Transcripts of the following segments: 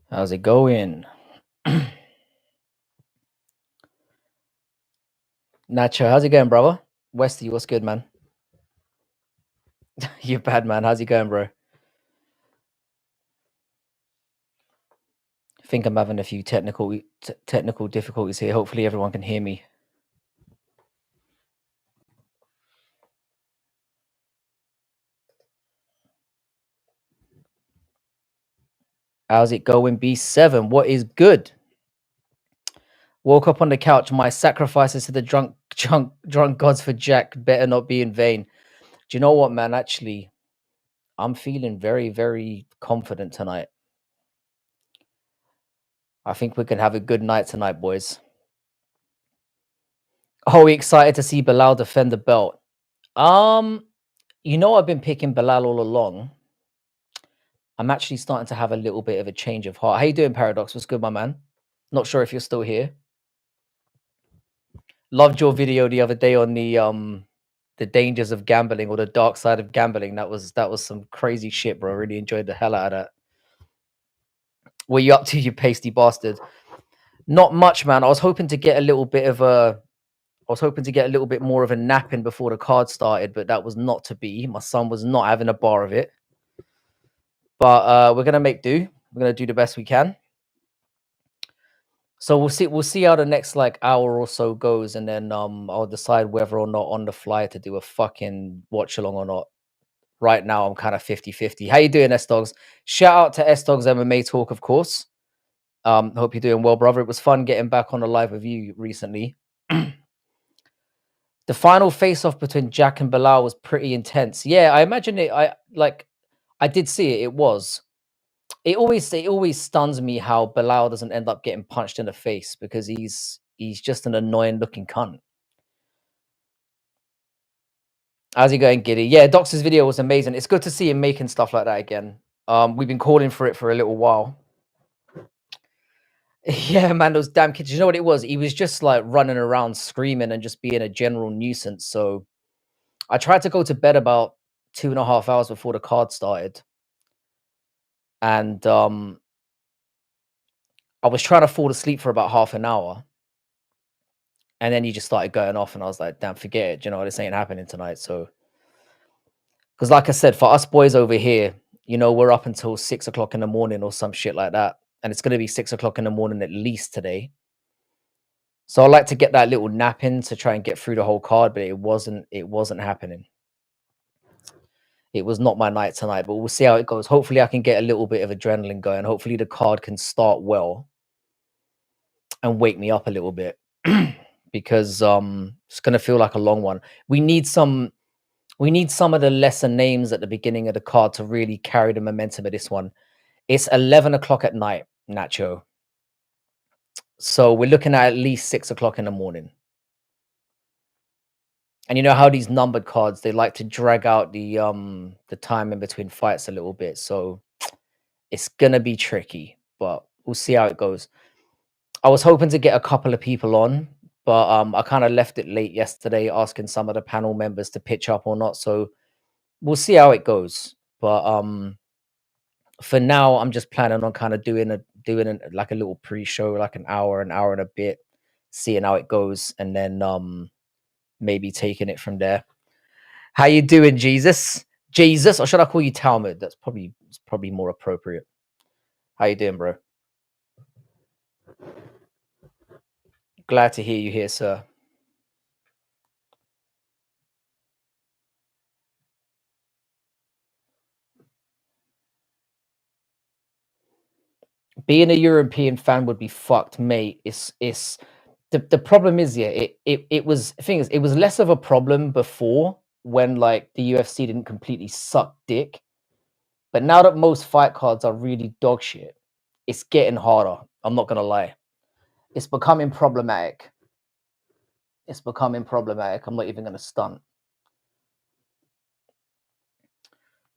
How's it going? Nacho, how's it going, brother? Westy, what's good, man? You bad, man. How's it going, bro? I think I'm having a few technical difficulties here. Hopefully everyone can hear me. How's it going, B7? What is good? Woke up on the couch. My sacrifices to the drunk gods for Jack better not be in vain. Do you know what, man? Actually, I'm feeling very, very confident tonight. I think we can have a good night tonight, boys. Oh, we excited to see Bilal defend the belt. Um, I've been picking Bilal all along. I'm actually starting to have a little bit of a change of heart. How you doing, Paradox? What's good, my man? Not sure if you're still here. Loved your video the other day on the dangers of gambling or the dark side of gambling. That was some crazy shit, bro. Really enjoyed the hell out of that. What you up to, you pasty bastard? Not much, man. I was hoping to get a little bit of a I was hoping to get a little bit more of a nap in before the card started, but that was not to be. My son was not having a bar of it. But we're gonna make do. We're gonna do the best we can. So we'll see how the next like hour or so goes, and then I'll decide whether or not on the fly to do a fucking watch along or not. Right now I'm kind of 50-50. How you doing, S Dogs? Shout out to S Dogs MMA Talk, of course. Hope you're doing well, brother. It was fun getting back on the live with you recently. The final face off between Jack and Bilal was pretty intense. Yeah, I imagine it. I did see it. It was. It always stuns me how Bilal doesn't end up getting punched in the face because he's just an annoying looking cunt. How's he going, Giddy? Yeah, Doc's video was amazing. It's good to see him making stuff like that again. We've been calling for it for a little while. Yeah, man, those damn kids. You know what it was? He was just like running around screaming and just being a general nuisance. So I tried to go to bed about 2.5 hours before the card started. And I was trying to fall asleep for about half an hour. And then he just started going off, and I was like, damn, forget it. You know, this ain't happening tonight. So, because like I said, for us boys over here, we're up until 6 o'clock in the morning or some shit like that. And it's going to be 6 o'clock in the morning at least today. So I like to get that little nap in to try and get through the whole card, but it wasn't happening. It was not my night tonight, but we'll see how it goes. Hopefully I can get a little bit of adrenaline going. Hopefully the card can start well and wake me up a little bit. Because it's gonna feel like a long one. We need some of the lesser names at the beginning of the card to really carry the momentum of this one. It's 11 o'clock at night, Nacho. So we're looking at least 6 o'clock in the morning. And you know how these numbered cards, they like to drag out the time in between fights a little bit. So it's gonna be tricky, but we'll see how it goes. I was hoping to get a couple of people on, but I kind of left it late yesterday, asking some of the panel members to pitch up or not. So we'll see how it goes. But for now, I'm just planning on kind of doing like a little pre-show, like an hour and a bit, seeing how it goes, and then maybe taking it from there. How you doing, Jesus? Jesus, or should I call you Talmud? It's probably more appropriate. How you doing, bro? Glad to hear you here, sir. Being a European fan would be fucked, mate. It's the problem is, yeah, it was the thing is it was less of a problem before when like the UFC didn't completely suck dick. But now that most fight cards are really dog shit, it's getting harder. I'm not gonna lie. It's becoming problematic. It's becoming problematic. I'm not even gonna stunt.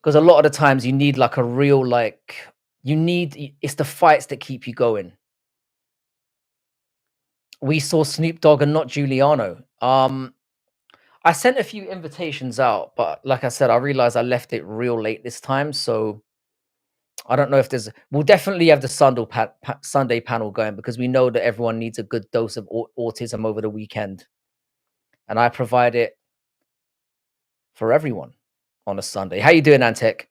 Because a lot of the times you need like a real like it's the fights that keep you going. We saw Snoop Dogg and not Giuliano. I sent a few invitations out, but like I said, I realized I left it real late this time. So I don't know if there's. We'll definitely have the Sunday panel going because we know that everyone needs a good dose of autism over the weekend, and I provide it for everyone on a Sunday. How you doing, Antek?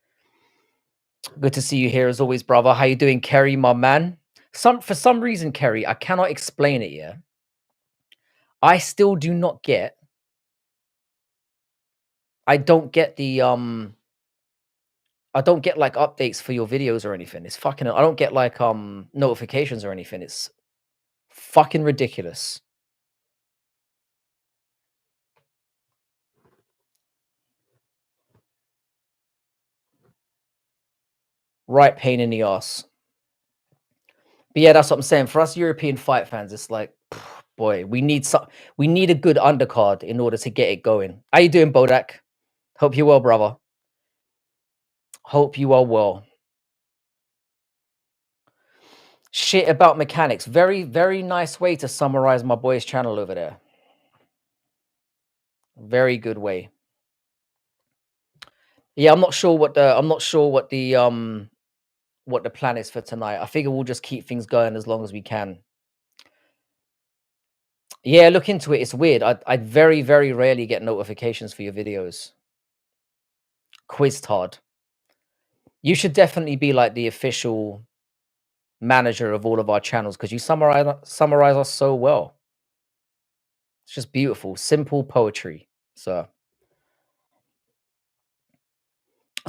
Good to see you here as always, brother. How you doing, Kerry, my man? For some reason, Kerry, I cannot explain it. Yeah, I still do not get. I don't get the I don't get like updates for your videos or anything. It's fucking. I don't get like notifications or anything. It's fucking ridiculous. Right pain in the ass. But yeah, that's what I'm saying. For us European fight fans, it's like, boy, we need a good undercard in order to get it going. How you doing, Bodak? Hope you're well, brother. Hope you are well. Shit about mechanics. Very, very nice way to summarize my boy's channel over there. Very good way. Yeah, I'm not sure what the plan is for tonight. I figure we'll just keep things going as long as we can. Yeah, look into it. It's weird. I very, very rarely get notifications for your videos. Quiztard. You should definitely be like the official manager of all of our channels because you summarize us so well. It's just beautiful, simple poetry. So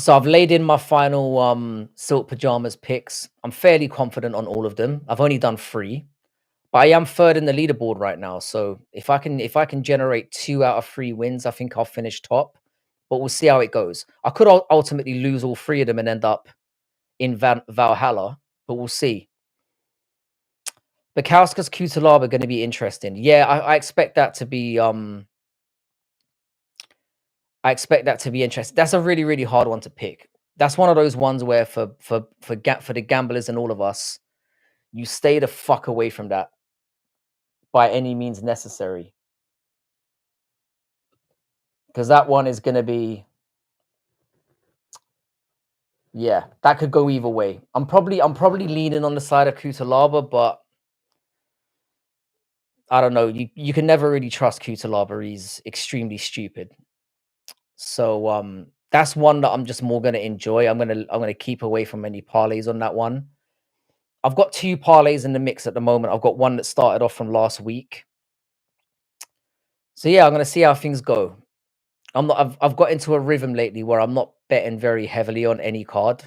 I've laid in my final silk pajamas picks. I'm fairly confident on all of them. I've only done 3, but I am third in the leaderboard right now. So if I can generate 2 out of 3 wins, I think I'll finish top. But we'll see how it goes. I could ultimately lose all 3 of them and end up in Valhalla, but we'll see. Bukowska's Kutalaba are going to be interesting. Yeah, I expect that to be interesting. That's a really, really hard one to pick. That's one of those ones where for the gamblers and all of us, you stay the fuck away from that by any means necessary. Because that one is going to be, yeah, that could go either way. I'm probably leaning on the side of Kutalaba, but I don't know. You can never really trust Kutalaba. He's extremely stupid. So that's one that I'm just more gonna enjoy. I'm gonna keep away from any parlays on that one. I've got 2 parlays in the mix at the moment. I've got one that started off from last week. So yeah, I'm gonna see how things go. I've got into a rhythm lately where I'm not betting very heavily on any card.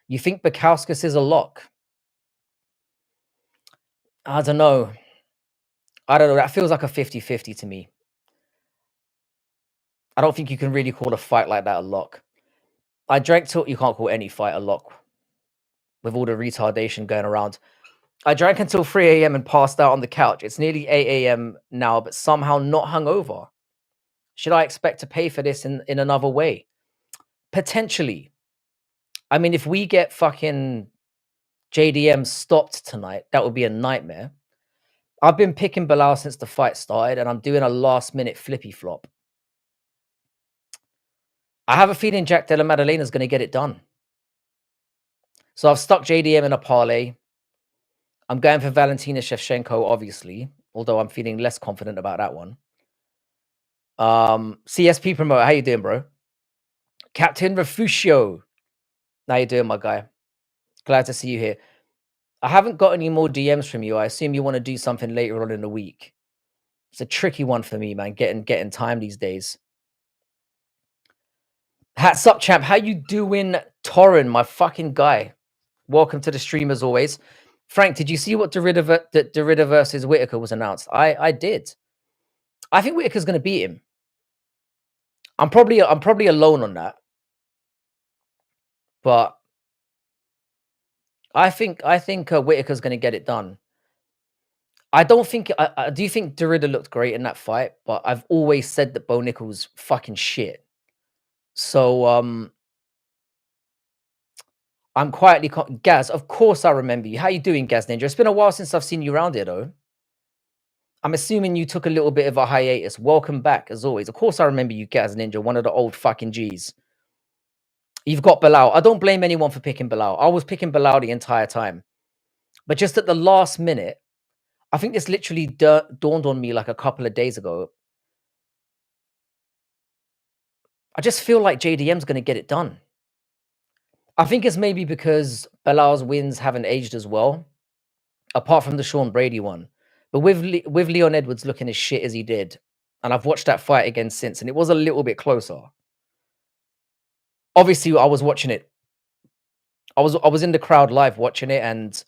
You think Bukowskis is a lock? I don't know. That feels like a 50-50 to me. I don't think you can really call a fight like that a lock. I drank till you can't call any fight a lock with all the retardation going around. I drank until 3 a.m. and passed out on the couch. It's nearly 8 a.m. now, but somehow not hungover. Should I expect to pay for this in another way? Potentially. I mean, if we get fucking JDM stopped tonight, that would be a nightmare. I've been picking Bilal since the fight started, and I'm doing a last minute flippy flop. I have a feeling Jack Della Maddalena is going to get it done. So I've stuck JDM in a parlay. I'm going for Valentina Shevchenko, obviously, although I'm feeling less confident about that one. CSP promoter, how you doing, bro? Captain Refugio, how you doing, my guy? Glad to see you here. I haven't got any more DMs from you. I assume you want to do something later on in the week. It's a tricky one for me, man. Getting time these days. Hats up, champ. How you doing, Torrin, my fucking guy? Welcome to the stream as always. Frank, did you see what Derrida versus Whitaker was announced? I did. I think Whitaker's going to beat him. I'm probably alone on that, but I think Whitaker's going to get it done. I don't think. I do think Derrida looked great in that fight, but I've always said that Bo Nickal's fucking shit. So I'm quietly Gaz. Of course, I remember you. How you doing, Gaz Ninja? It's been a while since I've seen you around here, though. I'm assuming you took a little bit of a hiatus. Welcome back, as always. Of course, I remember you, Gaz Ninja, one of the old fucking G's. You've got Bilal. I don't blame anyone for picking Bilal. I was picking Bilal the entire time. But just at the last minute, I think this literally dawned on me like a couple of days ago. I just feel like JDM's going to get it done. I think it's maybe because Bilal's wins haven't aged as well, apart from the Sean Brady one. But with Leon Edwards looking as shit as he did, and I've watched that fight again since, and it was a little bit closer. Obviously, I was watching it. I was in the crowd live watching it, and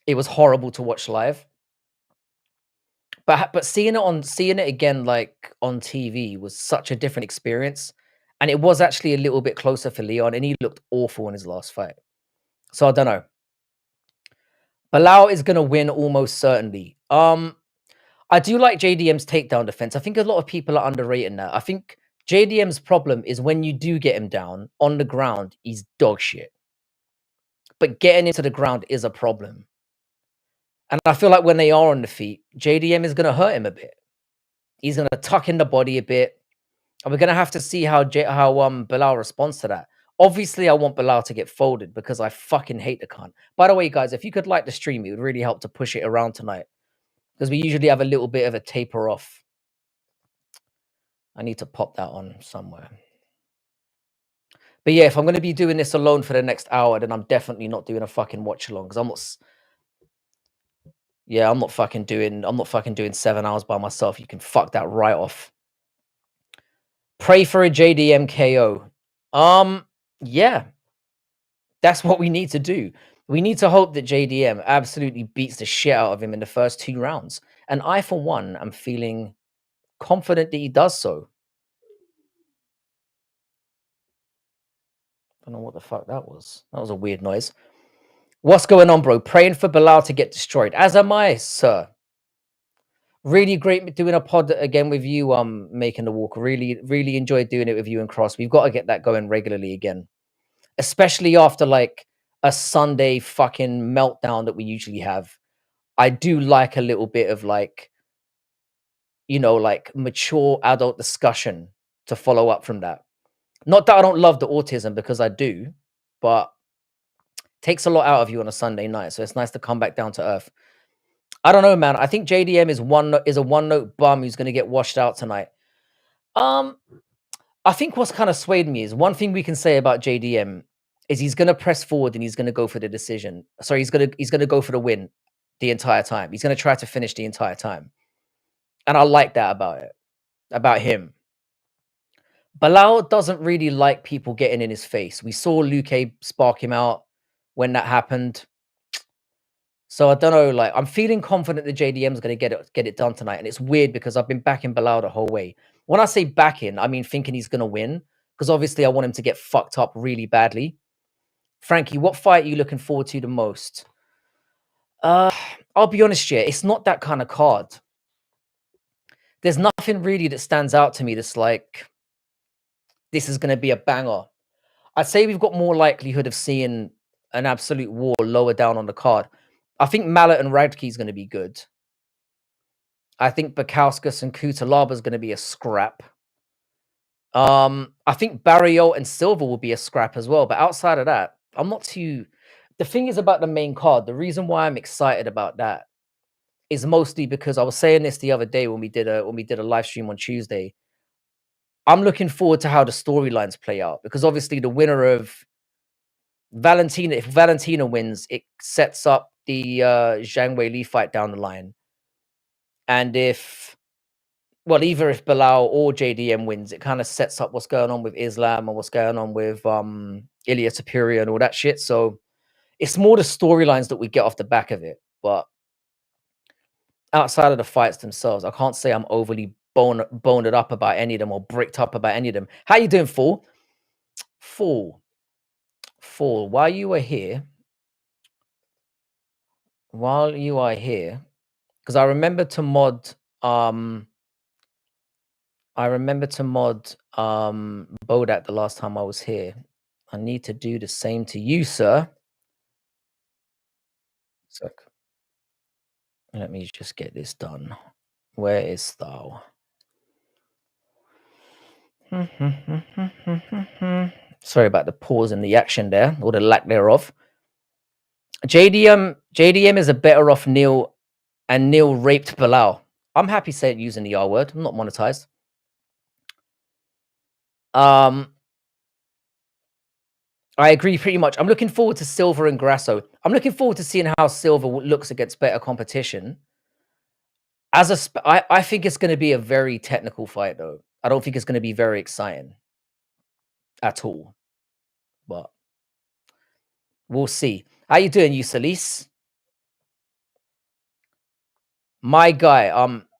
it was horrible to watch live. But seeing it again, like, on TV was such a different experience, and it was actually a little bit closer for Leon, and he looked awful in his last fight. So I don't know. Bilal is gonna win almost certainly. I do like JDM's takedown defense. I think a lot of people are underrating that. I think JDM's problem is when you do get him down on the ground, he's dog shit. But getting into the ground is a problem. And I feel like when they are on the feet, JDM is gonna hurt him a bit. He's gonna tuck in the body a bit. And we're gonna have to see how Bilal responds to that. Obviously, I want Bilal to get folded because I fucking hate the cunt. By the way, guys, if you could like the stream, it would really help to push it around tonight because we usually have a little bit of a taper off. I need to pop that on somewhere. But yeah, if I'm gonna be doing this alone for the next hour, then I'm definitely not doing a fucking watch along because I'm not fucking doing 7 hours by myself. You can fuck that right off. Pray for a JDM KO. Yeah, that's what we need to do. We need to hope that JDM absolutely beats the shit out of him in the first 2 rounds. And I, for one, am feeling confident that he does so. I don't know what the fuck that was. That was a weird noise. What's going on, bro? Praying for Bilal to get destroyed. As am I, sir. Really great doing a pod again with you, making the walk. Really, really enjoyed doing it with you and Cross. We've got to get that going regularly again. Especially after like a Sunday fucking meltdown that we usually have. I do like a little bit of like, like mature adult discussion to follow up from that. Not that I don't love the autism because I do, but takes a lot out of you on a Sunday night. So it's nice to come back down to earth. I don't know, man. I think JDM is a one note bum who's going to get washed out tonight. Um, I think what's kind of swayed me is one thing we can say about JDM is he's going to press forward and he's going to go for the decision. Sorry, he's going to go for the win the entire time. He's going to try to finish the entire time, and I like that about him. Bilal doesn't really like people getting in his face. We saw Luque spark him out when that happened. So I don't know, like I'm feeling confident that JDM's gonna get it done tonight. And it's weird because I've been backing Bilal the whole way. When I say backing, I mean thinking he's gonna win, because obviously I want him to get fucked up really badly. Frankie, what fight are you looking forward to the most? Uh I'll be honest, yeah, it's not that kind of card. There's nothing really that stands out to me that's like this is gonna be a banger. I'd say we've got more likelihood of seeing an absolute war lower down on the card. I think Mallet and Radke is going to be good. I think Bakauskas and Kutalaba is going to be a scrap. I think Barrio and Silva will be a scrap as well. But outside of that, I'm not too. The thing is about the main card. The reason why I'm excited about that is mostly because I was saying this the other day when we did a live stream on Tuesday. I'm looking forward to how the storylines play out because obviously the winner of Valentina, if Valentina wins, it sets up the Zhang Wei Li fight down the line. And either if Bilal or JDM wins, it kind of sets up what's going on with Islam and what's going on with Ilya Superior and all that shit. So it's more the storylines that we get off the back of it. But outside of the fights themselves, I can't say I'm overly boned up about any of them or bricked up about any of them. How you doing, Fool? Fool, while you are here, because I remember to mod Bodak the last time I was here. I need to do the same to you, sir. Sec. Let me just get this done. Where is thou? Sorry about the pause in the action there, or the lack thereof. JDM is a better off Neil, and Neil raped Bilal. I'm happy saying using the R word. I'm not monetized. Um, I agree pretty much. I'm looking forward to Silver and Grasso. I'm looking forward to seeing how Silver looks against better competition. I think it's going to be a very technical fight, though. I don't think it's going to be very exciting at all. But we'll see. How you doing, Yusalis? My guy.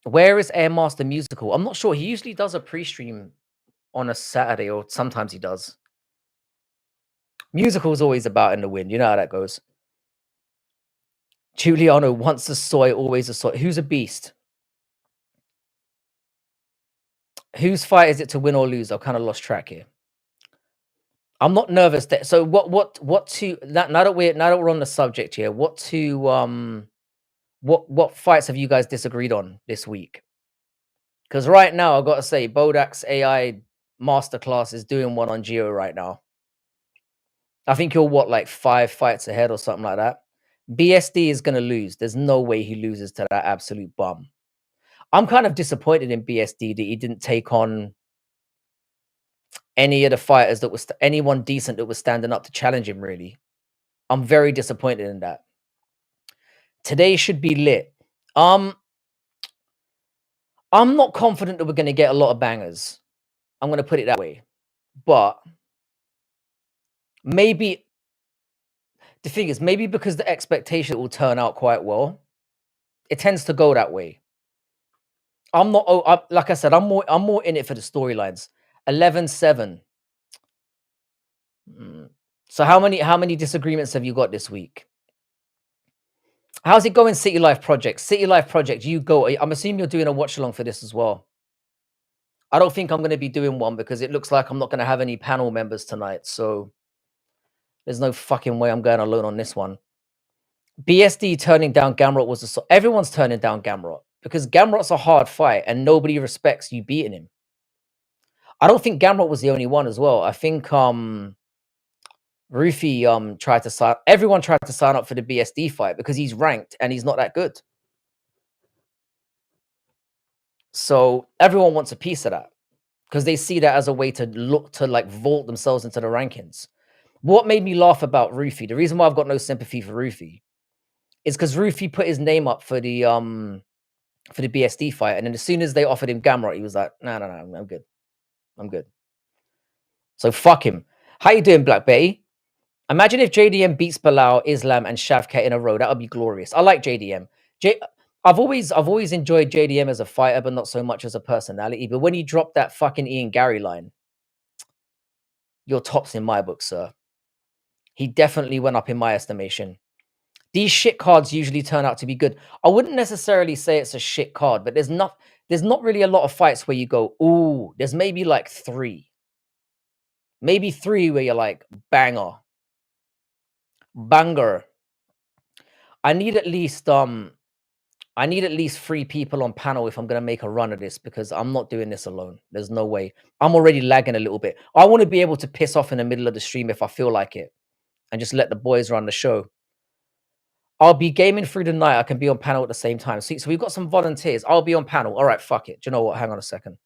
Where is Airmaster Musical? I'm not sure. He usually does a pre-stream on a Saturday, or sometimes he does. Musical's always about in the wind. You know how that goes. Giuliano, once a soy, always a soy. Who's a beast? Whose fight is it to win or lose? I've kind of lost track here. I'm not nervous. So what to now that we're on the subject here? What fights have you guys disagreed on this week? Because right now I've got to say, Bodak's AI masterclass is doing one on Geo right now. I think you're like 5 fights ahead or something like that. BSD is gonna lose. There's no way he loses to that absolute bum. I'm kind of disappointed in BSD that he didn't take on any of the fighters that was anyone decent that was standing up to challenge him. Really, I'm very disappointed in that. Today should be lit. I'm not confident that we're going to get a lot of bangers. I'm going to put it that way. But maybe the thing is, maybe because the expectation will turn out quite well, it tends to go that way. I'm not. Like I said, I'm more in it for the storylines. 11-7. So how many disagreements have you got this week? How's it going, City Life Project? City Life Project, you go. I'm assuming you're doing a watch along for this as well. I don't think I'm going to be doing one because it looks like I'm not going to have any panel members tonight. So there's no fucking way I'm going alone on this one. BSD turning down Gamrot was everyone's turning down Gamrot because Gamrot's a hard fight and nobody respects you beating him. I don't think Gamrot was the only one as well. I think Rufy tried to sign. Everyone tried to sign up for the BSD fight because he's ranked and he's not that good. So everyone wants a piece of that because they see that as a way to look to like vault themselves into the rankings. What made me laugh about Rufy, the reason why I've got no sympathy for Rufy, is because Rufy put his name up for the BSD fight, and then as soon as they offered him Gamrot, he was like, "No, I'm good, I'm good." So fuck him. How you doing, Black Betty? Imagine if JDM beats Bilal, Islam, and Shavkat in a row. That would be glorious. I like JDM. I've always enjoyed JDM as a fighter, but not so much as a personality. But when he dropped that fucking Ian Gary line, you're tops in my book, sir. He definitely went up in my estimation. These shit cards usually turn out to be good. I wouldn't necessarily say it's a shit card, but there's not really a lot of fights where you go, ooh, there's maybe like 3. Maybe 3 where you're like, banger. Banger. I need at least 3 people on panel if I'm gonna make a run of this because I'm not doing this alone. There's no way. I'm already lagging a little bit. I want to be able to piss off in the middle of the stream if I feel like it and just let the boys run the show. I'll be gaming through the night. I can be on panel at the same time. See, so we've got some volunteers. I'll be on panel. All right, fuck it. Do you know what? Hang on a second.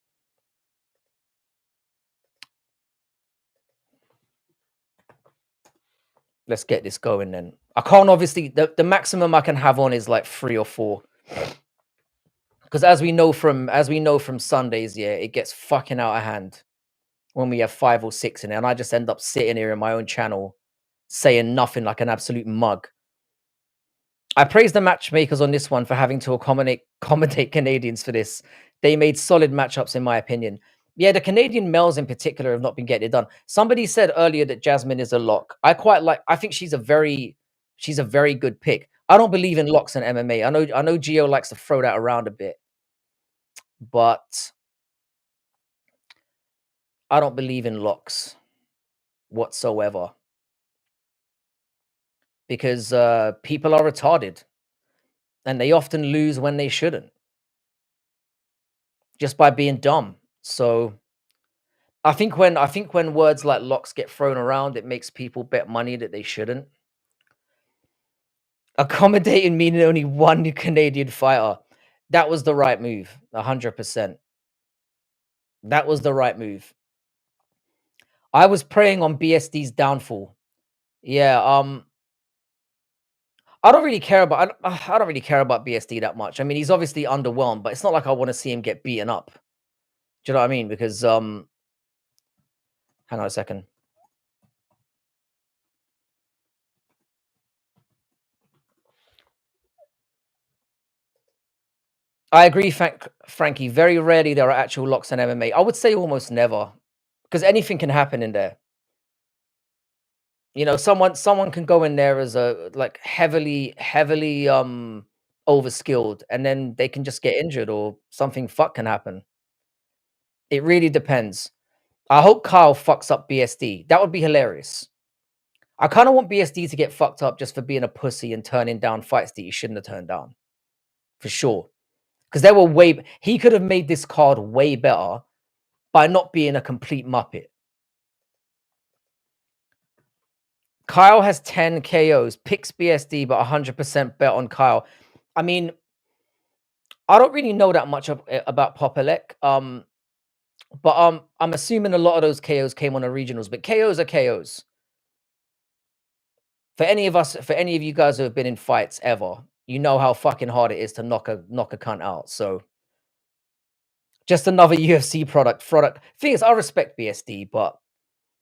Let's get this going then. I can't obviously the maximum I can have on is like 3 or 4. Because as we know from Sundays, yeah, it gets fucking out of hand when we have 5 or 6 in there, and I just end up sitting here in my own channel saying nothing like an absolute mug. I praise the matchmakers on this one for having to accommodate Canadians for this. They made solid matchups, in my opinion. Yeah, the Canadian males in particular have not been getting it done. Somebody said earlier that Jasmine is a lock. I think she's a very good pick. I don't believe in locks in MMA. I know Gio likes to throw that around a bit, but I don't believe in locks whatsoever because people are retarded and they often lose when they shouldn't just by being dumb. So I think when words like locks get thrown around, it makes people bet money that they shouldn't. Accommodating meaning only one Canadian fighter. That was the right move, 100%. That was the right move. I was preying on BSD's downfall. Yeah, I don't really care about I don't really care about BSD that much. I mean, he's obviously underwhelmed, but it's not like I wanna see him get beaten up. Do you know what I mean? Because, hang on a second. I agree, Frankie. Very rarely there are actual locks in MMA. I would say almost never, because anything can happen in there. You know, someone can go in there as a like heavily overskilled, and then they can just get injured or something fuck can happen. It really depends. I hope Kyle fucks up BSD. That would be hilarious. I kind of want BSD to get fucked up just for being a pussy and turning down fights that he shouldn't have turned down, for sure. Because they were he could have made this card way better by not being a complete muppet. Kyle has 10 KOs, picks BSD, but 100% bet on Kyle. I mean, I don't really know that much about Popelec, but I'm assuming a lot of those KOs came on the regionals, but KOs are KOs. For any of you guys who have been in fights ever, you know how fucking hard it is to knock a cunt out. So just another UFC product. Thing is, I respect BSD, but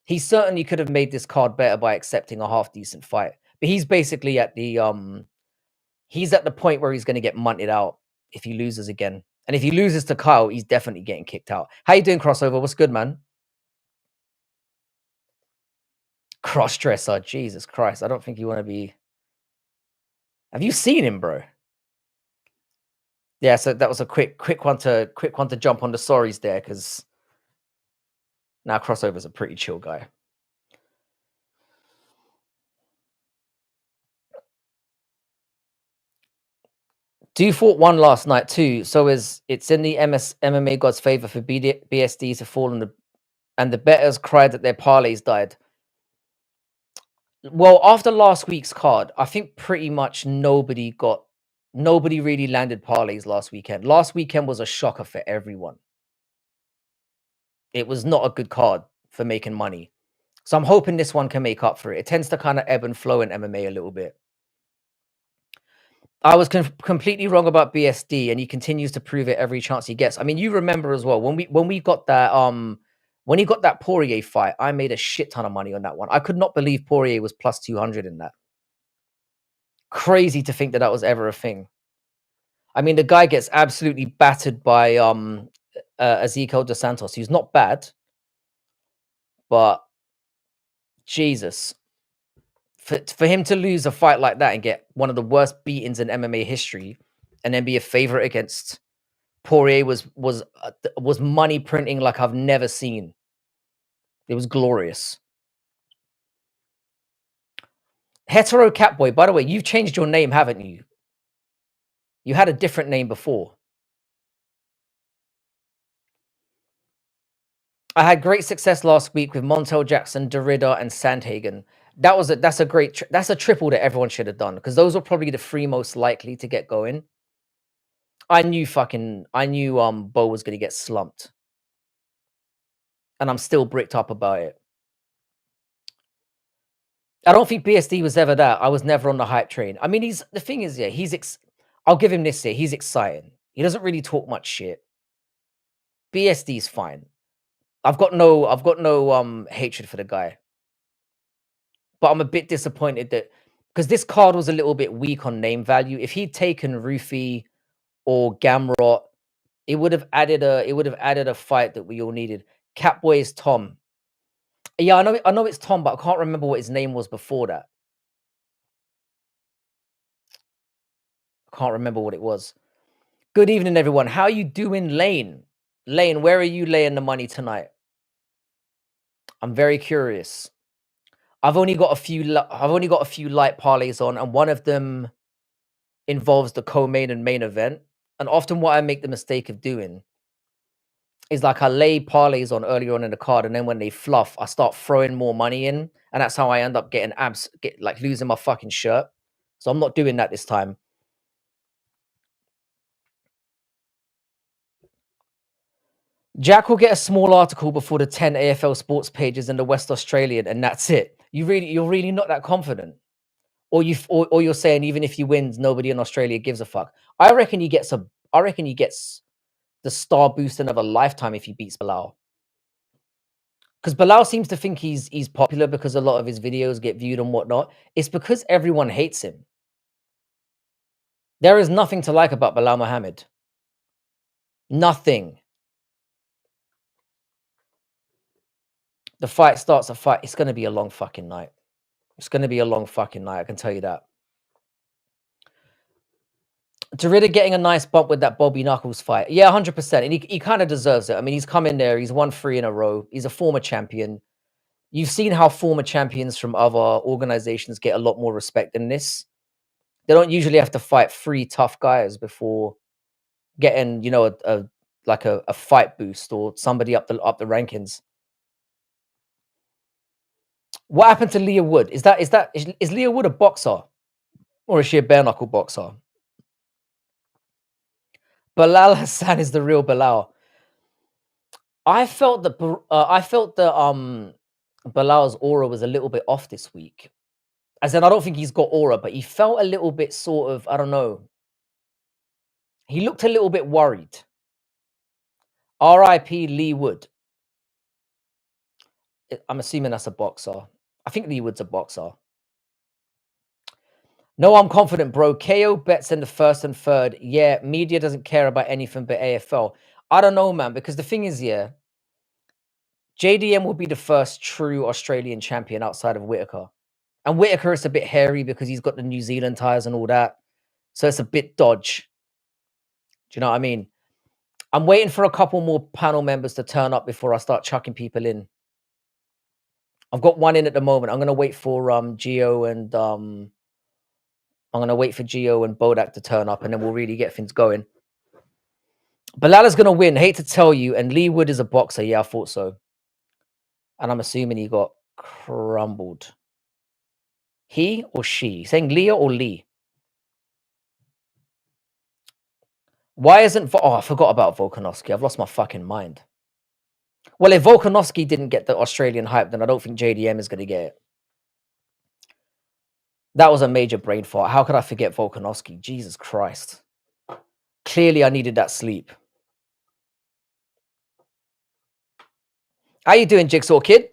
he certainly could have made this card better by accepting a half decent fight. But he's basically at the he's at the point where he's gonna get munted out if he loses again. And if he loses to Kyle, he's definitely getting kicked out. How you doing, Crossover? What's good, man? Crossdresser, Jesus Christ. I don't think you want to be. Have you seen him, bro? Yeah, so that was a quick one to jump on the sorries there, because now Crossover's a pretty chill guy. Do fought one last night too, so is it's in the MMA gods' favor for BSD to fall in and the betters cried that their parlays died. Well, after last week's card, I think pretty much nobody really landed parlays last weekend. Last weekend was a shocker for everyone. It was not a good card for making money. So I'm hoping this one can make up for it. It tends to kind of ebb and flow in MMA a little bit. I was completely wrong about BSD, and he continues to prove it every chance he gets. I mean, you remember as well when we got that when he got that Poirier fight, I made a shit ton of money on that one. I could not believe Poirier was plus 200 in that. Crazy to think that that was ever a thing. I mean, the guy gets absolutely battered by Ezekiel Dos Santos, who's not bad, but Jesus, for him to lose a fight like that and get one of the worst beatings in MMA history, and then be a favorite against Poirier was money printing like I've never seen. It was glorious. Hetero Catboy, by the way, you've changed your name, haven't you? You had a different name before. I had great success last week with Montel Jackson, Derrida, and Sandhagen. That's a great that's a triple that everyone should have done, because those were probably the three most likely to get going. I knew Bo was gonna get slumped, and I'm still bricked up about it. I don't think BSD was ever that. I was never on the hype train. I mean, he's the thing is, yeah, I'll give him this here. He's exciting. He doesn't really talk much shit. BSD's fine. I've got no hatred for the guy. But I'm a bit disappointed that, because this card was a little bit weak on name value. If he'd taken Rufy or Gamrot, it would have added a fight that we all needed. Catboy is Tom. Yeah, I know it's Tom, but I can't remember what his name was before that. I can't remember what it was. Good evening, everyone. How are you doing, Lane? Lane, where are you laying the money tonight? I'm very curious. I've only got a few light parlays on, and one of them involves the co-main and main event. And often what I make the mistake of doing is like I lay parlays on earlier on in the card, and then when they fluff, I start throwing more money in, and that's how I end up getting get like losing my fucking shirt. So I'm not doing that this time. Jack will get a small article before the 10 AFL sports pages in the West Australian, and that's it. You're really not that confident, or you're saying even if he wins, nobody in Australia gives a fuck. I reckon he gets a. I reckon he gets the star boosting of a lifetime if he beats Bilal. Because Bilal seems to think he's popular because a lot of his videos get viewed and whatnot. It's because everyone hates him. There is nothing to like about Bilal Muhammad. Nothing. The fight starts a fight. It's going to be a long fucking night. It's going to be a long fucking night. I can tell you that. Derrida getting a nice bump with that Bobby Knuckles fight. Yeah, 100%. And he kind of deserves it. I mean, he's come in there. He's won 3 in a row. He's a former champion. You've seen how former champions from other organizations get a lot more respect than this. They don't usually have to fight 3 tough guys before getting, you know, a fight boost or somebody up the rankings. What happened to Leah Wood? Is Leah Wood a boxer or is she a bare knuckle boxer? Bilal Hassan is the real Bilal. I felt that Bilal's aura was a little bit off this week. As in, I don't think he's got aura, but he felt a little bit sort of, I don't know. He looked a little bit worried. R.I.P. Lee Wood. I'm assuming that's a boxer. I think Lee Wood's a boxer. No, I'm confident, bro. KO bets in the first and third. Yeah, media doesn't care about anything but AFL. I don't know, man, because the thing is, yeah, JDM will be the first true Australian champion outside of Whitaker. And Whitaker is a bit hairy because he's got the New Zealand ties and all that. So it's a bit dodge. Do you know what I mean? I'm waiting for a couple more panel members to turn up before I start chucking people in. I've got one in at the moment. I'm gonna wait for Gio and Bodak to turn up, and then we'll really get things going. Bilal is gonna win. Hate to tell you, and Lee Wood is a boxer. Yeah, I thought so. And I'm assuming he got crumbled. He or she? Saying Leah or Lee? Why isn't I forgot about Volkanovski. I've lost my fucking mind. Well, if Volkanovski didn't get the Australian hype, then I don't think JDM is going to get it. That was a major brain fart. How could I forget Volkanovski? Jesus Christ. Clearly, I needed that sleep. How you doing, Jigsaw Kid?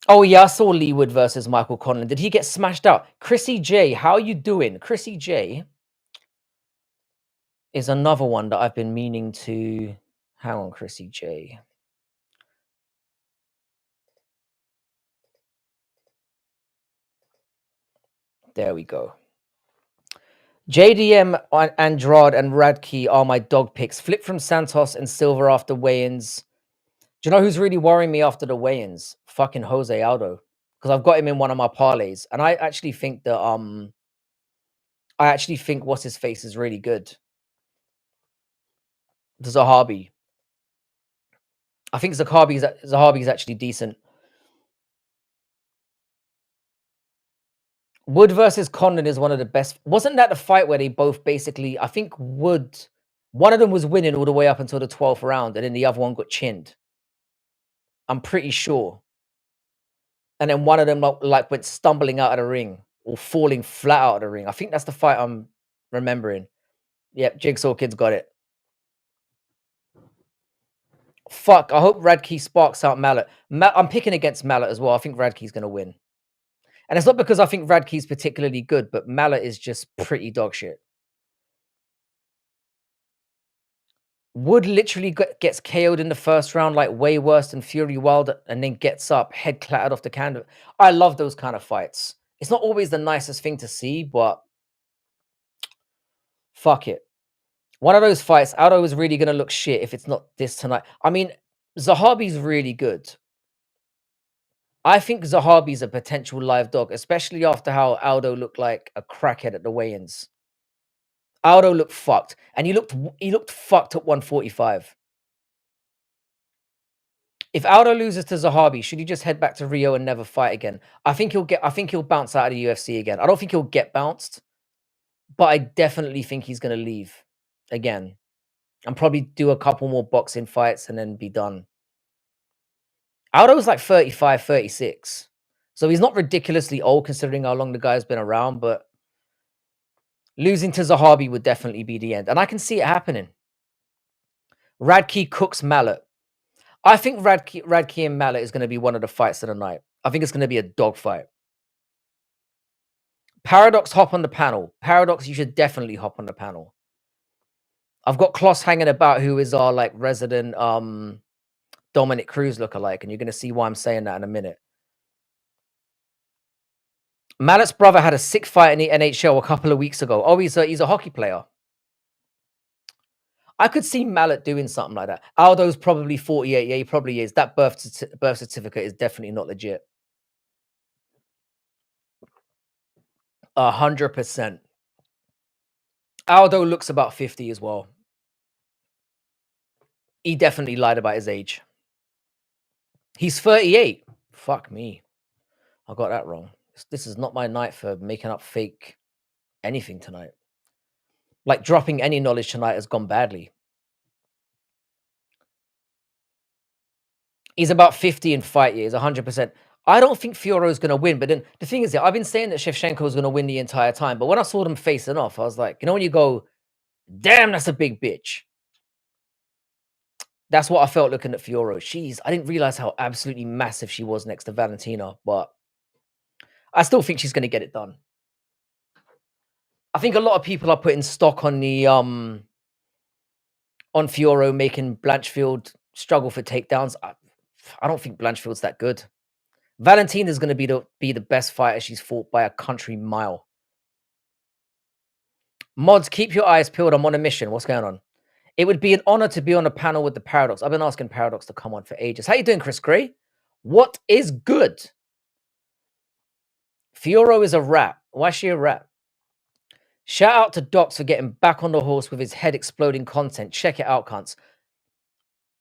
Oh, yeah, I saw Lee Wood versus Michael Conlan. Did he get smashed out? Chrissy J, how you doing? Chrissy J is another one that I've been meaning to... Hang on, Chrissy J. There we go. JDM, Andrade, and Radke are my dog picks. Flip from Santos and Silver after weigh-ins. Do you know who's really worrying me after the weigh-ins? Fucking Jose Aldo. Because I've got him in one of my parlays. And I actually think that what's his face is really good. The Zahabi. I think Zahabi is actually decent. Wood versus Condon is one of the best. Wasn't that the fight where they both basically, I think Wood, one of them was winning all the way up until the 12th round, and then the other one got chinned. I'm pretty sure. And then one of them like went stumbling out of the ring or falling flat out of the ring. I think that's the fight I'm remembering. Yep, Jigsaw Kid's got it. Fuck, I hope Radke sparks out Mallet. I'm picking against Mallet as well. I think Radke's going to win. And it's not because I think Radke's particularly good, but Mallet is just pretty dog shit. Wood literally gets KO'd in the first round, like way worse than Fury Wilder, and then gets up, head clattered off the canvas. I love those kind of fights. It's not always the nicest thing to see, but fuck it. One of those fights, Aldo is really going to look shit if it's not this tonight. I mean, Zahabi's really good. I think Zahabi's a potential live dog, especially after how Aldo looked like a crackhead at the weigh-ins. Aldo looked fucked, and he looked fucked at 145. If Aldo loses to Zahabi, should he just head back to Rio and never fight again? I think he'll bounce out of the UFC again. I don't think he'll get bounced, but I definitely think he's gonna leave again and probably do a couple more boxing fights and then be done. Aldo's like 35, 36. So he's not ridiculously old considering how long the guy's been around, but losing to Zahabi would definitely be the end. And I can see it happening. Radke cooks Mallet. I think Radke and Mallet is going to be one of the fights of the night. I think it's going to be a dogfight. Paradox, hop on the panel. Paradox, you should definitely hop on the panel. I've got Kloss hanging about, who is our like resident Dominic Cruz lookalike, and you're going to see why I'm saying that in a minute. Mallet's brother had a sick fight in the NHL a couple of weeks ago. Oh, he's a hockey player. I could see Mallet doing something like that. Aldo's probably 48. Yeah, he probably is. That birth certificate is definitely not legit. 100%. Aldo looks about 50 as well. He definitely lied about his age. He's 38. Fuck me. I got that wrong. This is not my night for making up fake anything tonight. Like, dropping any knowledge tonight has gone badly. He's about 50 in fight years, 100%. I don't think Fioro is going to win, but then the thing is, I've been saying that Shevchenko is going to win the entire time, but when I saw them facing off, I was like, you know, when you go, damn, that's a big bitch. That's what I felt looking at Fioro. I didn't realize how absolutely massive she was next to Valentina, but I still think she's going to get it done. I think a lot of people are putting stock on the on Fioro making Blanchfield struggle for takedowns. I don't think Blanchfield's that good. Valentina's going to be the best fighter she's fought by a country mile. Mods, keep your eyes peeled. I'm on a mission. What's going on? It would be an honor to be on a panel with the Paradox. I've been asking Paradox to come on for ages. How you doing, Chris Gray? What is good? Fioro is a rat. Why is she a rat? Shout out to Docs for getting back on the horse with his head exploding content. Check it out, cunts.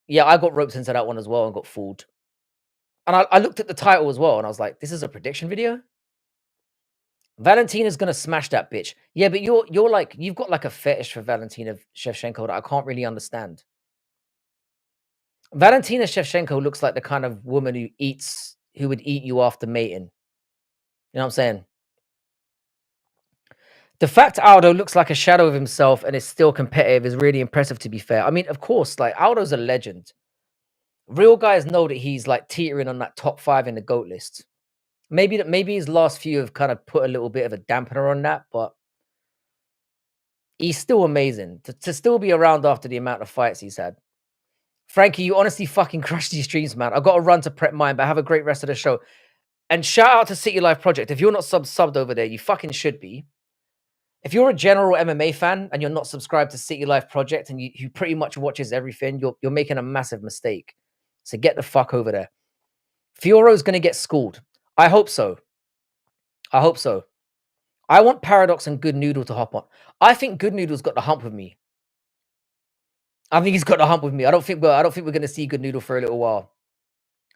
Yeah, I got roped into that one as well and got fooled. And I looked at the title as well, and I was like, this is a prediction video? Valentina's gonna smash that bitch. Yeah, but you're like, you've got like a fetish for Valentina Shevchenko that I can't really understand. Valentina Shevchenko looks like the kind of woman who would eat you after mating. You know what I'm saying? The fact Aldo looks like a shadow of himself and is still competitive is really impressive, to be fair. I mean, of course, like, Aldo's a legend. Real guys know that he's like teetering on that top 5 in the GOAT list. Maybe his last few have kind of put a little bit of a dampener on that, but he's still amazing. To still be around after the amount of fights he's had. Frankie, you honestly fucking crushed these streams, man. I've got to run to prep mine, but have a great rest of the show. And shout out to City Life Project. If you're not subbed over there, you fucking should be. If you're a general MMA fan and you're not subscribed to City Life Project and you pretty much watches everything, you're making a massive mistake. So get the fuck over there. Fioro's going to get schooled. I hope so. I hope so. I want Paradox and Good Noodle to hop on. I think Good Noodle's got the hump with me. I think he's got the hump with me. I don't think we're going to see Good Noodle for a little while.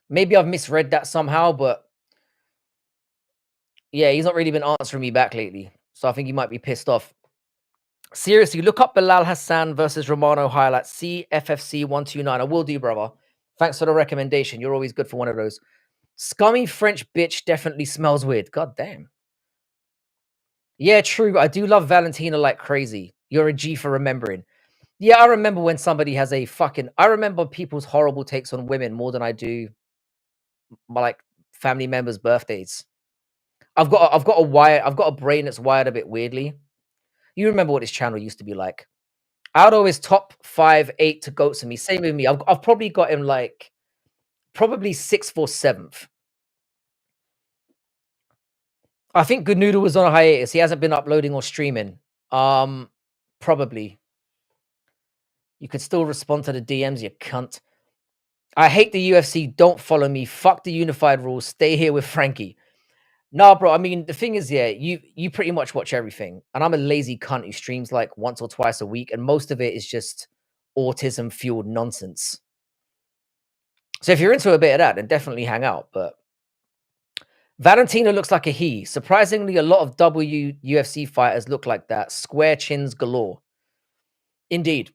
Maybe I've misread that somehow, but yeah, he's not really been answering me back lately. So I think he might be pissed off. Seriously, look up Bilal Hassan versus Romano highlights. CFFC 129. I will do, brother. Thanks for the recommendation. You're always good for one of those. Scummy French bitch definitely smells weird. God damn. Yeah, true. I do love Valentina like crazy. You're a G for remembering. Yeah, I remember when somebody has a fucking... I remember people's horrible takes on women more than I do my, like, family members' birthdays. I've got a brain that's wired a bit weirdly. You remember what this channel used to be like. Aldo is top 5, 8 to goats to me. Same with me. I've probably got him like probably 6th or 7th. I think Good Noodle was on a hiatus. He hasn't been uploading or streaming. Probably. You could still respond to the DMs, you cunt. I hate the UFC. Don't follow me. Fuck the unified rules. Stay here with Frankie. No, bro. I mean, the thing is, yeah, you pretty much watch everything, and I'm a lazy cunt who streams like once or twice a week, and most of it is just autism fueled nonsense. So if you're into a bit of that, then definitely hang out. But Valentina looks like a he. Surprisingly, a lot of UFC fighters look like that. Square chins galore. Indeed.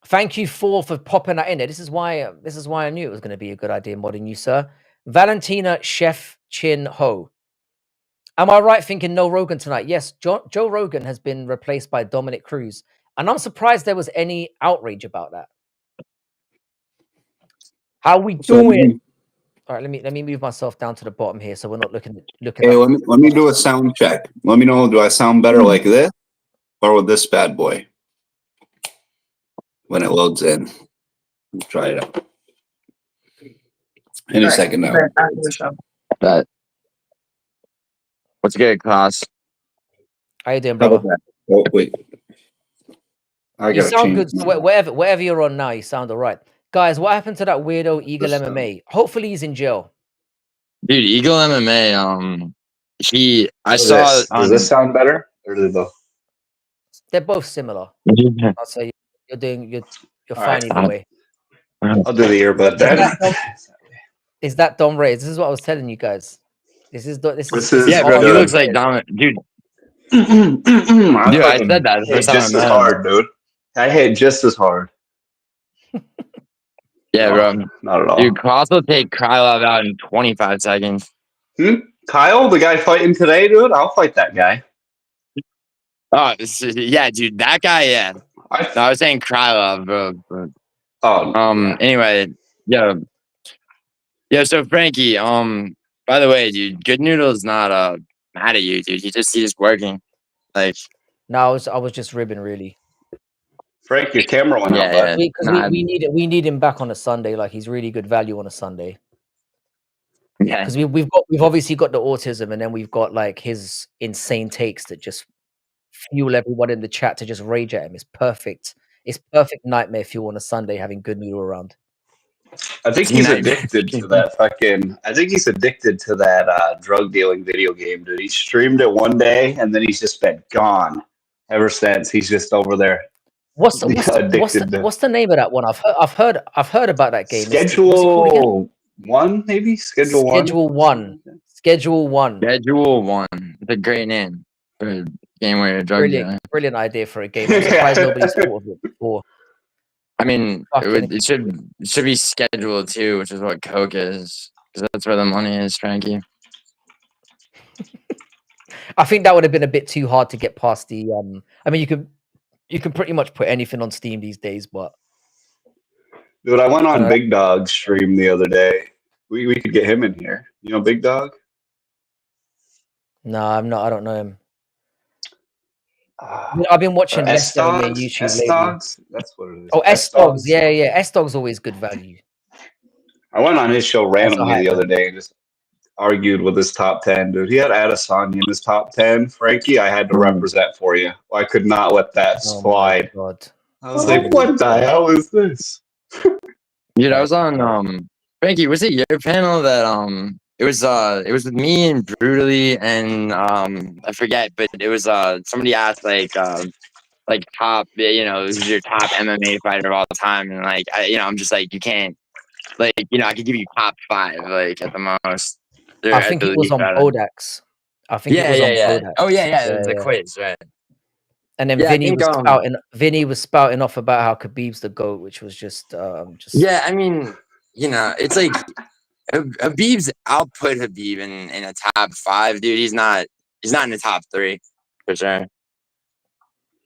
Thank you for popping that in there. This is why I knew it was going to be a good idea modding you, sir. Valentina Chef Chin Ho. Am I right thinking no Rogan tonight? Yes, Joe Rogan has been replaced by Dominic Cruz, and I'm surprised there was any outrage about that. How we doing? All right, let me move myself down to the bottom here, so we're not looking. Hey, let me do a sound check. Let me know. Do I sound better like this or with this bad boy? When it loads in, let's try it out. Any second now. But what's good, class? How you doing, brother? Oh wait, You sound good. So wherever you're on now, you sound all right. Guys, what happened to that weirdo Eagle MMA? Hopefully he's in jail. Dude, Eagle MMA, I saw. Does this sound better? Or do they both? They're both similar. I'll say you're fine either way. I'll do the earbud then. Is that Dom Ray? This is what I was telling you guys. This is yeah, bro. He looks like Dom, dude. Dude, I said that the first time just as hard, dude. I hit just as hard. Yeah, bro. Not at all. You could also take Krylov out in 25 seconds. Kyle, the guy fighting today, dude? I'll fight that guy. Oh, yeah, dude. That guy, yeah. I was saying Krylov, bro. Oh. Anyway, yeah. So Frankie, by the way, dude, Good Noodle's not mad at you, dude. He's just working. Like, no, I was just ribbing, really. Frank, your camera went out, bud. Because we need him back on a Sunday. Like, he's really good value on a Sunday. Yeah, because we've obviously got the autism, and then we've got like his insane takes that just fuel everyone in the chat to just rage at him. It's perfect. It's perfect nightmare fuel on a Sunday having Good Noodle around. I think he's addicted to that fucking. I think he's addicted to that drug dealing video game, dude. He streamed it one day, and then he's just been gone ever since. He's just over there. What's the name of that one? I've heard about that game. Schedule 1, maybe Schedule 1. Schedule 1. It's a great name for a game where you're a drug dealer. Brilliant idea for a game. I'm surprised nobody's thought of it before. I mean, it should be Schedule 2, which is what Coke is, because that's where the money is, Frankie. I think that would have been a bit too hard to get past the. I mean, you can pretty much put anything on Steam these days, but. Dude, I went on Big Dog's stream the other day. We could get him in here. You know Big Dog? No, I'm not. I don't know him. I've been watching less on YouTube lately. That's what it is. Oh, S-Dogs. Yeah. S-Dogs always good value. I went on his show randomly the other day and just argued with his top 10, dude. He had Adesanya in his top 10. Frankie, I had to represent for you. I could not let that slide. God. I was like, what the hell is this? Dude, I was on Frankie, was it your panel that it was with me and Brutally and I forget, but it was somebody asked like top, who's your top MMA fighter of all time, and like I'm just like, you can't, like, I could give you top 5 like at the most. I think it was on Bodax. I think it was on Bodax. Oh yeah, the quiz, right? And then Vinny was spouting off about how Khabib's the GOAT, which was just yeah. I mean, it's like Khabib's output Khabib in a top 5, dude. He's not in the top 3 for sure.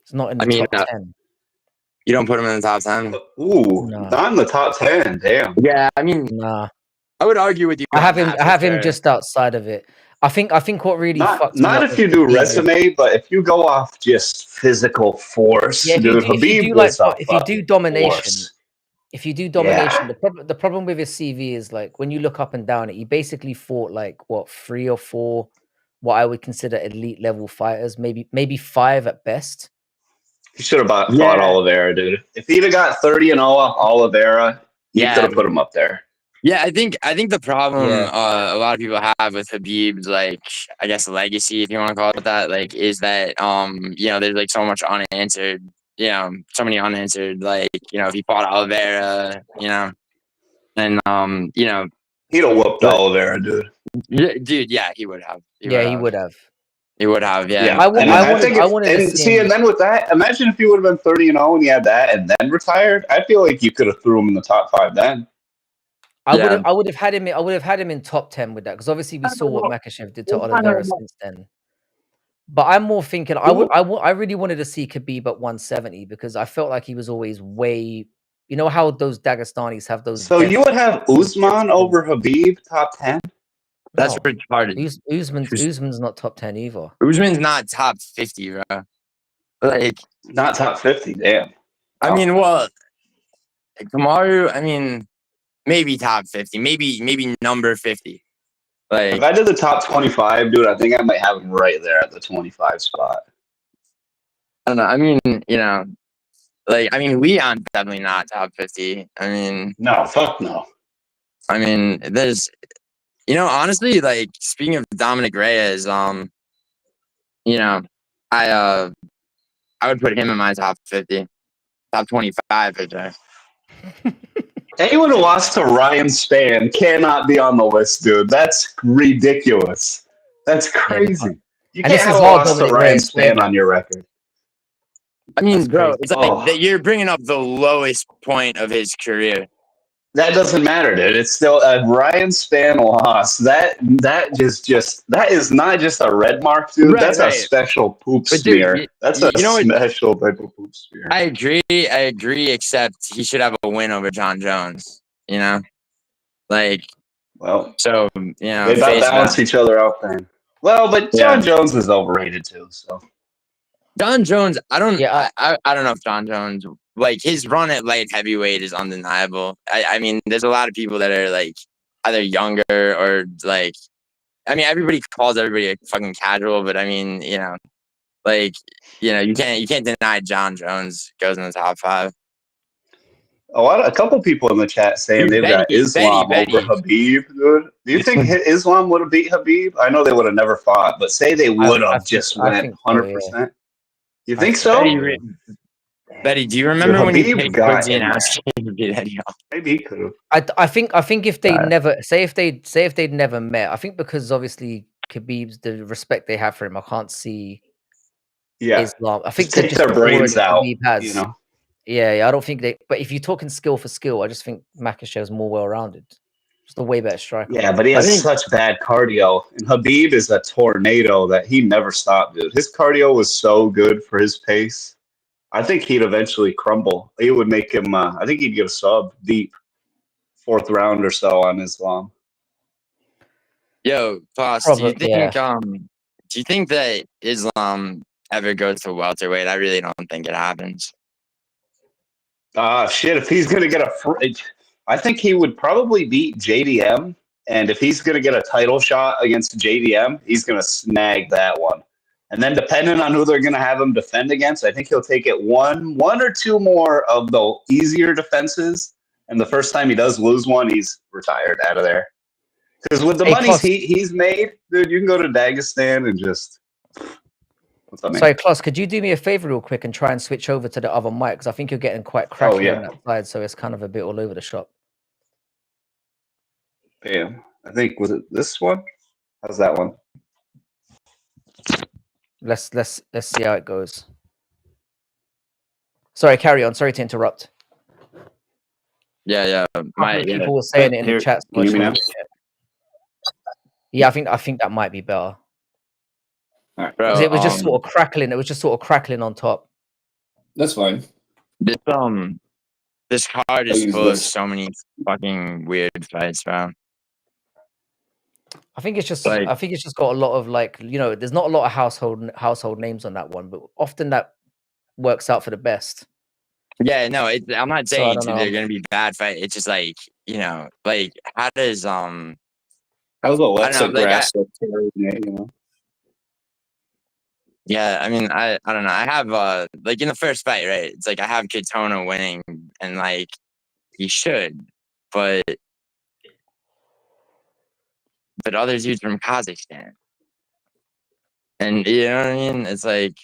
It's not in the top 10. You don't put him in the top 10? Ooh, not in the top 10. Damn. Yeah, I mean, nah. I would argue with you. I have him just outside of it. I think what really fucks not if you do resume, but if you go off just physical force, dude. If you do domination, the problem with his CV is like when you look up and down it, he basically fought like 3 or 4 what I would consider elite level fighters, maybe 5 at best. He should have fought Oliveira, dude. If he'd have got 30-0 Oliveira, you could have put him up there. Yeah, I think the problem Yeah. a lot of people have with Habib's, like, I guess, legacy, if you want to call it that, like, is that there's like so much unanswered, so many unanswered, like, if he fought Oliveira, and He'd have whooped but Oliveira, dude. dude, yeah, he would have. Yeah, he would have. He would have, yeah. Yeah, and I I think wanted to see him. and then with that, imagine if he would have been 30-0 and he had that and then retired. I feel like you could have threw him in the top 5 then. I would have had him. I would have had him in top 10 with that because obviously we saw what Makhachev did to Oliveira since then. But I'm more thinking I really wanted to see Khabib at 170 because I felt like he was always way. You know how those Dagestanis have those. So you would have Usman over Habib top 10? That's No. retarded. Usman's not top 10 either. Usman's not top 50, bro. Like, not top 50. Damn. I mean, well, Kamaru. I mean, maybe top 50. Maybe number 50. Like, if I did the top 25, dude, I think I might have him right there at the 25 spot. I don't know. I mean, Leon's definitely not top 50. I mean, no, fuck no. I mean, there's, honestly, like, speaking of Dominic Reyes, I would put him in my top 50, top 25 for sure. Anyone who lost to Ryan Spann cannot be on the list, dude. That's ridiculous. That's crazy. You can't have a loss to Ryan Spann on your record. I mean, bro, it's like you're bringing up the lowest point of his career. That doesn't matter, dude. It's still a Ryan Spann loss. That is not just a red mark, dude. Right, that's a special poop smear. Dude, that's a special type of poop smear. I agree, except he should have a win over John Jones. Like, well, so they about balance each other out then. Well, but John Jones is overrated too. So John Jones, I don't know if John Jones, like, his run at light heavyweight is undeniable. I mean, there's a lot of people that are, like, either younger or, like, I mean, everybody calls everybody like fucking casual, but I mean, you can't deny John Jones goes in the top 5. A couple people in the chat saying they've got Islam over Habib, dude. Do you think Islam would have beat Habib? I know they would have never fought, but say they would have just went 100%. You think so? Betty, do you remember when you picked Kodzianowski to beat Eddie Hall? Maybe he could have. I think if they if they'd never met, I think because obviously Khabib's the respect they have for him, I can't see Islam. I think take their brains out. Khabib has, Yeah, I don't think they. But if you're talking skill for skill, I just think Makhachev's more well-rounded. Just a way better striker. Yeah, but he has such bad cardio, and Habib is a tornado that he never stopped, dude. His cardio was so good for his pace. I think he'd eventually crumble. It would make him. I think he'd get a sub deep, 4th round or so on Islam. Yo, Boss, do you think that Islam ever goes to welterweight? I really don't think it happens. Shit, if he's gonna get I think he would probably beat JDM, and if he's gonna get a title shot against JDM, he's gonna snag that one. And then depending on who they're gonna have him defend against, I think he'll take it one or two more of the easier defenses. And the first time he does lose one, he's retired out of there. Because with the money he's made, dude, you can go to Dagestan and just. What's up, man? Sorry, Klaus, could you do me a favor real quick and try and switch over to the other mic? Because I think you're getting quite crackly on that side, so it's kind of a bit all over the shop. Bam. I think, was it this one? How's that one? Let's see how it goes. Sorry, carry on. Sorry to interrupt. Yeah. People were saying it in the chat. Can you hear me now? Yeah, I think that might be better. All right, bro, it was just sort of crackling. It was just sort of crackling on top. That's fine. This card is full of so many fucking weird fights, bro. I think it's just got a lot of, like, there's not a lot of household names on that one, but often that works out for the best. Yeah, no, I'm not saying they're gonna be bad fight. It's just like, like, how does Alexa Grass Yeah, I mean, I don't know. I have like in the first fight, right? It's like I have Kitona winning, and like he should, but but other dudes from Kazakhstan. And you know what I mean? It's like,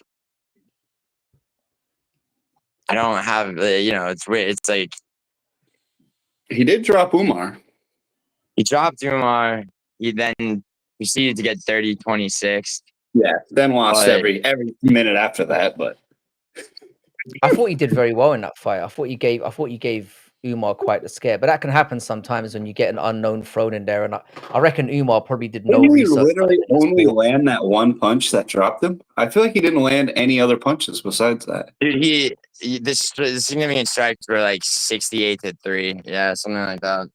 I don't have, it's weird. It's like, He did drop Umar. he dropped Umar. He then proceeded to get 30-26. Yeah, then lost But- every minute after that. But I thought he did very well in that fight. I thought you gave Umar quite the scare, but that can happen sometimes when you get an unknown thrown in there. And I reckon Umar probably did no didn't he research. literally only land that one punch that dropped him? I feel like he didn't land any other punches besides that. Dude, the significant strikes were like 68-3. Yeah, something like that.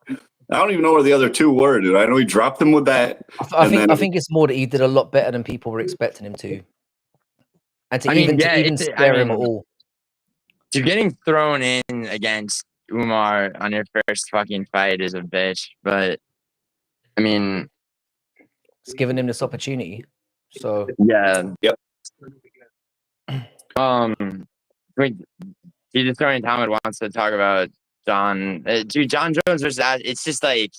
I don't even know where the other two were, dude. I know he dropped him with that. I think it's more that he did a lot better than people were expecting him to, and to even scare him at all. You're getting thrown in against Umar on your first fucking fight is a bitch, but I mean, It's giving him this opportunity. So yeah, Yep. Jesus Throwing Talmud wants to talk about John. Dude, John Jones versus it's just like,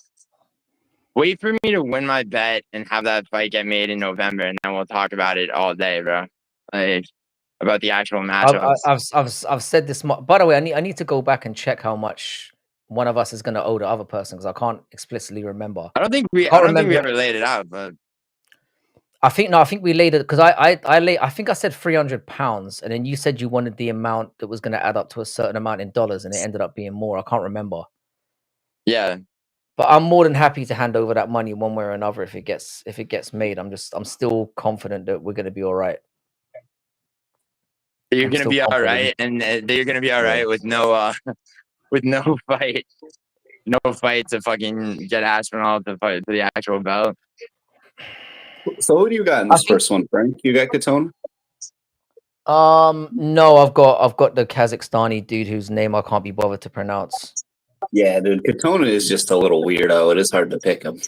wait for me to win my bet and have that fight get made in November, and then we'll talk about it all day, bro. Like, about the actual matchup. I've said this. By the way, I need to go back and check how much one of us is going to owe the other person because I can't explicitly remember. I don't think we ever laid it out, but I think we laid it because I think I said £300, and then you said you wanted the amount that was going to add up to a certain amount in dollars, and it ended up being more. I can't remember. Yeah, but I'm more than happy to hand over that money one way or another if it gets made. I'm still confident that we're going to be all right. You're going to be all right, and you're going to be all right with no fight. No fight to fucking get Aspinall to fight for the actual belt. So who do you got in this first one, Frank? You got Katona? No, I've got the Kazakhstani dude whose name I can't be bothered to pronounce. Yeah, dude, Katona is just a little weirdo. It is hard to pick him.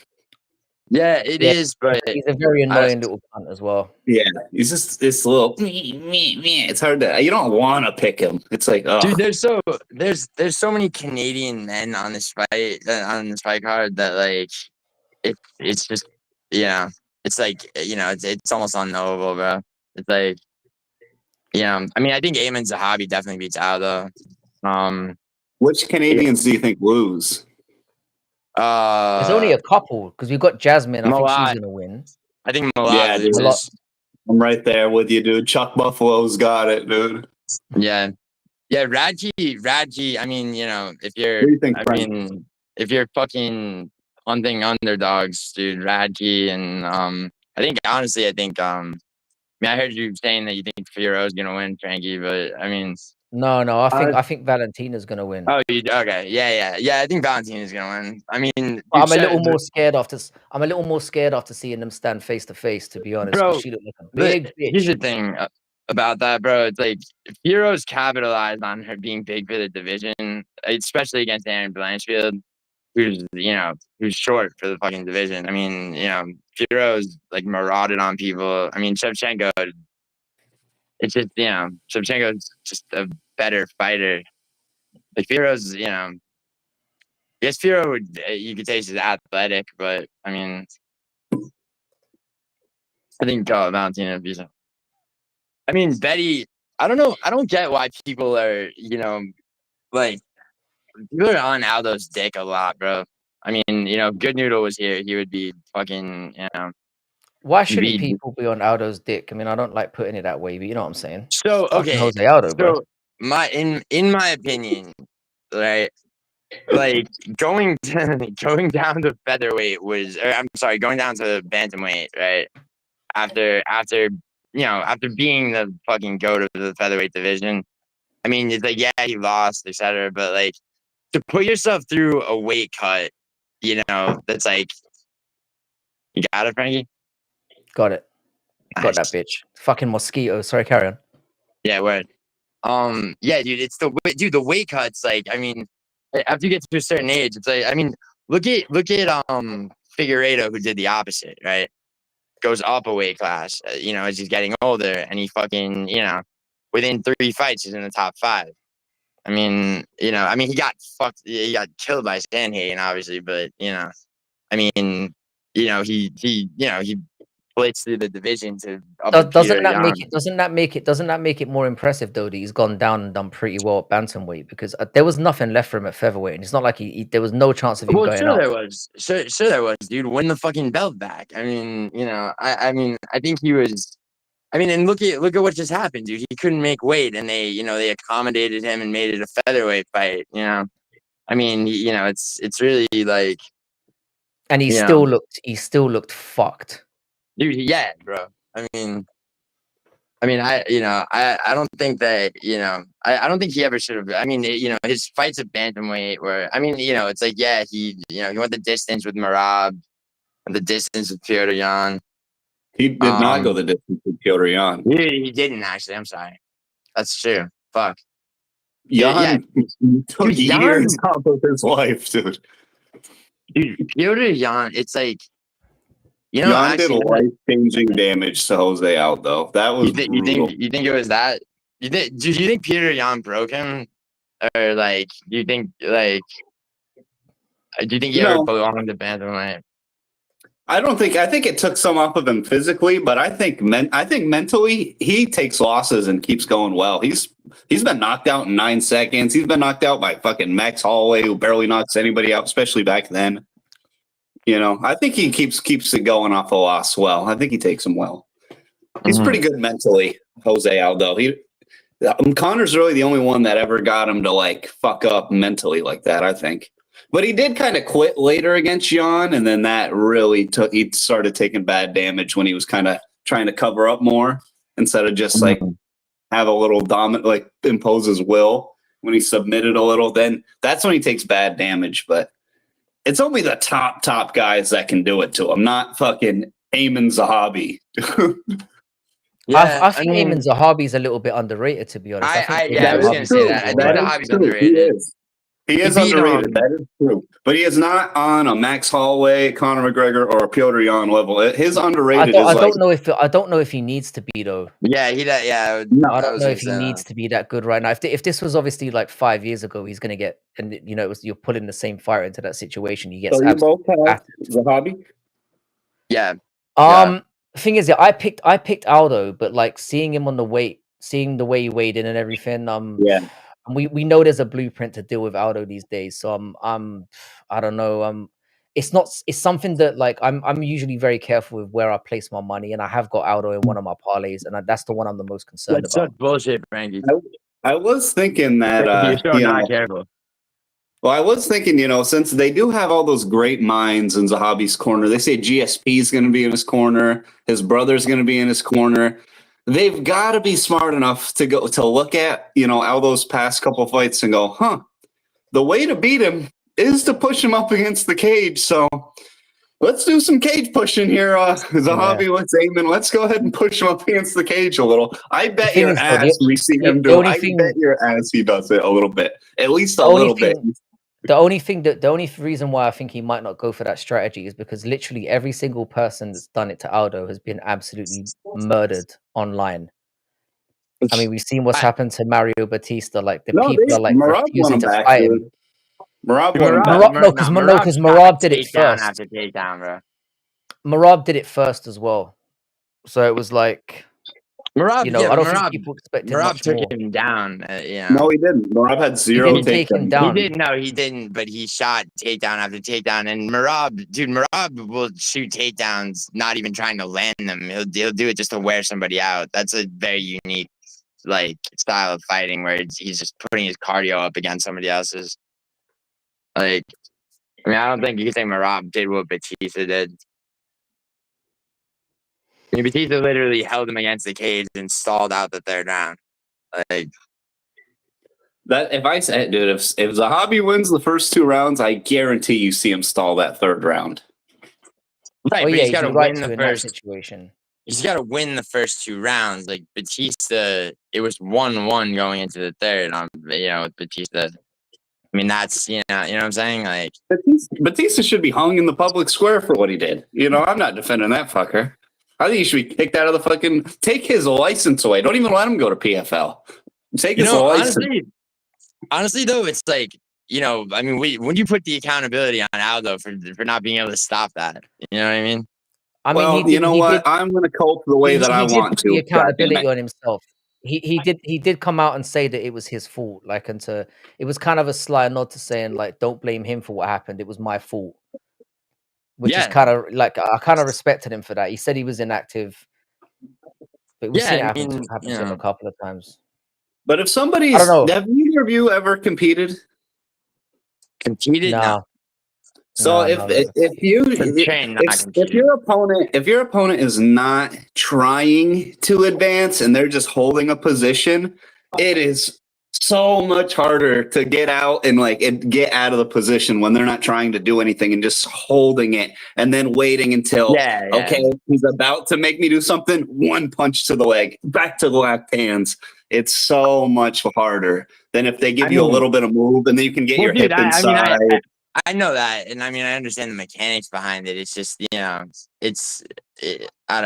Yeah, it is, but he's a very annoying little cunt as well. Yeah, he's just this little. It's hard to. You don't want to pick him. It's like, oh, dude, there's so many Canadian men on this fight card that like it's just it's like it's almost unknowable, bro. It's like I mean I think Ayman Zahabi definitely beats Aldo. Which Canadians do you think lose? There's only a couple because we've got Jasmine. I think she's gonna win. I think Malott loses. I'm right there with you, dude. Chuck Buffalo's got it, dude. Yeah, Radji. I mean, if you're, if you're fucking hunting underdogs, dude, Radji, and I think honestly, I heard you saying that you think Firo's gonna win, Frankie, but I mean, no, I think Valentina's gonna win. Oh, okay, yeah. I think Valentina's gonna win. I mean, I'm a little more scared after seeing them stand face to face. To be honest, bro, she looked like a big bitch. Here's the thing about that, bro. It's like Firo's capitalized on her being big for the division, especially against Aaron Blanchfield, who's short for the fucking division. I mean, Firo's like marauded on people. I mean, Shevchenko. It's just Shevchenko's just a better fighter. Like Firo's, I guess Firo would, you could say she's athletic, but I mean, I think Valentina beats him. I mean, Betty, I don't know. I don't get why people are, like, people are on Aldo's dick a lot, bro. I mean, Good Noodle was here. He would be fucking, Why shouldn't people be on Aldo's dick? I mean, I don't like putting it that way, but you know what I'm saying. So, okay. Jose Aldo, bro. In my opinion, right? Like going down to featherweight going down to bantamweight, right? After being the fucking goat of the featherweight division. I mean, it's like, yeah, he lost, etc. But like to put yourself through a weight cut, that's like, you got it, Frankie? Got it. Got that bitch. Fucking mosquito. Sorry, carry on. Yeah, word. Yeah, dude, the weight cuts, like, I mean, after you get to a certain age, it's like, I mean, look at Figueiredo, who did the opposite, right? Goes up a weight class, as he's getting older, and he fucking, within 3 fights, he's in the top 5. I mean, he got killed by Sandhagen, obviously, but I I mean, he blitzed through the division to up Doesn't Peter that Yan. doesn't that make it more impressive though that he's gone down and done pretty well at bantamweight, because there was nothing left for him at featherweight, and it's not like there was no chance of him Well, going sure up. there was. Sure there was, dude. Win the fucking belt back. I mean, I mean, I think he was. I mean, and look at what just happened, dude. He couldn't make weight, and they accommodated him and made it a featherweight fight. I mean, it's really like, And he still looked fucked. dude. Yeah, bro. I mean, I don't think that, I don't think he ever should have. I mean, his fights at bantamweight were, I mean, it's like, yeah, he went the distance with Marab, and the distance with Piotr Yan. He did not go the distance with Piotr Yan. He didn't actually. I'm sorry. That's true. Fuck. Yan took Dude, years off of his life, dude. Dude, Piotr Yan, it's like, Yan did life-changing damage to Jose Aldo. That was brutal. You think it was that? Do you think Peter Yan broke him, or like do you think he ever belonged to bantamweight? I think it took some off of him physically, but I think mentally he takes losses and keeps going well. He's been knocked out in 9 seconds. He's been knocked out by fucking Max Holloway, who barely knocks anybody out, especially back then. I think he keeps it going off a loss well. I think he takes him well. He's pretty good mentally, Jose Aldo. Connor's really the only one that ever got him to like fuck up mentally like that, I think. But he did kind of quit later against Yan, and then that really he started taking bad damage when he was kind of trying to cover up more instead of just like have a little dominant, like impose his will. When he submitted a little, then that's when he takes bad damage. But it's only the top guys that can do it to him, not fucking Ayman Zahabi. Yeah, I think Ayman Zahabi's a little bit underrated, to be honest. I was going to say that. I think Zahabi's underrated. He is underrated. That is true. But he is not on a Max Holloway, Conor McGregor, or a Piotr Yan level. His underrated I don't know if he needs to be though. Yeah, I don't know if he needs to be that good right now. If this was obviously like 5 years ago, he's gonna get, and you're putting the same fighter into that situation. He gets. So you both have Zahabi? Yeah. The thing is, I picked Aldo, but like seeing him on the weight, seeing the way he weighed in and everything, yeah. We know there's a blueprint to deal with Aldo these days, so I don't know. It's something that like I'm usually very careful with where I place my money, and I have got Aldo in one of my parlays, and that's the one I'm the most concerned about. Such bullshit, Frankie. I was thinking that you're so not careful. Well, I was thinking, since they do have all those great minds in Zahabi's corner, they say GSP is going to be in his corner, his brother's going to be in his corner. They've got to be smart enough to look at, Aldo's past couple fights and go, the way to beat him is to push him up against the cage. So let's do some cage pushing here. Zahabi, let's go ahead and push him up against the cage a little. I bet your ass we see him do it. I bet your ass he does it a little bit, at least a little bit. The only reason why I think he might not go for that strategy is because literally every single person that's done it to Aldo has been absolutely murdered online. I mean, we've seen what's happened to Mario Batista. Like people are like refusing to fight him. Marab because Marab did it first. After takedown, bro. Marab did it first as well, so it was like. Marab, I don't think people expected Marab much took more. him down. No, he didn't. Marab had zero takedown. He didn't. No, he didn't. But he shot takedown after takedown. And Marab will shoot takedowns, not even trying to land them. He'll do it just to wear somebody out. That's a very unique style of fighting where he's just putting his cardio up against somebody else's. I don't think you can say Marab did what Batista did. Batista literally held him against the cage and stalled out the third round. That if I say, dude, if Zahabi wins the first 2 rounds, I guarantee you see him stall that 3rd round. Right, but he's got to win the first situation. He's got to win the first 2 rounds. Like Batista, it was 1-1 going into the 3rd. With Batista. I mean, that's you know what I'm saying. Like Batista should be hung in the public square for what he did. I'm not defending that fucker. I think he should be kicked out of the fucking. Take his license away. Don't even let him go to PFL. Take his license. Honestly, though, it's like I mean, when you put the accountability on Aldo for not being able to stop that, you know what I mean? I mean, Well, you know what? I'm going to cope the way that I he did want put the to. God damn accountability it. on himself. He did come out and say that it was his fault. Like, it was kind of a sly nod to saying, like, don't blame him for what happened. It was my fault. Which is Yeah, kind of like, I kind of respected him for that. He said he was inactive, but we've seen it I happen mean, to him a couple of times. But if I don't somebody's, know. have either of you ever competed? competed now. Nah, So nah, no, never. Train, not if competed. your opponent is not trying to advance and they're just holding a position, it is so much harder to get out and get out of the position when they're not trying to do anything and just holding it and then waiting until Yeah. okay, he's about to make me do something, one punch to the leg, back to the left hands. It's so much harder than if they give you a little bit of move and then you can get your hip inside. I know that, and I mean, I understand the mechanics behind it. It's just, I don't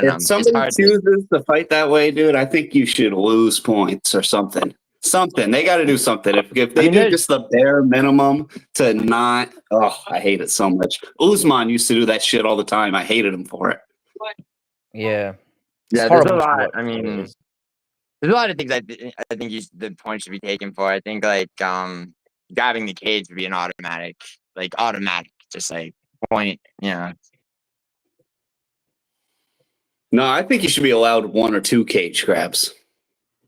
know. If It's somebody hard. chooses to fight that way, dude, I think you should lose points or something. Something. They got to do something. If they do just the bare minimum to not, I hate it so much. Usman used to do that shit all the time. I hated him for it. Yeah. Yeah, there's a lot. I mean, there's a lot of things I think the point should be taken for. I think like grabbing the cage would be an automatic, just like point. Yeah. No, I think you should be allowed 1 or 2 cage grabs.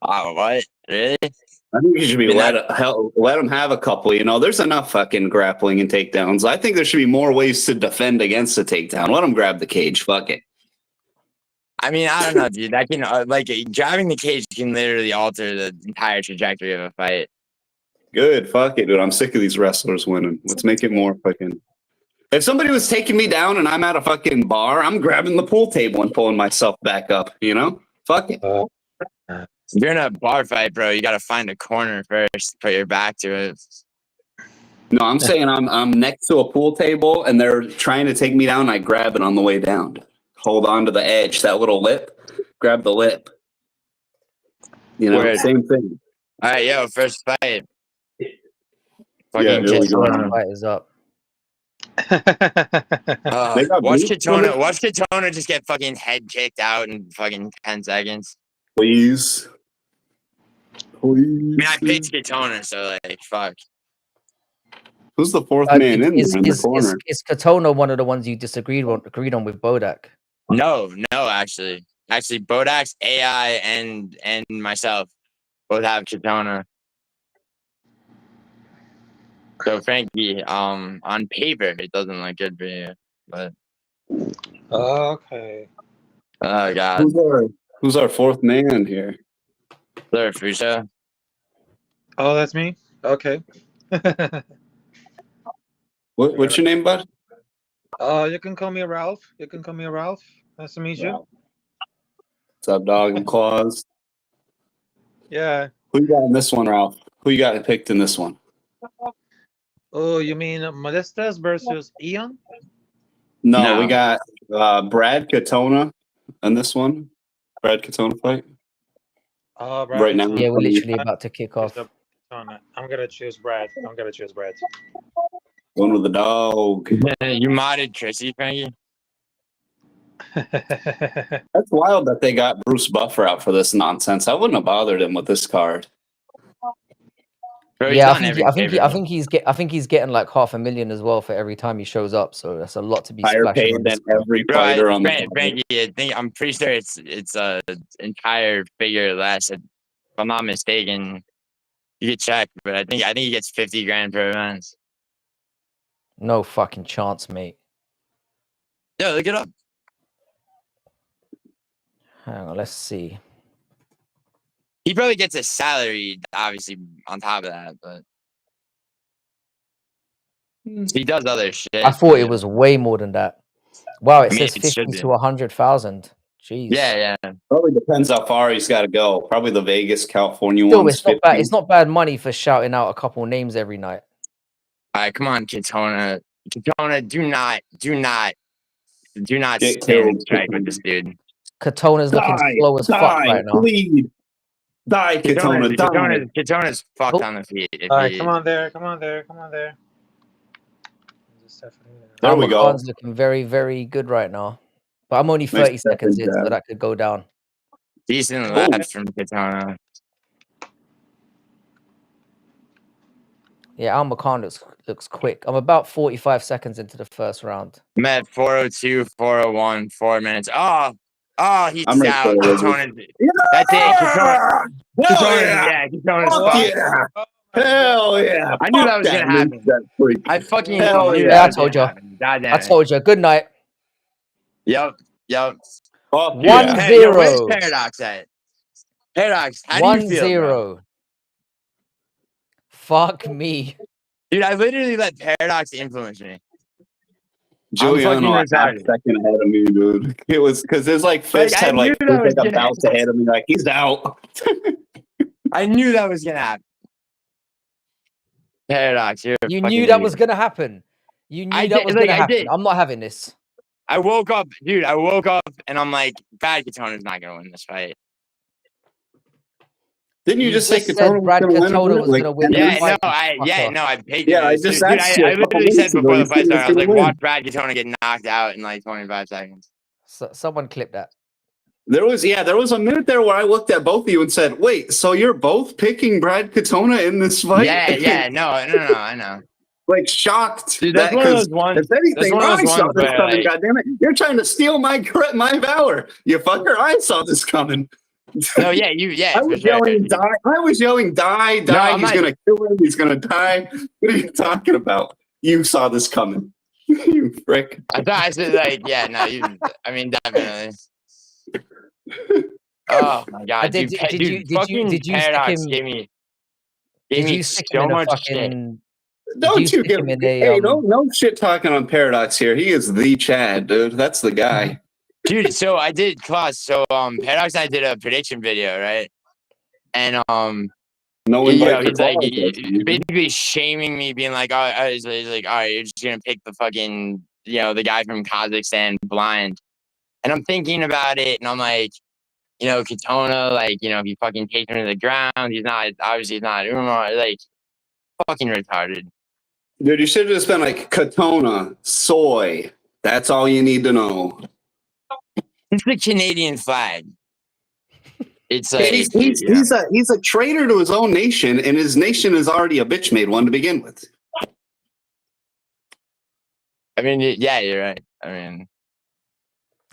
Oh, what? Really? I think you should be let them have a couple. There's enough fucking grappling and takedowns. I think there should be more ways to defend against a takedown. Let them grab the cage. Fuck it. I mean, I don't know, dude. That can grabbing the cage can literally alter the entire trajectory of a fight. Good. Fuck it, dude. I'm sick of these wrestlers winning. Let's make it more fucking. If somebody was taking me down and I'm at a fucking bar, I'm grabbing the pool table and pulling myself back up. Fuck it. If you're in a bar fight, bro, you got to find a corner first, put your back to it. No, I'm saying I'm next to a pool table and they're trying to take me down. I grab it on the way down. Hold on to the edge, that little lip. Grab the lip. Same thing. All right, yo, first fight. Yeah, fight is up. Watch Katona just get fucking head kicked out in fucking 10 seconds. Please. I mean, I picked Katona, so fuck. Who's the fourth man in the corner? Is Katona one of the ones you agreed on with Bodak? No, actually, Bodak's AI and myself both have Katona. So Frankie, on paper it doesn't look good for you, but okay. Oh god, who's our fourth man here? Sir Fusha. Oh, that's me. Okay. What's your name, bud? You can call me Ralph. Nice to meet you. What's up, dog and claws? Yeah. Who you got in this one, Ralph? Who you got picked in this one? Oh, you mean Modestas versus Ian? No, we got Brad Katona in this one. Brad Katona fight. Oh, Brad right now. Yeah, we're literally about to kick off. I'm gonna choose Brad. One with the dog. You modded Chrissy, Frankie? That's wild that they got Bruce Buffer out for this nonsense. I wouldn't have bothered him with this card. Bro, yeah, I think he's getting like $500,000 as well for every time he shows up. So that's a lot to be higher paid than every fighter on the Frankie, I'm pretty sure it's a entire figure less. If I'm not mistaken, you could check, but I think he gets $50,000 per event. No fucking chance, mate. Yeah, look it up. Hang on, let's see. He probably gets a salary, obviously, on top of that, but he does other shit. I thought it was way more than that. Wow, it says 50 to 100,000. Jeez. Yeah. Probably depends how far he's got to go. Probably the Vegas, California Still, ones. it's not bad. It's not bad money for shouting out a couple names every night. All right, come on, Katona. Do not stand and strike with this dude. Katona's looking slow as fuck right now. Bleed. Die, Katona, die. Katona's fucked Oh. on the feet. If All right, he, come on there. Just definitely there. There we go. Khan's looking very, very good right now. But I'm only 30 Nice seconds in, jab. so that could go down. Decent Oh. left from Katona. Yeah, Al Khan looks quick. I'm about 45 seconds into the first round. I'm at 402, 401, 4 minutes. Oh, he's I'm right out. there. Katona. Yeah! That's it. Katona. Hell yeah! Katona's Fuck fucked. yeah! Hell yeah! I knew that Fuck was gonna that happen. that freak. I fucking Hell knew yeah. that I was told gonna you. happen. God damn I it. told you. Good night. Yep. Fuck One yeah. zero. Hey, yo, where's Paradox at? Paradox, how do you feel, bro? 1-0. Fuck me. Dude, I literally let Paradox influence me. Giuliano a half retarded. second ahead of me, dude. It was because his Fist I had knew was that was like a gonna bounce ahead of me, like he's out. I knew that was gonna happen. Paradox, you're a You fucking knew that idiot. was gonna happen. You knew I that did- was like, gonna I happen. did. I'm not having this. I woke up, dude. I woke up and I'm like, Bad Katona's not gonna win this fight. Didn't you just say said Katona was Brad going to win? Katona was Like, gonna win the Yeah, fight? I picked Yeah, I it. just Dude, asked you a I couple literally said minutes ago, before you the fight said he was started, I was like, gonna win. watch Brad Katona get knocked out in like 25 seconds. So, someone clip that. There was a minute there where I looked at both of you and said, "Wait, so you're both picking Brad Katona in this fight?" Yeah, no, I know. Like shocked. Dude, that's one of those ones. If anything, one of I those saw ones this where, coming. like- Goddammit, you're trying to steal my valor, you fucker! I saw this coming. No, yeah, I for was sure. yelling, "Die!" I was yelling, "Die! No, Die! I'm He's not- gonna kill him. He's gonna die." What are you talking about? You saw this coming, you frick. I thought I said like, yeah, no, I mean, definitely. Oh my god, Did you stick Paradox him? gave me Did you stick him so in a much shit. fucking? Don't you stick give him in hey, a, no shit talking on Paradox here. He is the Chad, dude. That's the guy. Dude, so I did class. So Paradox and I did a prediction video, right? And No you know, invite for he's like qualifiers. basically shaming me, being like, "Oh, he's like, all right, you're just gonna pick the fucking, the guy from Kazakhstan blind." And I'm thinking about it, and I'm like, Katona, like, if you fucking take him to the ground, he's not Umar, like, fucking retarded. Dude, you should have just been like Katona, soy. That's all you need to know. It's the Canadian flag. It's like He's a traitor to his own nation, and his nation is already a bitch made one to begin with. I mean, yeah, you're right. I mean,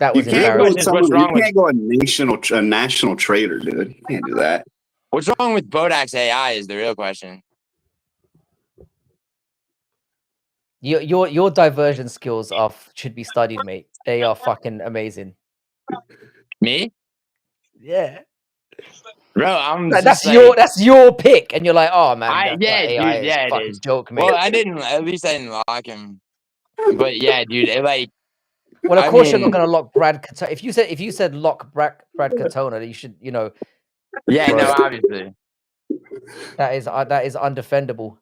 that You was can't go embarrassing. with What's wrong you can't go a national traitor, dude. You can't do that. what's wrong with Bodak's AI is the real question. Your diversion skills should be studied, mate. They are fucking amazing. Me? Yeah. Bro, I'm Like, just that's your pick, and you're like, oh man, that AI dude, is yeah, a it fucking is. joke, mate. Well, at least I didn't lock him. But yeah, dude, Well, of I course you're not mean- going to lock Brad Katona. If you said lock Brad Katona, you should, yeah, Bro. no, obviously. that is undefendable.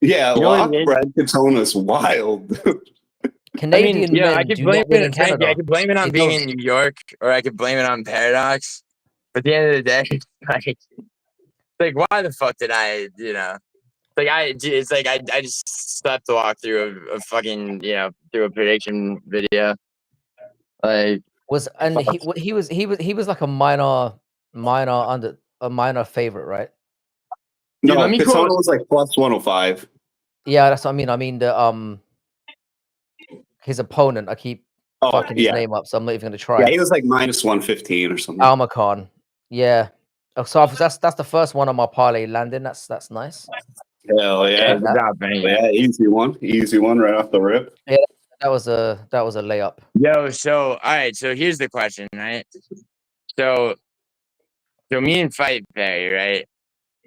Yeah, You know what I lock mean? Brad Katona's wild. Canadian men I could do blame not win it, in Frankie, Canada. I could blame it on They being don't. in New York, or I could blame it on Paradox. But at the end of the day, like why the fuck did I, it's like I just slept to walk through a fucking, through a prediction video. Like, And he was like a minor favorite, right? Dude, No, let me Katona quote- was like plus 105. Yeah, that's what I mean. I mean the his opponent. I keep fucking his name up, so I'm not even gonna try. Yeah, he was like minus 115 or something. Almacan. Yeah. Oh, so that's the first one on my parlay landing. That's nice. Hell yeah. good job, man. Yeah, easy one right off the rip. That was a layup. Yo, so all right, so here's the question, right? So me and Fight Perry, right?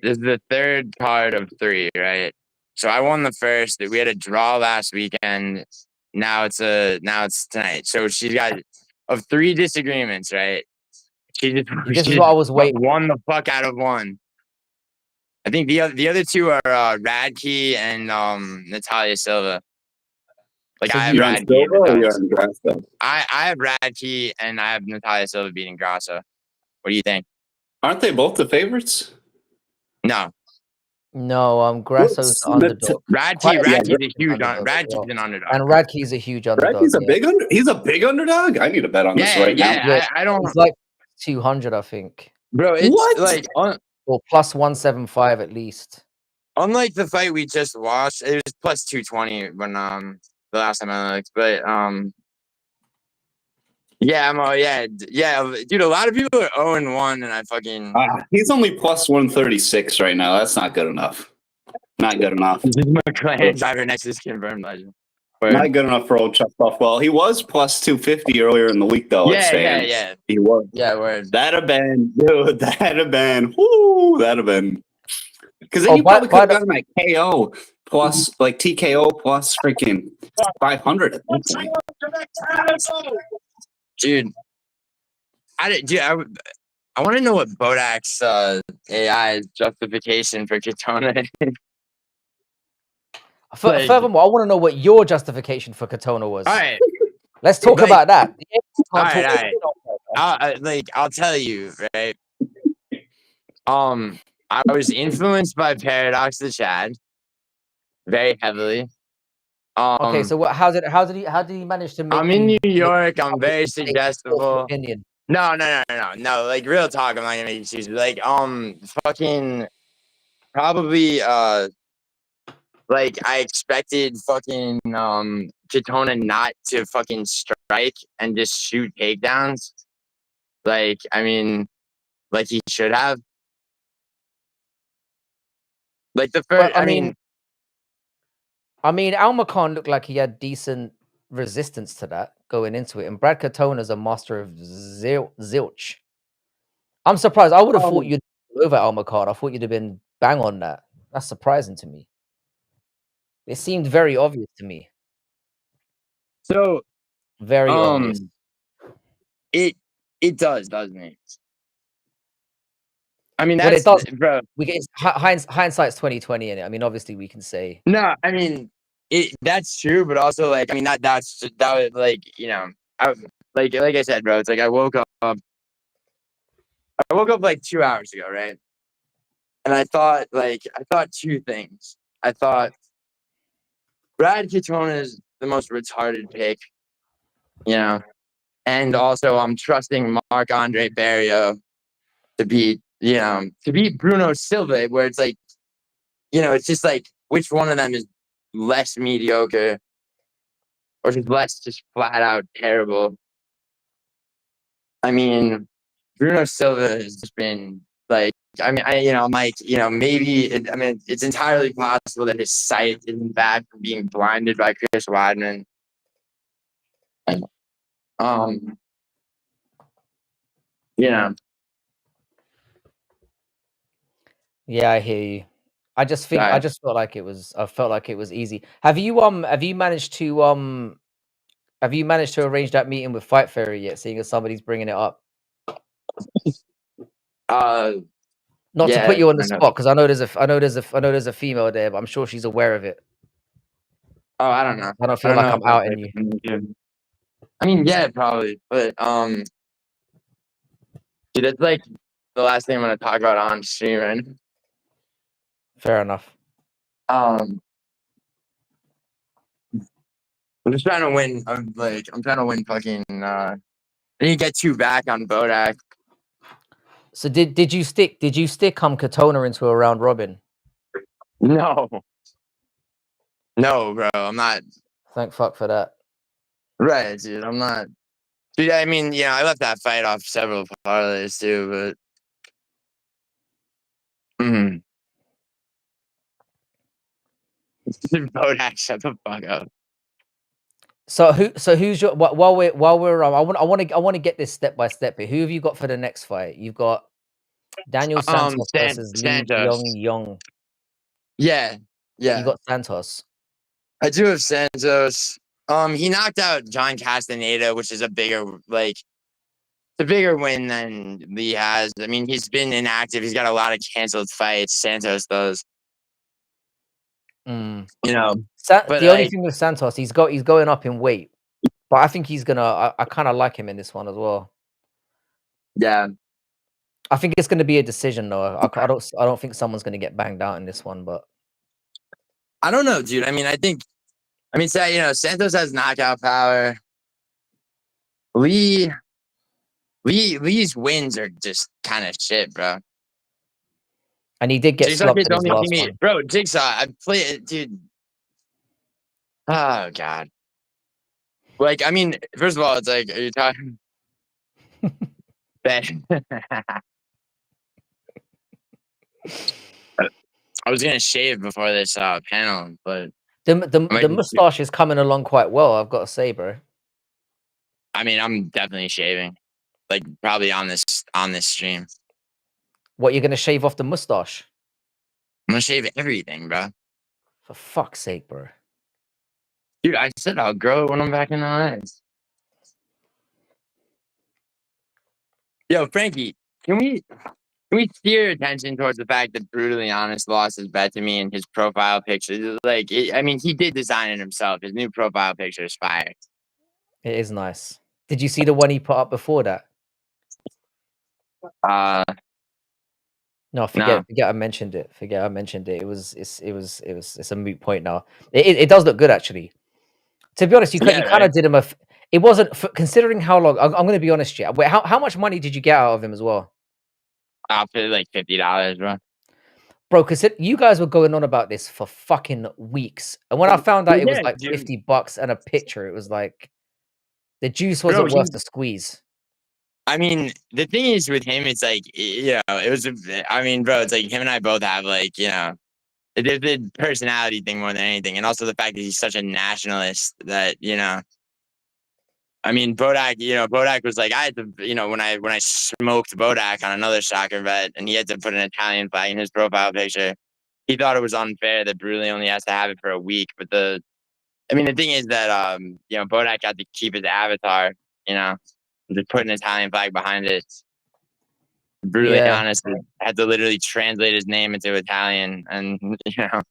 This is the third card of 3, right? So I won the first. We had a draw last weekend. Now it's tonight. So she's got of 3 disagreements, right? This is what I was waiting. Won the fuck out of one. I think the other 2 are Radke and Natalia Silva. Like So I have You're on Radke. Silva or you're on Grasso? I have Radke and I have Natalia Silva beating Grasso. What do you think? Aren't they both the favorites? No, No, Grasso's the underdog. Quite Radke's a huge underdog as Radke's well. an underdog. And Radke's a huge underdog. He's a he's a big underdog. I need to bet on this right now. Yeah, I don't. It's like 200, I think. Bro, it's What? like Or plus 175 at least. unlike the fight we just watched, it was plus 220 when the last time I looked. But yeah, dude. A lot of people are 0-1, and I fucking. He's only plus 136 right now. That's not good enough. Not good enough. McLaren cybernetics confirmed legend. Not good enough for old Chuck Buffwell. He was plus 250 earlier in the week, though. Yeah. He was. Yeah, word. That'd have been, dude. That'd have been. Whoo, that'd have been. Because then you by probably could have gotten like KO plus, like TKO plus freaking 500 at that point. Dude, I want to know what Bodak's AI justification for Katona is. Furthermore, I want to know what your justification for Katona was. All right, Let's talk about that. all right. I'll tell you, right? I was influenced by Paradox the Chad very heavily. Okay, so how did he manage to make? I'm in New York. I'm very suggestible. Opinion. No. Like real talk. I'm not gonna make excuses. Like fucking probably like I expected fucking Katona not to fucking strike and just shoot takedowns. Like I mean, like he should have. Like the first, I mean, Almacan looked like he had decent resistance to that going into it, and Brad Katona's a master of zilch. I'm surprised. I would have thought you'd over Almacan. I thought you'd have been bang on that. That's surprising to me. It seemed very obvious to me. So very obvious. It does, doesn't it? I mean, that's it does, bro. We get hindsight's 2020 in it. I mean, obviously we can say no. I mean, that's true, but also like I mean that was like you know like I said, bro. It's like I woke up like 2 hours ago, right? And I thought two things. I thought Brad Katona is the most retarded pick, you know, and also I'm trusting Marc-Andre Barrio to beat Bruno Silva, where it's like, you know, it's just like which one of them is less mediocre or just less just flat out terrible. I mean, Bruno Silva has just been like, maybe it's entirely possible that his sight isn't bad from being blinded by Chris Weidman. Yeah, I hear you. I just felt like it was easy. Have you managed to arrange that meeting with Fight Fairy yet, seeing as somebody's bringing it up? Not to put you on the spot, because I know there's a female there, but I'm sure she's aware of it. Oh, I don't know. I don't feel like I'm outing you. I mean, yeah, probably, but dude, that's like the last thing I'm gonna talk about on stream, right? Fair enough. I'm just trying to win. I'm trying to win fucking. I need to get 2 back on Bodak. So did you stick Katona into a round robin? No, bro. I'm not. Thank fuck for that. Right, dude. I'm not. Dude, I mean, yeah, I left that fight off several parlays too, but. Bodak, shut the fuck up. So who's your while we're I want to get this step by step here. Who have you got for the next fight? You've got Daniel Santos versus Lee Young. Yeah. You got Santos. I do have Santos. He knocked out John Castaneda, which is a bigger win than Lee has. I mean, he's been inactive. He's got a lot of canceled fights. Santos does. You know, the only thing with Santos, he's going up in weight, but I think he's gonna. I kind of like him in this one as well. Yeah, I think it's going to be a decision, though. I don't think someone's going to get banged out in this one, but I don't know, dude. I mean, say, you know, Santos has knockout power. Lee's wins are just kind of shit, bro. and he did get Jigsaw slumped kid in his don't make last me, one. bro. Jigsaw, I play it, dude. Oh god. Like, I mean, first of all, it's like, are you talking? I was gonna shave before this panel, but The mustache is coming along quite well, I've got to say, bro. I mean, I'm definitely shaving, like probably on this stream. What, you're going to shave off the mustache? I'm gonna shave everything, bro. For fuck's sake, bro. Dude, I said I'll grow it when I'm back in LA. Yo, Frankie, can we steer attention towards the fact that Brutally Honest lost his bet to me and his profile picture? Like, I mean, he did design it himself. His new profile picture is fire. It is nice. Did you see the one he put up before that? No, forget I mentioned it. Forget I mentioned it. It's a moot point now. It does look good, actually. To be honest, you kind of did him it wasn't considering how long. I'm going to be honest, yeah. Wait, how much money did you get out of him as well? I'll pay like $50, bro. Bro, because you guys were going on about this for fucking weeks, and when I found out it was like $50 and a picture, it was like the juice wasn't worth the squeeze. I mean, the thing is with him, it's like, you know, it was. I mean, bro, it's like him and I both have like, you know, the personality thing more than anything, and also the fact that he's such a nationalist that, you know. I mean, Bodak was like, I had to, you know, when I smoked Bodak on another soccer bet, and he had to put an Italian flag in his profile picture. He thought it was unfair that Brutally only has to have it for a week, but the thing is that you know, Bodak got to keep his avatar, you know, just put an Italian flag behind it. Brutally Honest had to literally translate his name into Italian, and you know.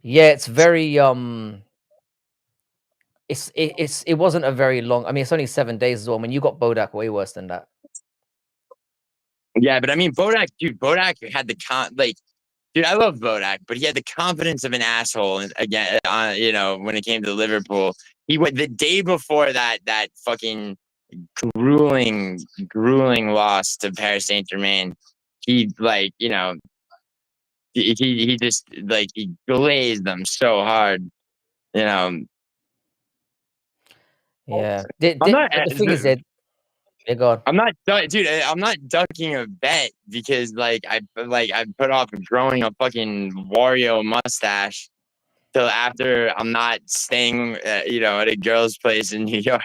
Yeah, it's very it wasn't a very long. I mean, it's only 7 days as well. I mean, you got Bodak way worse than that. Yeah, but I mean, Bodak had the dude, I love Bodak, but he had the confidence of an asshole. And again, you know, when it came to Liverpool, he went the day before that fucking grueling loss to Paris Saint-Germain. He, like, you know, he just, like, he glazed them so hard, you know. Yeah, the thing is that they're gone. I'm not ducking a bet because I put off growing a fucking Wario mustache till after I'm not staying, you know, at a girl's place in New York.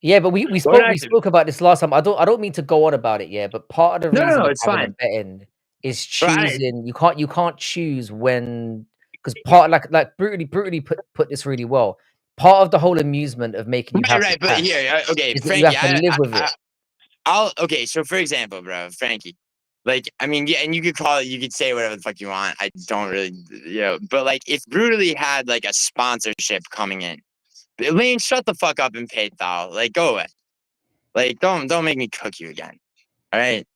Yeah, but we spoke about this last time. I don't mean to go on about it, yeah, but part of the reason of having a bet-in is choosing. You can't choose when, because part like brutally put this really well. Part of the whole amusement of making you have right, but here, okay, is that Frankie, you have to live with it. Okay, so for example, bro, Frankie, like, I mean, yeah, and you could say whatever the fuck you want. I don't really, you know, but like, if Brutally had like a sponsorship coming in, Lane, shut the fuck up and pay Thal. Like, go away. Like, don't make me cook you again. All right.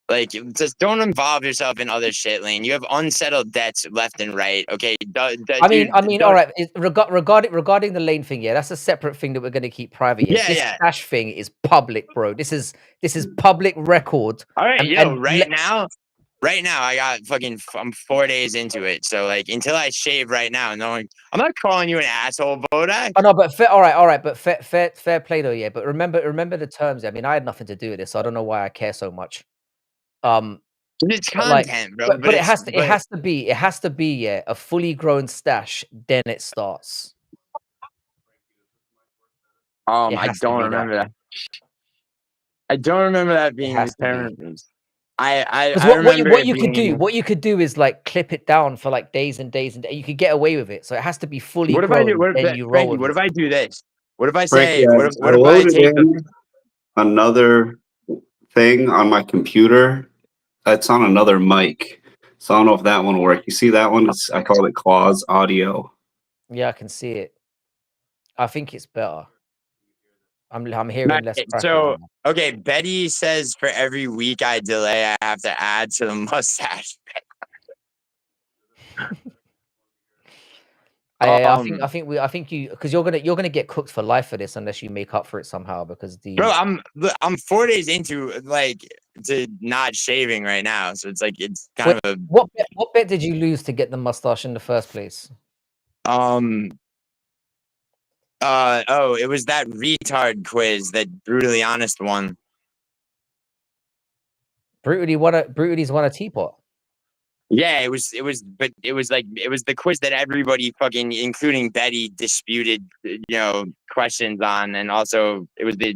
Like, just don't involve yourself in other shit, Lane. You have unsettled debts left and right. Okay. I mean, all right. Regarding the Lane thing, yeah, that's a separate thing that we're going to keep private. Yeah, this stash thing is public, bro. This is public record. All right, right now, I got I'm 4 days into it. So like, until I shave right now, I'm not calling you an asshole, Bodak. Oh no, but all right, but fair play though, yeah. But remember the terms. I mean, I had nothing to do with this, so I don't know why I care so much. It's content, bro. But it has to be, yeah, a fully grown stash. Then it starts. I don't remember that. I don't remember that being the terms. I remember what you could do is like clip it down for like days and days and you could get away with it. So it has to be fully grown. What if I do this? What if I say? Frankie, what if I take another thing on my computer? That's on another mic, so I don't know if that one works. You see that one? I call it Claws Audio. Yeah, I can see it. I think it's better. I'm hearing less crackles. So, now. okay, Betty says for every week I delay, I have to add to the mustache. I think you because you're gonna get cooked for life for this unless you make up for it somehow because Bro, I'm 4 days into like to not shaving right now, so it's like it's kind of a what bet did you lose to get the mustache in the first place? It was that retard quiz that Brutally Honest won. Brutally's won a teapot. Yeah, it was the quiz that everybody fucking, including Betty, disputed, questions on, and also it was the.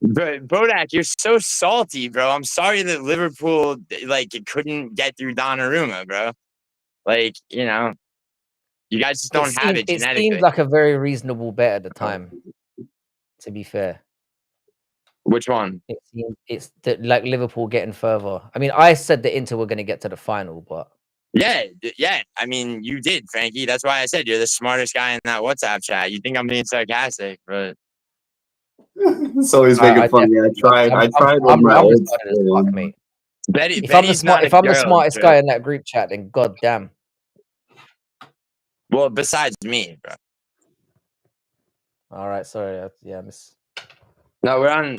But Bodak, you're so salty, bro. I'm sorry that Liverpool couldn't get through Donnarumma, bro. You guys just don't have it genetically. It seemed like a very reasonable bet at the time. To be fair. Which one? It's like Liverpool getting further. I mean, I said that Inter were going to get to the final, but yeah. I mean, you did, Frankie. That's why I said you're the smartest guy in that WhatsApp chat. You think I'm being sarcastic, but it's always making fun of me. I tried with my old fuck, mate. If I'm the smartest guy in that group chat, then goddamn. Well, besides me, bro. All right, sorry. Miss. No, we're on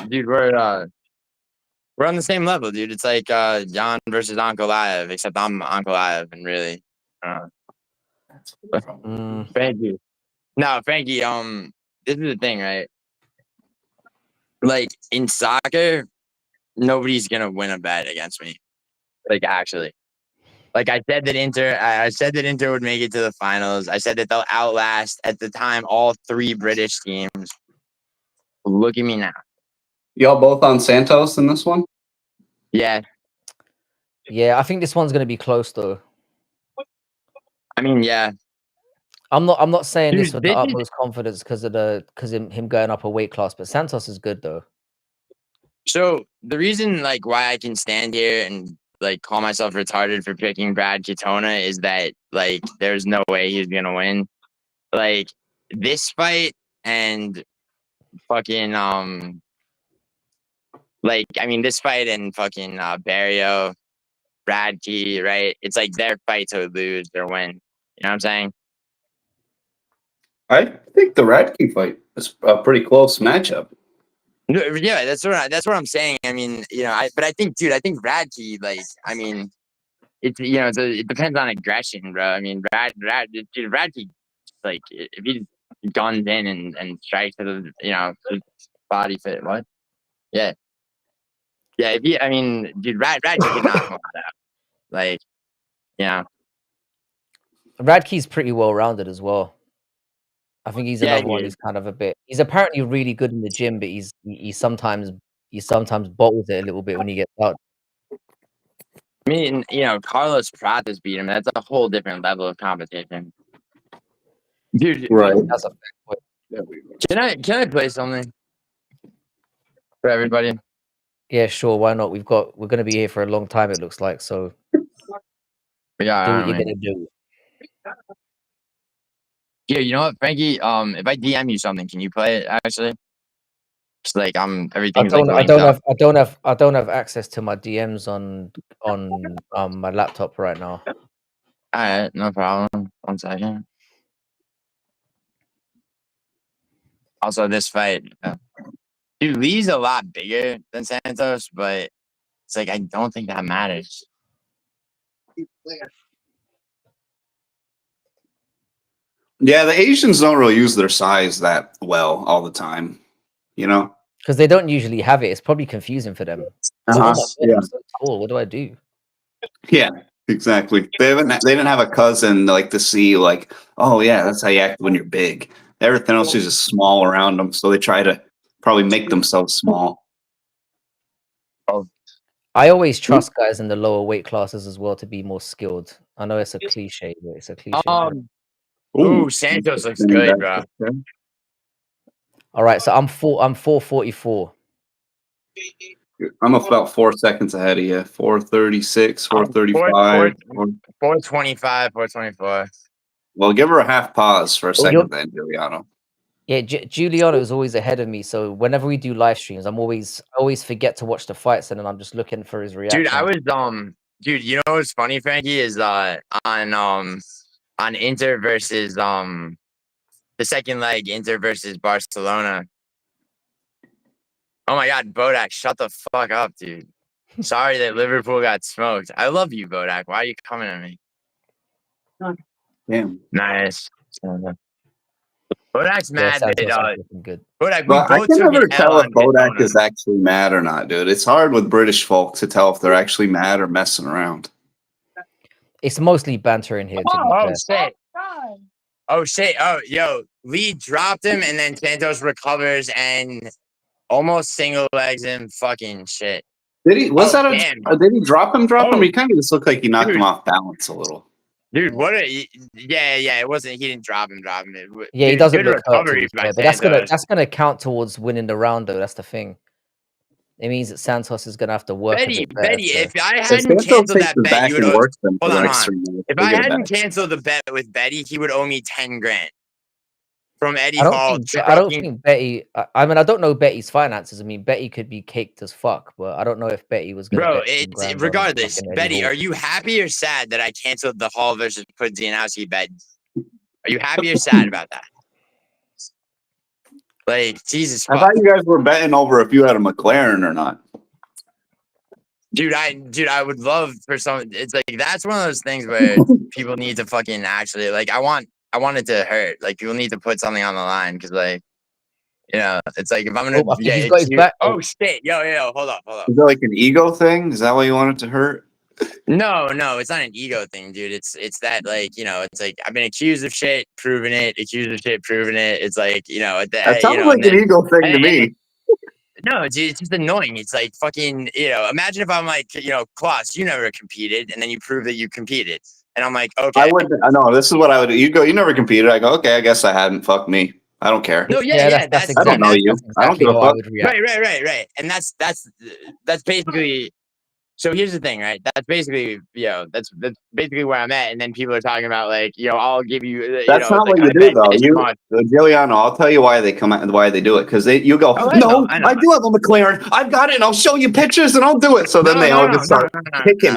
the same level, dude. It's like Jan versus Uncle Liev, except I'm Uncle Liev, and really, Frankie. No, Frankie. This is the thing, right? Like in soccer, nobody's gonna win a bet against me. Like actually, like I said that Inter would make it to the finals. I said that they'll outlast at the time all 3 British teams. Look at me now. Y'all both on Santos in this one? Yeah. Yeah, I think this one's gonna be close though. I mean, yeah. I'm not saying this with the utmost confidence because of him going up a weight class, but Santos is good though. So the reason why I can stand here and call myself retarded for picking Brad Katona is that there's no way he's gonna win. This fight and fucking this fight and fucking Barrio, Bradkey, right? It's like their fight to lose or win. You know what I'm saying? I think the Radke fight is a pretty close matchup. Yeah, that's what I'm saying. I mean, but I think Radke, it depends on aggression, bro. I mean, Radke, if he guns in and strikes to the, body fit, what? Yeah. Yeah, Radke could knock him out. Radke's pretty well rounded as well. I think he's another one who's kind of a bit. He's apparently really good in the gym, but he sometimes bottles it a little bit when he gets out. I mean, Carlos Pratas beat him. That's a whole different level of competition, dude. Right. That's a fair point. Can I play something for everybody? Yeah, sure. Why not? We're going to be here for a long time. It looks like so. Yeah, do what you're gonna do. Yeah, you know what, Frankie? If I DM you something, can you play it? Actually, it's everything's I don't have access to my DMs on my laptop right now. All right, no problem. 1 second. Also, this fight, dude, Lee's a lot bigger than Santos, but it's I don't think that matters. Yeah, the Asians don't really use their size that well all the time, because they don't usually have it. It's probably confusing for them. Yeah. I'm so tall. What do I do? Yeah, exactly. They didn't have a cousin to see oh yeah, that's how you act when you're big. Everything else is just small around them, so they try to probably make themselves small. I always trust guys in the lower weight classes as well to be more skilled. I know it's a cliche, but it's a cliche. Ooh, Santos looks good, bro. All right, so I'm 444. I'm about 4 seconds ahead of you. 436, 435, 425, 424. Well, give her a half pause for a second, then, Giuliano. Yeah, Giuliano is always ahead of me. So whenever we do live streams, I always forget to watch the fights, and then I'm just looking for his reaction. Dude, I was dude, you know what's funny, Frankie, is on Inter versus the second leg, Inter versus Barcelona. Oh my God, Bodak, shut the fuck up, dude. Sorry that Liverpool got smoked. I love you, Bodak. Why are you coming at me? Damn. Nice. Bodak's Yeah, mad that Santos is looking good. Bodak, we But I both can took never an L tell if on Bodak Daytona. is actually mad or not, dude. It's hard with British folk to tell if they're actually mad or messing around. It's mostly banter in here, to be fair. Shit. Oh shit. Oh, yo, Lee dropped him and then Santos recovers and almost single legs him. Fucking shit. Did he? Was that a? Damn. Did he drop him? Oh. He kind of just looked like he knocked Dude. him off balance a little. Dude, what a yeah, it wasn't, he didn't drop him. Yeah, he Dude, doesn't good look hurt, to recovery be by fair, but Santos. that's gonna count towards winning the round, though. That's the thing. It means that Santos is gonna have to work a bit better. Betty, if I So hadn't Santos canceled takes that his bet, back you would and owe, works them for hold the on, next hold 3 minutes. if They I get it hadn't back. canceled the bet with Betty, he would owe me 10 grand from Eddie I Hall. don't think Betty. I mean, I don't know Betty's finances. I mean, Betty could be caked as fuck, but I don't know if Betty was gonna. Bro, bet 10 grand on regardless, fucking Eddie Betty, Hall. are you happy or sad that I canceled the Hall versus Pudzianowski bet? Are you happy or sad about that? Like, Jesus I fuck. thought you guys were betting over if you had a McLaren or not. Dude, I would love for some. It's like that's one of those things where people need to fucking actually like. I want it to hurt. Like people need to put something on the line because like, you know, it's like if I'm gonna I think he's got his back. Oh shit, yo, hold up. Is it like an ego thing? Is that why you want it to hurt? No, it's not an ego thing, dude. It's that like, you know, it's like I've been accused of shit, proven it, accused of shit, proven it. It's like, you know, That sounds like an ego thing to me. No, dude, it's just annoying. It's like fucking, you know, imagine if I'm like, you know, Klaus, you never competed, and then you prove that you competed. And I'm like, okay. I know this is what I would do. You go, you never competed. I go, okay, I guess I hadn't. Fuck me. I don't care. No, That's that's I don't know you. I don't give a fuck. Right. And that's basically. So here's the thing, right? That's basically, you know, that's basically where I'm at. And then people are talking about like, you know, I'll give you. That's know, not like, what you do, though. Giuliano, I'll tell you why they come out and why they do it. Because you go, I no, know. I do have a McLaren. I've got it. And I'll show you pictures and I'll do it. So then they all just start picking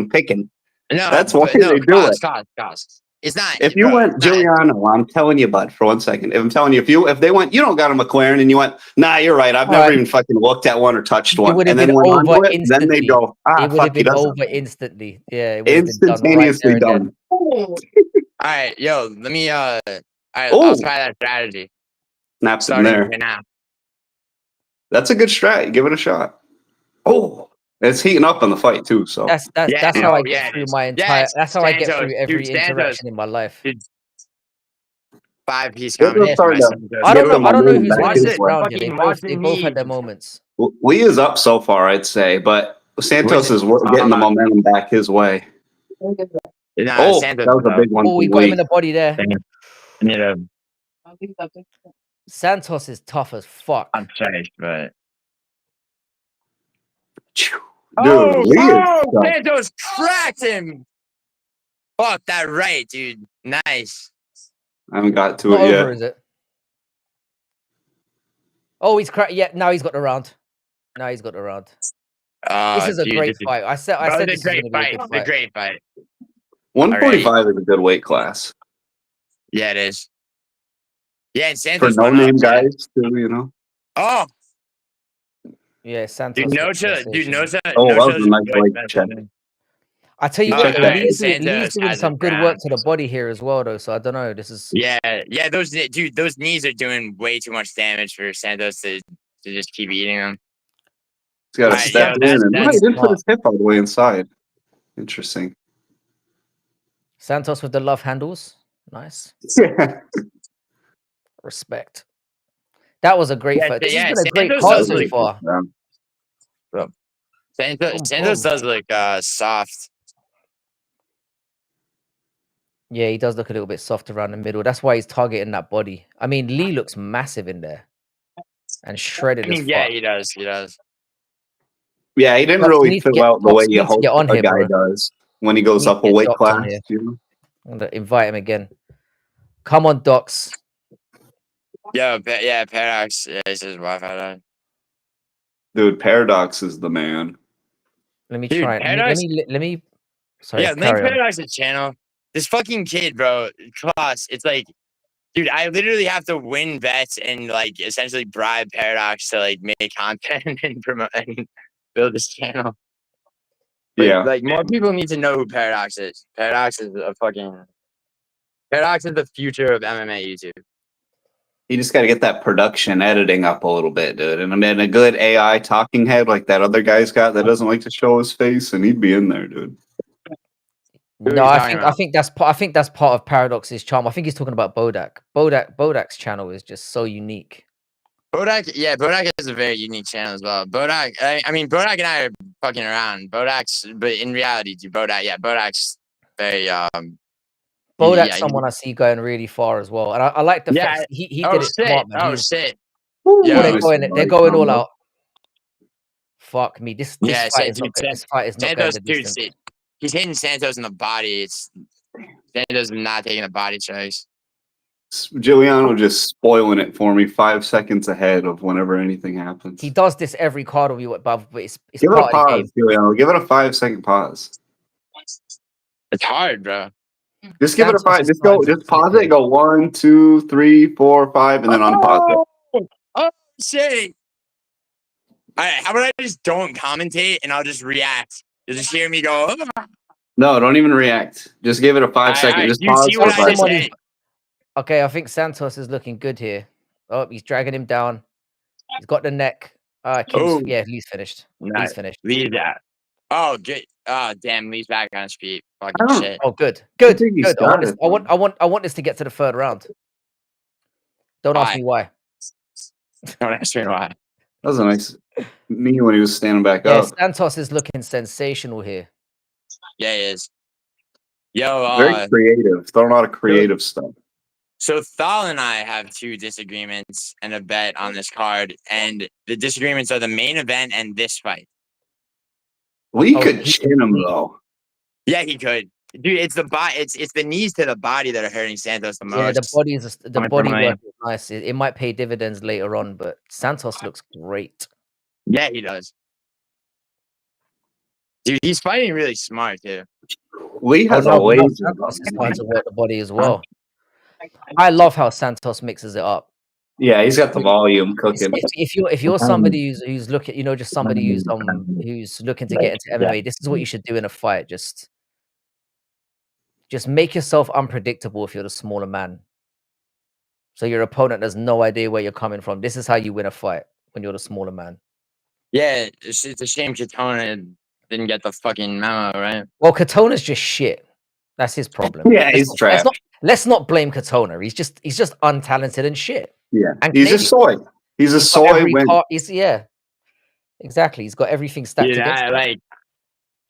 picking. No, that's why they do it. Cost. It's not. If you went Giuliano, I'm telling you, bud, for 1 second. If I'm telling you, if they went, you don't got a McLaren, and you went, nah, you're right. I've never even fucking looked at one or touched one, and then went on to it, then they go, it would have been over instantly. Yeah, it instantaneously done. All right, yo, let me. All right, I'll try that strategy. Snaps in there. Right now. That's a good strat. Give it a shot. Oh. It's heating up in the fight too, so that's how I get through my entire. That's how I get through every interaction in my life. 5-piece I don't know who's winning this round here. They both had their moments. Lee is up so far, I'd say, but Santos is getting the momentum back his way. That was a big one. Oh, he got him in the body there. Yeah. Santos is tough as fuck. I'm sorry, but. Dude, Santos cracked him. Fuck that right, dude. Nice. I haven't got to it yet. Is it? Oh, he's cracked. Yeah, now he's got the round. This is a great fight. I said this is going to be a good fight. It's a great fight. 145 is a good weight class. Yeah, it is. Yeah, and Santos for no-name guys too, you know. Oh. Yeah, Santos. Dude, Nosa. Oh, that was a nice leg check. I tell you what, Lee's doing some good work to the body here as well, though. So I don't know. This is those knees are doing way too much damage for Santos to just keep eating them. He's got to step in, and he didn't put his hip all the way inside. Interesting. Santos with the love handles, nice. Yeah. Respect. That was a great fight. This has been a great card so far. Santos does look soft. Yeah, he does look a little bit soft around the middle. That's why he's targeting that body. I mean, Lee looks massive in there and shredded as fuck. Yeah, he does. Yeah, he didn't really fill out the way you hope a guy does when he goes up a weight class. I'm gonna invite him again. Come on, Docs. Yeah, Paradox. Yeah, he says Wi-Fi died. Dude, Paradox is the man. Let me Dude, try it. Paradox. Let me. Sorry, Yeah, link carry on. Paradox's channel. This fucking kid, bro. Class. It's like, dude, I literally have to win bets and like essentially bribe Paradox to like make content and promote and build this channel. But Yeah. like more people need to know who Paradox is. Paradox is the future of MMA YouTube. You just got to get that production editing up a little bit, dude. And then a good AI talking head like that other guy's got that doesn't like to show his face, and he'd be in there, dude. Who are No, you I talking think about? I think that's part of Paradox's charm. I think he's talking about Bodak. Bodak's channel is just so unique. Bodak is a very unique channel as well. Bodak, I mean, Bodak and I are fucking around. Bodak's, but in reality, dude, Bodak's very Bodak's yeah, someone I see going really far as well, and I like the yeah. fact he Oh did it shit! smart, man. Oh shit! Oh, Yeah. they're going all out. Fuck me. This Yeah, fight is dude, not good. This fight is not going Santos, the dude, distance. he's hitting Santos in the body. It's Santos is not taking the body strikes. Giuliano just spoiling it for me 5 seconds ahead of whenever anything happens. He does this every card of you above, but it's Give it a part of the game. pause, Giuliano. Give it a 5-second pause. It's hard, bro. Just give it a Santos 5. is Just starting to pause it. flip in. Go 1, 2, 3, 4, 5, and then unpause it. Oh shit! All right, how about I just don't commentate and I'll just react? You'll just hear me go. Oh. No, don't even react. Just give it a 5-second. Just You pause see for what I 5 just seconds. said? Okay, I think Santos is looking good here. Oh, he's dragging him down. He's got the neck. Oh, yeah, Lee's finished. Lee's finished. Lee's that. Oh, good. Oh, damn, Lee's back on his feet. I Fucking don't- shit. Oh, good, I good, think he's good. got it. I want this to get to the third round. Don't ask Why? me why. Don't ask me why. That was a nice knee when he was standing back Yeah, up. Santos is looking sensational here. Yeah, he is. Yo, Very creative. Throwing a lot of creative stuff. so Thal and I have two disagreements and a bet on this card, and the disagreements are the main event and this fight. Lee Oh, could he- chin him though. Yeah, he could. Dude, it's the knees to the body that are hurting Santos the most. Yeah, the Coming body from work is nice. It might pay dividends later on, but Santos looks great. Yeah, he does. Dude, he's fighting really smart too. Lee has a now laser. Santos is starting to work the body as well. I love how Santos mixes it up. Yeah, he's got the volume cooking. If you're somebody who's looking, just somebody who's looking to get into MMA, this is what you should do in a fight. Just make yourself unpredictable if you're the smaller man. So your opponent has no idea where you're coming from. This is how you win a fight when you're the smaller man. Yeah, it's a shame Katona didn't get the fucking memo, right? Well, Katona's just shit. That's his problem. Yeah, he's trash. Let's not blame Katona. He's just untalented and shit. Yeah, And he's a Canadian. soy. He's a He's got soy. every part- yeah, exactly. He's got everything stacked Dude, against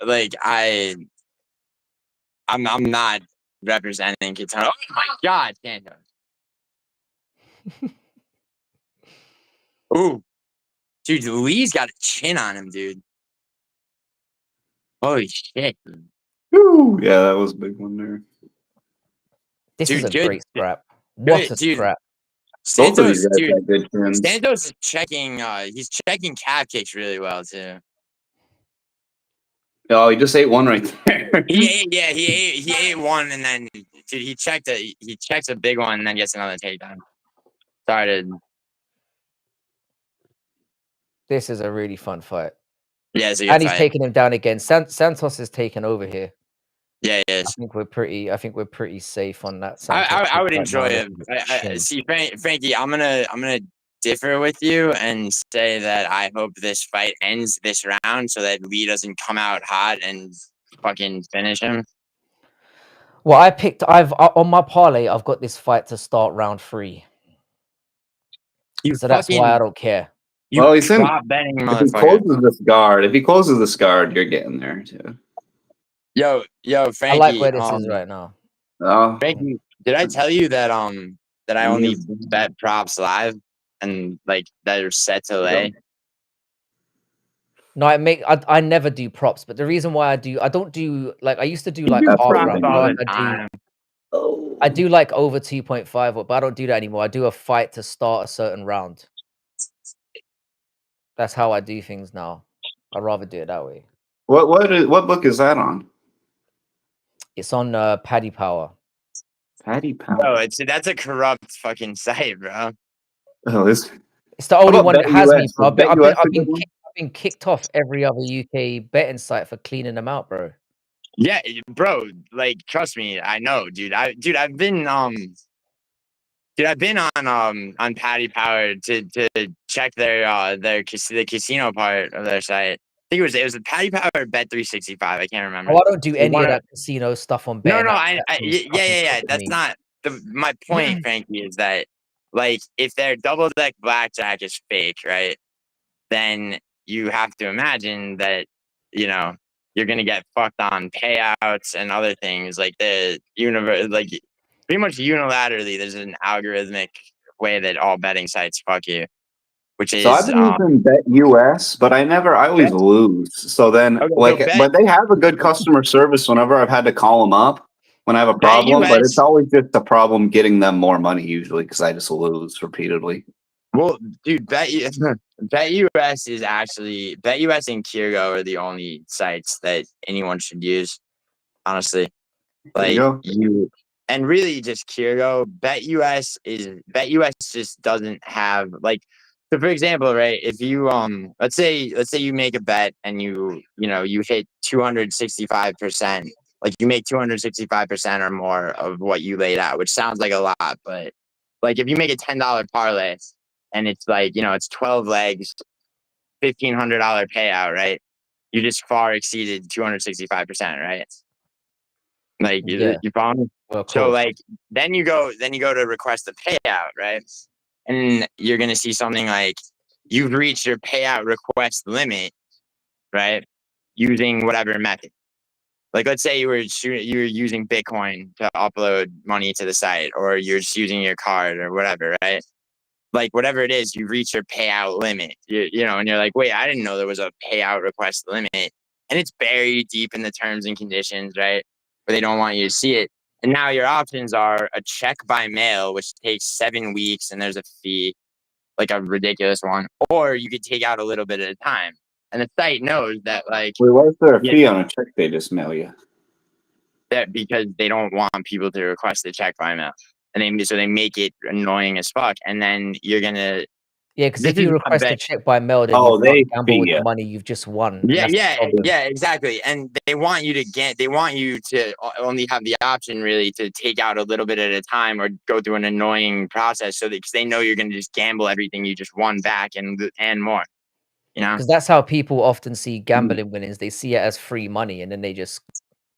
him. I'm not representing Katona. Oh my god, Santos. Ooh. Dude, Lee's got a chin on him, dude. Holy shit. Whew, yeah, that was a big one there. This Dude, is a good. great scrap. What a Dude. scrap. Both of these Santos, guys dude, got good chins. Santos is checking he's checking calf kicks really well too. Oh, he just ate one right there. He ate one and then dude, he checks a big one and then gets another takedown. Started. This is a really fun fight. Yeah, it's a good And he's fight. taking him down again. Santos is taking over here. Yeah, it I is. think we're pretty safe on that. I would enjoy it. Chin. See, Frankie, I'm gonna differ with you and say that I hope this fight ends this round so that Lee doesn't come out hot and fucking finish him. Well, I've on my parlay, I've got this fight to start round 3. So that's why I don't care. Well, he's in. Betting If he closes this guard, you're getting there too. Yo, Frankie. I like where this is right now. Oh, Frankie, did I tell you that that I only bet props live and like that are set to lay? No, I never do props, but the reason why I don't do like I used to do like You do half props round. all No, the time. Oh. I do like over 2.5, but I don't do that anymore. I do a fight to start a certain round. That's how I do things now. I'd rather do it that way. What book is that on? It's on Paddy Power. Paddy Power. Bro, that's a corrupt fucking site, bro. Oh, It's the only one that has me, bro. I've been I've been kicked off every other UK betting site for cleaning them out, bro. Yeah, bro. Like, trust me, I know, dude. I've been on Paddy Power to check the casino part of their site. I think it was Paddy Power or Bet365. I can't remember. Oh, I don't do any of that casino stuff on betting. No, apps. That's not my point, Frankie, is that like if their double deck blackjack is fake, right? Then you have to imagine that you're gonna get fucked on payouts and other things like the universe, like pretty much unilaterally. There's an algorithmic way that all betting sites fuck you, which is So I've been using BetUS, but I always lose. So then, but they have a good customer service whenever I've had to call them up when I have a problem. But it's always just a problem getting them more money usually because I just lose repeatedly. Well, dude, BetUS is actually BetUS and Kirgo are the only sites that anyone should use. Honestly, like and really just Kirgo. BetUS just doesn't have like. So for example, right? If you let's say you make a bet and you hit 265%, like you make 265% or more of what you laid out, which sounds like a lot, but like if you make a $10 parlay and it's like it's 12 legs, $1,500 payout, right? You just far exceeded 265%, right? Like you follow me? Well, so like then you go to request the payout, right? And you're gonna see something like you've reached your payout request limit, right? Using whatever method. Like let's say you were using Bitcoin to upload money to the site, or you're just using your card or whatever, right? Like whatever it is, you reach your payout limit. And you're like, wait, I didn't know there was a payout request limit, and it's buried deep in the terms and conditions, right? Where they don't want you to see it. And now your options are a check by mail, which takes 7 weeks, and there's a fee, like a ridiculous one, or you could take out a little bit at a time. And the site knows that, like, wait, why is there a fee on a check they just mail you? That because they don't want people to request the check by mail, and they make it annoying as fuck. And then you're gonna because if you request a check by mail, then you gamble with the money you've just won. Yeah, exactly. And they want you to only have the option really to take out a little bit at a time or go through an annoying process, because they know you're gonna just gamble everything you just won back and more. Because that's how people often see gambling winnings. They see it as free money, and then they just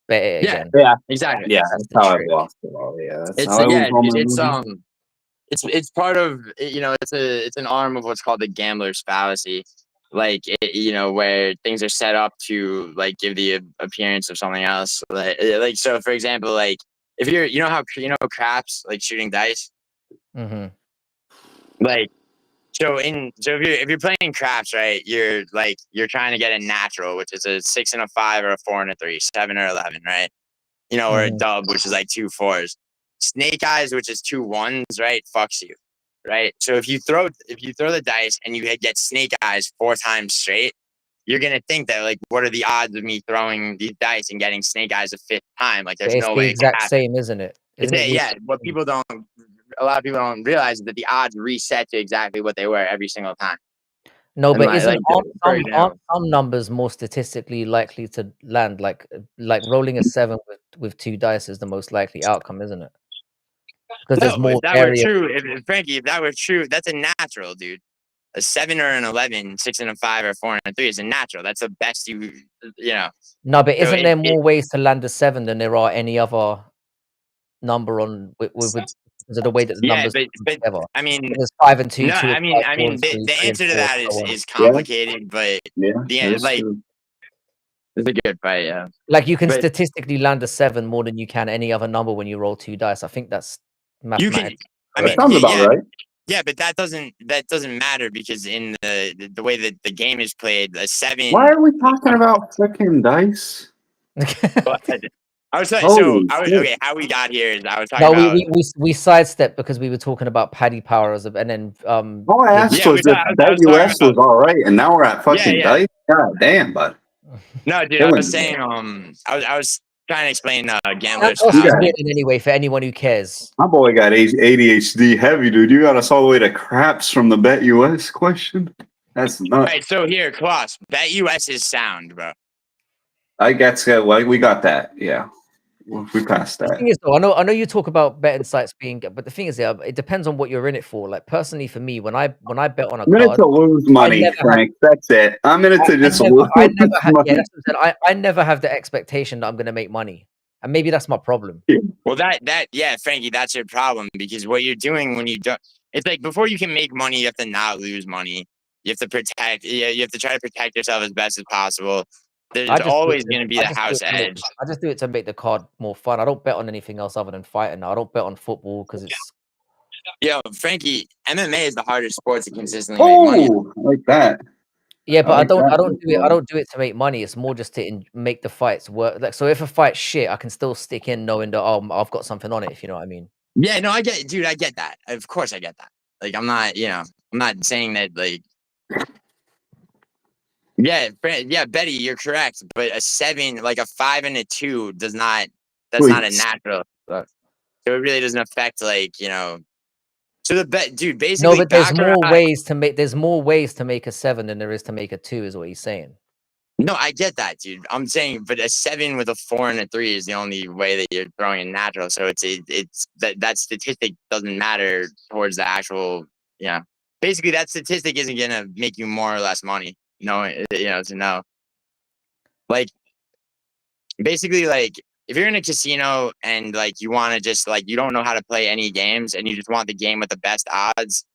bet it again. Yeah, exactly. Yeah, that's how I've lost it all. Yeah, that's how it's part of it's an arm of what's called the gambler's fallacy, like where things are set up to like give the appearance of something else. Like so, for example, like if you're how craps, like shooting dice, like. So if you're playing craps, right, you're trying to get a natural, which is a 6 and a 5 or a 4 and a 3, 7 or 11, right? Or a dub, which is like 2 4s. Snake eyes, which is 2 1s, right, fucks you, right? So if you throw the dice and you get snake eyes 4 times straight, you're gonna think that like, what are the odds of me throwing these dice and getting snake eyes a 5th time? Like, there's no way. It's the exact same, isn't it? What a lot of people don't realize is that the odds reset to exactly what they were every single time. No, but aren't some numbers more statistically likely to land? Like rolling a 7 with 2 dice is the most likely outcome, isn't it? Because there's more. If that were true, Frankie, if that were true, that's a natural, dude. A 7 or an 11, 6 and a 5 or 4 and a 3 is a natural. That's the best you know. No, but isn't there more ways to land a 7 than there are any other number on with because of the way that the numbers together? I mean, there's 5 and 2. No, 2 I mean, the answer to that is complicated, but like it's a good fight. Yeah, like you can statistically land a 7 more than you can any other number when you roll 2 dice. I think that's mathematics. Sounds about right. Yeah, but that doesn't matter because in the way that the game is played, a 7. Why are we talking about freaking dice? I was talking, Holy shit. okay. How we got here is I was talking No, about. we sidestepped because we were talking about Paddy Power and then All I asked Yeah, was if I was talking BetUS was about. all right, and now we're at fucking Yeah. Dice. God damn, bud. No, dude, I Killing was me. saying, I was trying to explain gamblers. Santos You is got- winning anyway for anyone who cares. My boy got ADHD heavy, dude. You got us all the way to craps from the BetUS question. That's All nuts. right, so here, Klaus, BetUS is sound, bro. I guess we got that. Yeah, we passed The that. thing is, though, I know you talk about betting sites being, but the thing is, yeah, it depends on what you're in it for. Like personally, for me, when I bet on a I'm in it card, to lose money, Frank. That's it. I'm in it to just lose I never have, money. yeah, that's what I said. I never have the expectation that I'm going to make money, and maybe that's my problem. Well, yeah, Frankie, that's your problem because what you're doing when you don't, it's like before you can make money, you have to not lose money. You have to protect. You have to try to protect yourself as best as possible. There's I just do it always to- going to be I the just do it house to make- edge. I just do it to make the card more fun. I don't bet on anything else other than fighting. Now I don't bet on football because it's Yo, Frankie, MMA is the hardest sport to consistently make money. Oh, like that. yeah, but I like don't that. do it. I don't do it to make money. It's more just to make the fights work. Like so, if a fight's shit, I can still stick in knowing that I've got something on it. If you know what I mean. Yeah, no, I get it, dude. I get that. Of course, I get that. Like, I'm not saying that, like, yeah, Betty, you're correct. But a 7, like a 5 and a 2 that's not a Please. natural. So it really doesn't affect, like, so the bet, dude, No, basically, but there's more Baccarat. ways to make. There's more ways to make a 7 than there is to make a 2. Is what he's saying. No, I get that, dude. I'm saying, but a 7 with a 4 and a 3 is the only way that you're throwing in natural. So it's that statistic doesn't matter towards the actual, yeah. Basically, that statistic isn't gonna make you more or less money. No, to know. Like, basically, like, if you're in a casino and like you want to just like you don't know how to play any games and you just want the game with the best odds,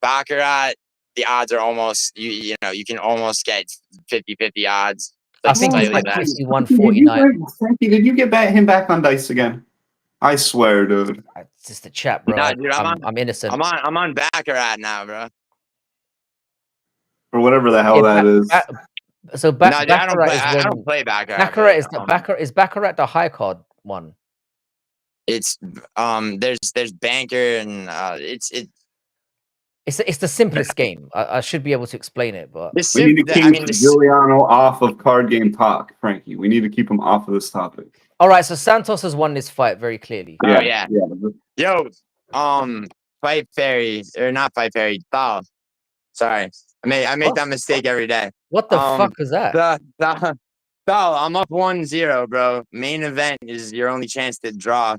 Baccarat, the odds are almost you can almost get 50-50 odds, I like think it's slightly like less. 51-49. Frankie, did you get him back on Dice again? I swear, dude. It's just a chat, bro. Nah, dude, I'm innocent. I'm on Baccarat now, bro. Or whatever the hell that is. So No, dude, I Baccarat is I don't when play Baccarat. Baccarat but, is Baccarat the high card one. It's there's banker and It's the simplest game. I should be able to explain it, but We need to keep Giuliano off of card game talk, Frankie. We need to keep him off of this topic. all right. So Santos has won this fight very clearly. Oh yeah. Yo, Fight Fairy or not Fight Fairy, Thal. Sorry, I make that mistake every day. What the fuck is that? Thal, I'm up 1-0, bro. Main event is your only chance to draw.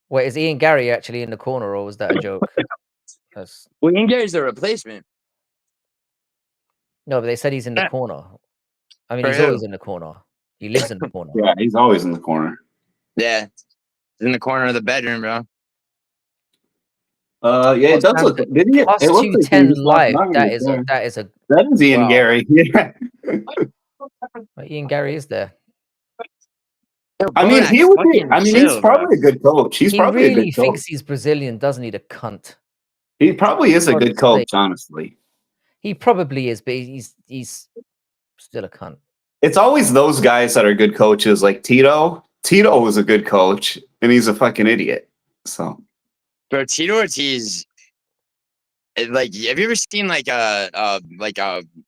Wait, is Ian Gary actually in the corner, or was that a joke? Well, Ian Gary's the replacement. No, but they said he's in the corner. I mean, For he's who? always in the corner. He lives in the corner. Yeah, he's always in the corner. Yeah, he's in the corner of the bedroom, bro. Yeah, it does look. Did he? Plus It looks like 210 he just lost live. money That there. is a. That is Ian wow. Gary. Yeah. But Ian Gary is there. I mean, he would be. I mean, he's probably a good coach. He's He probably a really good coach. thinks he's Brazilian, doesn't he? The cunt. He probably is a good coach, honestly. He probably is, but he's still a cunt. It's always those guys that are good coaches, like Tito. Tito was a good coach, and he's a fucking idiot. So, Bro, Tito Ortiz. Like, have you ever seen like a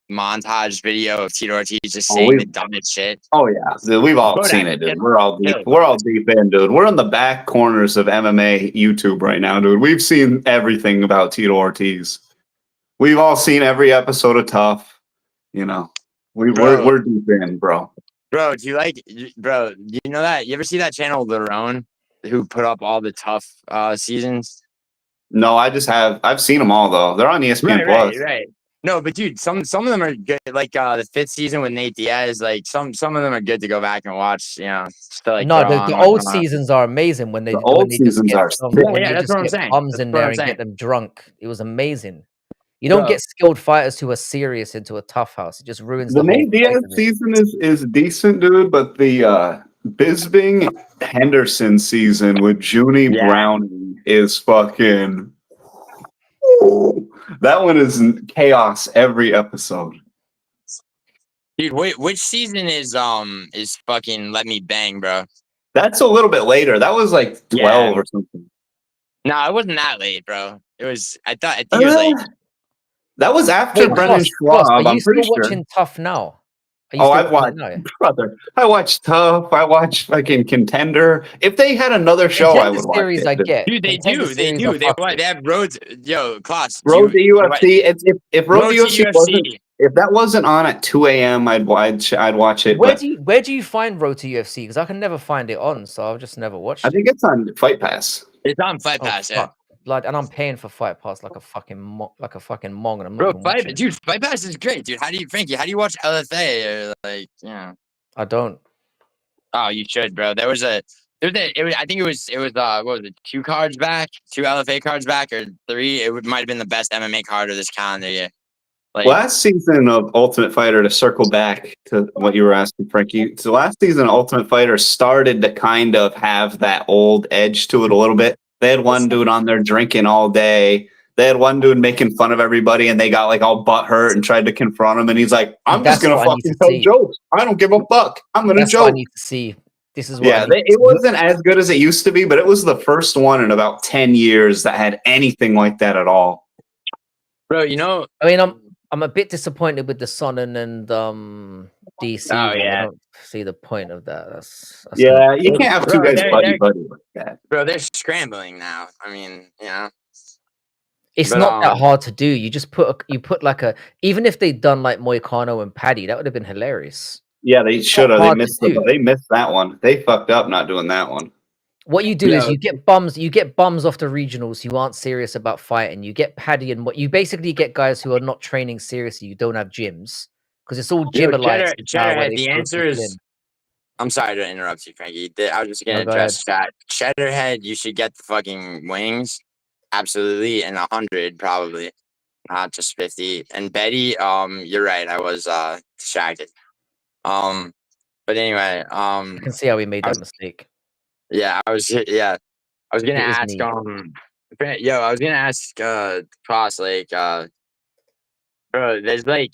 montage video of Tito Ortiz just saying the dumbest shit? Oh yeah, dude, we've all seen it, dude. We're all deep. We're all deep in, dude. We're in the back corners of MMA YouTube right now, dude. We've seen everything about Tito Ortiz. We've all seen every episode of Tough. You know, we're deep in, bro. Bro, do you like, bro? You know that? You ever see that channel, Lerone, who put up all the Tough seasons? No, I've seen them all though. They're on ESPN Plus. Right. No, but dude, some of them are good. Like the 5th season with Nate Diaz. Like some of them are good to go back and watch. You know, just to, like, no, the old seasons are amazing when they seasons just are that's what I'm saying. bums in there and get them drunk. It was amazing. You don't get skilled fighters who are serious into a tough house. It just ruins the Nate Diaz season is decent, dude. But the Bisping Henderson season with Junie Browning is fucking. That one is chaos every episode. Dude, which season is fucking Let Me Bang, bro? That's a little bit later. That was like 12 or something. No, it wasn't that late, bro. It was. I think it was like. That was after Wait, Brendan Kloss, are Schwab. you I'm pretty still sure. watching Tough now? Are you Oh, still I've watching watched, it now? brother. I watched Tough. I watched fucking Contender. If they had another show, I Contender would watch series, I it. get. Dude, they Contender do. They series, I do. They fuck what? with. They have roads. Yo, class. Road to UFC. If Road to Road to UFC wasn't, if that wasn't on at 2 a.m., I'd watch it. Where But do you find Road to UFC? Because I can never find it on, so I've just never watched I it. think it's on Fight Pass. It's on Fight Oh Pass, yeah. fuck! Like, and I'm paying for Fight Pass like a fucking mong, and I'm not Bro, even watching it. Fight Pass is great, dude. Frankie, how do you watch LFA or like, I don't. Oh, you should, bro. I think it was what was it, 2 cards back, 2 LFA cards back, or 3. It might have been the best MMA card of this calendar year. Like, Last season of Ultimate Fighter, to circle back to what you were asking, Frankie. So last season of Ultimate Fighter started to kind of have that old edge to it a little bit. They had one dude on there drinking all day. They had one dude making fun of everybody, and they got like all butthurt and tried to confront him. And he's like, "I'm just gonna fucking tell jokes. I don't give a fuck. I'm gonna joke." What I need to see. This is what. It wasn't as good as it used to be, but it was the first one in about 10 years that had anything like that at all. bro, I mean, I'm a bit disappointed with the Sonnen and DC. Oh, yeah. I don't see the point of that. That's Yeah, you can't have two Bro, guys buddy like that. bro, they're scrambling now. I mean, It's But, not that hard to do. You just put like a, even if they'd done like Moicano and Paddy, that would have been hilarious. Yeah, they should have. hard to do. They missed that one. They fucked up not doing that one. What you do is you get bums off the regionals who aren't serious about fighting. You get Paddy and what you basically get guys who are not training seriously, you don't have gyms. Because it's all gym alliance. Cheddarhead, the answer is, I'm sorry to interrupt you, Frankie. I was just gonna address that. Cheddarhead, you should get the fucking wings. Absolutely, and 100 probably. Not just 50. And Betty, you're right, I was distracted. But anyway, I can see how we made that mistake. Yeah, I was gonna ask I was gonna ask Cross, like bro, there's like,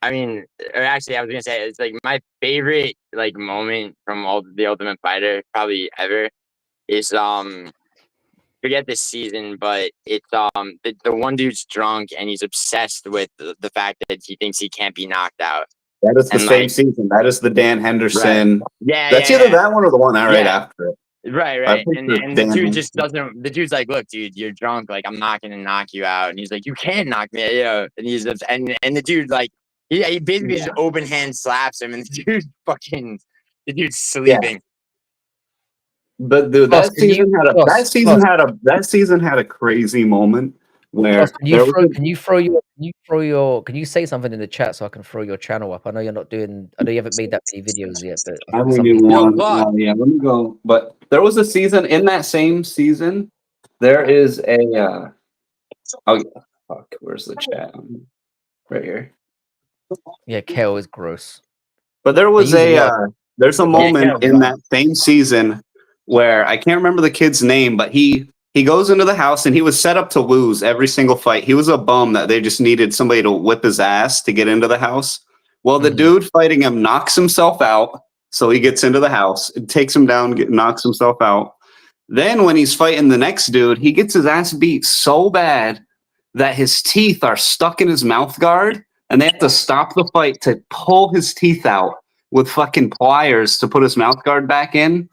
I mean, or actually I was gonna say it's like my favorite like moment from all the Ultimate Fighter probably ever is forget this season, but it's the one dude's drunk and he's obsessed with the fact that he thinks he can't be knocked out. That is the same season. That is the Dan Henderson. Right. Yeah, that's either that one or the one right after it. Right. And the dude just doesn't. The dude's like, "Look, dude, you're drunk. Like, I'm not gonna knock you out." And he's like, "You can knock me." And he's and the dude like, he basically just open hand slaps him, and the dude's sleeping. Yeah. But dude, that season had a crazy moment where can you say something in the chat so I can throw your channel up? I know you're not doing. I know you haven't made that many videos yet, but I only do one. Yeah, let me go. But there was a season in that same season. There is a. Oh fuck! Where's the chat? Right here. Yeah, kale is gross. But there was there's a moment in that same season where I can't remember the kid's name, but he goes into the house and he was set up to lose every single fight. He was a bum that they just needed somebody to whip his ass to get into the house. Well, the dude fighting him knocks himself out. So he gets into the house, it takes him down, knocks himself out. Then when he's fighting the next dude, he gets his ass beat so bad that his teeth are stuck in his mouth guard and they have to stop the fight to pull his teeth out with fucking pliers to put his mouth guard back in.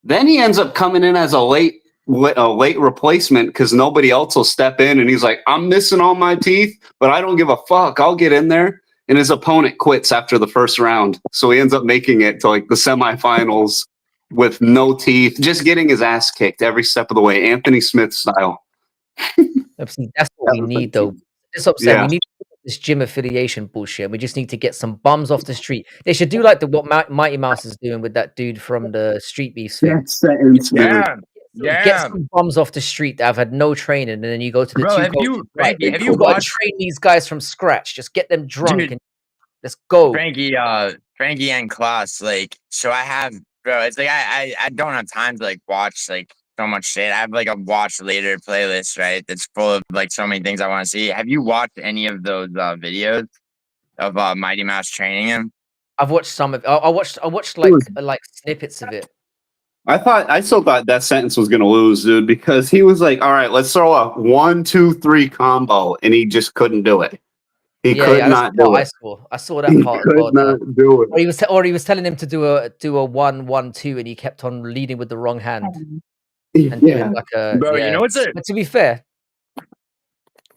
Then he ends up coming in as a late replacement because nobody else will step in. And he's like, I'm missing all my teeth, but I don't give a fuck. I'll get in there. And his opponent quits after the first round. So he ends up making it to like the semifinals with no teeth, just getting his ass kicked every step of the way, Anthony Smith style. That's what we need, though. That's what I'm saying. We need this gym affiliation bullshit. We just need to get some bums off the street. They should do like what Mighty Mouse is doing with that dude from the Street Beefs thing. Get some bums off the street that have had no training, and then you go to the have you got to train these guys from scratch? Just get them drunk and let's go. Frankie and Klaus, like, so I have, bro, it's like I don't have time to like watch like so much shit. I have like a watch later playlist, right? That's full of like so many things I want to see. Have you watched any of those videos of Mighty Mouse training him? I've watched some of. I watched was- like snippets of it. I still thought that sentence was gonna lose, dude, because he was like, "All right, let's throw a 1-2-3 combo," and he just couldn't do it. He could That's not the do part I it. saw. I saw that He part as could well. not do it. Or he was telling him to do a 1-1-2, and he kept on leading with the wrong hand and doing Yeah, like a Bro, you know what's a But to be fair,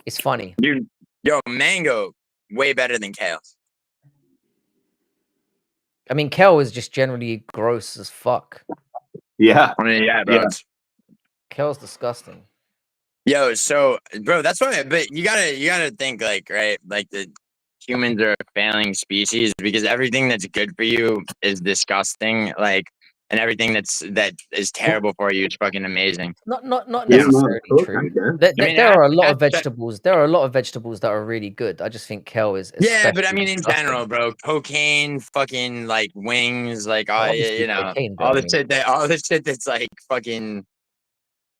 it's funny. dude? Yo, mango way better than kale. I mean, kale is just generally gross as fuck. yeah. I mean, yeah, bro. Yeah. Kale's disgusting. Yo, so bro, that's why. But you gotta think like right, like the humans are a failing species because everything that's good for you is disgusting. Like, and everything that is terrible for you is fucking amazing. Not You're not necessarily a cook, true. I guess. There, I mean, there are a lot of that's- vegetables. There are a lot of vegetables that are really good. I just think kale is Yeah, but I especially mean, in disgusting. general, bro, cocaine, fucking like wings, like Well, all obviously you know, cocaine, but all I the mean- shit that's like fucking,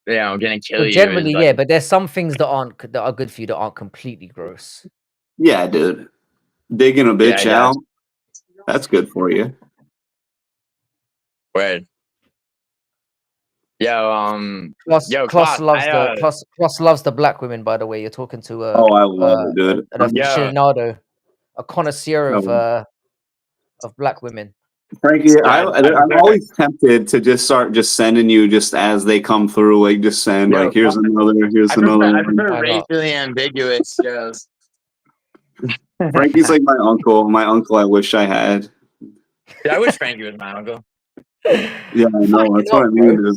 you know, gonna kill Well, you. generally, is, yeah, like, but there's some things that are good for you that aren't completely gross. Yeah, dude. Digging a bitch Yeah, out. That's good for you. weird. Yo, Kloss, yo, Kloss Kloss, loves I, Kloss loves the black women. By the way, you're talking to Oh, I love it, dude. an Yeah. aficionado, a connoisseur Oh. of black women. Frankie, Yeah, I'm always tempted to just start just sending you just as they come through, like just send Yo, like here's another, here's I another one. prefer Why not? racially ambiguous shows. Frankie's like my uncle. My uncle I wish I had. Yeah, I wish Frankie was my uncle. Yeah, I know. That's what I mean, dude.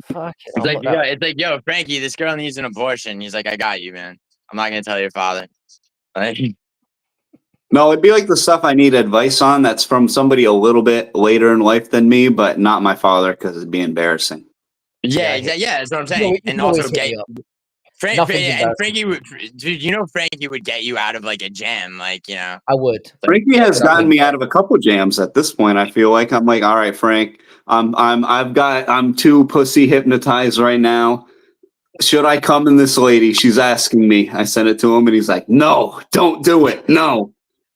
Fuck it. It's I'm like, not that- it's like, yo, Frankie, this girl needs an abortion. He's like, I got you, man. I'm not gonna tell your father. Like, No, it'd be like the stuff I need advice on that's from somebody a little bit later in life than me, but not my father because it'd be embarrassing. yeah, Yeah, yeah, that's what I'm You saying. can And always also hit get me up. and Nothing's embarrassing. Frankie would, dude, you know, Frankie would get you out of like a jam, like, you know. I would. Frankie has But I gotten me wouldn't. out of a couple jams at this point. I feel like I'm like, all right, Frank, I'm too pussy hypnotized right now. Should I come in this lady? She's asking me. I sent it to him and he's like, no, don't do it. No.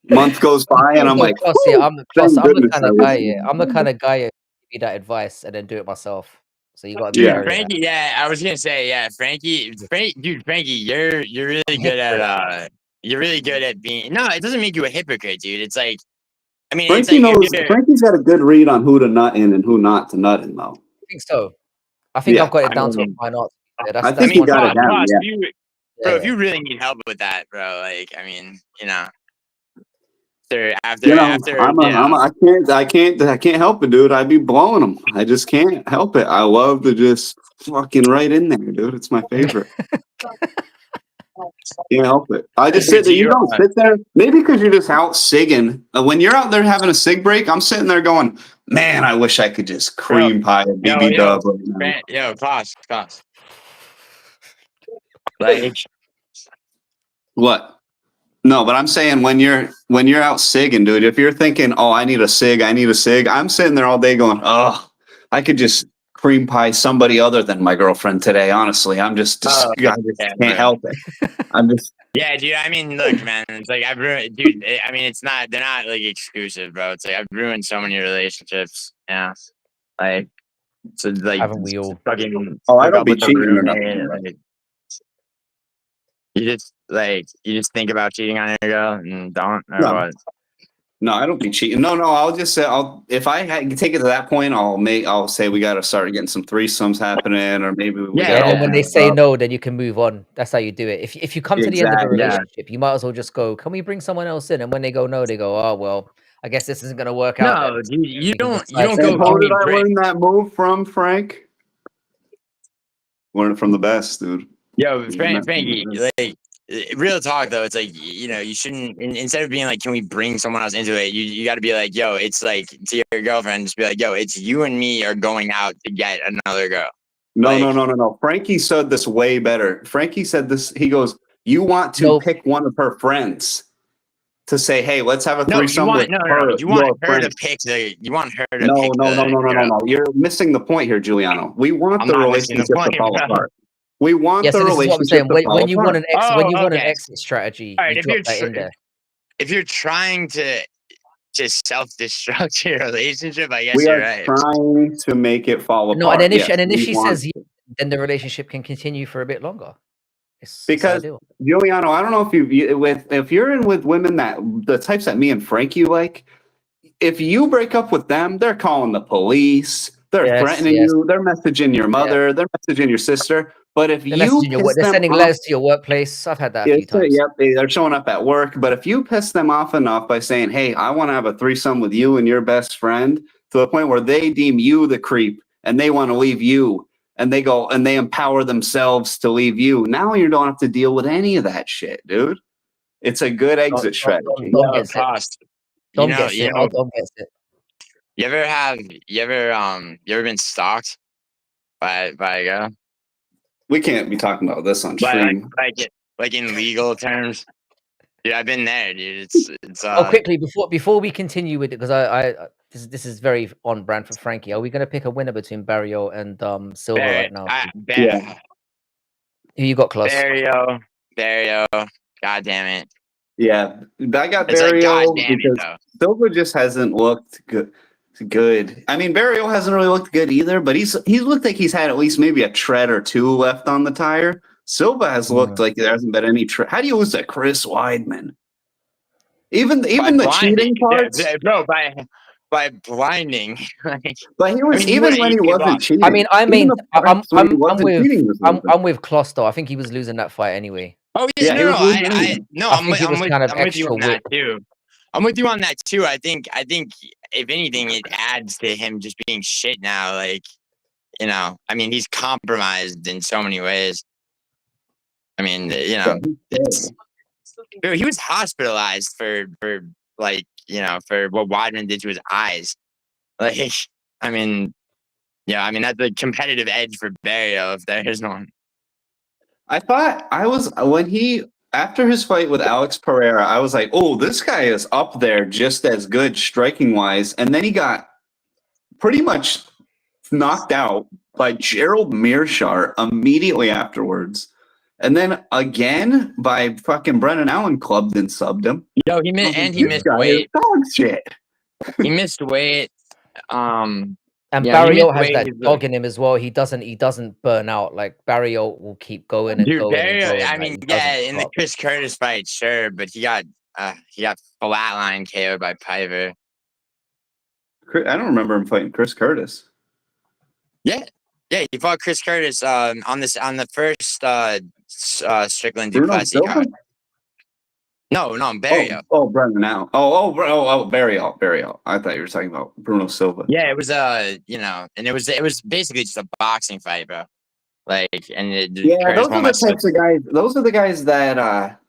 Month goes by and I'm like, Kloss, yeah, I'm the thank kind goodness of I guy. was- Yeah, I'm the kind of guy who give you that advice and then do it myself. So you got to be Dude, wary of that. Frankie, yeah, I was gonna say, yeah, Frankie, you're really good at you're really good at being. No, it doesn't make you a hypocrite, dude. It's like, I mean, it's Frankie like knows. Frankie's got a good read on who to nut in and who not to nut in, though. I think so. I think Yeah, I've got it I down to a mean- fine art. Yeah, I that's think I mean, you got it down, Kloss, yeah. bro, if you really need help with that, bro, like, I mean, you know, after, You know, after, I can't help it, dude. I'd be blowing them. I just can't help it. I love to just fucking right in there, dude. It's my favorite. Can't help it. I just sit there. You don't sit there. Maybe because you're just out sigging. When you're out there having a sig break, I'm sitting there going, man, I wish I could just cream pie a BB dub right now. yo, Kloss. Like, What? No, but I'm saying when you're out sigging, dude, if you're thinking, oh, I need a sig, I'm sitting there all day going, oh, I could just cream pie somebody other than my girlfriend today. Honestly, I just can't help it. I'm just yeah, dude. I mean, look, man. It's like I've ruined, dude. I mean, they're not like exclusive, bro. It's like I've ruined so many relationships. Yeah, like so, like Haven't we all? fucking. Oh, I hook don't up be with the cheating or roommate, nothing. like, you just think about cheating on your girl and don't or No. what? No, I don't be cheating. No, I'll just say if I take it to that point, I'll say we got to start getting some threesomes happening, or maybe we Yeah, Yeah, gotta and when open they it say up. no, then you can move on. That's how you do it. If you come to the end of a Exactly, yeah. relationship, you might as well just go, can we bring someone else in? And when they go no, they go, oh well, I guess this isn't gonna work out. No, then. dude, you We can don't decide go. to And move who on. did I learn that move from, Frank? Learn it from the best, dude. Yo, Frankie, like real talk though, it's like you know you shouldn't instead of being like, can we bring someone else into it? You got to be like, yo, it's like to your girlfriend, just be like, yo, it's you and me are going out to get another girl. No, Like- no. Frankie said this way better. Frankie said this. He goes, "You want to Nope. pick one of her friends to say, hey, let's have a No, threesome with her. you want your her to friend." pick the. You want her to No. pick the girl. You're missing the point here, Giuliano. We want I'm the not missing the relationship to point, fall bro. apart. We want Yeah, the so this is what I'm relationship saying. to fall When you want apart. an exit Okay. strategy, All right, you if drop you're that in there. if you're trying to just self-destruct your relationship. I guess We you're are right. trying to make it fall No, and apart. then if Yes, and then if we she want says yes, then the relationship can continue for a bit longer. It's because ideal. Giuliano, I don't know if you're in with women that the types that me and Frankie like. If you break up with them, they're calling the police. They're Yes, threatening yes. you. They're messaging your Yeah. mother. They're messaging your sister. But if They're you messaging your piss they're them sending off, letters to your workplace. I've had that a few times. yep, they're showing up at work. But if you piss them off enough by saying, "Hey, I want to have a threesome with you and your best friend," to the point where they deem you the creep and they want to leave you, and they go and they empower themselves to leave you, now you don't have to deal with any of that shit, dude. It's a good exit strategy. Dom Yo, gets it. cost. Dom gets it. Oh, Dom gets it. You ever been stalked by a girl? We can't be talking about this on stream. Like in legal terms? Dude, I've been there, dude. It's Oh, quickly before we continue with it, because I this is very on brand for Frankie. Are we going to pick a winner between Barrio and Silva right now? Yeah. Who you got, Klaus? Barrio. God damn it. Yeah, I got It's like, Barrio God damn it, because though. Silva just hasn't looked good. I mean, Barrio hasn't really looked good either, but he's looked like he's had at least maybe a tread or two left on the tire. Silva has looked like there hasn't been any tread. How do you lose to Chris Weidman? Even the cheating parts, bro, by blinding. Like, but he was I mean, even when he gave wasn't up. cheating. I mean, even the parts when he wasn't cheating was losing. I'm with Klaus though. I think he was losing that fight anyway. Oh Yeah, yeah, he was losing I I'm think it was kind of I'm with you extra on that whip. too. I'm with you on that too. I think if anything, it adds to him just being shit now. Like, you know, I mean, he's compromised in so many ways. I mean, you know, dude, he was hospitalized for like, you know, for what Weidman did to his eyes. Like, I mean, yeah, I mean that's a competitive edge for Barrio if there is one. I thought after his fight with Alex Pereira, I was like, oh, this guy is up there just as good striking wise. And then he got pretty much knocked out by Gerald Mearshart immediately afterwards. And then again by fucking Brennan Allen clubbed and subbed him. Yo, he missed weight. Dog shit. He missed weight. And yeah, Barrio has that dog in him as well. He doesn't burn out. Like Barrio will keep going and going and Barrio, going. I Like, mean, he yeah, doesn't in the stop. Chris Curtis fight, sure, but he got flatline KO'd by Piper. I don't remember him fighting Chris Curtis. Yeah, he fought Chris Curtis on the first Strickland Duplessis card. No, Barrio. Oh, Brennan Allen. Oh, Barrio. I thought you were talking about Bruno Silva. Yeah, it was you know, and it was basically just a boxing fight, bro. Like, and those are the types of guys. Those are the guys that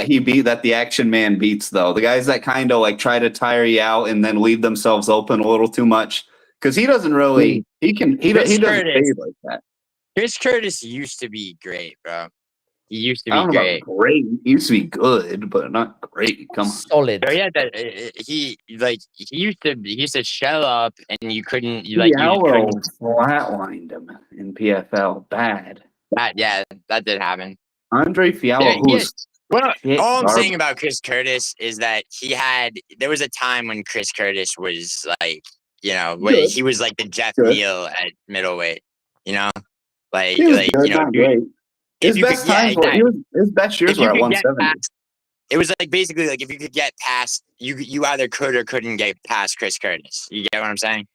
he beat. That the action man beats, though. The guys that kind of like try to tire you out and then leave themselves open a little too much. Because he doesn't really. He doesn't fade like that. Chris Curtis used to be great, bro. He used to be great. Great. He used to be good, but not great. Come on. Solid. So yeah, he used to shell up, and you couldn't. Flatlined him in PFL. Bad. That did happen. Andre Fiallo, all I'm saying about Chris Curtis is that there was a time when Chris Curtis was like, you know, he was like the Jeff Neal at middleweight, you know, like he was good, you know, not great. His best times his best years were at 170. It was like basically like if you could get past, you either could or couldn't get past Chris Curtis. You get what I'm saying?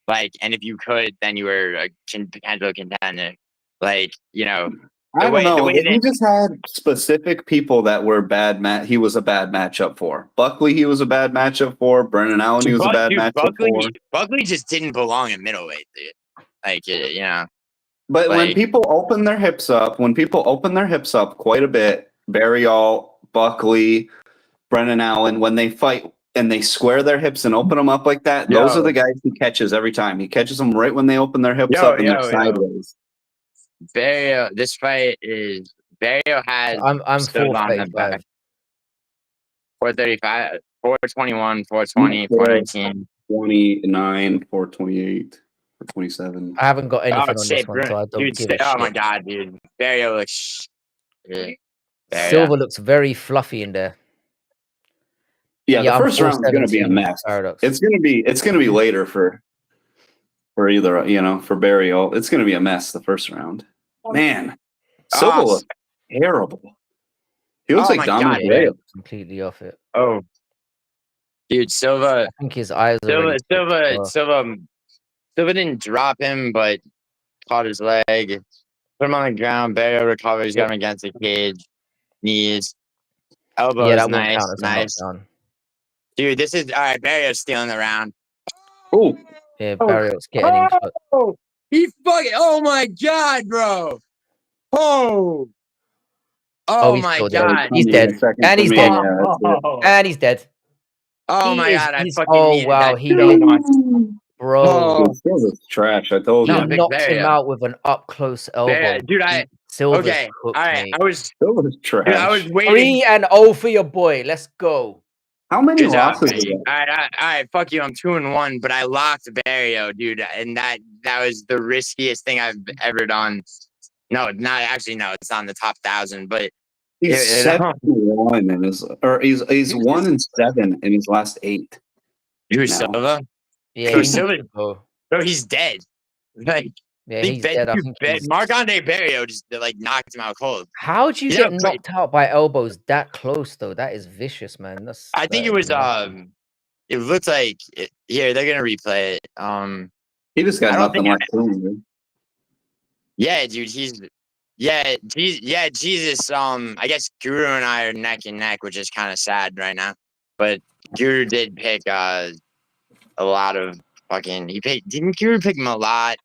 Like, and if you could, then you were a potential contender. Like, you know. I don't know. He just had specific people that were bad. He was a bad matchup for. Buckley, he was a bad matchup for. Brennan Allen, he was a bad matchup for. Buckley just didn't belong at middleweight, dude. Like, you know. But when people open their hips up, quite a bit, Barrial, Buckley, Brennan Allen, when they fight and they square their hips and open them up like that, those are the guys he catches every time. He catches them right when they open their hips up and they're sideways. Barrio, this fight is Barrio has. I'm 435. 435, 421, 420, 419, 29, 428, 427. I haven't got anything on this one, so I don't give a shit. Oh my god, dude, Barrio looks. Silva looks very fluffy in there. Yeah, the I'm first round is going to be a 4-17 mess. Paradox. It's going to be later for either, for Burial. It's going to be a mess the first round. Man, Silva looks terrible. He looks like my Dominic God, Reyes. completely off it. Oh, dude, Silva. I think his eyes are already Silva didn't drop him, but caught his leg. Put him on the ground. Barrio recovers. Got him against the cage. Knees. Elbows. Yeah, that won't Nice. count as a Nice. knockdown. Dude, this is all right. Barrio's stealing the round. Oh, Yeah, Barrios getting him cut. Oh, he fucking. Oh my God, bro. Oh. Oh he's my still dead. God. He's dead. And he's dead. Oh, And he's dead. oh my He is- God. I he's- fucking oh, needed wow, that he so made- much. Bro, Oh. Silva's trash. I told he No, you. Big knocked him Barrio. out with an up close elbow. Dude, Silver's okay. cooked, All right. mate. Silva's trash. Dude, I was waiting. 3-0 for your boy. Let's go. How many Good job, losses? Peggy. All right, fuck you. I'm 2-1, but I locked Barrio, dude, and that was the riskiest thing I've ever done. No, not actually. No, it's on the top 1,000, but He's 7-1 in his, or he's 1-7 in his last 8. who's No. Silva? Yeah, So he needs Silva- to go. Bro, he's dead. Like, Yeah, he's dead. I think he's... Marc-Andre Barrio just like knocked him out cold. How would you Yeah, get knocked out by elbows that close though? That is vicious, man. I think it was it looked like here they're gonna replay it. He just got nothing like doing. Yeah, dude, Jesus. I guess Guru and I are neck and neck, which is kind of sad right now. But Guru did pick a lot of fucking. Didn't Guru pick him a lot?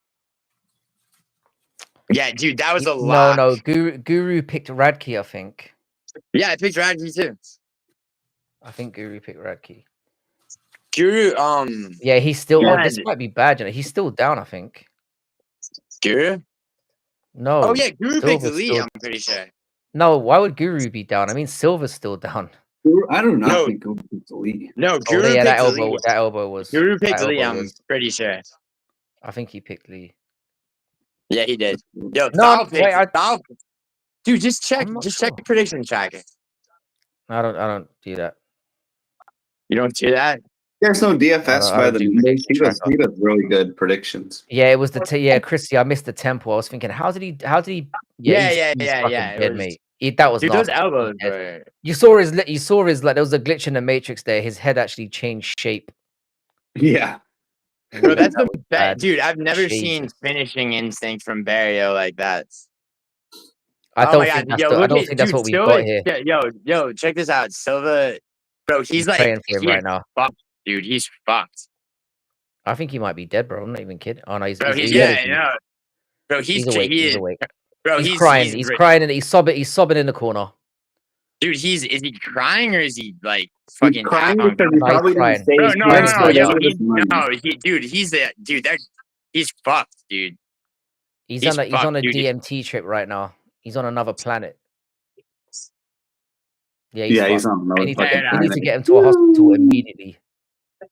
Yeah, dude, that was a lot. No, Guru picked Radke, I think. Yeah, I picked Radke too. I think Guru picked Radke. Guru, yeah, he's still. Yeah. Oh, this might be bad, you know. He's still down, I think. Guru? No. Oh yeah, Guru picked Silva's Elite. still... I'm pretty sure. No, why would Guru be down? I mean, Silva's still down. I do not think Guru picked Elite. No, Guru yeah, picked that Elite. elbow was. Guru picked Elite. I'm pretty sure. I think he picked Lee. Yeah, he did. Yo, No, dude, just check. Check prediction tracker. I don't do that. You don't do that? There's no DFS by the numbers. He does really good predictions. Yeah, it was the Chrissy. I missed the tempo. I was thinking, how did he? Yeah. Dead, mate. That was dude, those elbows. You saw his like there was a glitch in the matrix there. His head actually changed shape. Yeah. Bro, that's the best, dude. I've never seen finishing instinct from Barrio like that. I don't think that's what we got here. Yo, check this out. Silva, bro, he's like praying for him right now. Fucked, dude, he's fucked. I think he might be dead, bro. I'm not even kidding. Oh no, he's Bro, he's awake. He's awake. Bro, he's crying. He's crying and he's sobbing in the corner. Dude, is he crying or is he like fucking crying? No, he's fucked, dude. He's on a DMT trip right now. He's on another planet. Yeah, he's on another planet. We need to get him to a hospital immediately.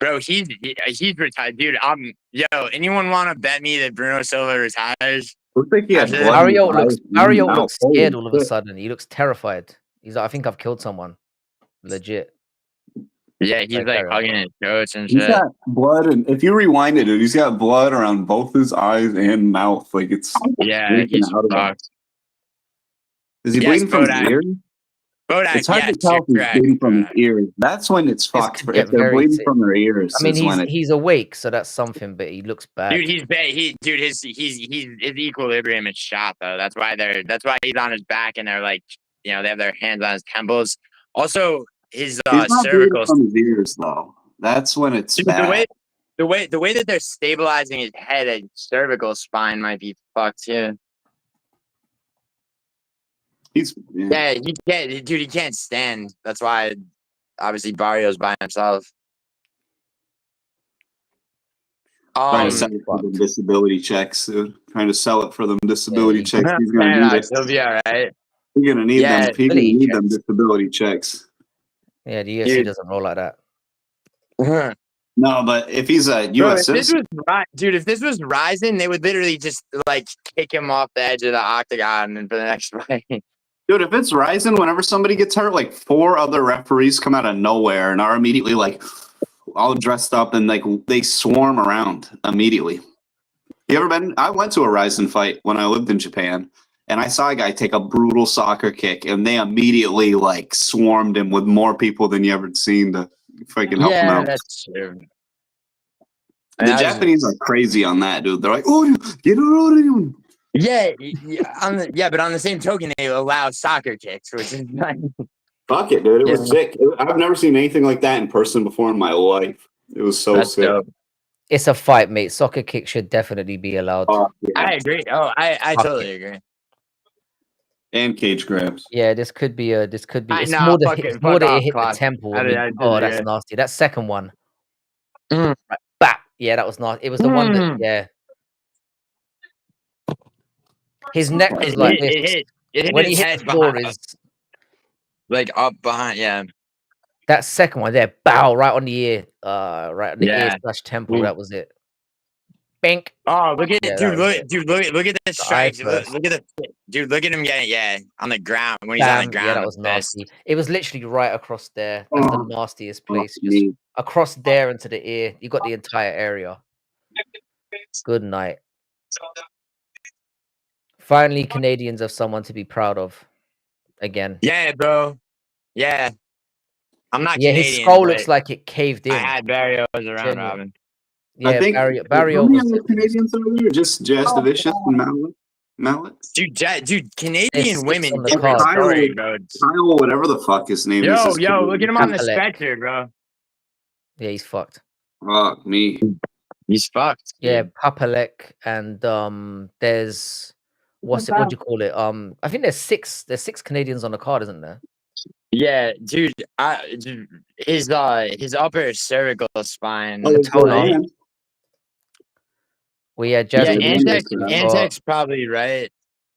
Bro, he's retired, dude. Anyone want to bet me that Bruno Silva retires? Mario looks scared all of a sudden. He looks terrified. He's like, I think I've killed someone. Legit. Yeah, he's like hugging his coach and shit. He's got blood, and if you rewind it, dude, he's got blood around both his eyes and mouth. Like it's he's fucked. Is he bleeding from his ears? It's hard to tell if he's bleeding from his ears. That's when it's fucked. If they're bleeding from their ears, I mean, he's awake, so that's something. But he looks bad. Dude, he's bad. His equilibrium is shot though. That's why he's on his back, and they're like, they have their hands on his temples. Also, his cervical from his ears though. That's when it's bad. The way that they're stabilizing his head and cervical spine might be fucked too. He can't stand. That's why, obviously, Barrio's by himself. Trying to sell it for them disability checks, dude. Trying to sell it for them disability checks. He's gonna need it. He'll be all right. You're gonna need them. He's gonna need them disability checks. Yeah, the UFC doesn't roll like that. No, but if he's a US citizen, if this was Ryzen, they would literally just like kick him off the edge of the octagon and for the next fight. Dude, if it's Ryzen, whenever somebody gets hurt, like 4 other referees come out of nowhere and are immediately like all dressed up and like they swarm around immediately. You ever been? I went to a Ryzen fight when I lived in Japan, and I saw a guy take a brutal soccer kick, and they immediately like swarmed him with more people than you ever seen to freaking help him out. That's true. The Japanese are crazy on that, dude. They're like, "Oh, get out of here." Yeah, but on the same token, they allow soccer kicks, which is like, Fuck it, dude. It was sick. I've never seen anything like that in person before in my life. It was so that's sick. dope. It's a fight, mate. Soccer kick should definitely be allowed. Yeah. I agree. Oh, I Fuck totally it. agree. And cage grabs. Yeah, this could be. It's Nah, more fuck that it, it's more fuck that it off, hit the Clark. temple. I I mean, did that's agree. nasty. That second one, Mm. right, bap. Yeah, that was nasty. It was the one that, yeah. His neck was like this. It hit When his he hit head the floor, behind, is like up behind. Yeah, that second one there, bow, right on the ear, right on the ear Yeah. / temple. Mm. That was it. Bink. Oh, look at Yeah, it, that was it. look at the strikes. Look, first. look at the dude. Look at him getting on the ground when he's on the Bam. ground. Yeah, that was with fist. nasty. It was literally right across there. That's the nastiest place. Just me. across there into the ear. You got the entire area. Good night. Finally, Canadians have someone to be proud of. Again. Yeah, bro. Yeah, I'm not Yeah, Canadian. his skull but looks like it caved in. I had Barrios around Genuine. Robin. Yeah, I think Barrio how many was other Canadians are there? Just Jazz Vicious and Mallet. Dude, Canadian There's 6 women, on the different card. story, bro. Kyle, whatever the fuck his name is. Yo, look at him on the Papalek. stretcher, bro. Yeah, he's fucked. Fuck me. He's fucked. Yeah, dude. Papalek, and there's what do you call it? I think there's 6 Canadians on the card, isn't there? Yeah, dude. His upper cervical spine. Matona. We had Yeah, Jasmine. Antec's probably right,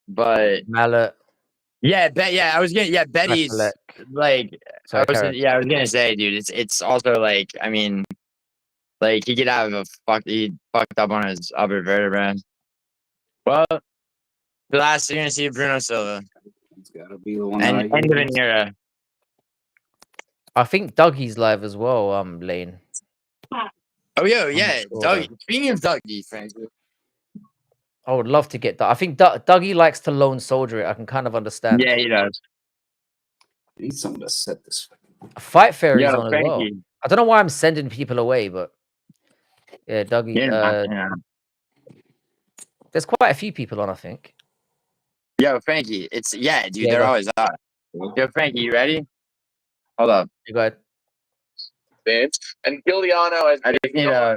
but Mallet. yeah, I was gonna Betty's Papalek. like Sorry, I was Karen. gonna say, dude, it's also like, I mean, like he could have he fucked up on his upper vertebrae. Well, the last you're gonna see Bruno Silva. It's gotta be the one. And end of an era. I think Dougie's live as well, Lane. Oh yeah, sure, Doug. Speaking of Dougie, frankly. I would love to get that. I think Dougie likes to lone soldier it. I can kind of understand. Yeah, he does. I need something to set this. Fight Fairy's Yo, on as Frankie. well. I don't know why I'm sending people away, but yeah, Dougie. Yeah. There's quite a few people on, I think. Yo, Frankie, dude, Yeah, they're go. always up. Yo, Frankie, you ready? Hold up. You go ahead. And Giuliano has I just need I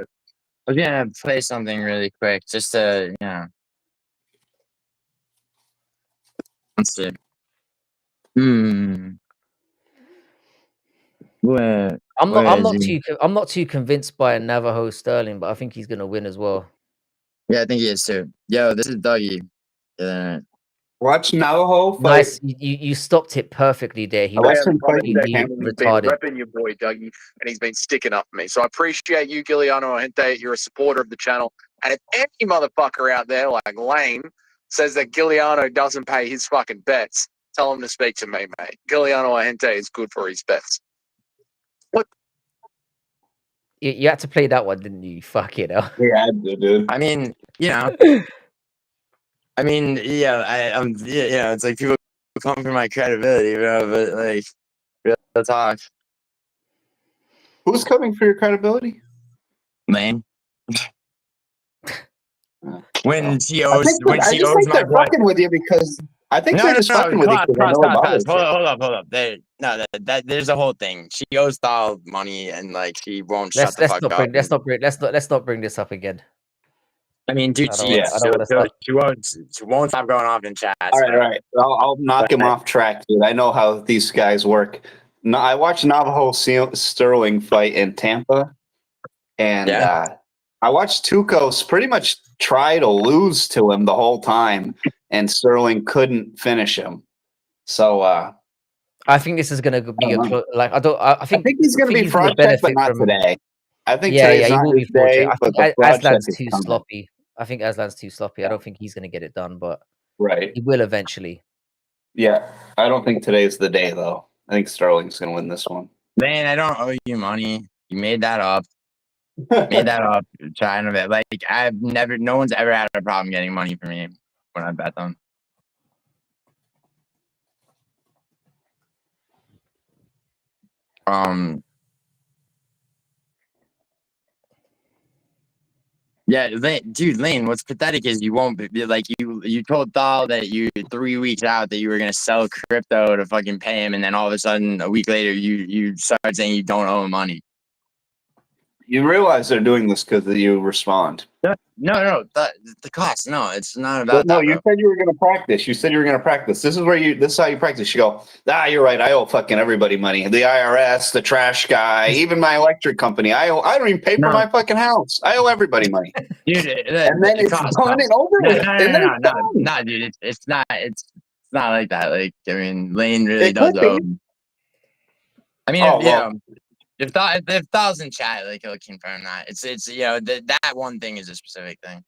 was gonna play something really quick, just to, you know. Let's see. Where I'm is he? not too convinced by Navajo Sterling, but I think he's gonna win as well. Yeah, I think he is too. Yo, this is Dougie. Yeah. Watch Navajo fight. Nice, you stopped it perfectly there. He was completely retarded. repping your boy Dougie, and he's been sticking up for me. So I appreciate you, Giuliano Gente. You're a supporter of the channel. And if any motherfucker out there like Lane says that Giuliano doesn't pay his fucking bets, tell him to speak to me, mate. Giuliano Gente is good for his bets. What? You had to play that one, didn't you? Fuck it up. Yeah, I did, dude. I mean, you know. I mean, yeah, it's like people come for my credibility, bro, but like, real talk. Who's coming for your credibility? Lane. When she I owes, think, when I she just owes think my they're blood. fucking with you because I think No, they're just fucking with you. Class, Because they know about it. Hold up. There's a whole thing. She owes Dahl money, and like she won't shut the fuck up. Let's not bring this up again. I mean, dude, I don't wanna she won't stop going off in chats. All right. I'll knock him off track, dude. I know how these guys work. No, I watched Navajo Sterling fight in Tampa, and I watched Tukos pretty much try to lose to him the whole time, and Sterling couldn't finish him. So I think this is gonna be I think he's gonna be fraud check, but not today. I think he today's not will be his fraud day, check. I but think the fraud check Aslan's is too coming. sloppy. I think Aslan's too sloppy. I don't think he's gonna get it done, but Right. he will eventually. Yeah, I don't think today's the day though. I think Sterling's gonna win this one. Man, I don't owe you money. You made that up. Made that up. Trying to bet. Like no one's ever had a problem getting money from me when I bet them. Yeah, Lane, what's pathetic is you won't be like you told Thal that you 3 weeks out that you were gonna sell crypto to fucking pay him, and then all of a sudden a week later you start saying you don't owe him money. You realize they're doing this because you respond. No, the cost. No, it's not But about no, that, you bro. said you were going to practice. You said you were going to practice. This is how you practice. You go, you're right. I owe fucking everybody money. The IRS, the trash guy, even my electric company. I don't even pay for my fucking house. I owe everybody money. Dude, And then it's done and over with. No, dude, it's not like that. Like, I mean, Lane really It does could be. owe. I mean, Oh, well. if Thal's in chat, like he'll confirm that. It's that one thing is a specific thing.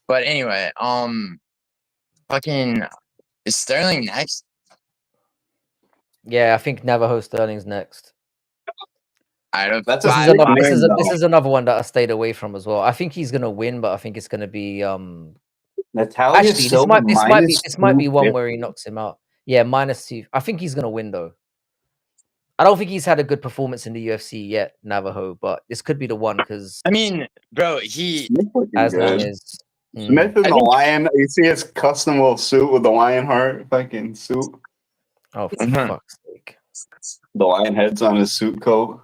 But anyway, fucking is Sterling next? Yeah, I think Navajo Sterling's next. That's this is another one that I stayed away from as well. I think he's gonna win, but I think it's gonna be Natalia actually Silva this might be one where he knocks him out. Yeah, -2. I think he's gonna win though. I don't think he's had a good performance in the UFC yet, Navajo, but this could be the one because I mean, bro, as long as Smith in the lion, you see his custom little suit with the lion heart fucking suit. Oh, for fuck's sake! The lion heads on his suit coat.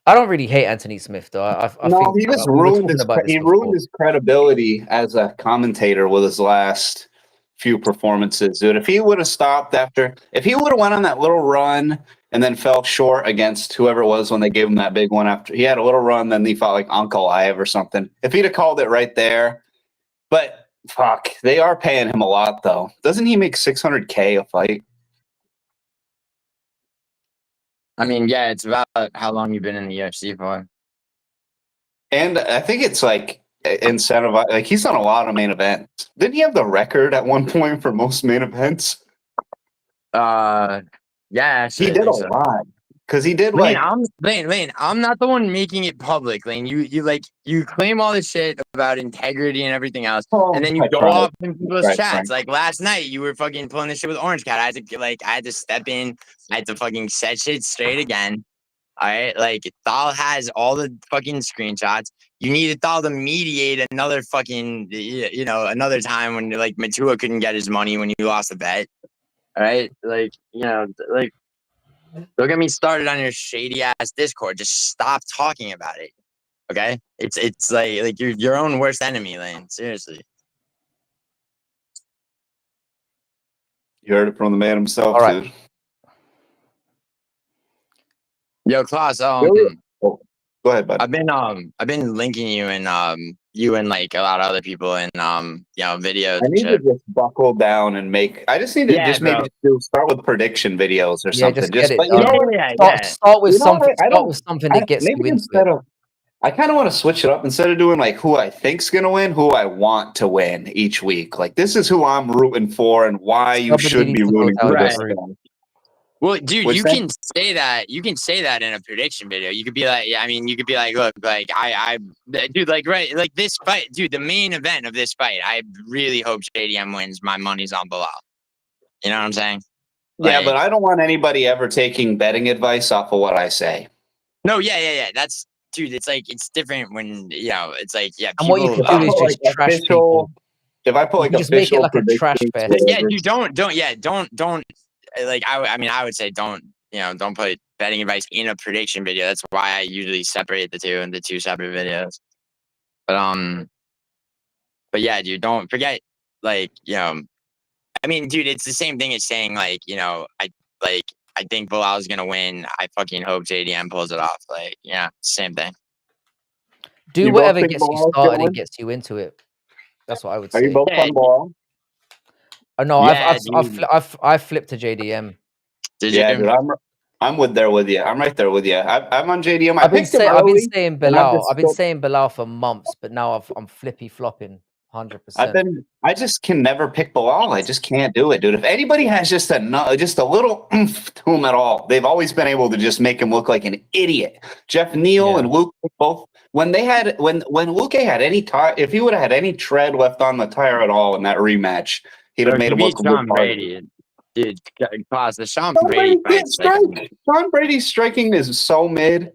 I don't really hate Anthony Smith though. I think he just ruined his credibility as a commentator with his last few performances, dude. If he would have stopped if he would have went on that little run and then fell short against whoever it was when they gave him that big one after he had a little run, then he fought like Uncle Ive or something. If he'd have called it right there, but fuck, they are paying him a lot though. Doesn't he make $600K a fight? I mean, yeah, it's about how long you've been in the UFC for. And I think it's like incentive. Like he's done a lot of main events. Didn't he have the record at one point for most main events? Yeah, actually, he did a lot because he did Lane, like Lane. I'm not the one making it public, Lane. You claim all this shit about integrity and everything else, and then you go off in people's chats. Like last night, you were fucking pulling this shit with Orange Cat. I had to step in. I had to fucking set shit straight again. All right, like Thal has all the fucking screenshots. You needed Thal to mediate another fucking, another time when like Matua couldn't get his money when you lost a bet. All right, like don't get me started on your shady ass Discord. Just stop talking about it. Okay, it's like you're your own worst enemy, Lane. Seriously. You heard it from the man himself, all right. dude. Yo, Klaus, go ahead, bud. I've been linking you and you and like a lot of other people in videos. I need to just buckle down and make. I just need to maybe start with prediction videos or something. Just get start with something. Start with something that gets you into it. I kind of want to switch it up instead of doing like who I think's gonna win, who I want to win each week. Like this is who I'm rooting for and why you should be rooting for this guy. Well, dude, you can say that. You can say that in a prediction video. You could be like, yeah, I mean, you could be like, look, like dude, like, right, like this fight, dude, the main event of this fight, I really hope JDM wins. My money's on Bilal. You know what I'm saying? Yeah, but I don't want anybody ever taking betting advice off of what I say. No, yeah. That's, dude, it's like, it's different when, it's like, yeah. And what you can do is just like trash people. If I put like just make it like a trash bet. Yeah, dude, don't. Like I would say don't put betting advice in a prediction video. That's why I usually separate the two into two separate videos. But yeah, dude, don't forget I mean, dude, it's the same thing as saying I think Bilal's gonna win. I fucking hope JDM pulls it off. Like, yeah, same thing. Do whatever gets you started and gets you into it. That's what I would say. Are you both on Bilal? No, I've flipped to JDM. Yeah, dude, I'm there with you. I'm right there with you. I'm on JDM. I've been saying Bilal. I've been saying Bilal for months, but now I'm flippy flopping. 100%. I just can never pick Bilal. I just can't do it, dude. If anybody has just a little oomph to him at all, they've always been able to just make him look like an idiot. Jeff Neal and Luke both when Luke had any tire, if he would have had any tread left on the tire at all in that rematch, he'd have made him look Sean Brady. Dude, pause. The Sean Brady fights. Sean Brady's striking is so mid.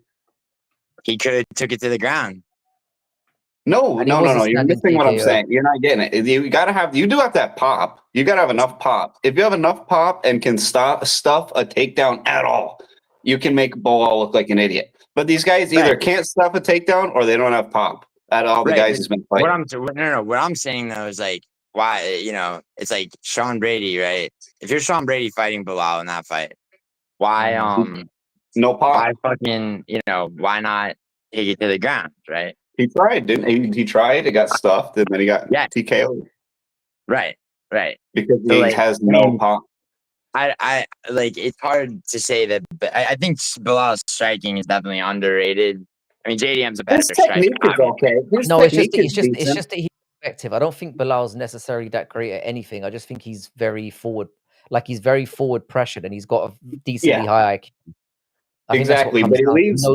He could have took it to the ground. No. You're missing what I'm saying. You're not getting it. You do have that pop. You gotta have enough pop. If you have enough pop and can stuff a takedown at all, you can make Bilal look like an idiot. But these guys either can't stuff a takedown or they don't have pop. At all the guys he's been fighting. What I'm saying though is like, why, it's like Sean Brady, right? If you're Sean Brady fighting Bilal in that fight, why no pop? Why fucking why not take it to the ground, right? He tried, didn't he? He tried, it got stuffed, and then he got TKO'd. Right. Because he has no pop. I like, it's hard to say that, but I think Bilal's striking is definitely underrated. I mean, JDM's a better striker. His technique is okay. It's just that he's effective. I don't think Bilal's necessarily that great at anything. I just think he's very forward, he's very forward pressured, and he's got a decently high IQ. Exactly, but he leaves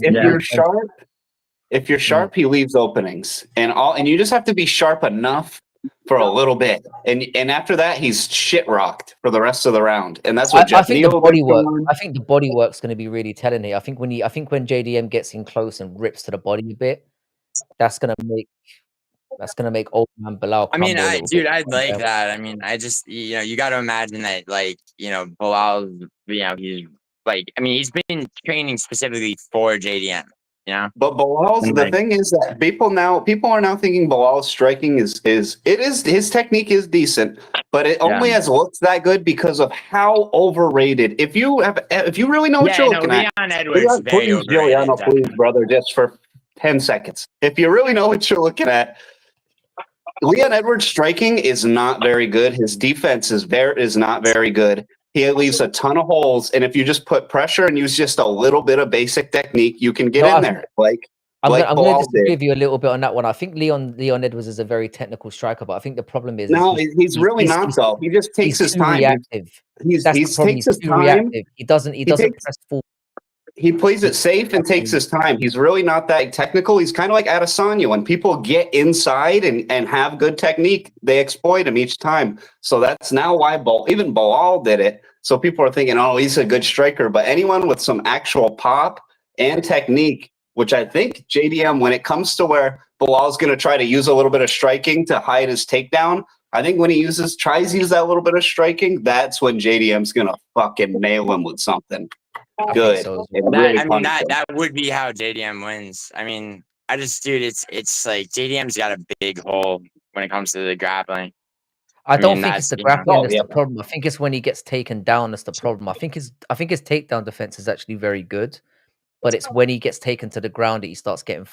if you're sharp. If you're sharp, he leaves openings, and you just have to be sharp enough for a little bit, and after that, he's shit rocked for the rest of the round, and that's what I think the body work. I think the body work's going to be really telling here. I think when JDM gets in close and rips to the body a bit, that's going to make old man Bilal. I mean, I'd like that. I mean, I just you got to imagine that, Bilal, he's he's been training specifically for JDM. Yeah, but Bilal's the thing is that people are now thinking Bilal's striking is his technique is decent, but it only has looked that good because of how overrated. If you really know what you're looking at, Leon Edwards, very overrated. Please, brother, just for 10 seconds. If you really know what you're looking at, Leon Edwards' striking is not very good. His defense is not very good. He leaves a ton of holes, and if you just put pressure and use just a little bit of basic technique, you can get in there. I'm going to disagree with you a little bit on that one. I think Leon Edwards is a very technical striker, but I think the problem is he's really not though. He just takes his time. Reactive. He takes his time. Reactive. He doesn't press full. He plays it safe and takes his time. He's really not that technical. He's kind of like Adesanya. When people get inside and have good technique, they exploit him each time. So that's now why even Bilal did it. So people are thinking, oh, he's a good striker. But anyone with some actual pop and technique, which I think JDM, when it comes to where Bilal's going to try to use a little bit of striking to hide his takedown, I think when he tries to use that little bit of striking, that's when JDM's going to fucking nail him with something good. That would be how JDM wins. I mean, it's like JDM's got a big hole when it comes to the grappling. I don't think it's the grappling that's the problem. I think it's when he gets taken down that's the problem. I think his takedown defense is actually very good, but it's when he gets taken to the ground that he starts getting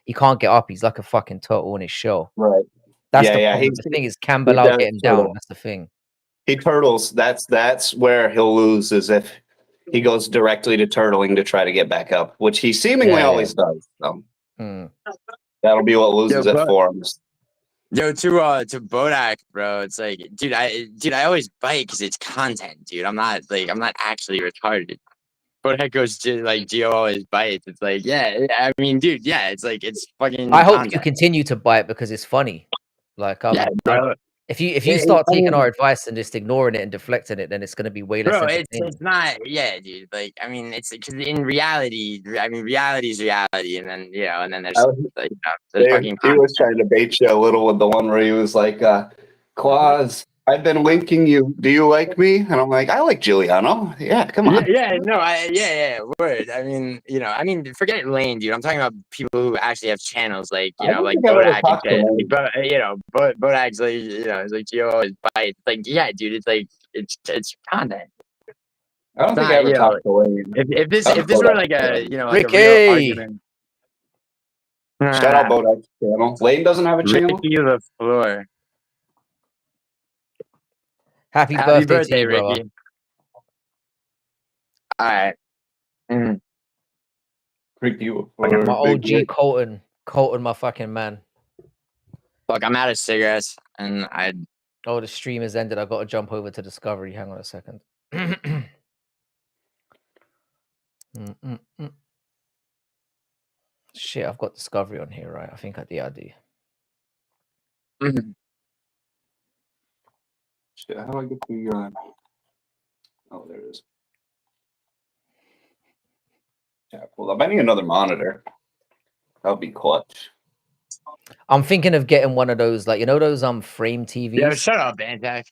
he can't get up. He's like a fucking turtle in his shell. Right. That's the problem. The thing is, can Bilal get him down? That's the thing. He turtles. That's where he'll lose, is if he goes directly to turtling to try to get back up, which he seemingly always does. So that'll be what loses it for him. Yo, to Bodak, bro, it's like, dude, I always bite because it's content, dude. I'm not actually retarded. Bodak goes to Gio always bites. It's like, yeah, I mean, dude, yeah, it's like, it's fucking. I hope you continue to bite because it's funny. If you start taking our advice and just ignoring it and deflecting it, then it's going to be way less. Bro, it's not. Yeah, dude. Like, I mean, it's because in reality, reality is reality, and then and then there's fucking. He was trying to bait you a little with the one where he was like, "Claus, I've been linking you. Do you like me?" And I'm like, "I like Giuliano. Yeah, come on." Word. I mean, forget Lane, dude. I'm talking about people who actually have channels, like Bodak and shit. Bodak's like, it's like Gio always bites. Like, yeah, dude. It's like it's content. I don't think I ever talked to Lane. If this were like a like Ricky! a real argument. Shout out Bodak's channel. Lane doesn't have a channel. Ricky the floor. Happy birthday to you, Ricky. All right. Ricky, my OG Colton, my fucking man. Look, I'm out of cigarettes, and Oh, the stream has ended. I got to jump over to Discovery. Hang on a second. Shit, I've got Discovery on here, right? I think I do. Shit, how do I get the? Oh, there it is. Yeah, well, I need another monitor. That would be clutch. I'm thinking of getting one of those, like, you know, those frame TVs. Yeah, shut up, Antac.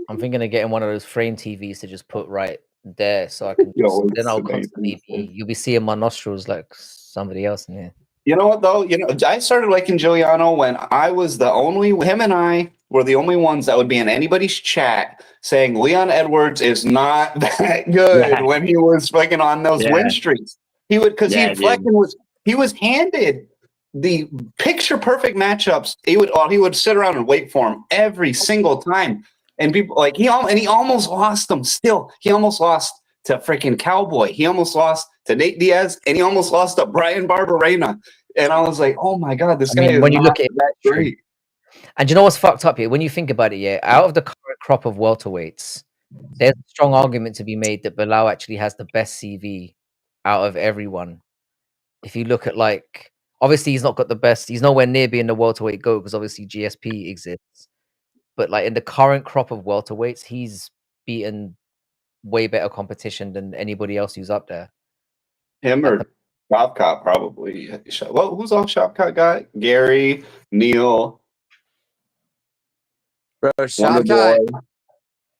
I'm thinking of getting one of those frame TVs to just put right there, so I can. Yo, Then I'll it's constantly amazing. you'll be seeing my nostrils like somebody else in here. You know what though? You know, I started liking Giuliano when I was the only. Him and I were the only ones that would be in anybody's chat saying Leon Edwards is not that good Yeah. when he was fucking on those Yeah. win streaks. He would because Yeah, he fucking was handed the picture perfect matchups. He would sit around and wait for him every single time. And people like he almost lost them. Still, he almost lost to freaking Cowboy. He almost lost to Nate Diaz, and he almost lost to Brian Barberena. And I was like, oh my god, this guy is when you not look at it, that great. And you know what's fucked up here? When you think about it, yeah, out of the current crop of welterweights, there's a strong argument to be made that Bilal actually has the best CV out of everyone. If you look at, like, obviously he's not got the best. He's nowhere near being the welterweight GOAT because obviously GSP exists. But like in the current crop of welterweights, he's beaten way better competition than anybody else who's up there. Him or Shopcott probably. Well, who's on Shopcott guy? Gary, Neil, bro, Wonder Shavkat. Boy.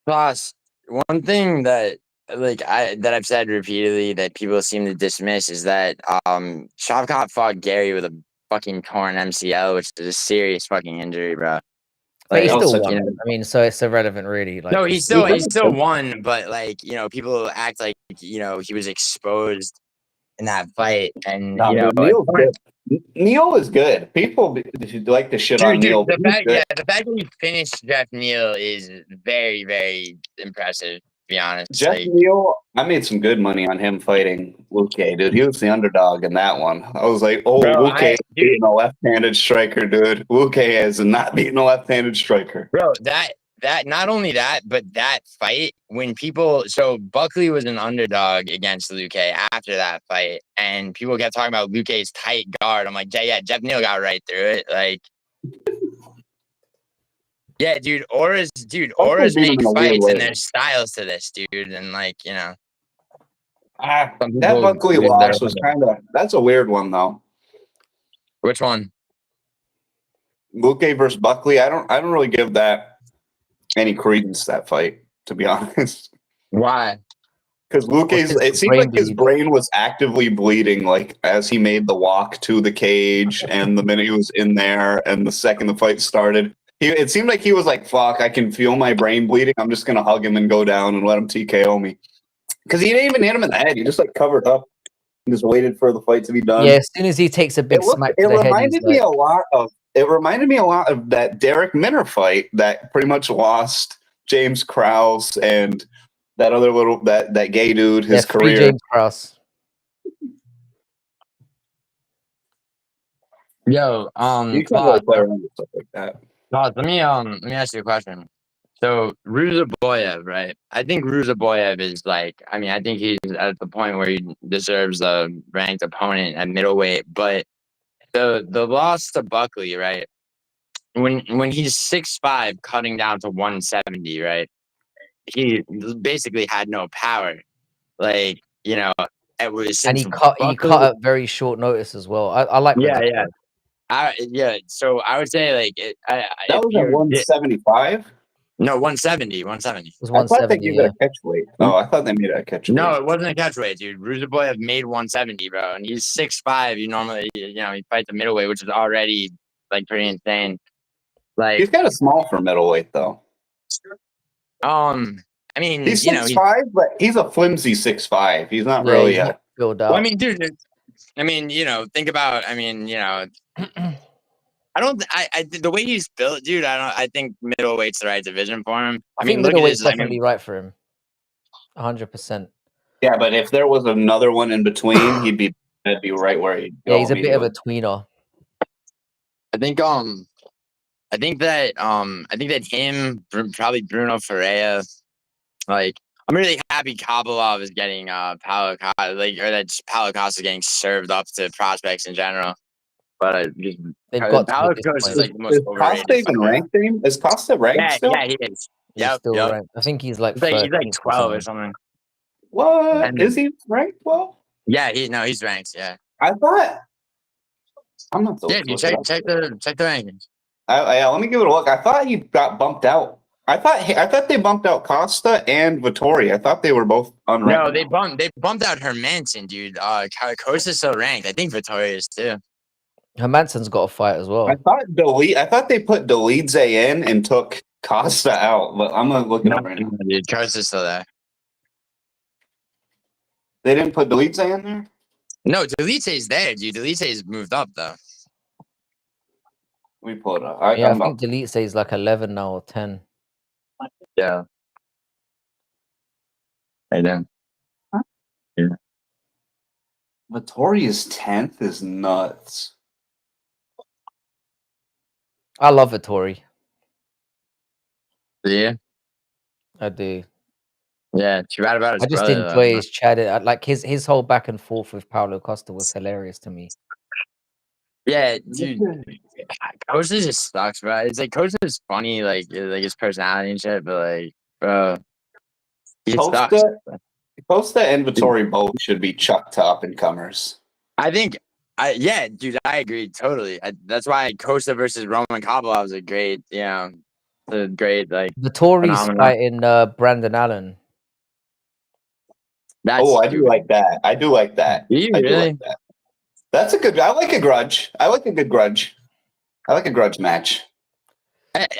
Plus, one thing that I've said repeatedly that people seem to dismiss is that Shavkat fought Gary with a fucking torn MCL, which is a serious fucking injury, bro. But he Like, still such won. you know, I mean, so it's irrelevant, really. Like, no, he 'cause still won, but like, you know, people act like, you know, he was exposed in that fight, and No, you know, dude, Neil's good. Neil is good. People like to shit on Neil. the But he's fact that he finished Jeff Neal is very, very impressive. To be honest, Jeff like, Neal, I made some good money on him fighting Luke. Dude, he was the underdog in that one. I was like, oh, bro, Luke is beating a left-handed striker, dude. Luke is not beating a left-handed striker. bro, that not only that, but that fight when Buckley was an underdog against Luke after that fight, and people kept talking about Luke's tight guard. I'm like, yeah, Jeff Neal got right through it. Like, yeah, dude, auras make fights, and there's styles to this, dude, and like, you know. That Buckley loss was that's a weird one though. Which one? Luke versus Buckley. I don't really give that any credence, that fight, to be honest. Why? Because it seemed like his brain was actively bleeding, like as he made the walk to the cage, and the minute he was in there, and the second the fight started, it seemed like he was like, "Fuck, I can feel my brain bleeding. I'm just gonna hug him and go down and let him TKO me." Because he didn't even hit him in the head. He just like covered up and just waited for the fight to be done. Yeah, as soon as he takes a big smack to the head, it reminded me a lot of that Derek Minner fight that pretty much lost James Krause and that other that gay dude his career. James Krause. Yo, you can't really play around with stuff like that. Let me ask you a question. So Ruzaboyev, right? I think Ruzaboyev is like, I mean, I think he's at the point where he deserves a ranked opponent at middleweight. But the loss to Buckley, right? When he's 6'5", cutting down to 170, right? He basically had no power. Like, you know, it was, and he cut at very short notice as well. I like yeah. So I would say like that was at 175. No, 170. 170. It was 170. I thought they gave it a catch weight. Oh, I thought they made it a catch weight. No, it wasn't a catch weight, dude. Ruzaboyev made 170, bro, and he's 6'5". You normally, you know, he fights the middleweight, which is already like pretty insane. Like, he's kind of small for middleweight, though. I mean, he's 6'5", but he's a flimsy 6'5". He's not really filled out. Well, I mean, dude. I mean, you know, think about. I mean, you know. The way he's built, dude. I think middleweight's the right division for him. I mean, middleweight's definitely right for him. 100%. Yeah, but if there was another one in between, that'd be right where he'd go. Yeah, he's a bit of a tweener. I think that him, probably Bruno Ferreira. Like, I'm really happy Kopylov is getting Paulo Costa, or that Paulo Costa is getting served up to prospects in general. But just They've got to Paulo at this Costa is point. like the most Is Costa overrated even fighter. ranked? Is Costa ranked still? Yeah, he is. He's Yep, still yep. ranked. I think he's like He's like 13th 12 or or something. something. What And is he ranked? Well, yeah, he's ranked. Yeah, I thought. I'm not. yeah. If you check the rankings. Let me give it a look. I thought he got bumped out. I thought they bumped out Costa and Vittori. I thought they were both unranked. No, they bumped out Hermanson, dude. Costa's still ranked. I think Vittori is too. Hermansen's got a fight as well. I thought they put Delidze in and took Costa out. But I'm gonna look it up right now. Dude, Costa's still there. They didn't put Delidze in there. No, Delite's there, dude. Delite's moved up though. Let me pull it up. I I'm think about- Delete says like 11 now or 10. Yeah. I know. Vittori's 10th is nuts. I love Vittori. Yeah. I do. Yeah. Too bad about his I just brother, enjoy his chat. Like his whole back and forth with Paulo Costa was hilarious to me. Yeah, dude. Costa just sucks, bro. It's like Costa's funny, like his personality and shit, but like, bro, he sucks. Costa and Vittori both should be chucked to up and comers. I think, dude, I agree totally. That's why Costa versus Roman Kopylov was a great, like Vittori's phenomenon. fighting Brandon Allen. That's I do like that. I do like that. Do you I really? do like that. That's a good. I like a grudge. I like a good grudge. I like a grudge match.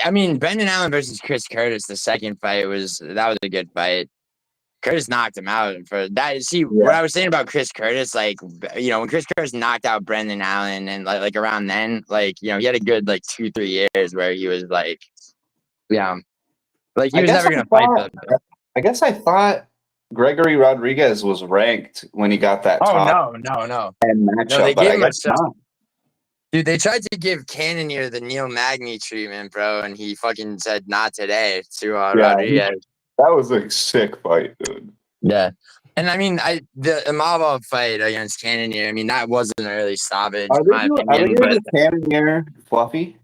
I mean, Brendan Allen versus Chris Curtis, the second fight was a good fight. Curtis knocked him out for that. See, what I was saying about Chris Curtis, like, when Chris Curtis knocked out Brendan Allen, and like around then, like, he had a good like 2-3 years where he was like, like he was never gonna fight them. I guess I thought Gregory Rodriguez was ranked when he got that. Oh top no. And matchup, No, they but gave I him a guess shot. not. Dude, they tried to give Cannonier the Neil Magny treatment, bro, and he fucking said not today to Rodriguez. That was a sick fight, dude. Yeah. And I mean, the Imavov fight against Cannonier, I mean, that wasn't an early stoppage. Are they opinion, doing Cannonier Fluffy?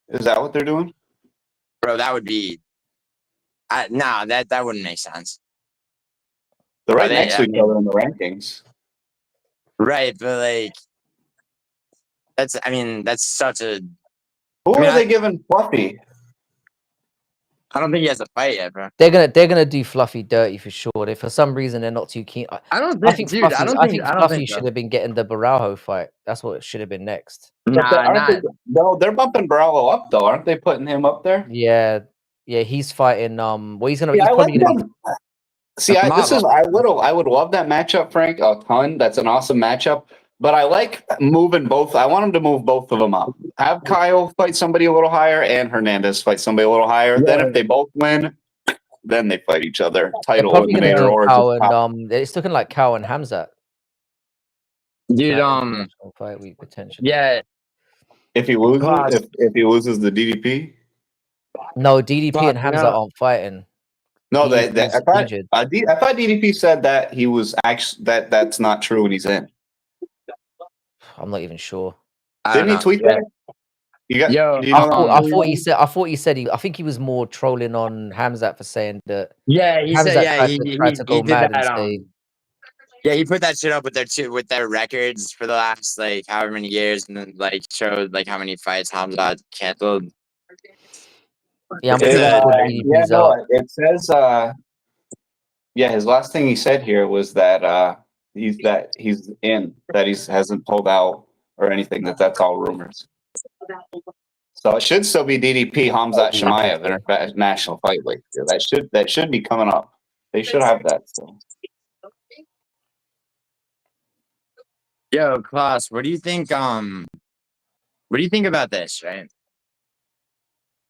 Is that what they're doing? Bro, that would be that wouldn't make sense. They're right next to each other in the rankings. Right, but like that's such a Who are they giving Fluffy? I don't think he has a fight yet, bro. They're gonna do Fluffy dirty for sure. If for some reason they're not too keen, I think Fluffy should have been getting the Baraujo fight. That's what it should have been next. They're bumping Baraujo up though, aren't they? Putting him up there. Yeah, he's fighting. Well, he's gonna. Yeah, he's probably gonna. I would love that matchup, Frank, a ton. That's an awesome matchup. But I like moving both. I want him to move both of them up. Have Kyle fight somebody a little higher and Hernandez fight somebody a little higher. Yeah. Then if they both win, then they fight each other. Title eliminator or it's looking like Cow and Hamzat. Dude, fight week potentially. Yeah. If he loses, if he loses the DDP. No, DDP and Hamzat aren't fighting. No, I thought DDP said that he was actually that's not true when he's in. I'm not even sure. Didn't he tweet that? I thought he said I think he was more trolling on Hamzat for saying that. Yeah, he Hamzat said he tried to go mad and say. Yeah, he put that shit up with their records for the last like however many years, and then like showed like how many fights Hamzat canceled. Yeah, it says. His last thing he said here was that he's in, that he hasn't pulled out or anything. That's all rumors. So it should still be DDP Hamzat Chimaev International Fight League. That should be coming up. They should have that still. Yo, Klaus, what do you think? What do you think about this? Right,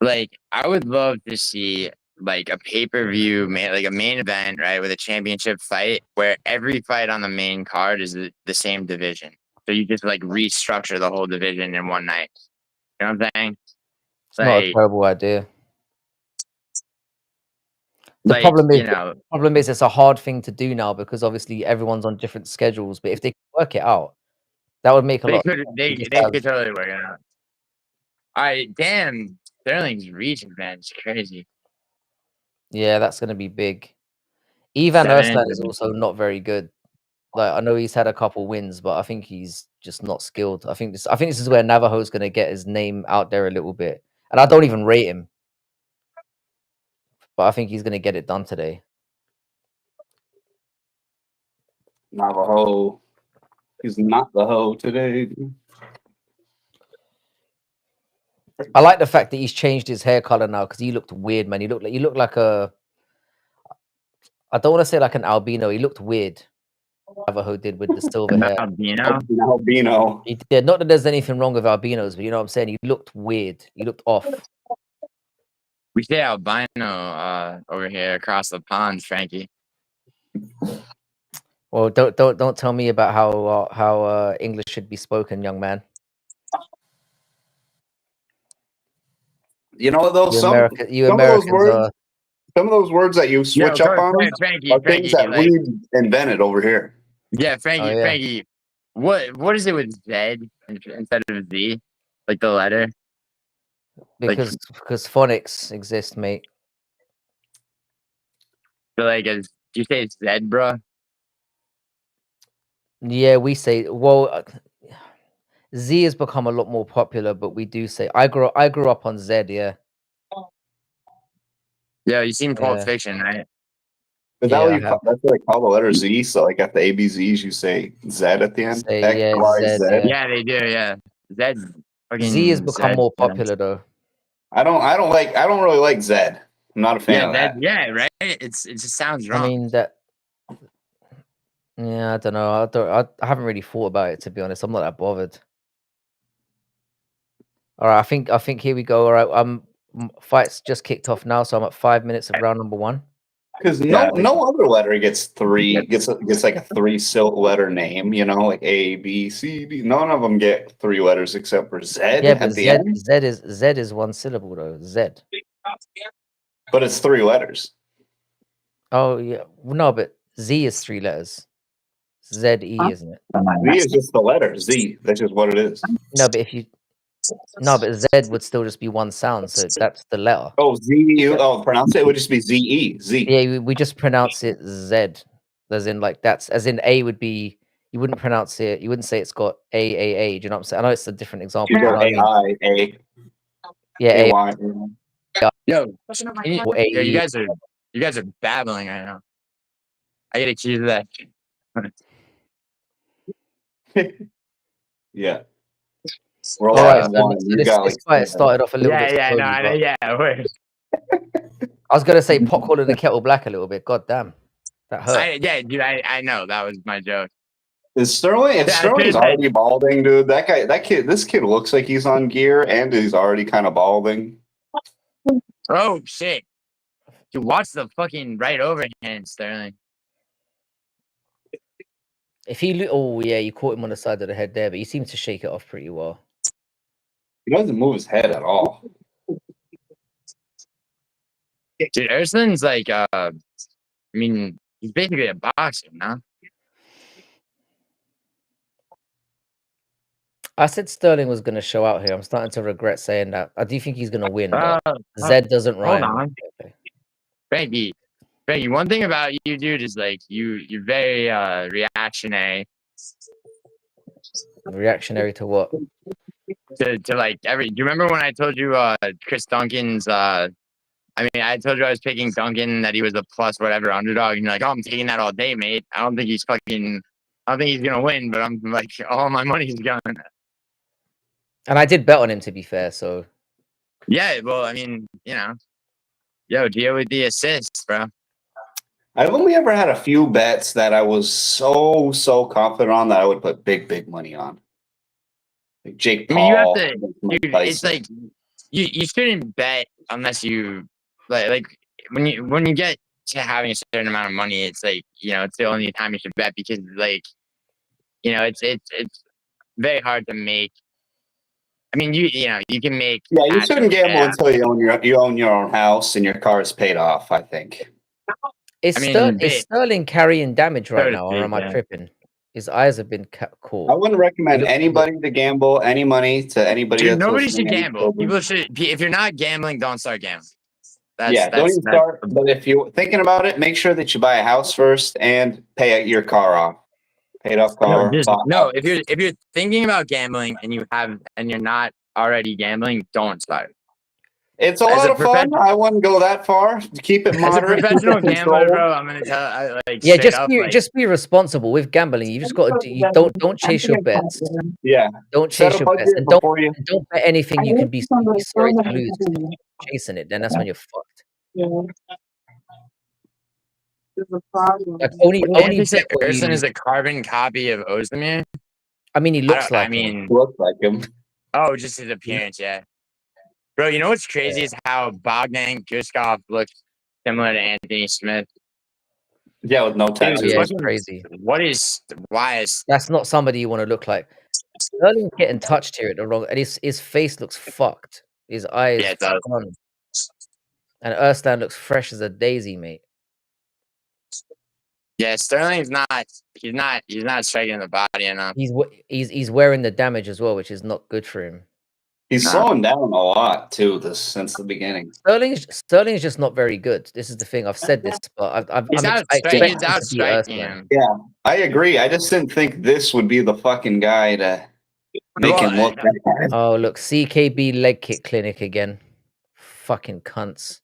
like I would love to see like a pay-per-view, like a main event, right, with a championship fight where every fight on the main card is the same division. So you just like restructure the whole division in one night. You know what I'm saying? It's not a Like, terrible idea. The problem is, you know, it's a hard thing to do now because obviously everyone's on different schedules. But if they could work it out, that would make a they lot. could You just they have- could totally work it out. All right, damn, Sterling's reaching, man. It's crazy. yeah, that's going to be big. Ivan 7 Ersland is inches. also not very good. Like I know he's had a couple wins, but I think he's just not skilled. I think this is where Navajo's going to get his name out there a little bit. And I don't even rate him, but I think he's going to get it done today. Navajo. He's not the hoe today. I like the fact that he's changed his hair color now because he looked weird, man. He looked like a. I don't want to say like an albino. He looked weird. Navajo did with the silver hair. Albino. Albino. He did. Not that there's anything wrong with albinos, but you know what I'm saying. He looked weird. He looked off. We say albino over here across the pond, Frankie. Well, don't tell me about how English should be spoken, young man. You know, though, You some of those Americans words, are. some of those words that you switch up on Frankie, are things that like, we invented over here. yeah, Frankie, Oh, yeah. Frankie. What is it with Z instead of Z, like the letter? Because phonics exist, mate. So like, do you say it's Z, bro? Yeah, we say. Well, Z has become a lot more popular, but we do say. I grew up on Z. Yeah. Yeah, you seen Pulp Yeah. Fiction, right? Is that Yeah, what I you have. call, that's what they call the letter Z? So like at the ABZs, you say Z at the end. Say, X, yeah, Y, Z, Z. yeah. Yeah, they do. Yeah, Z. Z has become more yeah. popular though. I don't really like Z. I'm not a fan Yeah, of that. yeah, right. It just sounds wrong. I mean that. Yeah, I don't know. I haven't really thought about it, to be honest. I'm not that bothered. All right, I think here we go. All right, fights just kicked off now, so I'm at 5 minutes of round number 1. Because no other letter gets like a 3 letter name, you know, like A, B, C, D. None of them get 3 letters except for Z Yeah, but at the end. Z is 1 syllable though. Z. But it's 3 letters. Oh yeah, well, no, but Z is 3 letters. ZE, isn't it? Z is just the letter Z. That's just what it is. No, but but Z would still just be 1 sound, so that's the letter. Oh, Z. Oh, pronounce it would just be Z-E. Z. Yeah, we just pronounce it Z, as in like that's as in A would be. You wouldn't pronounce it. You wouldn't say it's got A. Do you know what I'm saying? I know it's a different example. You You know go what I mean? A-I-A. Yeah, A. A-Y. Yo, Or AE. you guys are babbling right now. I get accused of that. Yeah. We're All all right, at so one. You got this like fight started off a little bit. Yeah, slowly, no, but yeah. Wait. I was gonna say pot calling the kettle black a little bit. God damn, that hurt. Dude, I know that was my joke. Is Sterling? If Yeah, Sterling's dude, already balding, dude. This kid looks like he's on gear, and he's already kind of balding. Oh shit! Dude, watch the fucking right overhand, Sterling. If he, oh yeah, you caught him on the side of the head there, but he seemed to shake it off pretty well. He doesn't move his head at all. Dude, Ersland's like, I mean, he's basically a boxer, no? I said Sterling was gonna show out here. I'm starting to regret saying that. I do think he's gonna win, but Z doesn't rhyme. Hold on, Frankie. One thing about you, dude, is like you're very reactionary. Reactionary to what? To like do you remember when I told you Chris Duncan's I told you I was picking Duncan, that he was a plus whatever underdog, and you're like, oh, I'm taking that all day, mate. I don't think he's gonna win, but I'm like, all my money's gone. And I did bet on him, to be fair, so Yeah, well, I mean, you know. Yo, deal with the assists, bro. I've only ever had a few bets that I was so confident on that I would put big money on. Like Jake Paul. I mean, you have to, Mike dude. Tyson. It's like you shouldn't bet unless you like when you get to having a certain amount of money. It's like, you know, it's the only time you should bet, because like, you know, it's very hard to make I mean, you can make. Yeah, you shouldn't gamble Yeah. until you own your own house and your car is paid off, I think. Is, I mean, is Sterling carrying damage right to now, or speak, am I yeah. tripping? His eyes have been I caught. wouldn't recommend anybody to gamble any money to anybody Dude, that's nobody listening. should gamble. People should. If you're not gambling, don't start gambling. Don't even start. But if you're thinking about it, make sure that you buy a house first and pay your car off. Paid off car. No, if you're thinking about gambling and you're not already gambling, don't start. It's a lot of fun. I wouldn't go that far. Keep it moderate. As a professional gambler, bro, I'm gonna tell yeah, just be responsible with gambling. You just got to don't chase your bets. Yeah, don't chase your bets, and don't bet anything you can be sorry to lose. If you're chasing it, then that's when you're fucked. Like only bet what Erson is a carbon copy of Ozdemir. I mean, he looks like him. Looks like him. Oh, just his appearance, yeah. Bro, you know what's crazy is how Bogdan Guskov looks similar to Anthony Smith. Yeah, with no tattoos. Yeah, it's crazy. Why is that's not somebody you want to look like? Sterling's getting touched here at the wrong, and his face looks fucked. His eyes gone. And Erstan looks fresh as a daisy, mate. Yeah, Sterling's not. He's not striking the body enough. He's wearing the damage as well, which is not good for him. He's slowing down a lot too. Since the beginning. Sterling's just not very good. This is the thing. I've said this, but he's outstriking him. Yeah, I agree. I just didn't think this would be the fucking guy to make him look bad. Oh, look, CKB leg kick clinic again. Fucking cunts.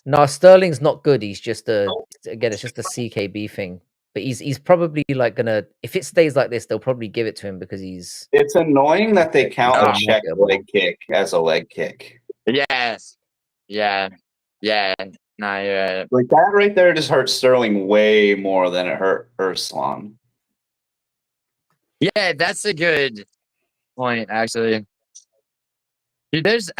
No, Sterling's not good. He's just it's just a CKB thing. But he's probably like gonna, if it stays like this, they'll probably give it to him because he's. It's annoying that they counter check a leg kick as a leg kick. Yes. Yeah. Nah, you're like that right there just hurt Sterling way more than it hurt Urslan. Yeah, that's a good point, actually. Dude, there's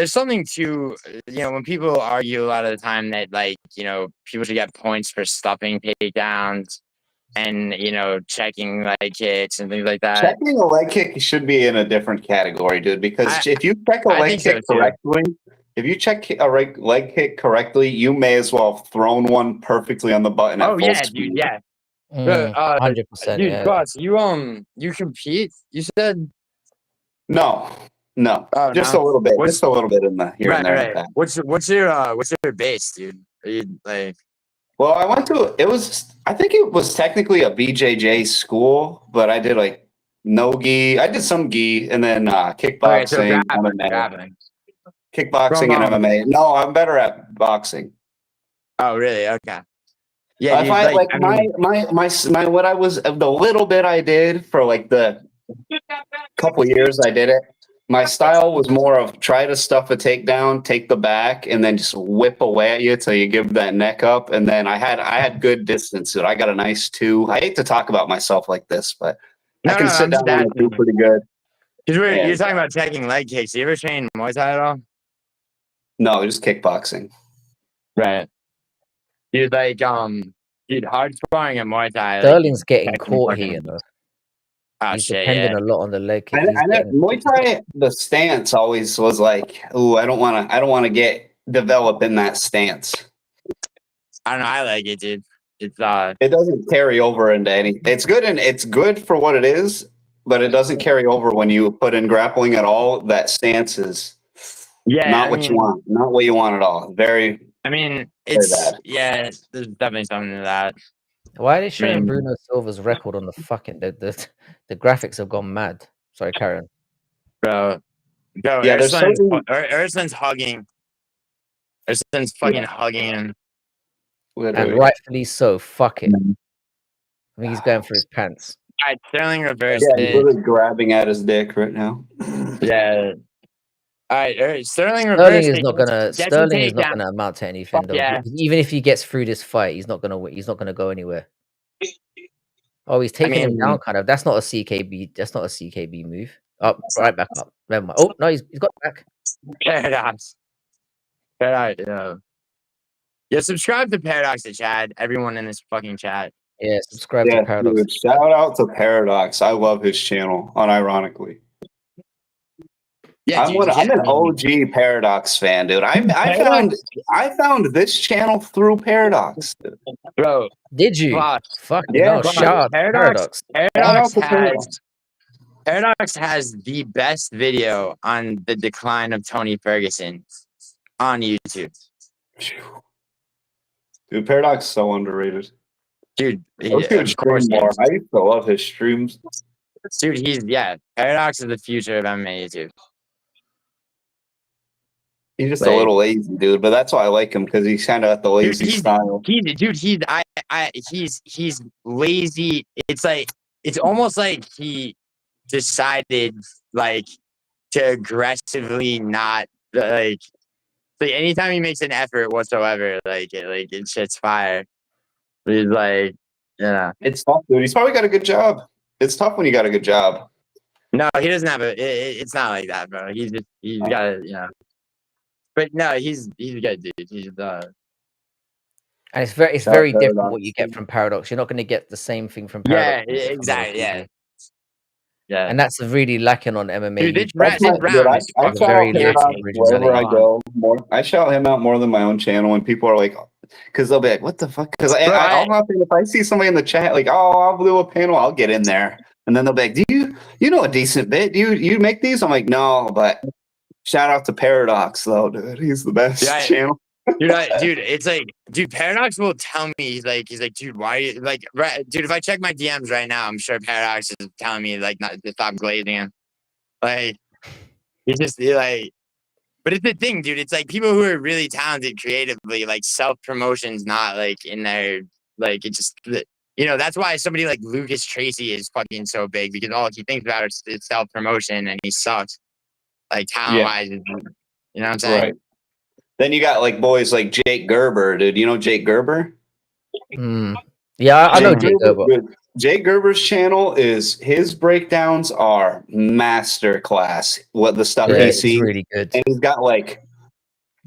something to, when people argue a lot of the time that, like, people should get points for stuffing takedowns and, checking leg kicks and things like that. Checking a leg kick should be in a different category, dude, because if you check a leg kick correctly, if you check a leg kick correctly, you may as well have thrown one perfectly on the button at full speed. Dude, yeah. 100%. Dude, Boss, you compete? You said no, just a little bit, just a little bit in the here and there. Right. What's your base, dude? Are you like? Well, I think it was technically a BJJ school, but I did like no gi. I did some gi and then kickboxing, MMA. Kickboxing and MMA. No, I'm better at boxing. Oh, really? Okay. Yeah, my what I was the little bit I did for like the couple years I did it. My style was more of try to stuff a takedown, take the back, and then just whip away at you till you give that neck up. And then I had good distance to it. I got a nice 2. I hate to talk about myself like this, but I can sit down and do pretty good. You're talking about taking leg kicks. You ever train Muay Thai at all? No, just kickboxing. Right. Dude, hard sparring at Muay Thai. Sterling's getting caught here, though. He's shit, depending a lot on the leg kick. Muay Thai, the stance always was like, "Ooh, I don't want to get develop in that stance." I don't know. I like it, dude. It doesn't carry over into anything. It's good and it's good for what it is, but it doesn't carry over when you put in grappling at all. That stance is not what you want. Not what you want at all. Very. I mean, there's definitely something to that. Why are they showing Bruno Silva's record on the fucking the graphics have gone mad? Sorry, Karen. Bro, yeah, Urslan's hugging. Urslan's fucking hugging him. And rightfully so. Fuck it. I think he's going for his pants. All right, Sterling reversed it. He's really grabbing at his dick right now. Yeah. All right, Sterling is not gonna amount to anything though. Yeah. Even if he gets through this fight, he's not gonna go anywhere. Oh, he's taking him down, kind of. That's not a CKB. That's not a CKB move. Up, right back up. Never mind. Oh no, he's got back. Paradox. Yeah, subscribe to Paradox to Chad. Everyone in this fucking chat. Yeah, subscribe to Paradox. Dude, shout out to Paradox. I love his channel, unironically. Yeah, I'm dude. I'm an I mean, OG Paradox fan, dude. I Paradox, found this channel through Paradox. bro. Did you? Fuck. Fucking Yeah, hell! Shout out to Paradox. shout Paradox out to Paradox. has the best video on the decline of Tony Ferguson on YouTube. Dude, Paradox is so underrated. Dude, I wish he would of course stream he more. is. I used to love his streams. Dude, Paradox is the future of MMA YouTube. He's just a Like, little lazy, dude. But that's why I like him because he's kind of got the dude, lazy style. he's lazy. It's almost like he decided like to aggressively not like anytime he makes an effort whatsoever, it shit's fire. He's like, It's tough, dude. He's probably got a good job. It's tough when you got a good job. no, he doesn't have it's not like that, bro. He's got but no, he's a good dude. And it's very Shout out different Paradox. what you get from Paradox. You're not going to get the same thing from yeah, Paradox. exactly, yeah. And that's really lacking on MMA. Dude, this That's round I is shout very out lacking Paradox wherever I originality. go. I shout him out more than my own channel, and people are like, because they'll be like, "What the fuck?" Because I'll hop in if I see somebody in the chat like, "Oh, I'll do a panel," I'll get in there, and then they'll be like, "Do you know a decent bit? Do you make these?" I'm like, "No," but shout out to Paradox though, dude. He's the best channel. Dude, it's like, dude, Paradox will tell me, he's like, dude, why, dude, if I check my DMs right now, I'm sure Paradox is telling me, like, not to stop glazing him. Like, he's just, but it's the thing, dude, it's like people who are really talented creatively, like, self-promotion's not, like, in their, like, it just, that's why somebody like Lucas Tracy is fucking so big, because all he thinks about is self-promotion, and he sucks, like, talent-wise, you know what I'm saying? Right. Then you got like boys like Jake Gerber, dude. You know Jake Gerber? Yeah, I know Jake Gerber. Jake Gerber's channel his breakdowns are masterclass. What the stuff he sees, really good. and he's got like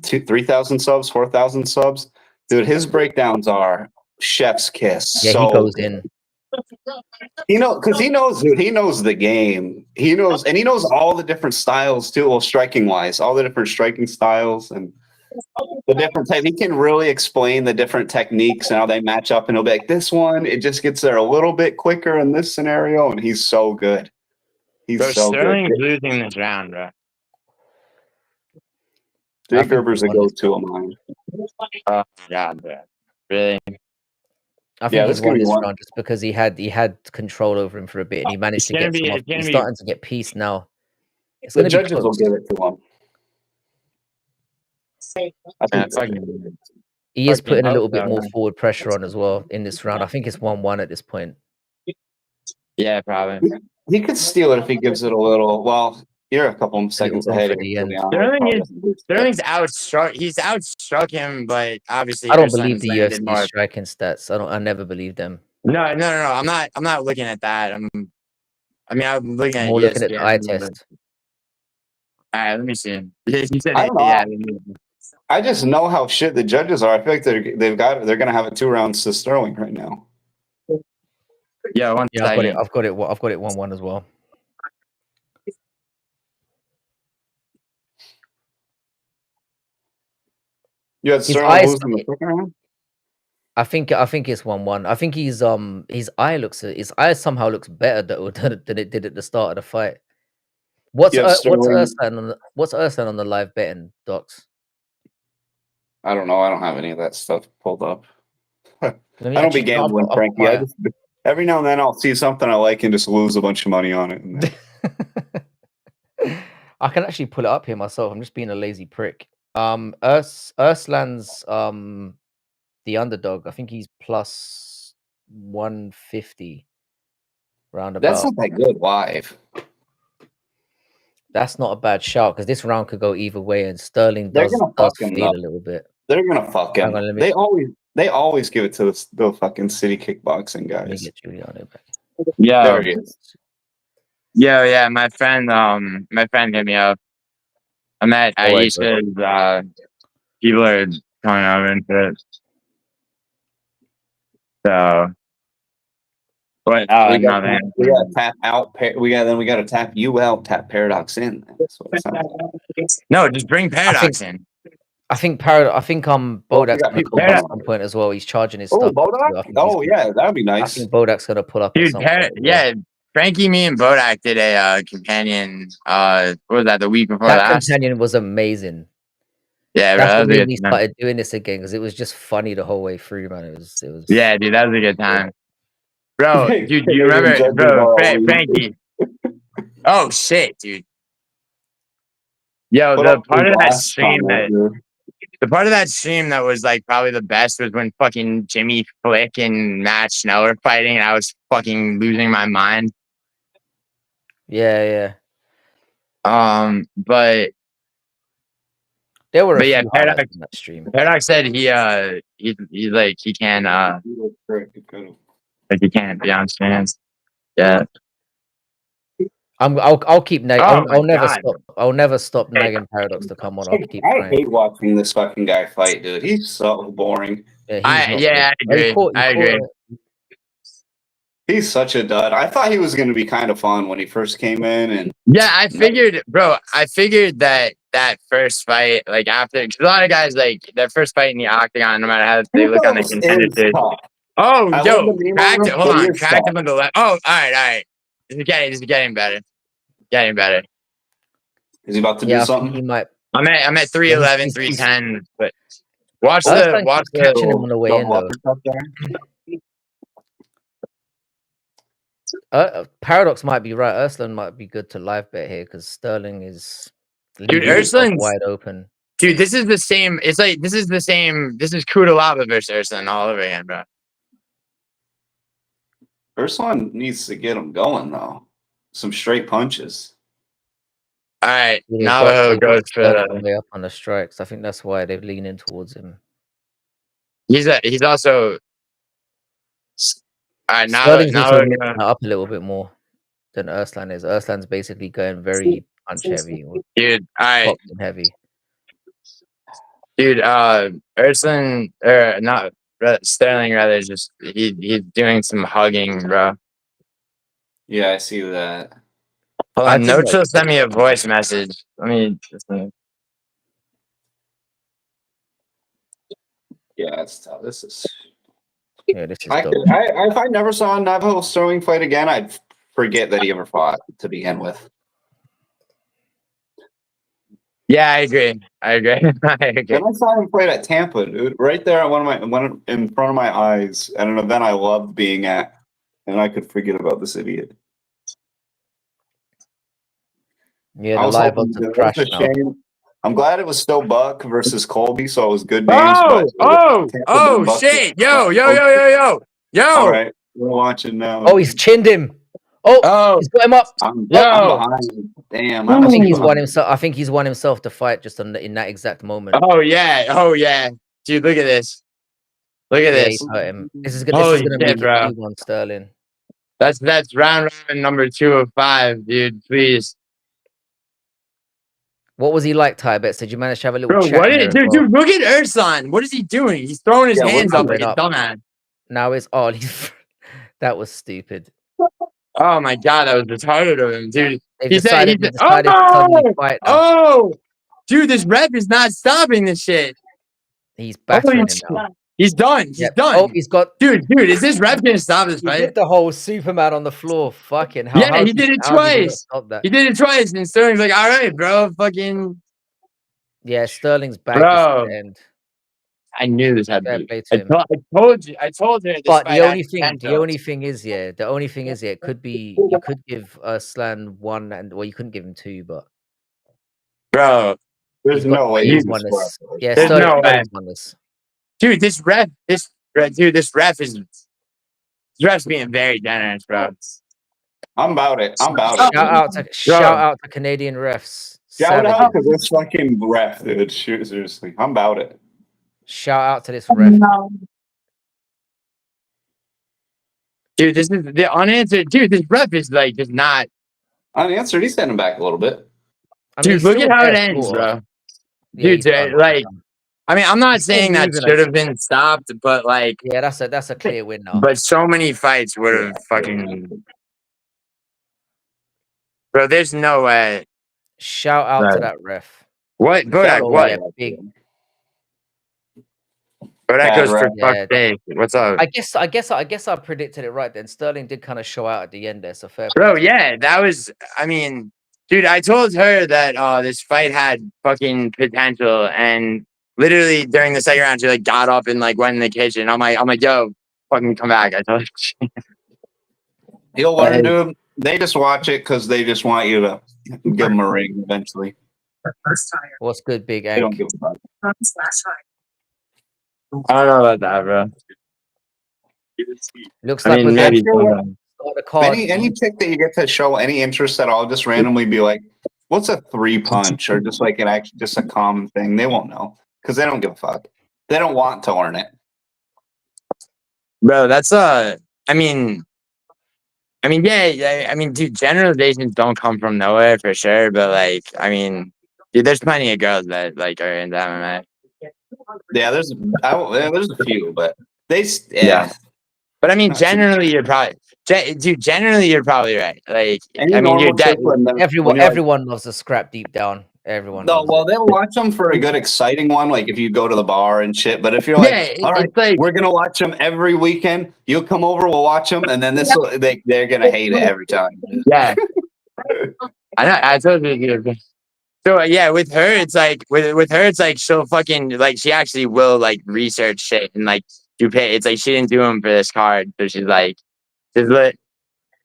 3,000 subs, 4,000 subs. Dude, his breakdowns are chef's kiss. Yeah, so he goes in. Because he knows, dude. He knows the game. He knows all the different styles too. Well, striking wise, all the different striking styles and the different type. He can really explain the different techniques and how they match up. And he'll be like, "This one, it just gets there a little bit quicker in this scenario." And he's so good. He's so Sterling's good. losing this round, bro. Jake Gerber's a go-to of mine. Oh God, bro. Really? I think he's won this round just because he had control over him for a bit and he managed to get some off. He's starting to get peace now. It's The going to be judges will give it to him. He is putting a little bit more forward pressure on as well in this round. I think it's 1-1 at this point. Yeah, probably. He could steal it if he gives it a little. Well, you're a couple seconds ahead. Sterling's outstruck. He's outstruck him, but obviously I don't believe the UFC striking stats. I never believe them. No. I'm not looking at that. I'm looking at more looking at the eye test. All right, let me see. You said I just know how shit the judges are. I feel like they're gonna have it 2 rounds to Sterling right now. Yeah, I've got it 1-1 as well. You had Sterling losing the second round? I think it's 1-1. I think his eye somehow looks better than it did at the start of the fight. What's Ersan on the live betting, Docs? I don't know. I don't have any of that stuff pulled up. I don't be gambling, Frankie. Every now and then I'll see something I like and just lose a bunch of money on it. I can actually pull it up here myself. I'm just being a lazy prick. Urslan's the underdog. I think he's plus 150 roundabout. That's not that good live. That's not a bad shout because this round could go either way, and Sterling does feel a little bit. They're gonna fuck him. They always give it to the fucking city kickboxing guys. Let me get Giuliano back. Yeah, there he is. Yeah. My friend hit me up. I'm at Aisha's. People are coming over into it. So But we got no, man. we got to tap out. We got to tap you out. Tap Paradox in. That's what it sounds like. No, just bring Paradox in. I think Well, we Bodak's got gonna people come up Paradox. at some point as well. He's charging his Oh, stuff. Bodak. So I think Oh yeah, that'd be I nice. think Bodak's gonna pull up at Dude, some point. as well. yeah, Frankie, me, and Bodak did a companion. What was that? The week before That last. companion was amazing. Yeah, bro, That's that when was a good we time. started doing this again because it was just funny the whole way through, man. It was. Yeah, dude, that was a good time. Bro, dude, do you Canadian remember, judges bro, are all Frankie? Oh shit, dude. Yo, Put the up part the of that last stream comment, dude. the part of that stream that was like probably the best was when fucking Jimmy Flick and Matt Schnell were fighting, and I was fucking losing my mind. Yeah. But There were a yeah, few highlights in that stream. Paradox said he like he can like he can't be on stands. Yeah. I'll keep nagging. Oh my I'll never God. stop. I'll never stop nagging Paradox to come on. I'll keep I trying. hate watching this fucking guy fight, dude. He's so boring. Yeah, he's I not agree. good. I agree. He's such a dud. I thought he was going to be kind of fun when he first came in, and Yeah, I figured, bro. I figured that first fight, like after, because a lot of guys like their first fight in the octagon, no matter how they look on the contender stage. Oh, I yo, love the meme cracked on it. him, Hold but he on, is cracked soft. him on the left. Oh, all right. This is getting better. Getting better. Is he about to Yeah, do I think something? he might. I'm at 311, he's- 310. But watch Earthline the keeps catching him on the way in double though. uppercut there. Paradox might be right. Urslan might be good to live bet here because Sterling is Dude, leaving himself Urslan's wide open. Dude, this is the same. It's like this is the same. This is Kudalaba versus Urslan all over again, bro. Urslan needs to get him going though. Some straight punches. All right, Yeah, Navajo goes for Sterling way up on the strikes. I think that's why they're leaning towards him. He's also. All right, Sterling's also Navajo. mixing it up a little bit more than Urslan is. Urslan's basically going very punch heavy, or Dude, all right, boxing heavy. dude. Urslan or not Sterling rather just he's doing some hugging, bro. Yeah, I see that. Hold I on, think Nocho sent me a voice message. Let me. Yeah, it's tough. This is. Yeah, this is dope. If I never saw Navajo Sterling fight again, I'd forget that he ever fought to begin with. Yeah, I agree. I agree. Then I saw him fight at Tampa, dude. Right there, one in front of my eyes, at an event I loved being at, and I could forget about this idiot. Yeah, I the was live hoping odds to- have that's crashed a now. shame. I'm glad it was still Buck versus Colby, so it was good names. Oh, but Tampa and Buck- shit. Yo. All right, we're watching now. Oh, he's chinned him. Oh, he's got him up. I'm Yo. behind. Damn, I think he's behind. won himself. I think he's won himself the fight just in that exact moment. Oh yeah. Dude, look at this. Look at Yeah, this. he's hurt him. This is gonna Holy be shit, the bro. key one, Sterling. That's round robin number 2 of 5, dude. Please. What was he like, Tybets? Did you manage to have a little Bro, chat? what in is there as well? dude, look at Ursan. What is he doing? He's throwing his Yeah, what hands is he up like a doing? dumbass. Now it's he's that was stupid. Oh my god, that was retarded of him, dude. They've He said, decided to suddenly fight now. oh, dude, this ref is not stopping this shit. He's battering him shit. now. He's done. He's Yep. done. Oh, he's got. Dude, is this ref gonna stop this He fight? did the whole Superman on the floor. Fucking hell. Yeah, he did it twice. He did it twice, and Sterling's like, all right, bro, fucking. Yeah, Sterling's back. Bro. And I knew this had fair to be. play to him. I told her. This But fight the had only thing is, it could be you could give Urslan 1 and well, you couldn't give him 2, but bro, There's no way he's he's won scored. this. Yeah, There's no way. Sterling's won this. dude, this ref's being very generous, bro. I'm about it. Shout out to Canadian refs. Shout Savages. out to this fucking ref, dude. Shoot, seriously, I'm about it. Shout out to this ref. Dude, this is the unanswered. Dude, this ref is like just not. Unanswered. He's standing back a little bit. I mean, Dude, look he's at still how it there, ends, sort of. bro. Yeah, Dude, he's done. like, I mean, I'm not He's still saying that moving, should have been stopped, but like, Yeah, that's a clear win now. but so many fights would have fucking. Bro, there's no way. Shout out to Right. that ref. What? Bodak, Shout what? Yeah, big. Bodak Bad goes for ref. fuck's Yeah. sake. What's up? I guess I predicted it right then. Sterling did kind of show out at the end there, so fair Bro, play. yeah, that was. I mean, dude, I told her that this fight had fucking potential, and literally during the second round, she like got up and like went in the kitchen. I'm like, yo, fucking come back. I told her. He'll learn, dude. They just watch it because they just want you to give them a ring eventually. What's good, Big They don't Ank? give a fuck. I don't know about that, bro. Looks I like mean, we're maybe. going to the card. Any chick that you get to show any interest at all, just randomly be like, "What's a 3-punch?" or just like just a common thing. They won't know because they don't give a fuck. They don't want to learn it. Bro, that's I mean, yeah. I mean, dude, generalizations don't come from nowhere for sure. But like, I mean, dude, there's plenty of girls that like are into MMA. Yeah, there's a few, but Yeah. But I mean, Not too generally, you're probably, dude. Generally, you're probably right. Like, Any I mean, you're normal chick dead. when you're like, Everyone loves a scrap deep down. Everyone no, loves well, it. they'll watch them for a good, exciting one, like if you go to the bar and shit. But if you're like, Yeah, all right, it's like, we're gonna watch them every weekend. You'll come over, we'll watch them, and then they're gonna hate it every time. Dude. yeah. I know. I told you. So yeah, with her, it's like with her, it's like she'll fucking like she actually will like research shit and like do pay. It's like she didn't do them for this card, so she's like, she's lit.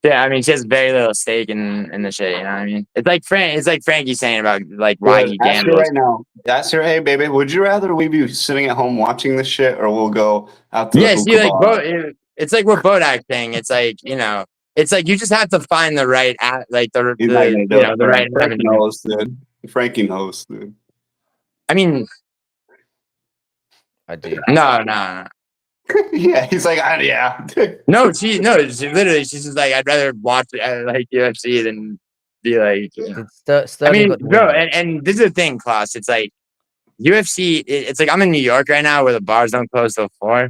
Yeah, I mean, she has very little stake in the shit. You know what I mean? It's like Frankie saying about like why Dude, he ask her gambles. right now. Ask her, hey baby, would you rather we be sitting at home watching this shit, or we'll go out to the Yeah, see, hookah like bar? it's like what Bodak saying. It's like it's like you just have to find the right like He's not gonna do it. the right Frankie avenue. knows, dude. Frankie knows, dude. I mean, I do. no. Yeah, he's like, yeah. No, she literally she's just like I'd rather watch like UFC than be like. I Sterling mean, got the bro, win. and this is the thing, Klaus. It's like UFC. It's like I'm in New York right now, where the bars don't close till 4,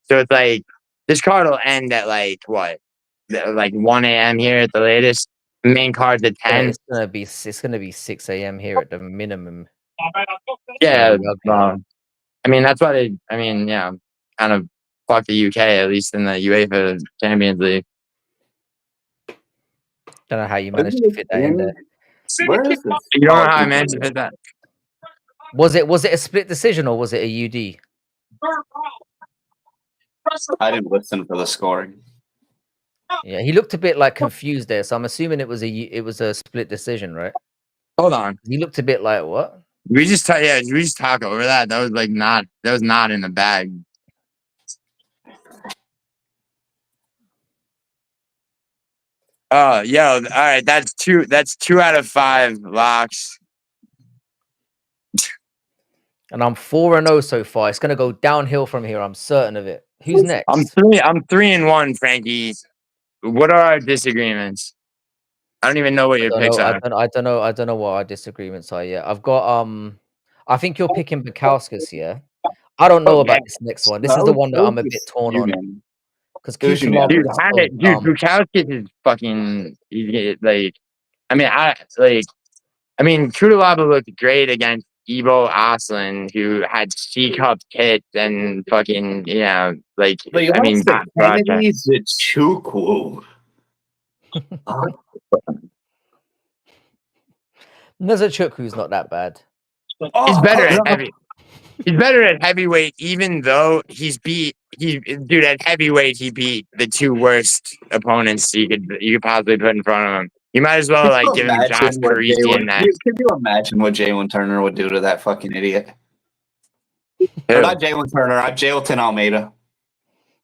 so it's like this card will end at like what, like 1 a.m. here at the latest. Main card's at 10. It's gonna be 6 a.m. here at the minimum. Yeah, Rugby. I mean that's why they. I mean, yeah, kind of fuck the UK at least in the UEFA Champions League. Don't know how you managed to fit that in there. Where is this? You don't know how I managed to fit that. Was it a split decision or was it a UD? I didn't listen for the scoring. Yeah, he looked a bit like confused there, so I'm assuming it was a split decision, right? Hold on. He looked a bit like what? We just talk over that. That was like not in the bag. Oh, yo, all right. That's 2 out of 5 locks. And I'm 4-0 so far. It's gonna go downhill from here. I'm certain of it. Who's next? I'm 3-1, Frankie. What are our disagreements? I don't even know what your picks are. I don't know what our disagreements are yet. I've got I think you're picking Bukowskis, yeah. I don't know about this next one. This is the one that I'm a bit torn on. Because Dude, Bukowskis is fucking. Like, I mean, Kudalaba looked great against Ivo Aslan, who had C-cup hits and fucking, like, But you I mean, Kennedy's it's too cool. Nezachukwu's not that bad. He's better at heavy. He's better at heavyweight, even though dude, at heavyweight he beat the 2 worst opponents you could possibly put in front of him. You might as well like give him Josh Parisi in that. Could you imagine what Jalen Turner would do to that fucking idiot? Or not Jalen Turner, Jailton Almeida.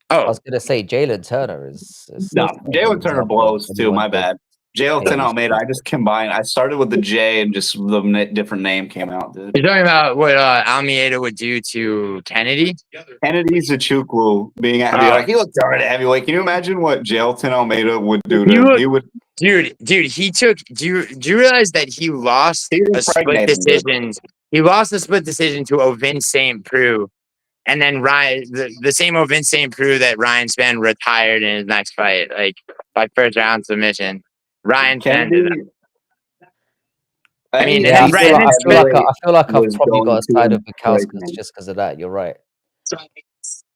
I was gonna say Jalen Turner is no, Jalen Turner blows too. My bad. Jailton Almeida. I just combined. I started with the J and just the different name came out, dude. You're talking about what Almeida would do to Kennedy? Kennedy's a Chukwu being at heavyweight. He looked already at heavyweight. Can you imagine what Jailton Almeida would do to him? He would. Dude, he took. Do you realize that he lost He a split impregnated him, dude. decision? He lost a split decision to Ovin St. Preux, and then Ryan, the same Ovin St. Preux that Ryan Spann retired in his next fight, like by first round submission. Ryan Spann did that. I mean, Yeah, I feel like I've was probably got going a to side of break Bukowskis him. just because of that. You're right.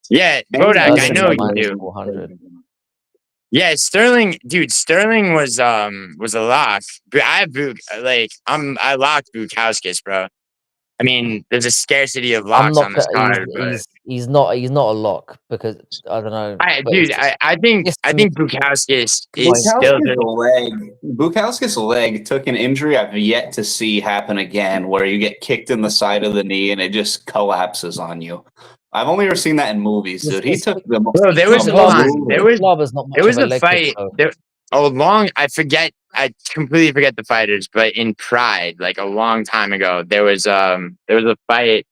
Yeah, Bodak, I Sterling know you minus do. 400. Yeah, Sterling, dude. Sterling was a lock. But I have I locked Bukowskis, bro. I mean, there's a scarcity of I'm locks not. on this card, but He's not a lock because I don't know. But it's just, I think it's to me, Bukowskis is still Bukowskis' leg took an injury I've yet to see happen again, where you get kicked in the side of the knee and it just collapses on you. I've only ever seen that in movies, dude. He took the most. Bro, there was not much there was of a a leg fight. kick, though. I completely forget the fighters, but in Pride, like a long time ago, there was a fight.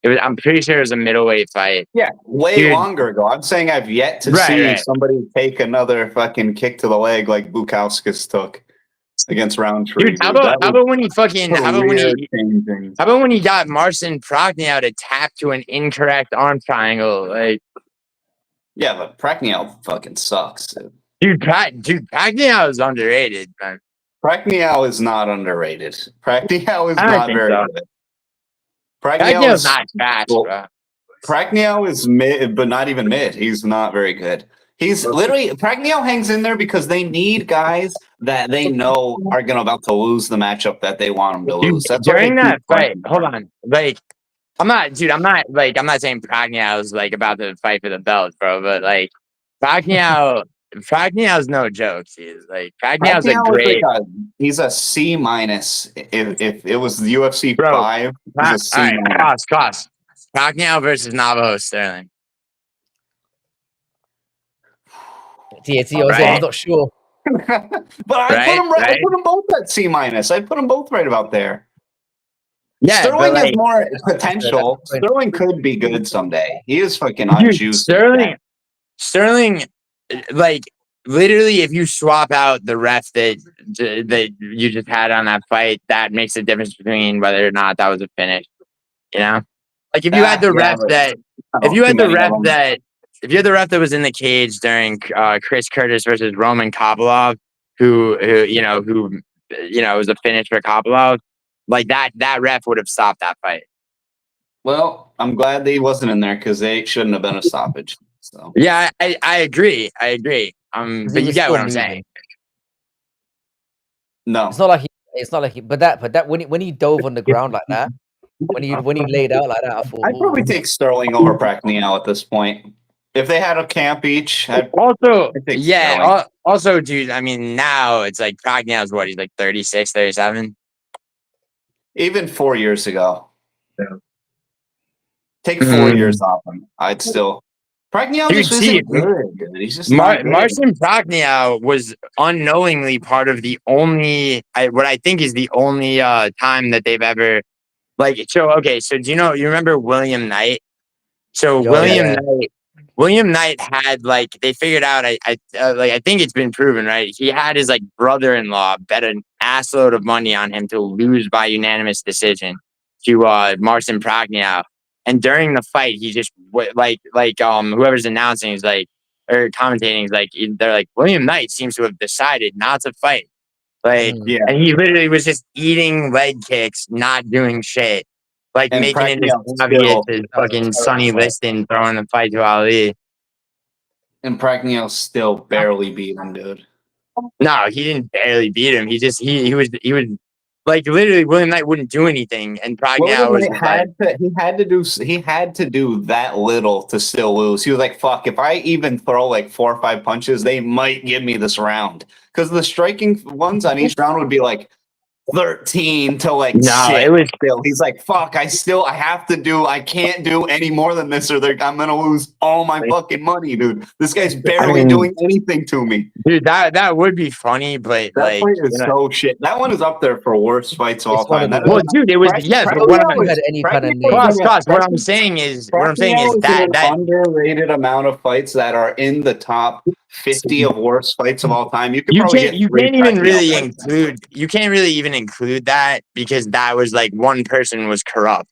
I'm pretty sure it was a middleweight fight. Yeah, way longer ago. I'm saying I've yet to see somebody take another fucking kick to the leg like Bukowskis took against Roundtree. Dude, how about when he got Marcin Prognow to tap to an incorrect arm triangle? Like, yeah, but Prognow fucking sucks, dude. Prognow is underrated, man. Prognow is not underrated. Prognow is not very good. Pragnow's not trash, bro. Prognow is mid, but not even mid. He's not very good. He's literally Prognow hangs in there because they need guys that they know are about to lose the matchup that they want them to lose. That's during that fight. Hold on, like I'm not saying Pragnow's like about to fight for the belt, bro. But like Pragnow's no joke. He's like Pragnow's a great. He's a C minus. If it was the UFC 5, he's a C minus. Cost. Prognow versus Navajo Sterling. I'm not sure. But I put them both at C minus. I put them both right about there. Yeah, Sterling has more potential. Sterling could be good someday. He is fucking unjuiced. Sterling, like literally, if you swap out the ref that you just had on that fight, that makes a difference between whether or not that was a finish. You know, like if you had the ref that was in the cage during Chris Curtis versus Roman Kopylov, who was a finish for Kopylov, like that ref would have stopped that fight. Well, I'm glad that he wasn't in there because they shouldn't have been a stoppage. So yeah, I agree. But you get what I'm saying. No, it's not like but when he dove on the ground like that, when he laid out like that, I thought I'd probably take Sterling over Prognow at this point. If they had a camp each, also, dude, I mean, now it's like Prognow's what, he's like 36, 37? Even 4 years ago. Yeah. Take 4 years off him. I'd still. Prognow just isn't good. He's just Marcin Prognow was unknowingly part of the only, what I think is the only time that they've ever, so do you remember William Knight? So William Knight had they figured out, I think it's been proven, right? He had his brother-in-law bet an assload of money on him to lose by unanimous decision to Marcin Prognow. And during the fight, he just whoever's announcing is or commentating is they're like, William Knight seems to have decided not to fight. And he literally was just eating leg kicks, not doing shit. Making it as obvious as fucking Sonny Liston throwing the fight to Ali. And Prognow still barely beat him, dude. No, he didn't barely beat him. He was literally William Knight wouldn't do anything, and Prognow he had to do that little to still lose. He was like, "Fuck! If I even throw 4 or 5 punches, they might give me this round." Because the striking ones on each round would be 13 to shit. It was still. He's like, fuck, I can't do any more than this or I'm going to lose all my fucking money, dude. This guy's barely doing anything to me. Dude, that would be funny, but that fight is so shit. That one is up there for worst fights of all time. Dude, it was, yes, but what I'm saying is that underrated amount of fights that are in the top 50 of worst fights of all time, you could You probably can't get you 3 can't even Pacquiao really fights. include that because that was like one person was corrupt.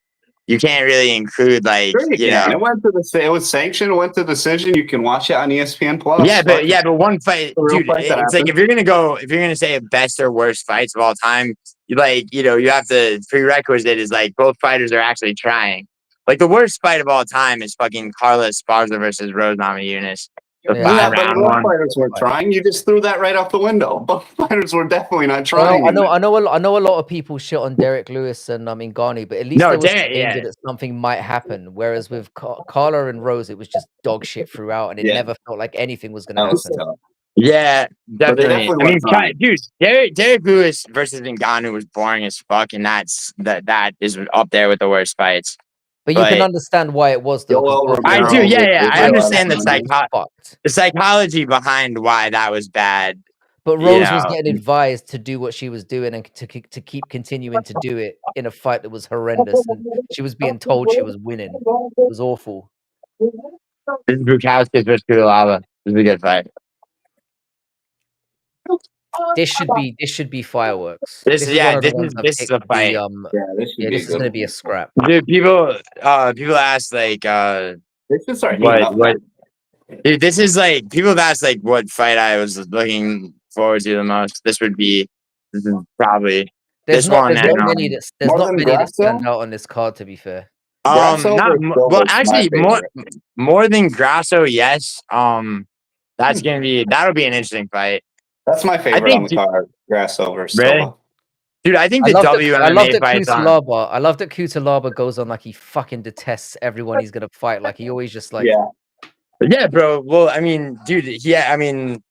You can't really include like Sure you can. It went to it was sanctioned, it went to decision. You can watch it on ESPN Plus. Yeah, but one fight, a real dude. fight that It's like happened. if you're gonna say best or worst fights of all time, you have to prerequisite is like both fighters are actually trying. Like the worst fight of all time is fucking Carla Esparza versus Rose Namajunas. The Yeah, Yeah, five but round both one. fighters were trying. You just threw that right out the window. Both fighters were definitely not I trying. know, I know a lot of people shit on Derek Lewis and Ngannou, but at least No, there was damn, danger yeah. that something might happen. Whereas with Carla and Rose, it was just dog shit throughout, and it Yeah. never felt like anything was going to That was happen. tough. Yeah, But they definitely. definitely weren't trying. Dude, Derek Lewis versus Ngannou was boring as fuck, and that is up there with the worst fights. But you can But- understand why it was though. 'cause Yoel both I Romero do, fighters- yeah. I with understand the Rose fucked. psychology behind why that was bad. But You Rose was know. getting advised to do what she was doing and to keep continuing to do it in a fight that was horrendous, and she was being told she was winning. It was awful. This is Bukowski versus Kudalaba. This is a good fight. This should be fireworks. This is one of the is ones I've this is picked a fight. this should yeah, be this is going to be a scrap. Dude, people ask like They should start heating up. what dude, this is like people have asked like what fight I was looking forward to the most. This is probably There's this not one there's and not many that stand out on this card, to be fair. Grasso not versus Silva well is my actually favorite. more than Grasso, yes. That'll be an interesting fight. That's my favorite on think the card. Grasso versus Really? Silva. Dude, I think I the love that WMMA fights on Kutalaba goes on like he fucking detests everyone he's gonna fight. Like he always just like Yeah, bro. Well, I mean, dude, yeah, I mean,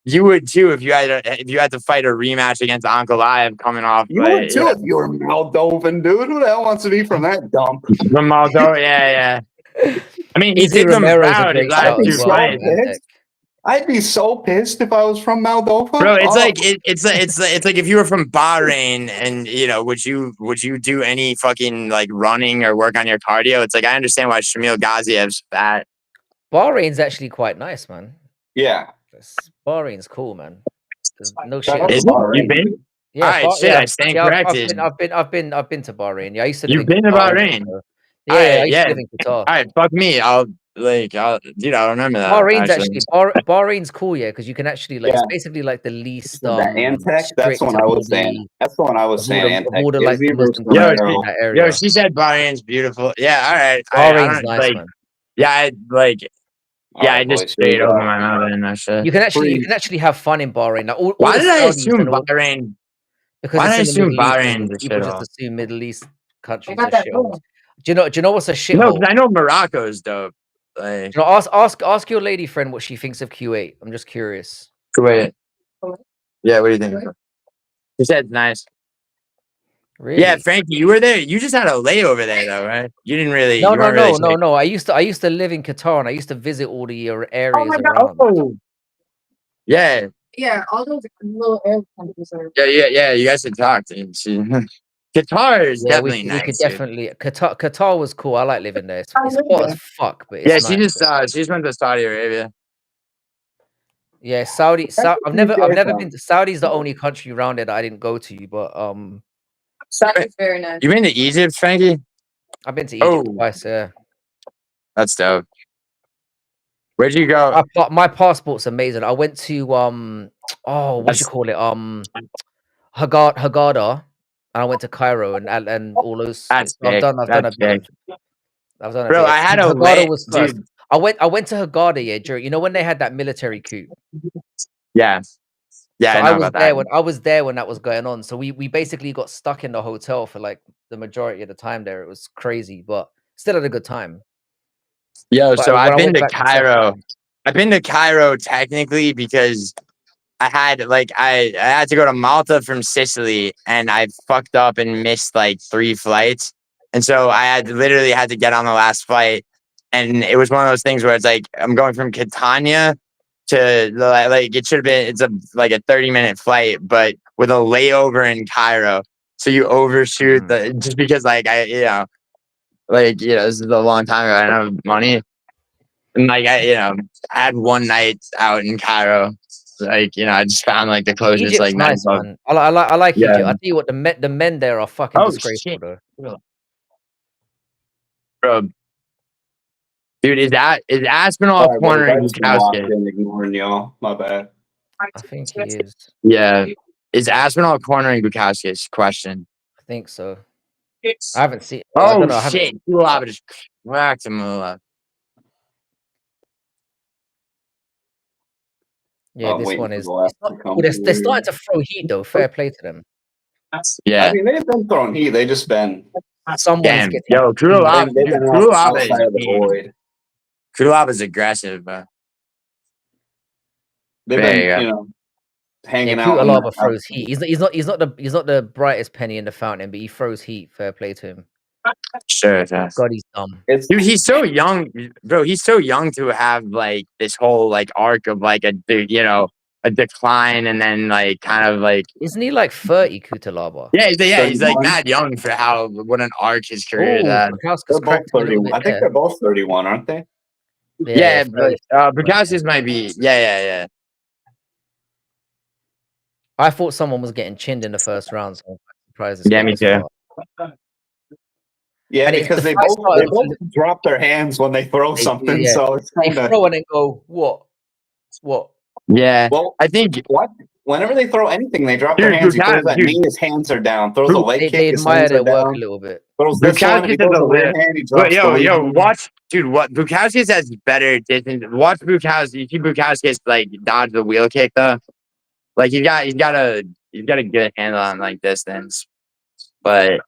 you would too if you had to fight a rematch against Ankalaev coming off. You would too if you were Moldovan, dude. Who the hell wants to be from that dump? From Moldova, yeah. I mean, he Izzy did them Romero's a proud his great last shout two as well. fights. man. I'd be so pissed if I was from Moldova. Bro, it's Oh. like it's like if you were from Bahrain and would you do any fucking like running or work on your cardio? It's like I understand why Shamil Ghaziev's fat. Bahrain's actually quite nice, man. Yeah. Bahrain's cool, man. There's no Shout shit. out to Is Bahrain. you been? Yeah, Alright, shit, I stand corrected. I've been to Bahrain. Yeah, I used to. You've live in been to Qatar, Bahrain? so- Yeah, I used yeah. to live in Qatar. All right, fuck me. I'll dude, I remember that. Bahrain's actually. Bahrain's cool, yeah, because you can actually like it's basically like the least That Antec, that's strict the one of I all was saying. That's the one I was of all the- saying. of all the, Antec. like, the Izzy versus Muslim countries Romero. in that area. Yo, she said Bahrain's beautiful. Yeah, all right. Bahrain's I don't nice, like. man. Yeah, I like. All Yeah, right, I just boys, straight here's, over my mouth and that shit. You can actually have fun in Bahrain. Like, all Why the did I Saudis assume and all- Bahrain? Because Why it's did I in the assume Middle East, Bahrain and this people shit just off? assume Middle East countries are shitholes. Do you know what's a No, shithole? because I know Morocco's dope. Like, You know, ask your lady friend what she thinks of Kuwait. I'm just curious. Kuwait. Yeah, what do you think? She said nice. Really? Yeah, Frankie, you were there. You just had a layover there, though, right? You didn't really. No, you weren't really no. I used to live in Qatar, and I used to visit all the areas Oh my God. around. Oh. Yeah. Yeah, all those little Arab countries are. Yeah. You guys should talk. Dude. Qatar is Yeah, definitely we nice. could dude. definitely. Qatar was cool. I like living there. It's hot as fuck, but it's Yeah, nice. she just went to Saudi Arabia. Yeah, Saudi. I've never been to Saudi's the only country around there that I didn't go to, but Saudi's very nice. You been to Egypt, Frankie? I've been to Egypt Oh. twice. Yeah, That's dope. Where'd you go? my passport's amazing. I went to what do you call it? Haggadah, and I went to Cairo and all those. That's I've sick. done a That's bit. sick. I've done a Bro, bit. I had a Haggadah was first. dude. I went to Haggadah, yeah, during, you know, when they had that military coup. Yeah. Yeah, So I know I was about there that. when that was going on. So we basically got stuck in the hotel for like the majority of the time there. It was crazy, but still had a good time. Yo, But so when I've I been went to back to Cairo. I've been to Cairo technically because I had to go to Malta from Sicily and I fucked up and missed like 3 flights. And so I literally had to get on the last flight. And it was one of those things where it's like I'm going from Catania to like it should have been like a 30-minute flight, but with a layover in Cairo. So you overshoot just because like this is a long time ago. I don't have money. And like I had one night out in Cairo. Like, I just found like the closest Egypt's like nice, nightclub. man. I like Yeah. Egypt. I tell you what, the men there are fucking Oh disgraceful, shit, though. bro. Dude, is Aspinall Sorry, boys. I cornering just been locked Bukowski? in, ignoring y'all. My bad. I think he is. Yeah. Is Aspinall cornering Bukowski's question? I think so. I haven't seen. I Oh don't know. I haven't. shit. Kulaba just whacked him up. Yeah, I'm this waiting one for is. the last It's not, to come oh, they're through. starting to throw heat though. Fair play to them. I Yeah. mean, they've been throwing heat. They just been Someone is Damn. getting. Yo, Kulaba, they've been outside of the void. Kulaba's aggressive, bro. They've There been, you go. hanging Yeah, out. Kutalaba throws heat. He's not the brightest penny in the fountain, but he throws heat. Fair play to him. Sure. God, he's dumb. Dude, he's so young, bro. He's so young to have like this whole like arc of like a decline and then like kind of like Isn't he like 30, Kutalaba? yeah. He's like 31. mad young for what an arc his career has Oh, had. Bukowski's They're both cracked him a little 31. bit I think there. they're both 31, aren't they? Yeah, but 30. Bukowski's might be yeah. I thought someone was getting chinned in the first round, so I'm surprised it's Yeah, got me this too. far. Yeah, And because the they fight both started off a little- drop their hands when they throw They do, something. yeah. So it's They kind of throw and then go, what? Yeah, well. I think What? Whenever they throw anything, they drop their Dude, hands. He throws that dude. knee, his hands are down. Throws a leg They kick, his admire hands are their work a down. little bit. Throws this one, he Bukowski does throws a the little. rear hand, he drops the lead hand. Watch, dude. What Bukowski has better distance. Watch Bukowski. You see Bukowski like dodge the wheel kick though. Like he's got a good handle on like distance, but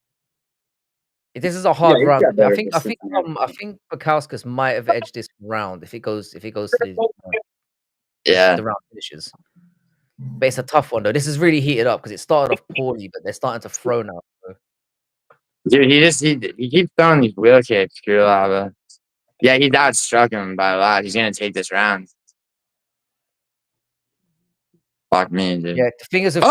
This is a hard he's round. got better I think distance than him. Bukowskis might have edged this round if it goes to the yeah. the round finishes. But it's a tough one though. This is really heated up because it started off poorly, but they're starting to throw now. So. Dude, he keeps throwing these wheel kicks, Kulaba. Yeah, he outstruck him by a lot. He's gonna take this round. Fuck me, dude. Yeah, the thing is, the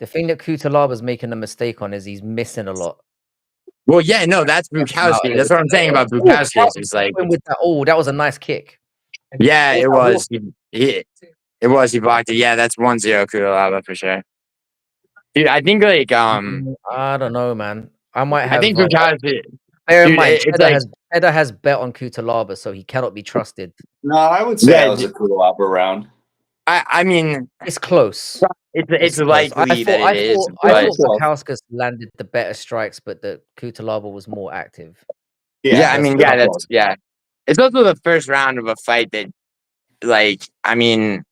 thing that Kutalaba's making a mistake on is he's missing a lot. Well, yeah, no, that's Bukowski. That's what I'm saying about Bukowski. It's like, with that, that was a nice kick. yeah, it was. It was. He blocked it. Yeah, that's 1-0 Kutalaba for sure. Dude, I think like I don't know, man. I might have. I think Bukowski. Bear in Dude, mind, it's like Cheddar has bet on Kutalaba, so he cannot be trusted. No, I would say that was a cool opera round. I mean, It's close. It's close. likely that it is. I thought Bukowskis landed the better strikes, but the Kutalaba was more active. Yeah, I mean, yeah. It's also the first round of a fight that, like, I mean,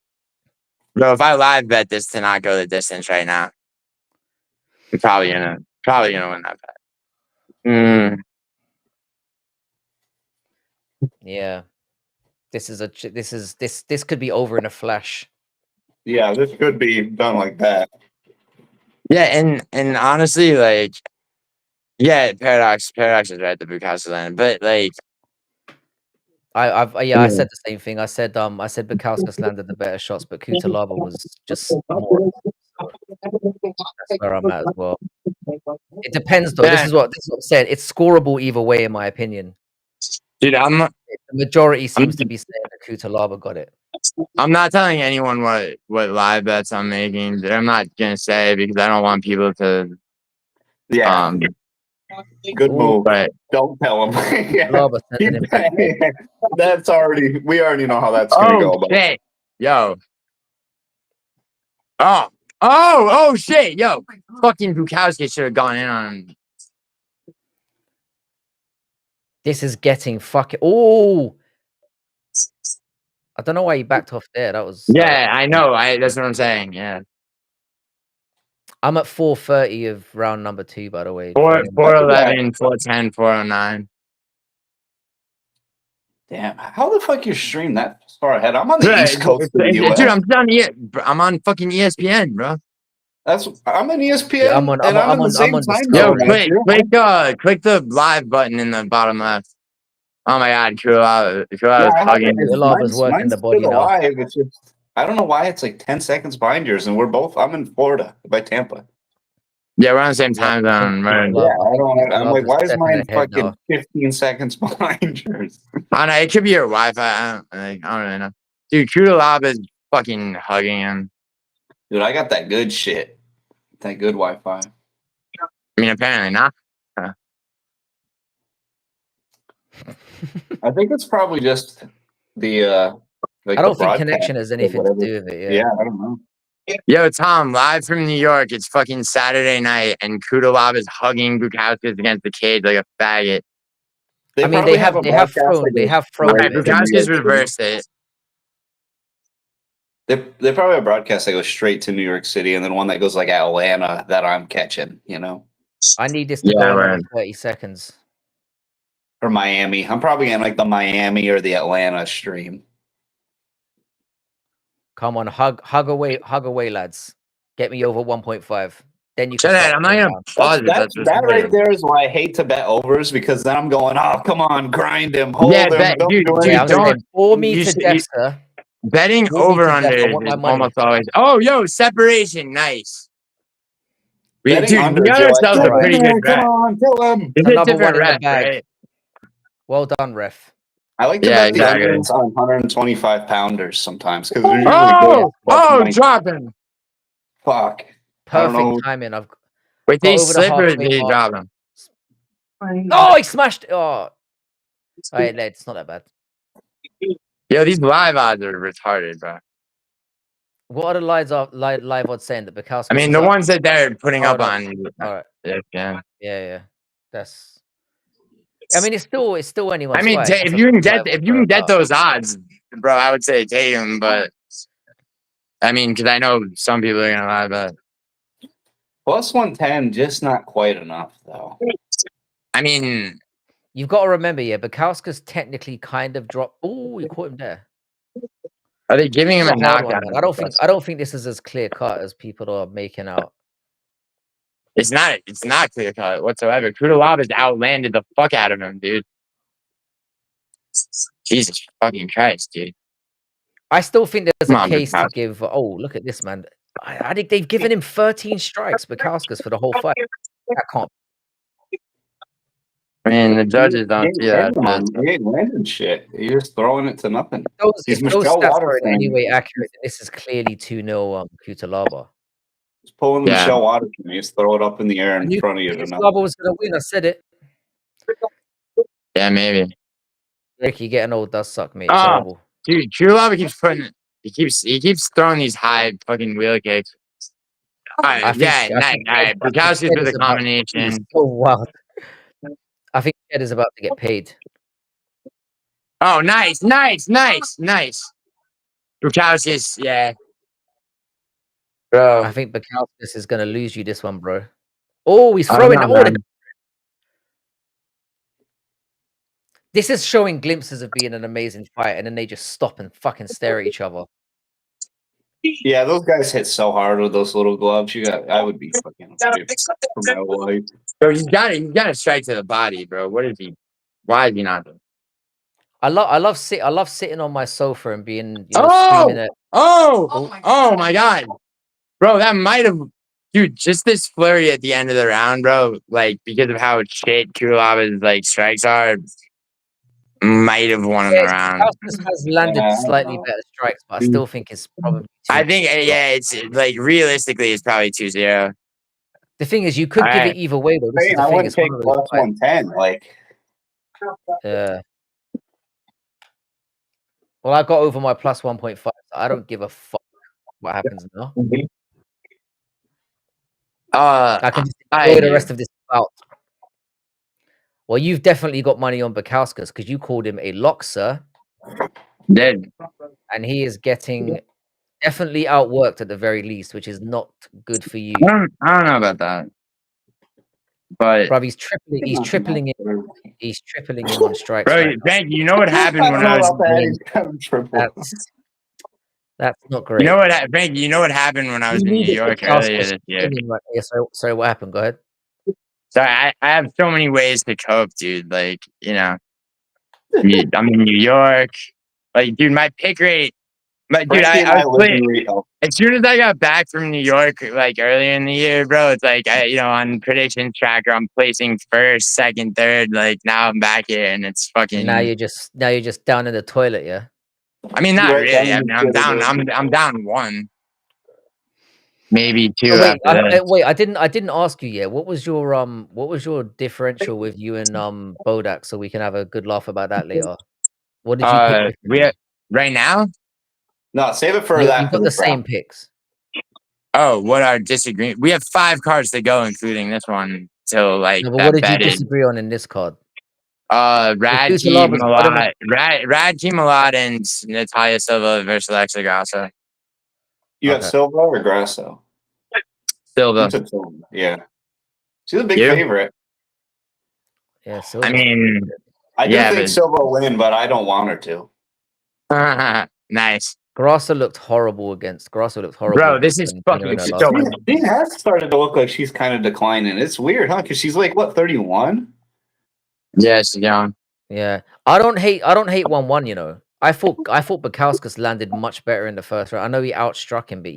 bro, if I live bet this to not go the distance right now, I'm probably gonna win that bet. Yeah, this could be over in a flash. Yeah, this could be done like that. Yeah, and honestly, like, yeah, Paradox is right. The Bukowski land, but like, I said the same thing. I said Bukowskis landed the better shots, but Kutalaba was just more. That's where I'm at as well. It depends, though. This is what I'm saying. It's scoreable either way, in my opinion. Dude, the majority seems to be saying that Kutalaba got it. I'm not telling anyone what live bets I'm making. I'm not gonna say because I don't want people to. Yeah. Good move. But don't tell them. Yeah. That's already. We already know how that's gonna go. But. Shit. Yo. Oh shit, yo. Fucking Bukowski should have gone in on him. This is getting fucking. Oh, I don't know why he backed off there. That was. Yeah, I know. That's what I'm saying. Yeah. I'm at 4:30 of round number 2, by the way. 4:11, 4:10, 4:09. Damn, how the fuck you stream that far ahead? I'm on the East Coast of the US. Dude, I'm on fucking ESPN, bro. I'm on ESPN. Yeah, I'm on the same time zone. Yo, click the live button in the bottom left. Oh my god, Kulaba's working the body now. Live. It's just, I don't know why it's like 10 seconds behind yours, and I'm in Florida by Tampa. Yeah, we're on the same time zone. Right? Yeah, I don't. I'm like, why is stepping mine ahead fucking now. 15 seconds behind yours? I don't know. It could be your Wi-Fi. I don't really know. Dude, Kudalab is fucking hugging him. Dude, I got that good shit. That good Wi-Fi. I mean, apparently not. I think it's probably just the like I the don't think broadcast connection has or anything to whatever. do with it. Yeah, Yeah. I don't know. Yo, Tom, live from New York. It's fucking Saturday night, and Kudalab is hugging Bukowskis against the cage like a faggot. I mean, probably they have a broadcast that goes thrown Right, it. straight to New Bukowskis York City. reversed it. They probably have a broadcast that goes straight to New York City, and then one that goes like Atlanta that I'm catching. You know, I need this to Yeah, go in right. under 30 seconds. or Miami. I'm probably in like the Miami or the Atlanta stream. Come on, hug away, lads. Get me over 1.5. Then you can Shut start. it. I'm not going gonna down. pause it. That's That right there is why I hate to bet overs, because then I'm going, oh come on, grind him, hold Yeah, him, bet, don't dude, do dude, Yeah, I'm anything. saying bore me you to should- death, sir. Betting Bore me over to under death. I is want my money. almost always. Oh, yo, separation, nice. Betting Dude, under, we got Joe, ourselves a Alright. pretty good come bet. on, kill him. It's a Another different one in the ref, bag. right? Well done, ref. I like to Yeah, bet the exactly. unders on 125 pounders sometimes because they're usually good. Drop him. Fuck. I don't Perfect know. timing. I've Wait, got they over the slip or halfway did he mark. drop him? Oh, he smashed it. Oh, alright, it's not that bad. Yo, these live odds are retarded, bro. What are the live odds saying that Bukowski? I mean, the ones that they're putting Oh, up no. on. Alright. Yeah. Yeah. That's. I mean, it's still anyone's I mean, fight. if you can get those odds, bro, I would say take them. But I mean, because I know some people are gonna lie about. Plus 110, just not quite enough though. I mean, You've got to remember, yeah, Bukowski's technically kind of dropped. Oh, you caught him there. are they giving him It's a a hard one, knockout? man. I don't think this is as clear cut as people are making out. It's not. It's not clear cut whatsoever. Kudalab has outlanded the fuck out of him, dude. Jesus fucking Christ, dude. I still think there's Come a on, case to Bukowski. give. Oh, look at this, man. I think they've given him 13 strikes, Bukowski's, for the whole fight. That can't. I mean, the judges don't see that. He ain't landing shit. You're just throwing it to nothing. If those stats are in any way accurate, then this is clearly 2-0 Kutalaba. Just pulling Yeah. Michelle Waterson. You just throw it up in the air in front of you. Kutalaba was going to win. I said it. Yeah, maybe. Ricky, getting old does suck, mate. It's horrible. Dude, Kudalab keeps putting. He keeps throwing these high fucking wheel kicks. All right, I think all right. Bukowski's with a combination. So wild. I think Ed is about to get paid. Oh, nice. Bukowski's, yeah. Bro. I think Bukowskis is going to lose you this one, bro. Oh, he's I don't throwing. know, man. This is showing glimpses of being an amazing fight, and then they just stop and fucking stare at each other. Yeah, those guys hit so hard with those little gloves. I would be fucking afraid for my life. Bro, you gotta strike to the body, bro. Why is he not doing? I love sitting on my sofa and being screaming at. Oh my god, bro, that might have, dude. Just this flurry at the end of the round, bro. Like because of how shit Kudalaba's like strikes are, might have won him the round. Bukowskis has landed slightly better strikes, but I still think it's probably. I think it's like realistically, it's probably 2-0. The thing is, you could give it either way, though. This is the I thing. wouldn't It's take one of those plus fights. 110. Like, well, I got over my plus 1.5. So I don't give a fuck what happens now. I can just enjoy the rest of this bout. Well, you've definitely got money on Bukowskis because you called him a lock, sir. Dead. And he is getting definitely outworked at the very least, which is not good for you. I don't know about that, but bro, he's tripling him on strikes. Bro, right thank you. You know what happened when I was? That's not great. You know what, Frank? You know what happened when I was in New York earlier this year. Sorry, what happened? Go ahead. So I have so many ways to cope, dude. Like, I'm in New York. Like, dude, my pick rate But dude, Frankie and I I was live in playing. Rio. As soon as I got back from New York, like earlier in the year, bro, it's like on predictions tracker, I'm placing first, second, third. Like now I'm back here, and it's fucking. And now you're just down in the toilet, yeah. I mean, not Right really. down I in mean, the I'm middle, down. dude. I'm down one, maybe two Oh, wait, after this. wait, I didn't ask you yet. What was your differential with you and Bodak, so we can have a good laugh about that later? What did you pick We differently? right now. No, save it for You've that for got the this same round. picks. Oh, what our disagreement? We have 5 cards to go, including this one. So like No, but what that did you betted. disagree on in this card? Radji Lava's put him Malad, Radji Malad and Natalia Silva versus Alexa Grasso. You got Okay. Silva or Grasso? Silva. You took Silva. Yeah. She's a big You? favorite. Yeah, I Silva's mean, I do yeah, think Silva will win, but I don't want her to. nice, Grasso looked horrible against bro. This is Valentina in fucking her She, last so. fight. she has started to look like she's kind of declining. It's weird, huh? Because she's like, what, 31? Yes, young. Yeah. I don't hate 1-1, you know. I thought Bukowskis landed much better in the first round. I know he outstruck him, but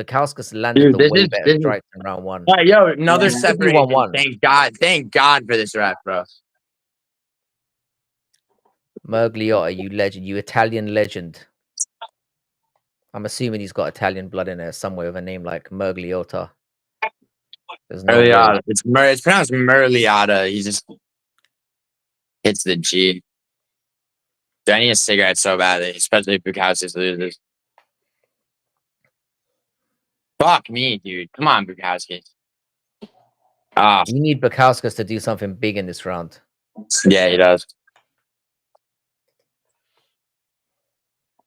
Bukowskis landed Dude, the way better strikes in round 1. yo, another Yeah. Should be separation. 1-1. Thank God for this rap, bro. Mergliotta, you legend, you Italian legend. I'm assuming he's got Italian blood in there somewhere with a name like Mergliotta. There's no way. It's pronounced Merliata. He just hits the G. Dude, I need a cigarette so badly, especially if Bukowskis loses. Fuck me, dude. Come on, Bukowskis. You need Bukowskis to do something big in this round. Yeah, he does.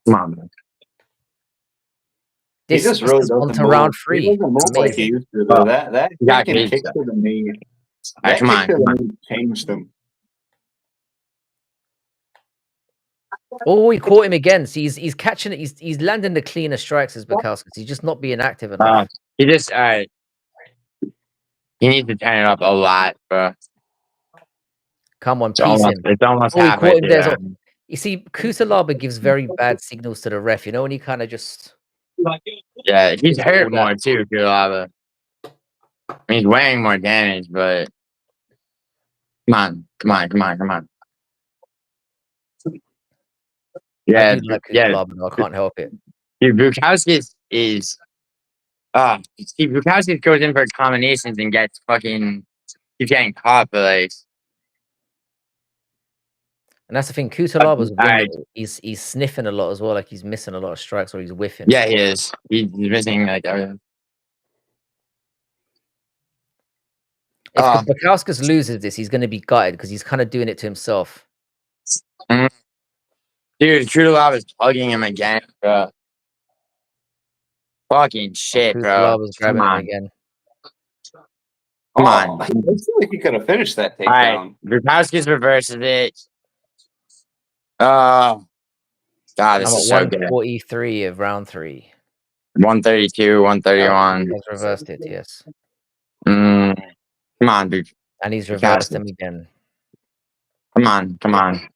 Come on, man. He just really is on doesn't to round move. 3. He doesn't move like he Amazing. used to. Though. That He got fucking caged kick up. to the knee. All right, That come on, kick to come on. the knee changed him. Oh, he caught him again. See, he's catching it. He's landing the cleaner strikes as Bukowskis. He's just not being active enough. He just he needs to turn it up a lot, bro. Come on, piece him. It's almost Oh, he halfway caught him there. through. You see, Kutalaba gives very bad signals to the ref. You know, when he kind of just Yeah, he's hurt all more too, Kulava. He's weighing more damage, but come on. Yeah, I do like Kutalaba, though. I can't help it. dude, Bukowskis is see, Bukowskis goes in for combinations and gets fucking keeps getting caught, but like. And that's the thing. Kutalaba's Alright. he's sniffing a lot as well. Like he's missing a lot of strikes or he's whiffing. Yeah, he is. He's missing like everything. If Bukowskis loses this, he's going to be gutted because he's kind of doing it to himself. Dude, Kutalaba is plugging him again, bro. Fucking shit, bro. Kutalaba's grabbing him again. Come on. I feel like he could have finished that Alright, takedown. Bukowskis reverses it. Oh, God, this I'm at is so good. 143 of round 3. 132, 131. He's reversed it, yes. Come on, dude. And he's reversed him again. Come on.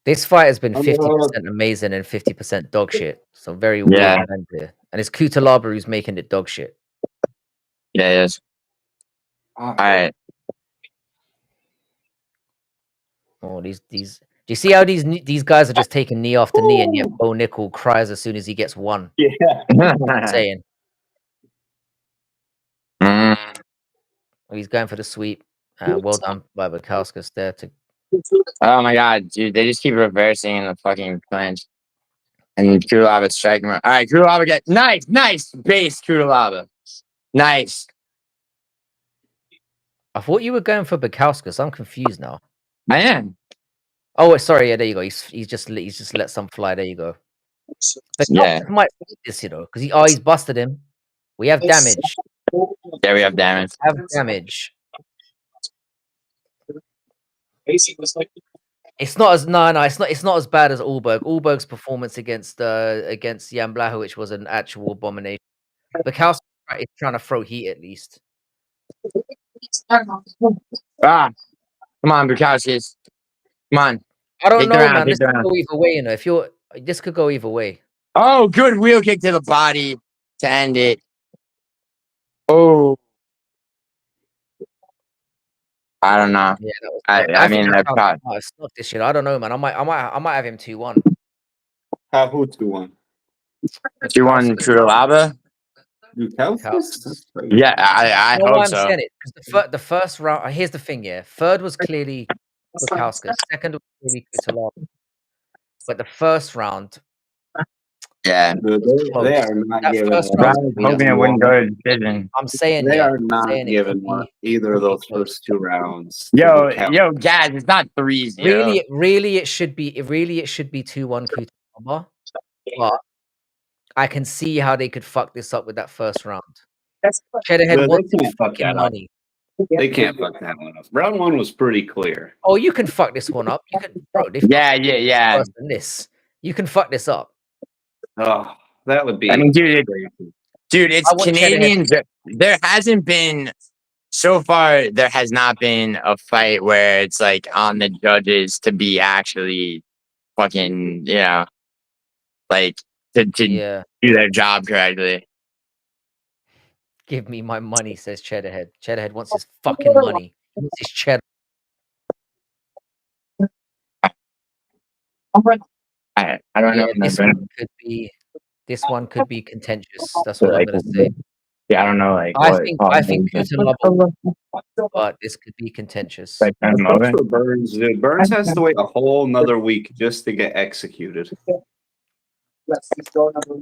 This fight has been 50% amazing and 50% dog shit. So very weird event here. And it's Kutalaba who's making it dog shit. Yeah, it is. Alright. Oh, these do you see how these guys are just taking knee after knee, and yet Bo Nickel cries as soon as he gets one? Yeah. Saying. He's going for the sweep. Well done by Bukowskis there. Oh my God, dude! They just keep reversing in the fucking clinch, and Kutalaba striking. All right, Kutalaba get nice base. Kutalaba, nice. I thought you were going for Bukowskis. I'm confused now. I am. Oh, sorry. Yeah, there you go. He's just let some fly. There you go. Bukowskis might beat this, you know, because he's busted him. We have damage. Yeah, we have damage. It's not as it's not as bad as Ulberg. Ulberg's performance against Jan Blachowicz was an actual abomination. Bukowski is trying to throw heat at least. Come on, Bukowskis. Come on. I don't Take the know, round, man. take This the could round. go either way, you know. If you're, this could go either way. Oh, good wheel kick to the body to end it. Oh, I don't know. Yeah, that was. I think mean, that's that's how not. he might have snuffed this shit. I don't know, man. I might have him 2-1. Have who 2-1? 2-1 Kuralaba? Bukauskas. Yeah, I You know hope why I'm so. saying it? Because the first round. Here's the thing. Yeah, third was clearly Bukauskas. Second was clearly Kutalaba. But the first round Yeah. Dude, was they close. are not That giving first I round one. could was be hoping it wouldn't go to decision. I'm saying, They yeah, are I'm not saying it giving one either of could be those close. first 2 rounds. Yo, Gaz, it's not 3-0. Really, it should be 2-1 Kutalaba. But I can see how they could fuck this up with that first round. Cheddarhead They wants his can't fuck fucking that up. money. They can't fuck that one up. Round 1 was pretty clear. Oh, you can fuck this one up. You can, bro. They Yeah. worse than this. You can fuck this up. Oh, that would be. I mean, dude, it's I want Cheddarhead. Canadians. There hasn't been so far. There has not been a fight where it's like on the judges to be actually fucking, like to Yeah, do their job correctly. give me my money, says Cheddarhead. Cheddarhead wants his fucking money. He wants his cheddar. I don't know. This one could be contentious. That's what I'm gonna say. Yeah, I don't know. Like, I think Kutalaba, but this could be contentious. Like, That's for Burns, dude. Burns has to wait a whole nother week just to get executed.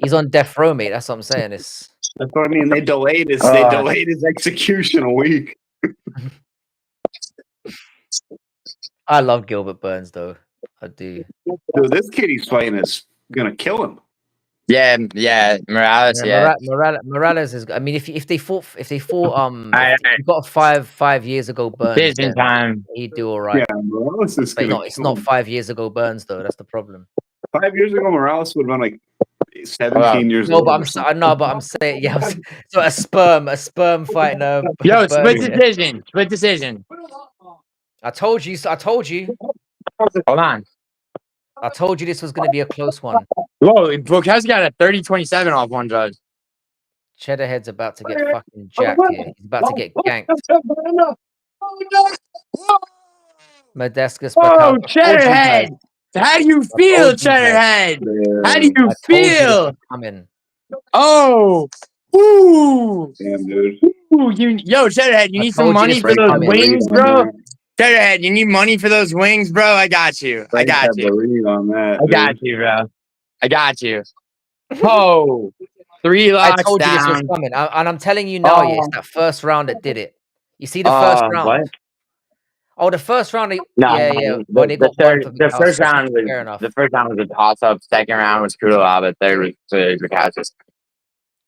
He's on death row, mate. That's what I'm saying. That's what I mean. They delayed his execution a week. I love Gilbert Burns, though. I do. Dude, this kid he's fighting is gonna kill him. Yeah, Morales. Yeah, Morales is. I mean, if they fought, if you got 5 years ago Burns, decision time. he'd do all right. Yeah, Morales is But gonna it's kill not him. 5 years ago Burns, though. That's the problem. 5 years ago, Morales would have been like 17 years old. But I'm saying, yeah. So a sperm fighting a. Yo, Burns, split decision. I told you. Hold on. I told you this was going to be a close one. Whoa, Bukowski got a 30-27 off one judge. Cheddarhead's about to get fucking jacked here. He's about to get ganked. Modescus. Oh, Cheddarhead! How do you feel, Cheddarhead? How do you feel? Coming. Oh, woo! Damn, dude. Ooh, yo, Cheddarhead, you need some money for those wings, bro? Cheddarhead, you need money for those wings, bro? I got you. I got you. On that, I got you, bro. I got you. Oh, 3 locks I told you this was down. coming. And I'm telling you now, it's that first round that did it. You see the first round? What? Oh, the first round. No, But they got the first round was fair enough. the first round was a toss up. Second round was Kutalaba. Third was Bukowski.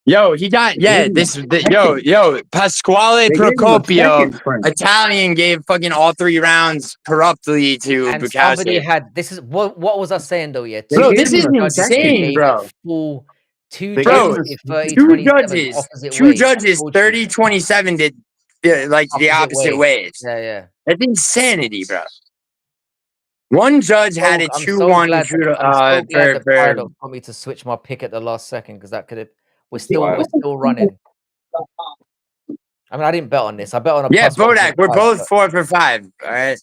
Yo, he got Pasquale Procopio, Italian, gave fucking all 3 rounds corruptly to And Bukowski. somebody had this is what was I saying though? Yeah, Bro, this is insane, bro. Full two Bro, judges, two judges, 30-27 did like the opposite ways. Yeah. That's insanity, bro. One judge had it 2-1 glad that Paradox got me to switch my pick at the last second because that could have. We're still running. I mean, I didn't bet on this. I bet on a plus Bodak. We're both 4 for 5. All right.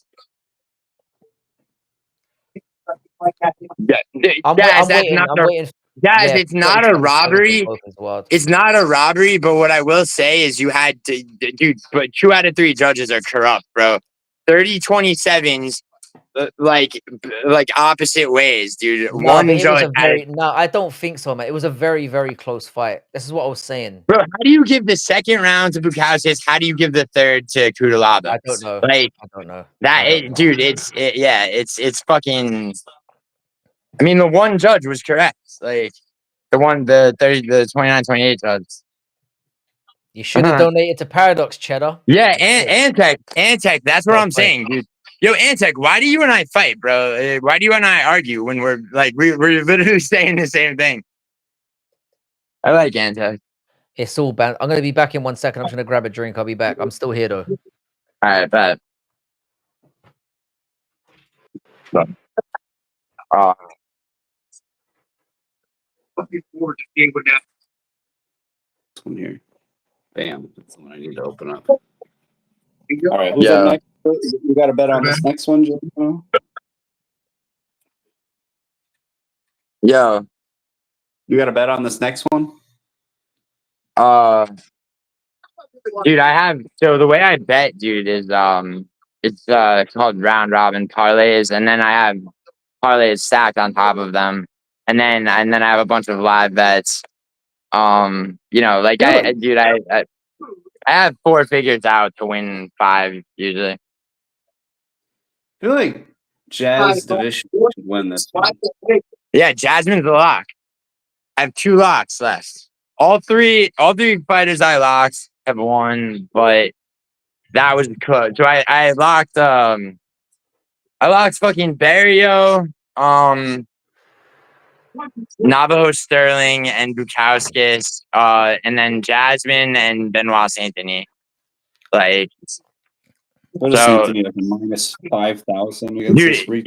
I'm waiting. Guys, it's not a robbery. It's not a robbery, but what I will say is you had to, dude, but 2 out of 3 judges are corrupt, bro. 30-27s, like opposite ways, dude. One judge. I don't think so, man. It was a very, very close fight. This is what I was saying. Bro, how do you give the second round to Bukowski? How do you give the third to Kutalaba? I don't know. Like, I don't know. Dude, it's fucking. I mean, the one judge was correct. Like, the 29-28 judge. You should have donated to Paradox, Cheddar. Yeah, Antec. That's what I'm saying, dude. Yo, Antec, why do you and I fight, bro? Why do you and I argue when we're literally saying the same thing? I like Antec. It's all bad. I'm gonna be back in 1 second. I'm just gonna grab a drink. I'll be back. I'm still here though. All right, bet. Uh, This one here. Bam. That's the one I need to open up. All right, who's up yeah. next? You got a bet on this next one, Joe? Yeah. You got a bet on this next one? Dude, I have so the way I bet, dude, is it's called round robin parlays, and then I have parlays stacked on top of them, and then I have a bunch of live bets. Like dude, I have 4 figures out to win 5 usually. I feel like Jazz Division should win this one. Yeah, Jasmine's a lock. I have 2 locks left. All three fighters I locked have won, but that was good. So I locked fucking Barrio, Navajo Sterling and Bukowskis, and then Jasmine and Benoit Saint-Denis. Like, What is so, Anthony like a minus 5,000 against dude, this week?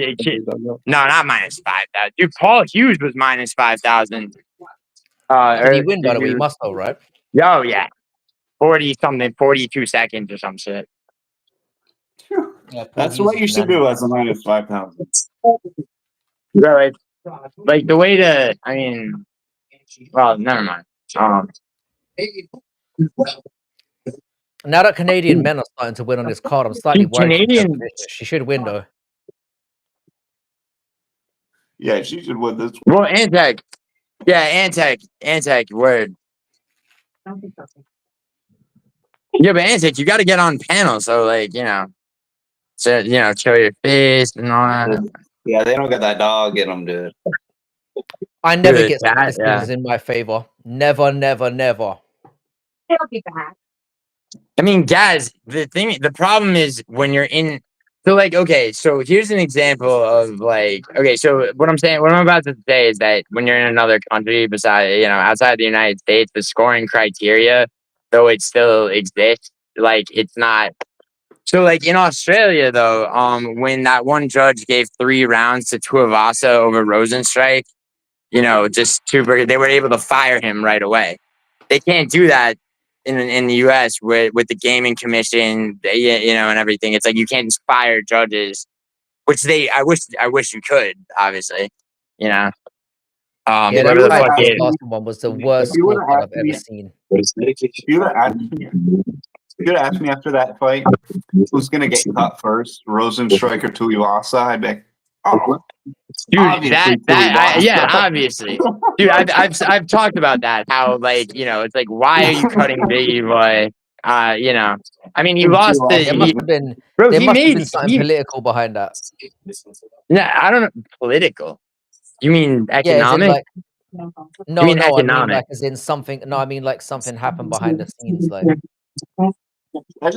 no, not minus 5,000. Dude, Paul Hughes was minus 5,000. Did he win, by the way? He must, though, right? Oh, yeah. 40 something, 42 seconds or some shit. Yeah, That's what you should do as a minus 5,000. Right. Like the way to, I mean, well, never mind. Now that Canadian men are starting to win on this card, I'm slightly worried. Canadian, she should win, though. Yeah, she should win this one. Well, Antec. Yeah, Antec, word. Yeah, but Antec, you got to get on panel, so like, show your face and all that. Yeah, they don't got that dog in them, dude. I never get things in my favor. Never, never, never. It'll be back. I mean, guys, the problem is when you're in. So, like, okay, so here's an example of like, okay, so what I'm about to say is that when you're in another country outside the United States, the scoring criteria, though it still exists, like it's not. So, like in Australia, though, when that one judge gave 3 rounds to Tuivasa over Rosenstrike, they were able to fire him right away. They can't do that in the U.S. with the gaming commission, and everything. It's like you can't just fire judges, which I wish you could, obviously, Yeah, whoever the fuck it last one was the worst scorecard I've ever seen. If you would have asked me after that fight who's gonna get cut first, Rosenstrike or Tuivasa, I'd be like, oh, dude, obviously obviously, dude. I've talked about that. How it's like, why are you cutting Biggie Boy? I mean, he lost the. There must have been something political behind that. Yeah, I don't know. Political. You mean economic? No, economic? I mean like as in something. No, I mean like something happened behind the scenes. Like,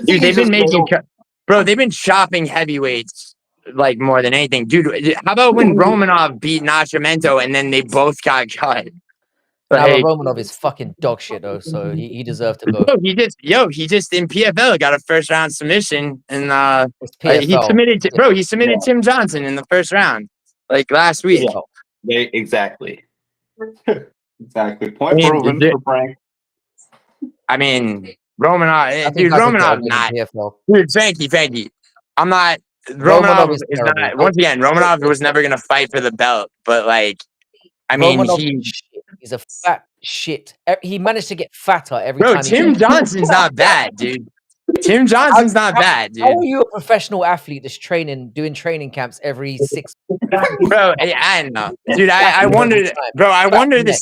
dude, they've been chopping heavyweights like more than anything, dude. How about when Romanov beat Nascimento and then they both got cut? Like, Romanov is fucking dog shit though, so he deserved to go. He just in PFL got a first round submission, and he submitted Tim Johnson in the first round, like last week. Yeah, exactly. Exactly. Point proven for Frank. I mean, Romanov, dude. Romanov not. Dude, thank you. I'm not. Romanov is not. Once again, Romanov was never gonna fight for the belt, but like, I mean, he's a fat shit. He managed to get fatter every time. Tim Johnson's not bad, dude. Tim Johnson's not bad, dude. How are you a professional athlete that's doing training camps every 6 Bro, I don't know. Dude, I wondered, bro, I wonder the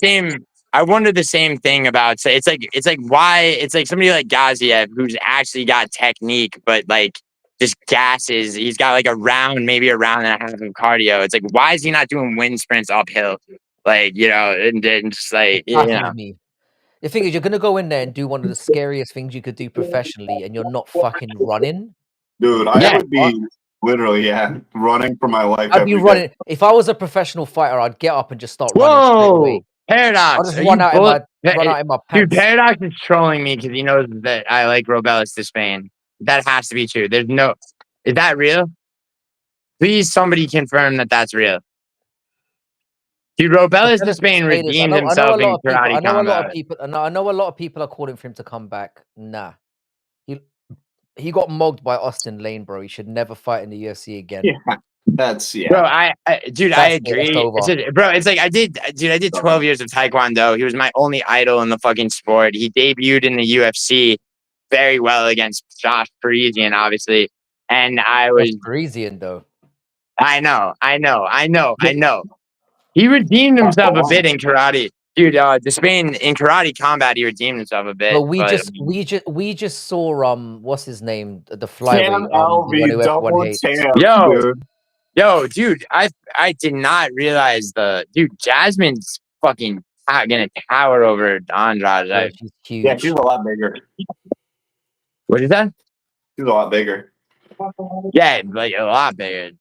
same thing about, so it's like why it's like somebody like Gaziev who's actually got technique, but like just gasses. He's got like maybe a round and a half of cardio. It's like, why is he not doing wind sprints uphill? Like, and then just like, The thing is, you're gonna go in there and do one of the scariest things you could do professionally, and you're not fucking running. Dude, I would be literally, running for my life. I'd be running. If I was a professional fighter, I'd get up and just start running straight away. Paradox. I'll just run out in my pants. Dude, Paradox is trolling me because he knows that I like Robelis to Spain. That has to be true. Is that real? Please, somebody confirm that that's real. Dude, Robelis Robelis Despain Despain is- redeemed I know himself a lot in of people. karate I know a lot combat. of people. I know a lot of people are calling for him to come back. Nah, he got mogged by Austin Lane, bro. He should never fight in the UFC again. Yeah, that's Bro, dude, I That's it, that's agree. over. Bro, it's like I did 12 years of Taekwondo. He was my only idol in the fucking sport. He debuted in the UFC very well against Josh Parisian, obviously. And I was Parisian though. I know. He redeemed himself a bit in karate. Dude, Despain in karate combat, he redeemed himself a bit. But we but, just saw what's his name? The flyweight. Sam The one who Alvey everyone double hates. champ, Yo, dude. Yo, dude, I did not realize Jasmine's fucking gonna tower over Andrade. Yeah, she's huge. Yeah, she's a lot bigger. What is that? She's a lot bigger. Yeah, like a lot bigger.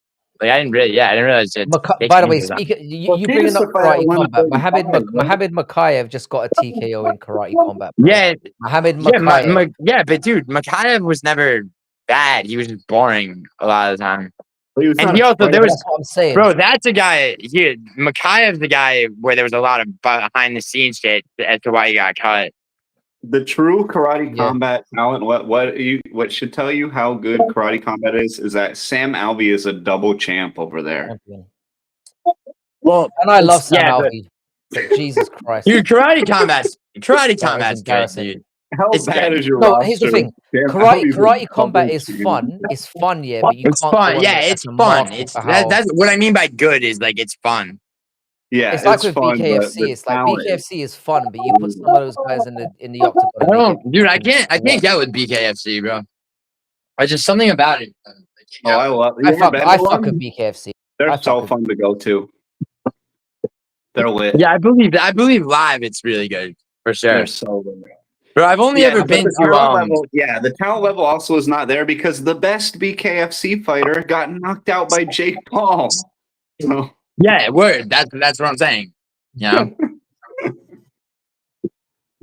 Like I didn't realize it. By the way, you bringing up karate combat. Mohammed Makayev just got a TKO in karate combat. Bro. Yeah, Mohammed Makayev. but dude, Makayev was never bad. He was just boring a lot of the time. And he also there was That's what I'm saying. Bro, that's a guy. Makayev's the guy where there was a lot of behind the scenes shit as to why he got cut. The true karate combat talent. What should tell you how good karate combat is that Sam Alvey is a double champ over there. Well, and I love Sam Alvey. But Jesus Christ, dude, karate combat's good, dude. How bad is your no, roster? here's the thing. Karate combat is fun. It's fun, yeah. But you it's can't fun. Yeah, it's fun. That's what I mean by good is like it's fun. Yeah, it's like with fun, BKFC. It's like BKFC is fun, but you put some of those guys in the octagon. I can't get with BKFC, bro. It's just something about it. I fuck with BKFC. They're so fun to go to. They're lit. Yeah, I believe live it's really good for sure. They're so lit. Bro, I've only ever been to the talent level also is not there because the best BKFC fighter got knocked out by Jake Paul. So. Yeah, word. That's what I'm saying. You know?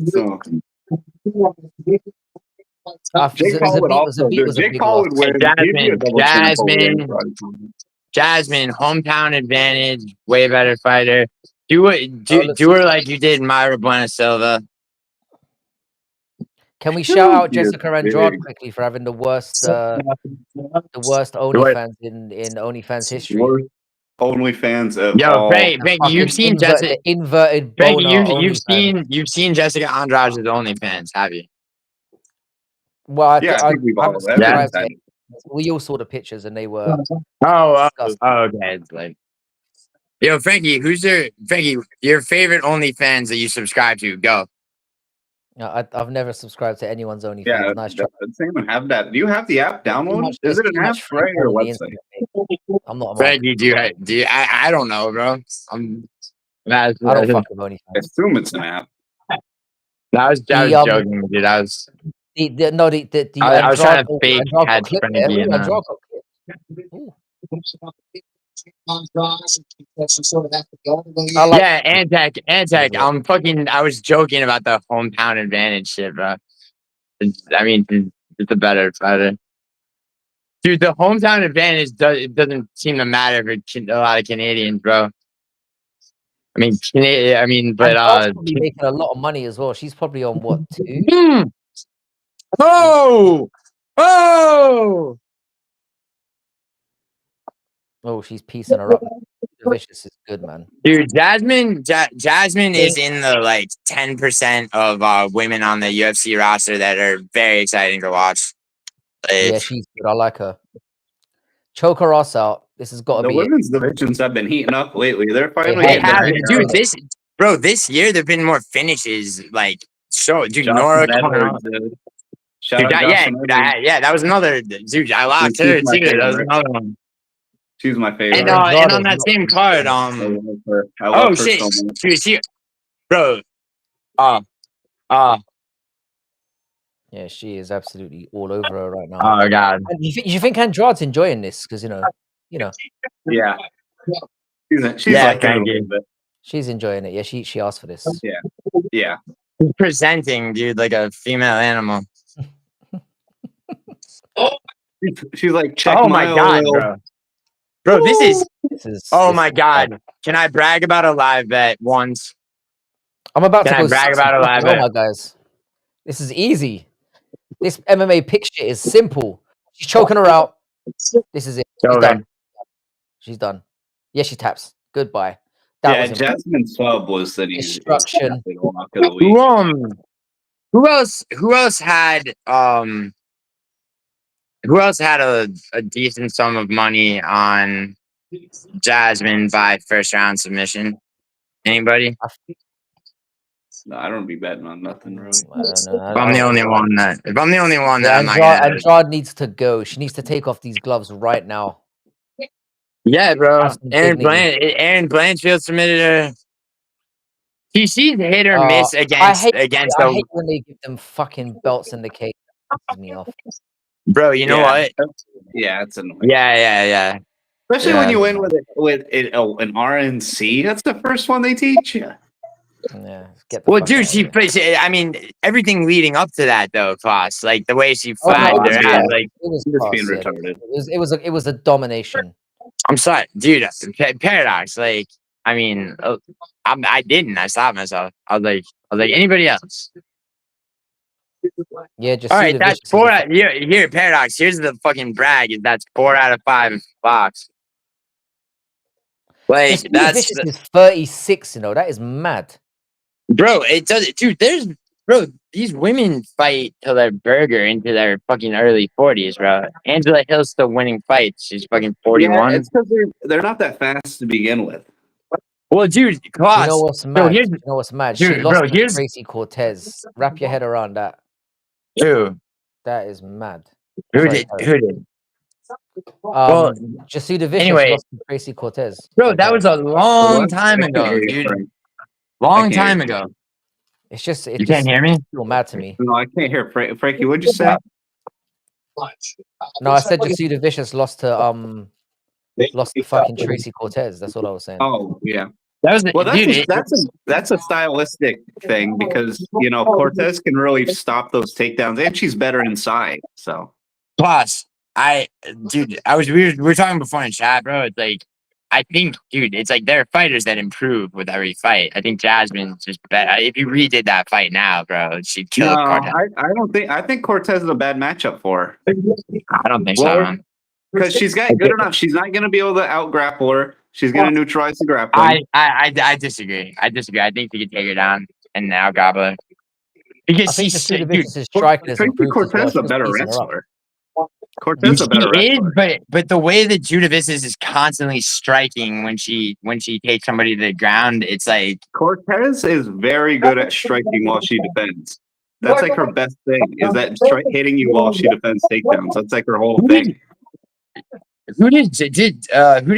So. Jake Paul would also Jake Paul would win. Jasmine, hometown advantage, way better fighter. Do her like you did Myra Buena Silva. Can we shout out Jessica Andrade quickly for having the worst OnlyFans in OnlyFans history? OnlyFans of Frankie, you've seen Jessica inverted. Frankie, you've seen Jessica Andrade's OnlyFans, have you? Well, I think we've all we all saw the pictures and they were. Okay. It's like, yo, Frankie, your favorite OnlyFans that you subscribe to? Go. I've never subscribed to anyone's OnlyFans. Yeah, nice try. Doesn't even have that. Do you have the app downloaded? Is it an app or a website? I'm not. Frankie, do you? I don't know, bro. I don't fuck with OnlyFans. I assume it's an app. I was joking, dude. I was trying to fake catch Frankie. Antec. I was joking about the hometown advantage shit, bro. It's a better fighter. Dude, the hometown advantage doesn't seem to matter for a lot of Canadians, bro. But probably making a lot of money as well. She's probably on what, 2? Oh, she's piecing her up. Vicious is good, man. Dude, Jasmine is in the like 10% of women on the UFC roster that are very exciting to watch. Yeah, she's good. I like her. Choke her ass out. This has got to be the women's divisions have been heating up lately. They're finally this year there've been more finishes. Like Nora coming out. That was another dude. I locked her too. That was another one. She's my favorite. And on that same card, she, bro. Yeah, she is absolutely all over her right now. Oh god. And you think Andrade's enjoying this? Because you know. Yeah. She's like she's enjoying it. Yeah, she asked for this. Yeah. She's presenting, dude, like a female animal. She's like, check my god, bro. Bro, this is oh my god. Can I brag about a live bet once? I'm about Can to I go brag 6 about a and live 0, my bet? guys. This is easy. This MMA pick shit is simple. She's choking her out. This is it. She's Okay. done. She's done. Yeah, she taps. Goodbye. That Yeah, was impressive. Jasmine Sub was the Destruction. lock of the week. Who else had a decent sum of money on Jasmine by first round submission? Anybody? No, I don't be betting on nothing, really. I don't know. If I'm the only one that Yeah, I'm not gonna. Andrade needs to go. She needs to take off these gloves right now. Yeah, bro. Have some dignity. Aaron Blanchfield submitted her. She's hit or miss I against hate when they give them fucking belts in the cage. That pisses me off. Bro, you know what? Yeah, it's annoying. Yeah. Especially when you win with an RNC. That's the first one they teach you. Yeah, get the Well, fuck dude, out of here. I mean, everything leading up to that, though, Claus, like the way she Oh, no, flagged it her was ass, class. like, It was Just class, being yeah. retarded. It was a domination. I'm sorry, dude, Paradox, like, I mean, I stopped myself. I was like, anybody else? Yeah, just All right, that's 4 out. Here, Paradox. Here's the fucking brag. That's 4 out of 5 box. Like that's Vicious is 36. You know that is mad, bro. It does, dude. These women fight till their burger into their fucking early 40s, bro. Angela Hill's still winning fights. She's fucking 41. Yeah, it's because they're not that fast to begin with. Well, dude, Klaus. You know what's mad? Dude, She lost bro, to Tracy Cortez. Wrap your head around that. Dude, that is mad. Who did? Well, Jasuda Vicious anyway, lost to Tracy Cortez. Bro, that was a long time ago, dude. Long time ago. It's just you can't hear me. Feel mad to me. No, I can't hear Frankie. What'd you say? No, I said Jasuda Vicious lost to fucking Tracy Cortez. That's what I was saying. Oh yeah. That's a stylistic thing because Cortez can really stop those takedowns and she's better inside. So plus, we were talking before in chat, bro. It's like I think, dude, it's like there are fighters that improve with every fight. I think Jasmine's just better. If you redid that fight now, bro, she'd kill Cortez. I think Cortez is a bad matchup for her. I don't think so, man. Because she's got good enough. She's not going to be able to out grapple her. She's going to neutralize the grappling. I disagree. I think she could take her down and out grapple her. Because Tracy Cortez is a better wrestler. Cortez is a better wrestler. But the way that Judavicis is constantly striking when she takes somebody to the ground, it's like Cortez is very good at striking while she defends. That's like her best thing is that hitting you while she defends takedowns. That's like her whole thing. Who did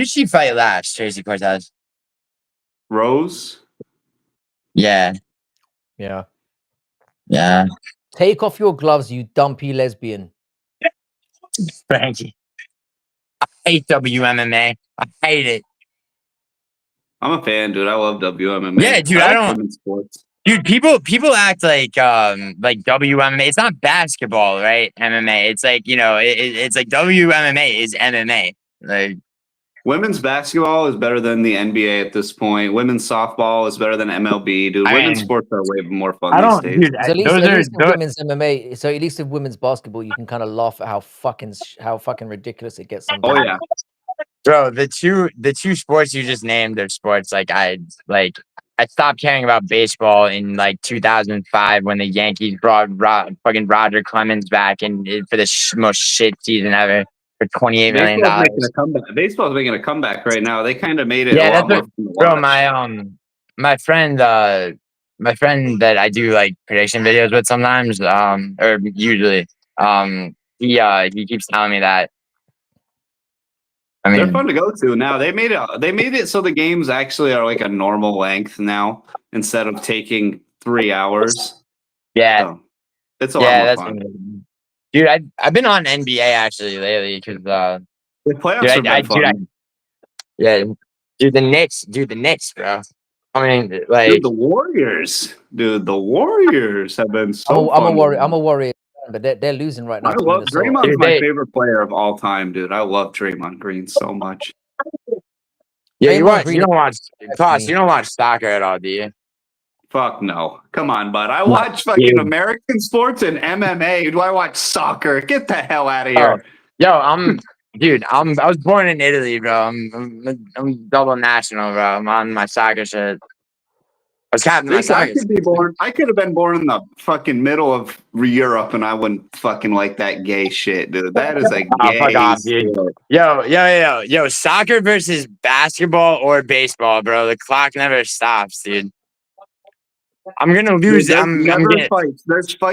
she fight last? Tracy Cortez. Rose. Yeah. Take off your gloves, you dumpy lesbian. Frankie. I hate WMMA. I hate it. I'm a fan, dude. I love WMMA. Yeah, dude. I don't. Sports. Dude, people act like WMMA. It's not basketball, right? MMA. It's like it's like WMMA is MMA. Like women's basketball is better than the NBA at this point. Women's softball is better than MLB. Dude, women's sports are way more fun these days. Dude, at least women's MMA. So at least in women's basketball, you can kind of laugh at how fucking ridiculous it gets sometimes. Oh yeah, bro. The two sports you just named are sports I stopped caring about baseball in 2005 when the Yankees brought fucking Roger Clemens back for the most shit season ever for $28 million. Baseball's making a comeback right now. They kind of made it. Yeah, bro. My friend that I do prediction videos with sometimes, or usually, he keeps telling me that. I mean, they're fun to go to now. They made it so the games actually are like a normal length now instead of taking 3 hours. Yeah, so it's a lot more fun. Dude, I've been on NBA actually lately because the playoffs are fun. Dude, the Knicks, bro. I mean, dude, the Warriors. Dude, the Warriors have been so. I'm a Warrior. But they're losing right now. I love Draymond's my favorite player of all time, dude. I love Draymond Green so much. Yeah, you Draymond Green don't watch me. you don't watch soccer at all, do you? Fuck no. Come on, bud. I No, watch fucking dude. American sports and MMA. Do I watch soccer? Get the hell out of Oh, here. yo, I was born in Italy, bro. I'm double national, bro. I'm on my soccer shit. I was captain of my Lisa, I soccer. could be born. I could have been born in the fucking middle of Europe, and I wouldn't fucking like that gay shit, dude. That is a Oh, fuck gay off, dude. sport. Yo, soccer versus basketball or baseball, bro. The clock never stops, dude. I'm gonna lose. There's I'm never gonna. fights.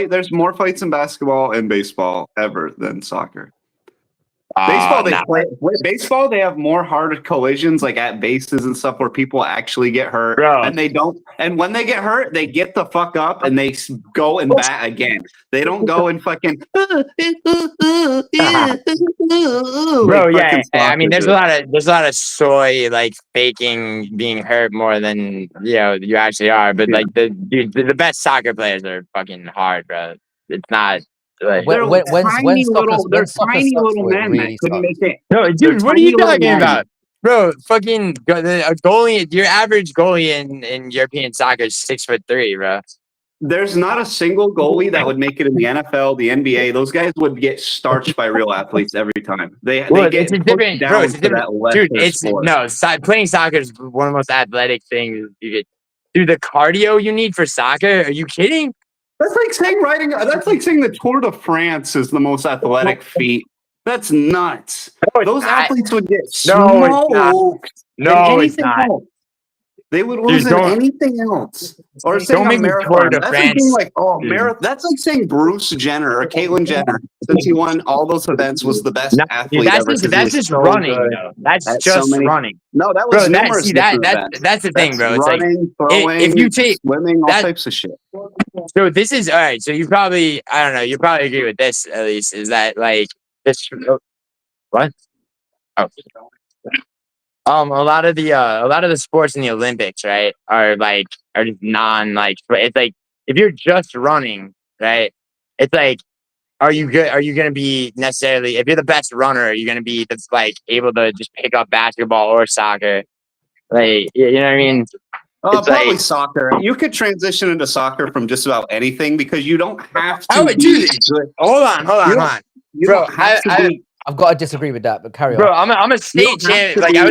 There's more fights in basketball and baseball ever than soccer. Baseball, Nah. Baseball, they have more hard collisions, like at bases and stuff, where people actually get hurt, Bro. and they don't. And when they get hurt, they get the fuck up and they go and bat again. They don't go and fucking. Bro, like yeah. fucking I mean, soccer, there's a lot of soy like faking being hurt more than you actually are. But Yeah. like the best soccer players are fucking hard, bro. It's not like They're When tiny soccer little sucks, men that really couldn't sucks. make it. no, They're dude. What are you tiny little talking men. about, bro? Fucking a goalie. Your average goalie in European soccer is 6'3", bro. There's not a single goalie that would make it in the NFL, the NBA. Those guys would get starched by real athletes every time. They Well, get it's a pushed different, down bro. It's a to different, that lesser dude. It's sport. no playing soccer is one of the most athletic things you get. Dude, the cardio you need for soccer? Are you kidding? That's like saying That's like saying the Tour de France is the most athletic feat. That's nuts. No, it's Those not. athletes would get No, it's not. smoked. No, in it's anything not. else. They would lose in don't- anything else. Or saying Don't a make me Tour marathon. de That's like being France. like, oh, Dude. marathon. That's like saying Bruce Jenner or Caitlyn Jenner, since he won all those events, was the best No, athlete dude, ever. 'Cause he that's was just so running, good though. That's at just so many. running. No, that Bro, was numerous different events. that's the thing, That's bro. It's like running, throwing, if you take swimming, all that- types of shit. so this is all right. So you probably I don't know. You probably agree with this at least. Is that like this? What? Oh. A lot of the sports in the Olympics, right, are just it's like if you're just running, right, it's like are you good? Are you gonna be necessarily if you're the best runner, are you gonna be able to just pick up basketball or soccer? Like you know what I mean? It's Probably like soccer. You could transition into soccer from just about anything because you don't have to. I would do this. Good. Hold on. You Bro, don't have to be. I've got to disagree with that, but carry Bro, on. I'm a state don't have champion. to Like I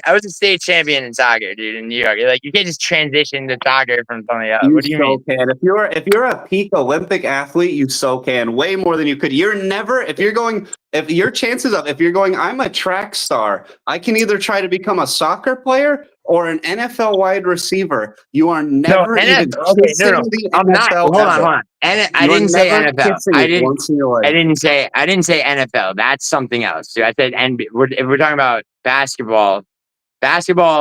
be- was a state champion in soccer, dude, in New York. Like you can't just transition to soccer from something else. You What do you mean? can. If you're a peak Olympic athlete, you so can way more than you could. You're never if you're going I'm a track star. I can either try to become a soccer player or an NFL wide receiver. You are never even kissing the I'm not. NFL Hold ever. on. And I You are didn't say never NFL. kissing I it didn't. once in your life. I didn't say NFL. That's something else. Dude. I said NBA. If we're talking about basketball,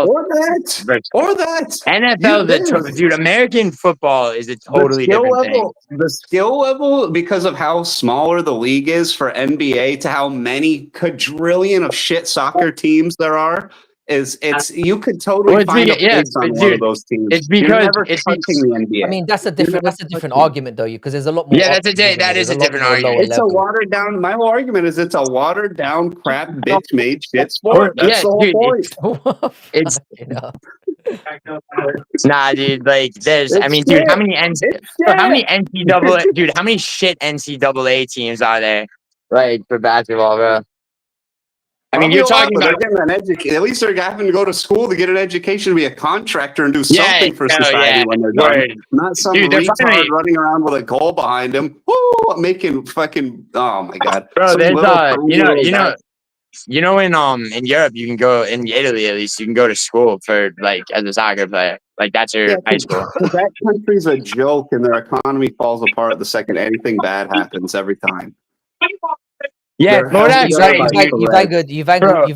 Or that. NFL. Dude, American football is a totally different thing. The skill level, because of how smaller the league is for NBA to how many quadrillion of shit soccer teams there are, you could totally find a place on one of those teams. It's You're because never touching the NBA. I mean, that's a different argument though, because there's a lot more. Yeah, options in that it. is There's a lot different more argument. lower It's a level. watered down. My whole argument is it's a watered down, crap, bitch made shit sport. That's the whole dude, point. It's You know? nah, dude. Like, there's. I mean, dude, how many NCAA? Dude, how many shit NCAA teams are there? Like for basketball, bro. I mean, you're talking about. They're getting an education. At least they're having to go to school to get an education to be a contractor and do something for society when they're done. Not some retard running around with a goal behind him. Woo, making fucking. Oh my god, bro. There's in Europe you can go in Italy at least you can go to school for like as a soccer player. Like that's your high school. That country's a joke and their economy falls apart the second anything bad happens every time. Yeah, Bodak's right. You've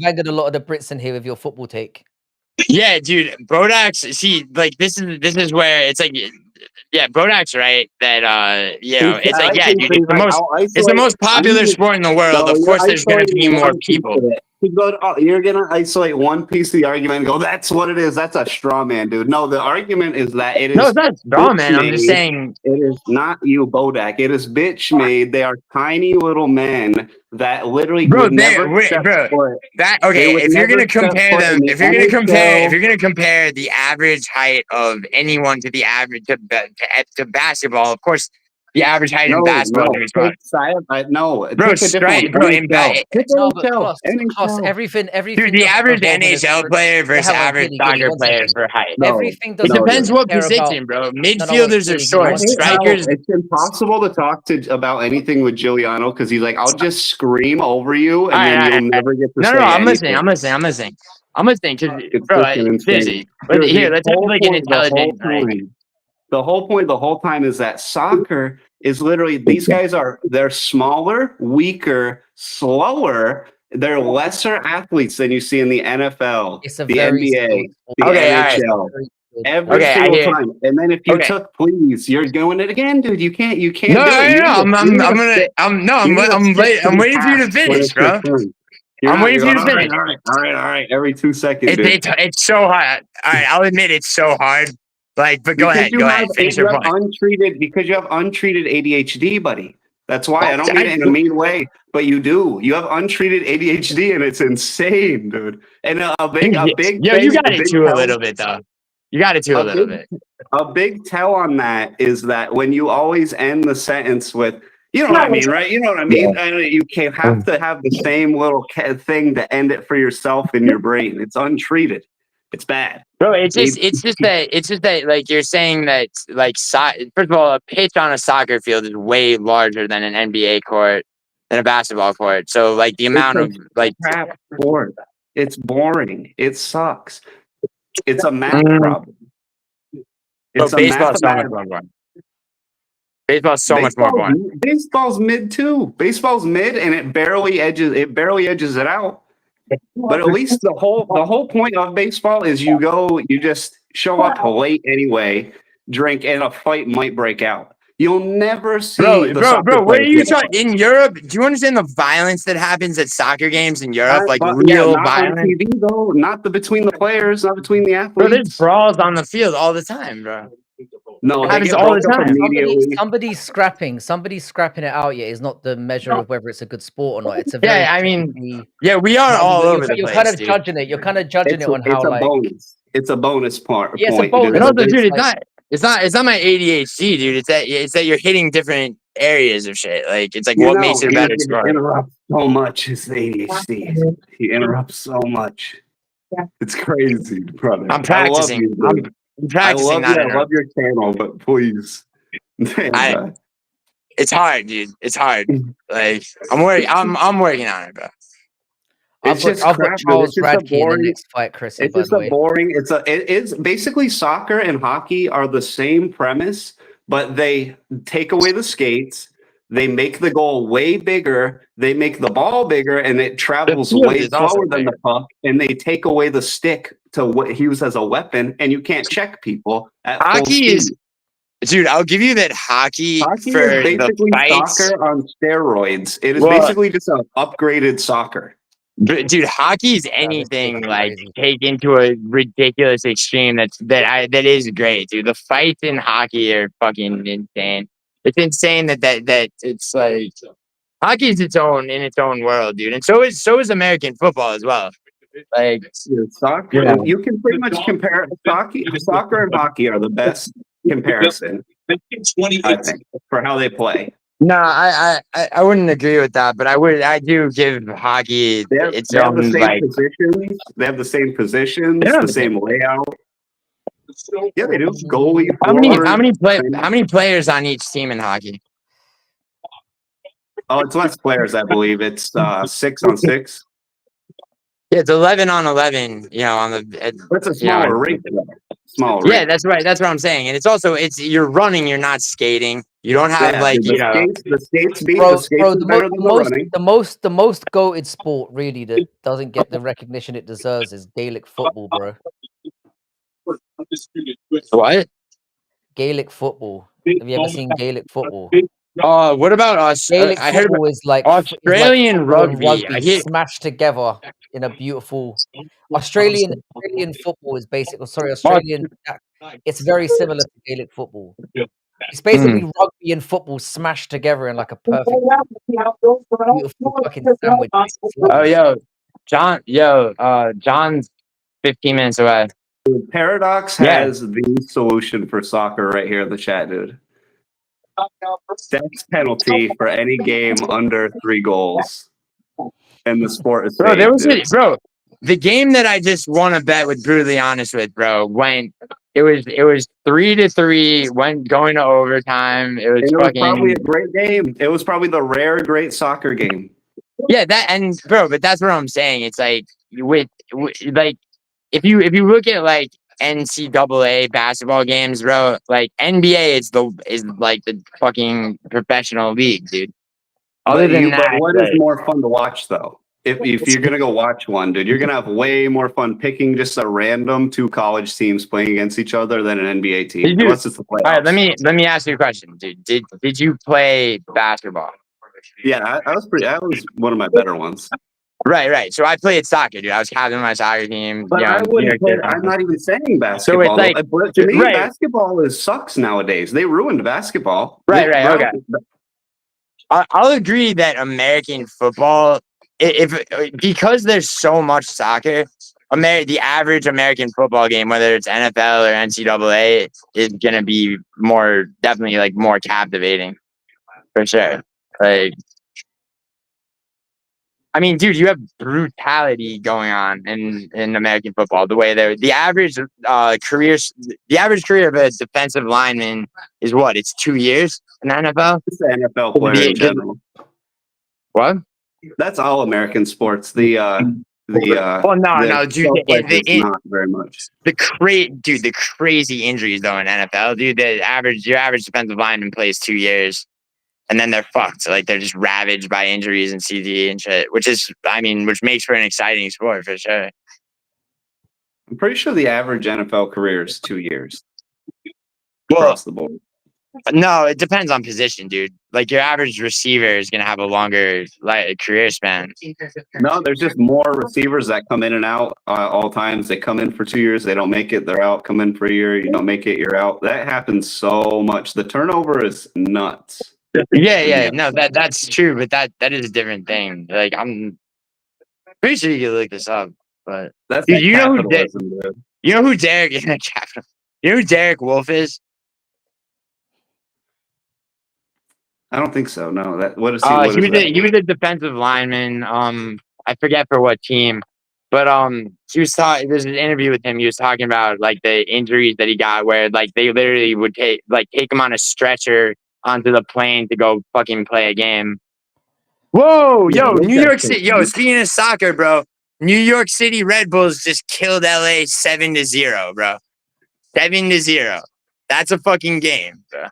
angered a lot of the Brits in here with your football take. Yeah, dude, Bodak's. See, like this is where it's like, yeah, Bodak's right that it's like dude, it's the most popular sport in the world. Of course, there's gonna be more people. You're gonna isolate one piece of the argument and go, "That's what it is. That's a straw man, dude." No, the argument is that it No, is it's not straw man. I'm just bitch-made. saying. It is not you, Bodak. It is bitch made. They are tiny little men that literally Bro, would never wait, step bro. foot. That They okay? would If you're never gonna step compare foot in them, the if you're NHL. gonna compare the average height of anyone to the average to basketball, of course, the average height in No, basketball is gonna be smaller. Take a different one. Bro, NHL. Pick No, but NHL. Klaus, NHL. everything dude, the doesn't average revolve in a NHL different. player versus Hang on, average Gilly, soccer 1 player second. for height. No, Everything It doesn't no, depends dude. what care about. position, bro. No, wait, Midfielders are Gilly, short. 1 second. Strikers. It's impossible to talk to about anything with Giuliano because he's like, I'll just scream over you, and then you'll never get to No, say I'm anything. listening. Because, It's bro, freaking insane. seriously. Dude, Here, let's have like an intelligent. the whole time is that soccer is literally these guys they're smaller, weaker, slower. They're lesser athletes than you see in the NFL, It's a the very NBA, skilled the sport. Okay, all right. NHL. Very skilled Every sport. Okay, I single hear. time. And then if you Okay. took please, you're doing it again, dude. You can't No, do it. You I'm need a gonna. stick. I'm no. You need a I'm stick wait. to I'm be waiting for you to passed when finish, it's your bro. turn. You're I'm not, waiting you're for you going, to all finish. right. Every 2 seconds, dude. It's so hard. All right, I'll admit it's so hard. Like, but go ahead. Finish your point. Because you have untreated ADHD, buddy. That's why. I don't mean I- it in a mean way, but you do. You have untreated ADHD, and it's insane, dude. And a big Yo, thing, you got a it big too a tell- little bit though. You got it too a little bit. a big tell on that is that when you always end the sentence with, you know what I mean, right? You know what I mean? Yeah. I know you can't have to have the same little thing to end it for yourself in your brain. It's untreated. It's bad. Bro, it's just that like you're saying that like first of all, a pitch on a soccer field is way larger than an NBA court than a basketball court. So like the amount of like crap sport. It's boring. It sucks. It's a math problem. It's a baseball's so much mathematical. more fun. Baseball's so much more fun. Baseball's mid too. Baseball's mid, and it barely edges it out. But at least the whole point of baseball is you just show up late anyway, drink, and a fight might break out. You'll never see Bro, where are you talking? In Europe, do you understand the violence that happens at soccer games in Europe? Like real not violence? on TV though, not between the players, not between the athletes. Bro, there's brawls on the field all the time, bro. No, It they happens get all the broke up time. immediately. Somebody's scrapping it out. Yeah, is not the measure of whether it's a good sport or not. It's a very Yeah, I mean, yeah, we are all over the place. You're kind of judging it. You're kind of judging it on how a like bonus. It's a bonus part. Yeah, it's a point. bonus. And also, but dude, like- it's not my ADHD, dude. It's that you're hitting different areas of shit. Like it's like You what know, makes it a better he sport. interrupts so much. It's the ADHD. He interrupts so much. It's crazy, brother. I'm practicing. I love you, I'm practicing. I love your channel, but please. It's hard, dude. It's hard. Like I'm working on it, bro. I've got Charles Radke in the next fight, Chrissy. It's just a boring. It is basically soccer and hockey are the same premise, but they take away the skates. They make the goal way bigger. They make the ball bigger, and it travels way slower than the puck. And they take away the stick to use as a weapon, and you can't check people at full speed. Dude, I'll give you that hockey is for basically the fights. soccer on steroids. It is basically just an upgraded soccer. Dude, hockey is anything like taken to a ridiculous extreme. That is great, dude. The fights in hockey are fucking insane. It's insane that it's like hockey is in its own world, dude. And so is American football as well. Like soccer, you can pretty much compare soccer and hockey are the best comparison. I think for how they play. No, I wouldn't agree with that, but I do give hockey its own the same like positions. They have the same positions, the same layout. Yeah, they do. Goalie. How many players on each team in hockey? Oh, it's less players, I believe. It's 6 on 6. Yeah, it's 11 on 11. You know, on the. That's a smaller rink. Smaller. Yeah, that's right. That's what I'm saying. And it's you're running. You're not skating. You don't have the skates beat the most goated sport really that doesn't get the recognition it deserves is Gaelic football, bro. What? Gaelic football. Have you ever seen Gaelic football? What about us? Gaelic I heard about football is like Australian football and rugby. I hear. smashed together in a beautiful Australian football is Oh, it's very similar to Gaelic football. It's hmm. basically rugby and football smashed together in like a perfect, beautiful fucking sandwich. It's Oh, lovely. John's 15 minutes away. Paradox Yeah. has the solution for soccer right here in the chat, dude. Death penalty for any game under 3 goals. And the sport is Bro, safe, dude. the game that I just won a bet with Brutally Honest with, bro, when it was 3-3, went going to overtime. It was And it was probably a fucking great game. It was probably the rare great soccer game. yeah, but that's what I'm saying. It's like with like if you look at like NCAA basketball games, bro, like NBA is like the fucking professional league, dude. Other than But that, what is more fun to watch though? If you're gonna go watch one, dude, you're gonna have way more fun picking just a random 2 college teams playing against each other than an NBA team, unless it's the playoffs. all right, let me ask you a question, dude. Did you play basketball? Yeah, that was one of my better ones. Right. So I played soccer, dude. I was captain of my soccer team. But I wouldn't play. I'm not even saying basketball. So it's like, but to me, right. basketball sucks nowadays. They ruined basketball. Right. Okay. I'll agree that American football, because there's so much soccer, the average American football game, whether it's NFL or NCAA, is gonna be definitely like more captivating, for sure. Like, I mean, dude, you have brutality going on in American football. The way the average career of a defensive lineman is what? It's 2 years in the NFL. It's the NFL player in general. What? That's all American sports. Well, no, dude. Not very much. The crazy injuries though in NFL, dude. Your average defensive lineman plays 2 years, and then they're fucked. Like they're just ravaged by injuries and CD and shit. Which makes for an exciting sport for sure. I'm pretty sure the average NFL career is 2 years across the board. No, it depends on position, dude. Like your average receiver is gonna have a longer career span. No, there's just more receivers that come in and out all times. They come in for 2 years, they don't make it, they're out. Come in for a year, you don't make it, you're out. That happens so much. The turnover is nuts. Yeah. No, that's true, but that is a different thing. Like I'm pretty sure you can look this up, but that's dude, you know who Derek You know who Derek Wolf is? I don't think so. No, what is he? He was a defensive lineman. I forget for what team, but he was talking. There's an interview with him. He was talking about like the injuries that he got, where like they literally would take him on a stretcher onto the plane to go fucking play a game. Whoa, New York City. Speaking of soccer, bro, New York City Red Bulls just killed LA 7-0, bro. 7-0. That's a fucking game, bro.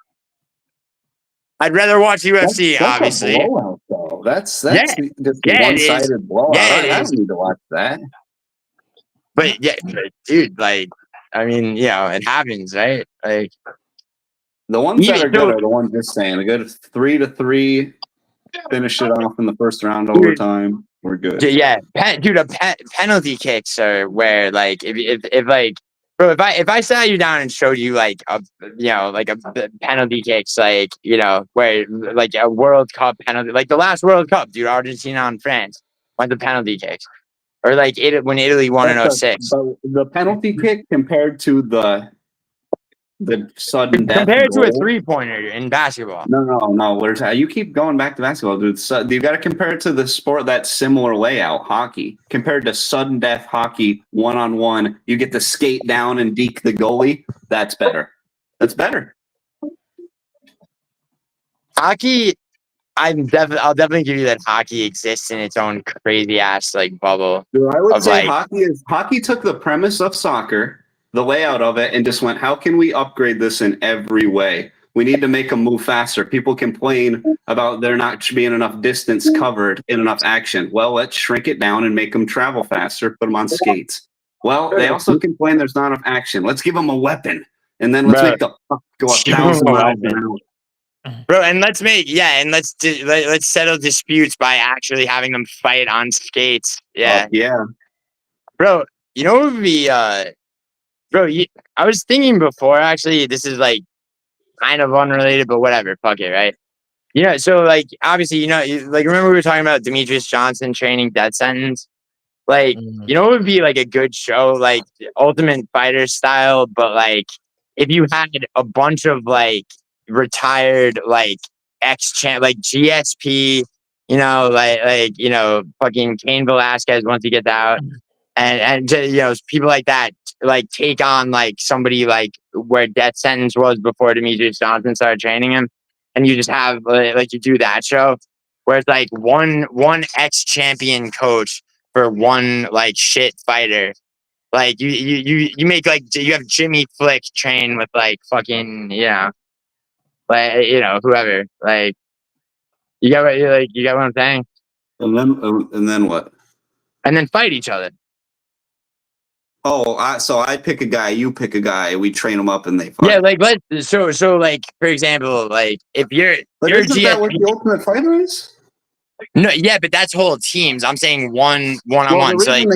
I'd rather watch UFC, obviously. A blowout, though. That's just one-sided blowout. I don't need to watch that. But dude, like, I mean, it happens, right? Like, the ones that are good are the ones you're saying. A good 3-3, finish it off in the first round overtime. We're good. Yeah, penalty kicks are where, like, if like. Bro, if I sat you down and showed you like a penalty kicks, like, where like a World Cup penalty, like the last World Cup, dude, Argentina and France went to penalty kicks, or like when Italy won in 2006. So the penalty kick compared to the sudden death compared goal. To a 3-pointer in basketball. No. You keep going back to basketball, dude. So you got to compare it to the sport that's similar layout, hockey. Compared to sudden death hockey, 1-on-1, you get to skate down and deke the goalie. That's better. Hockey, I'll definitely give you that hockey exists in its own crazy ass like bubble. Dude, I would say hockey took the premise of soccer, the layout of it, and just went, how can we upgrade this in every way? We need to make them move faster. People complain about there not being enough distance covered in enough action. Well, let's shrink it down and make them travel faster, put them on skates. Well, they also complain there's not enough action. Let's give them a weapon, and then let's make the puck go 1,000 miles an hour. bro. And let's let's settle disputes by actually having them fight on skates. Yeah, Yeah. bro. You know what would be bro? I was thinking before. Actually, this is like kind of unrelated, but whatever. Fuck it, right? Yeah. So like, obviously, like remember we were talking about Demetrius Johnson training death sentence. Like, Mm. it would be like a good show, like Ultimate Fighter style, but like if you had a bunch of like retired like ex champ like GSP, fucking Cain Velasquez once he gets out, and people like that like take on like somebody like where death sentence was before Demetrius Johnson started training him, and you just have like you do that show where it's like one ex champion coach for one like shit fighter. Like you make like you have Jimmy Flick train with like fucking whoever, like you got what I'm saying, And then what? and then fight each other. Oh, so I pick a guy, you pick a guy, we train them up, and they fight. Yeah, like so like for example, like if you're isn't that what the Ultimate Fighter is? No, yeah, but that's whole teams. I'm saying one on Well, one. So like,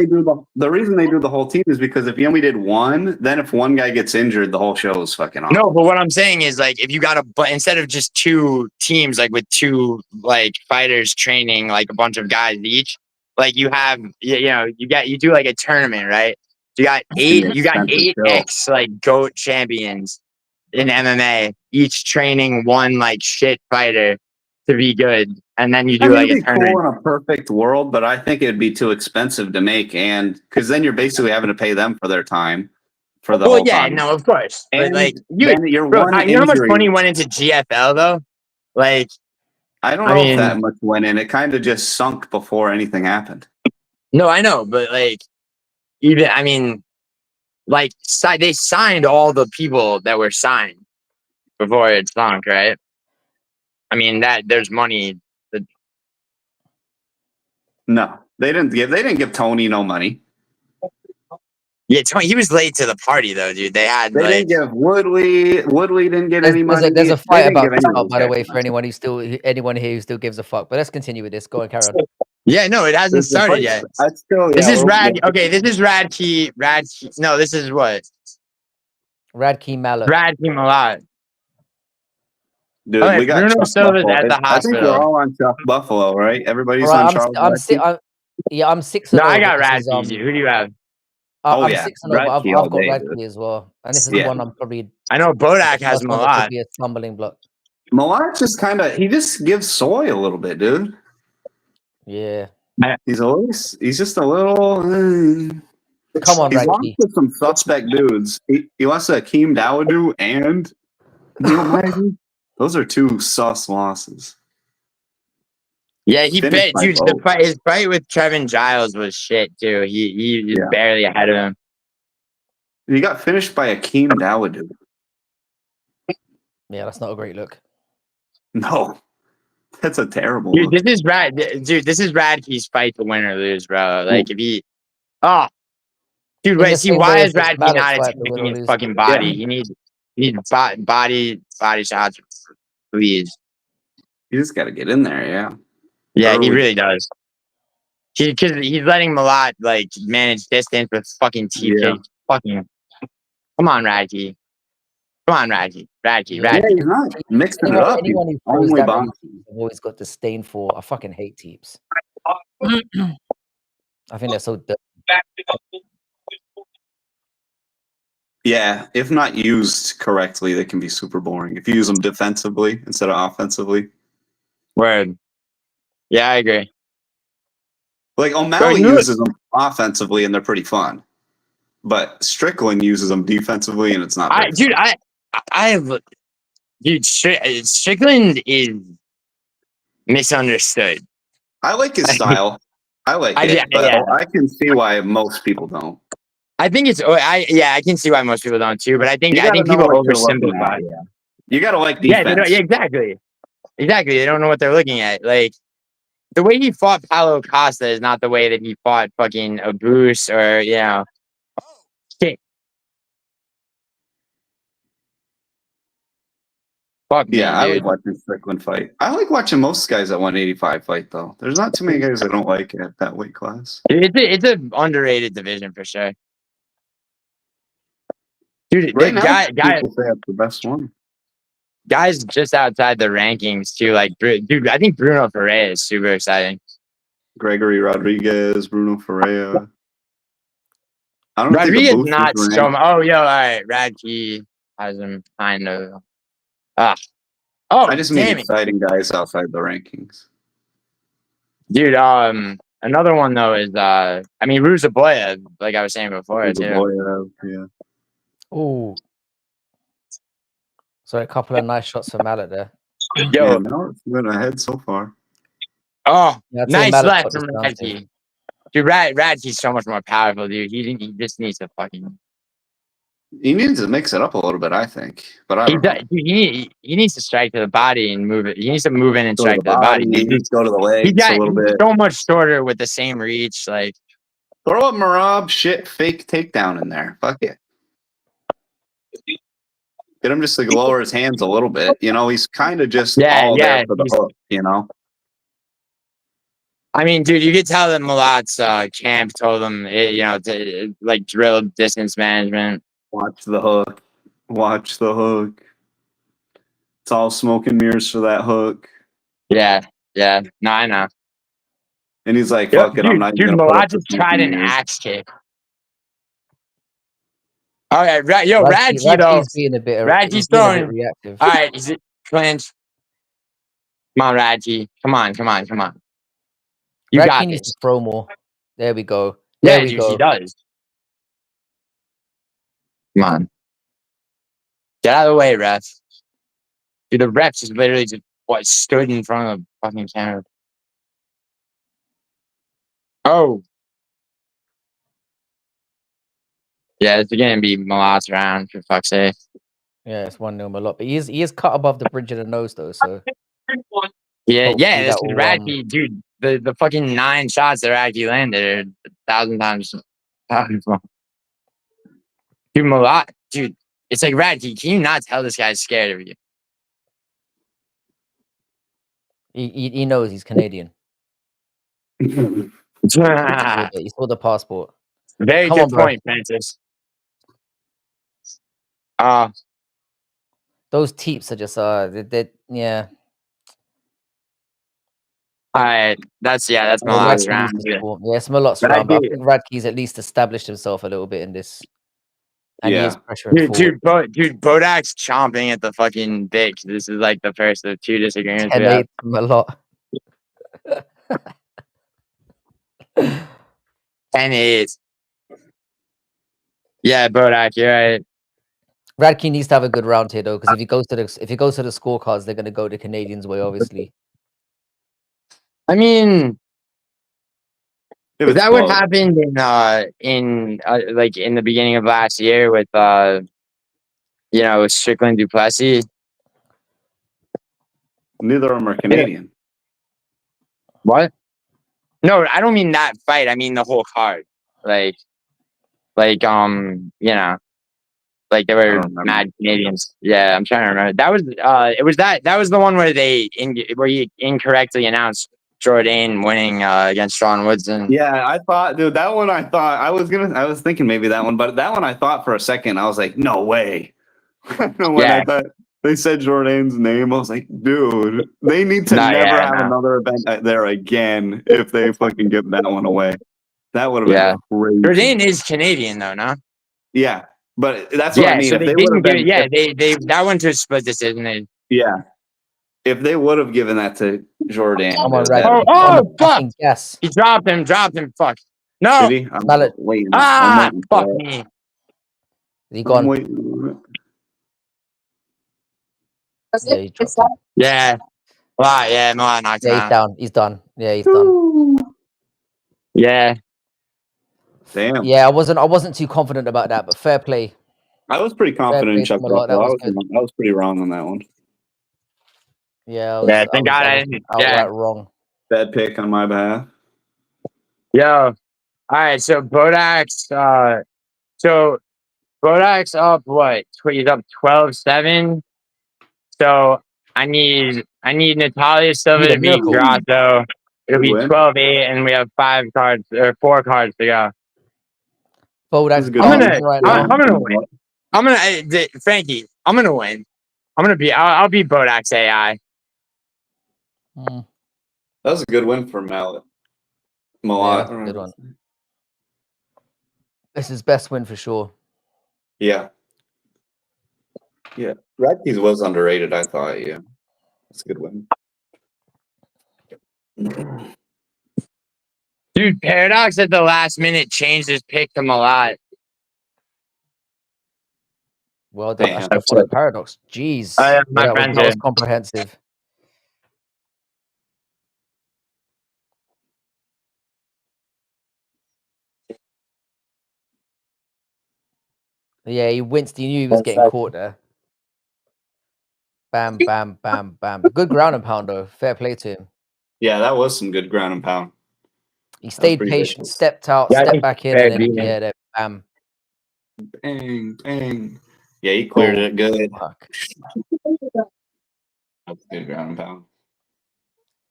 the reason they do the whole team is because if you only did one, then if one guy gets injured, the whole show is fucking off. no, but what I'm saying is like if you got but instead of just two teams like with two like fighters training like a bunch of guys each, like you have you do like a tournament, right? You got eight ex like GOAT champions in MMA, each training one like shit fighter to be good, and then you do like a it'd be tournament. cool in a perfect world, but I think it'd be too expensive to make, and because then you're basically having to pay them for their time for the whole time. No, of course, And but like then you're bro, one you know how much injury. money went into GFL though? Like, I don't know if that much went in. It kind of just sunk before anything happened. No, I know, but like, like they signed all the people that were signed before it sunk, right? I mean that there's money. No, they didn't give Tony no money. Yeah, Tony, he was late to the party though, dude. They didn't give Woodley. Woodley didn't get any money. There's a fight about clout, by the way, for anyone here who still gives a fuck. But let's continue with this. Go and carry on. Yeah, no, it hasn't started yet. This is Rad. Okay, this is Radkey. No, this is what? Radkey Mallet. Radkey Mallet. Dude, we got Bruno Silva's at the hospital. I think we're all on Chuck Buffalo, right? Everybody's right, on Charles. I'm 6. No, I got Radkey. Who do you have? I'm 6-0, but I've got Radkey as well, and this is the one I'm probably. I know Bodak has Mallet. Could be a stumbling block. Mallet just he just gives soy a little bit, dude. Yeah, he's just a little. Come on, he's Radkey. lost to some suspect dudes. He lost to Akeem Dawodu and those are two sus losses. Yeah, he bet, dude. His fight with Trevin Giles was shit too. He was barely ahead of him. He got finished by Akeem Dawodu. Yeah, that's not a great look. No, that's a terrible. Dude, this is Rad. Dude, this is Radkey's fight to win or lose, bro. Like if he, dude, wait. See, why is Radkey not attacking his fucking body? Yeah. He needs body shots, please. You just got to get in there, yeah. Yeah, he really does. Because he's letting Malott like manage distance with fucking TK. Yeah. Fucking, come on, Radkey. Come on, Radkey. Yeah, he's not mixing it up. Anyone who throws that many teams, I've always got disdain for. I fucking hate teams. I think they're so dirty. Yeah, if not used correctly, they can be super boring. If you use them defensively instead of offensively. Word. Yeah, I agree. Like O'Malley uses them offensively, and they're pretty fun. But Strickland uses them defensively, and it's not. Dude, Strickland is misunderstood. I like his style. I like it, but I can see why most people don't. I think it's. I can see why most people don't too. But I think people oversimplify. Yeah. You gotta like defense. Yeah, exactly. Exactly. They don't know what they're looking at. Like the way he fought Paulo Costa is not the way that he fought fucking Abus or shit. Fuck Yeah, I me, like dude. watching Strickland fight. I like watching most guys at 185 fight, though. There's not too many guys I don't like at that weight class. It's an underrated division for sure. Dude, Right the now, people say that's the best one. guys just outside the rankings too. Like, dude, I think Bruno Ferreira is super exciting. Gregory Rodriguez, Bruno Ferreira. I don't think the Rodriguez booth is not so. ranked. Oh, yo, all right. Radke has him kind of. Oh, I just mean damn it, exciting guys outside the rankings. dude. Another one though is I mean, Ruzaboya, like I was saying before too. Yeah. Oh, so a couple of nice shots for Mallet there. Yo, Yeah, no, it's been ahead so far. oh, Yeah, I'd say nice Mallet left got this from down to. Radke. Dude, Radke's so much more powerful, dude. He just needs to fucking. He needs to mix it up a little bit, I think. But I He don't know. does, dude, he needs to strike to the body and move it. He needs to move in and Go to strike the to the body. body, Dude. go to the He's legs a little he's bit. so much shorter with the same reach. Like, Throw up Marab shit fake takedown in there. Fuck it. Get him just to lower his hands a little bit. You know, he's kind of just all there for the hook, you know? I mean, dude, you could tell that Malat's camp told him, to like drill distance management. Watch the hook. Watch the hook. It's all smoke and mirrors for that hook. Yeah. No, I know. And he's like, fuck it, I'm not even Dude, going to put up Malat the just smoke tried and an mirrors. axe kick. All right, Radke though. Radke's being a bit. Radke's He's being a bit throwing. reactive. All right, is it clinch? Come on, Radke. Come on. You Radke got needs this. to throw more. There we go. Yeah, There we dude, go. he does. Come on. Get out of the way, ref. Dude, the ref just literally just stood in front of the fucking camera. Oh. Yeah, it's gonna be Malat's round for fuck's sake. Yeah, it's 1-0 a lot, but he is cut above the bridge of the nose though. So Yeah, hopefully that's that will, Radke, dude. The fucking 9 shots that Radke landed are 1,000 times powerful. Dude, Malat, dude, it's like Radke. Can you not tell this guy's scared of you? he knows he's Canadian. He saw the passport. Very Come good on, bro. point, Francis. Those teeps are just yeah. All right, that's Malat's Radke round. needs to score. Yeah, it's Malot's round, but I think Radke's at least established himself a little bit in this. And he is pressuring forward. Dude, Bodak's chomping at the fucking bit. This is like the first of 2 disagreements we 10-8 have. Malot. 10-8. Yeah, Bodak, you're right. Radke needs to have a good round here though, because if he goes to the scorecards, they're gonna go the Canadians' way, obviously. I mean, If is it's that what close. happened in like in the beginning of last year with Strickland Duplessis? Neither of them are Canadian. What? No, I don't mean that fight. I mean the whole card. Like there were mad Canadians. Yeah, I'm trying to remember. That was that was the one where where he incorrectly announced Jourdain winning against Sean Woodson. Yeah, I thought, dude, that one I thought I was thinking maybe that one, but that one I thought for a second, I was like, no way. I thought they said Jourdain's name, I was like, dude, they need to never have another event there again if they fucking give that one away. That would have been crazy. Jourdain is Canadian though, no? Yeah, but that's what I mean. So if they they didn't would have give they that went to a split decision. Yeah. If they would have given that to Jourdain. Come on, Oh, fuck! Yes. He dropped him. Fuck. No. Did he? I'm waiting. Fuck me. Is he gone? Yeah, he dropped him. Yeah. Milan knocked him Yeah, he's out. down. He's done. Yeah, he's done. Yeah. Damn. Yeah, I wasn't too confident about that, but fair play. I was pretty confident in Chuck Russell. I was pretty wrong on that one. Yeah, thank God I didn't. Outright wrong. Bad pick on my behalf. Yo. All right, so Bodak's up what? He's up 12-7. So I need Natalia Silva Need a to beat miracle. Grasso. It'll be Win. 12-8, and we have 4 cards to go. Bodak's This is good. I'm bouncing gonna right I'm now. gonna win. Frankie. I'm gonna win. I'll beat Bodak's AI. Mm, That was a good win for Mallet. yeah, that's a good one. It's his best win for sure. Yeah. Yeah. Radke's was underrated, I thought. Yeah. That's a good win. Dude, Paradox at the last minute changed his pick to Malat. Well done. Damn. Astro Follow Paradox. Jeez. Yeah, my that friends was did. comprehensive. Yeah, he winced. He knew he was getting caught there. Bam, bam, bam, bam. Good ground and pound, though. Fair play to him. Yeah, that was some good ground and pound. He stayed pretty patient, vicious. stepped out, Yeah, I stepped think back in, fair and then, beating. yeah, there, bam. Bang, bang. Yeah, he cleared Oh, it good. fuck. That's good ground and pound.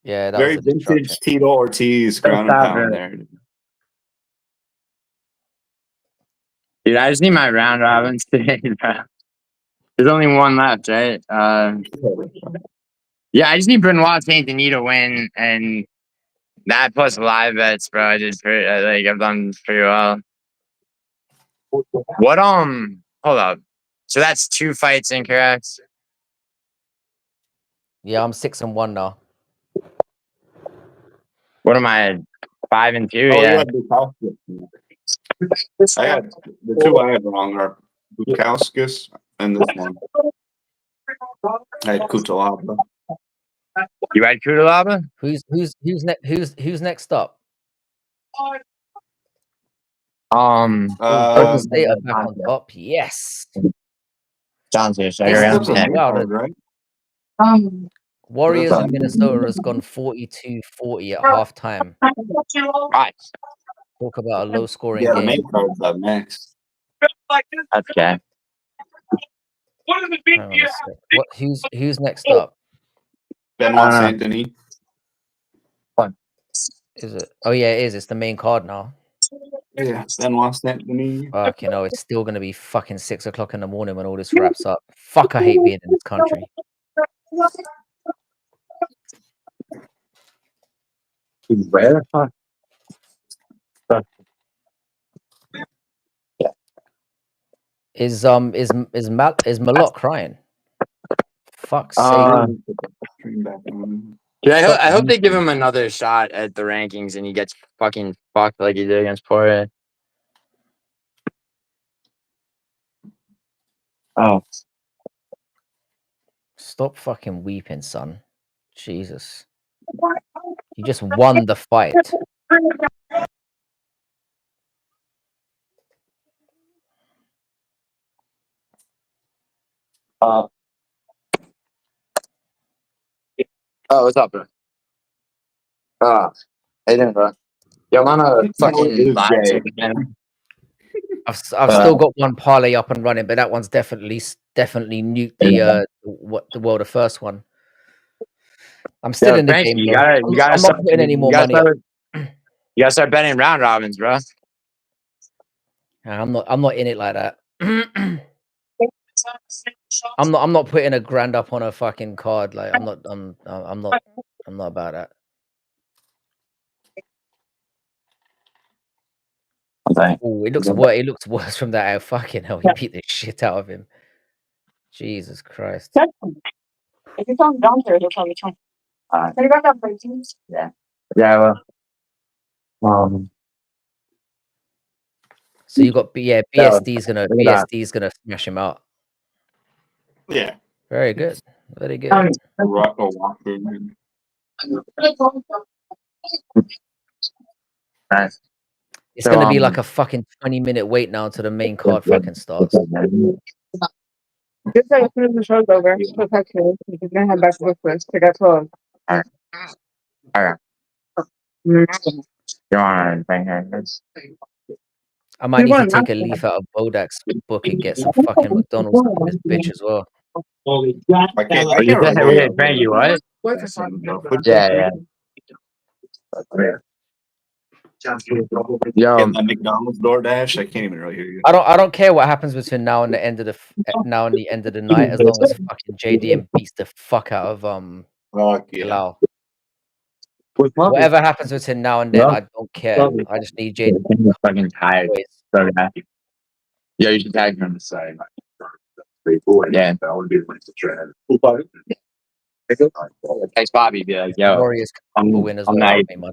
Yeah, that Very was a vintage destruction. Tito Ortiz ground and pound there. Dude, I just need my round robins today, bro. There's only one left, right? Yeah, I just need Benoit Saint Denis to win, and that plus live bets, bro. I've done pretty well. What hold up. So that's 2 fights incorrect. Yeah, I'm 6-1 now. What am I? 5 and 2? Oh, Yeah. you had Bukowskis. I had the two I had wrong are Bukowskis and this one. I had Kutalaba. You had Kudalaba? Who's next up? Golden State are back on top. Yes. John's here, so They you're still on. wow, right? Warriors of Minnesota has gone 42-40 at halftime. Right. Talk about a low-scoring Yeah, the main game. card's up next. That's okay. Hang on a sec. What? Who's next up? Benoit Saint Denis. Is it? Oh yeah, it is. It's the main card now. Yeah, Benoit Saint Denis. Fuck, you know, it's still gonna be fucking 6 o'clock in the morning when all this wraps up. Fuck, I hate being in this country. Where the fuck? Is Malot crying? Fuck's sake. Dude, I hope they give him another shot at the rankings and he gets fucking fucked like he did against Poirier. Oh. Stop fucking weeping, son. Jesus. You just won the fight. Oh, what's up, bro? How you doing, bro? Yo, I'm on a fucking live again. I've still got one parlay up and running, but that one's definitely nuked the the first one. I'm still in the Frankie, game. you Though. gotta I'm not putting any more money up. You gotta start betting round robins, bro. I'm not in it like that. I'm not putting a grand up on a fucking card. Like I'm not about that. Okay. Oh, it looks worse. It looks worse from that. Oh, fucking hell, he beat the shit out of him. Jesus Christ. If you come downstairs, you'll probably come. Can you grab that plate, please? Yeah. Yeah, well. So you got BSD's gonna smash him out. Yeah. Very good. Very good. Nice. It's gonna be like a fucking 20-minute wait now until the main card fucking starts. Just as soon as the show's over, we're gonna head back to the first to get 12. Alright. You wanna bang this? I might need to take a leaf out of Bodak's book and get some fucking McDonald's for this bitch as well. I can't Wait, remember. Frankie, what? Yeah. Yo, Getting that McDonald's DoorDash. I can't even really hear you. I don't care what happens between now and the end of now and the end of the night, as long as fucking JDM beats the fuck out of Fuck yeah. Bilal. Whatever happens between now and then, I don't care. I just need JDM. I'm fucking tired. Boys. So happy. Yeah, you should tag me on the side. Yeah. Text Bobby, be like, yo, Glorious I'm win as I'm well. not. Hey, man.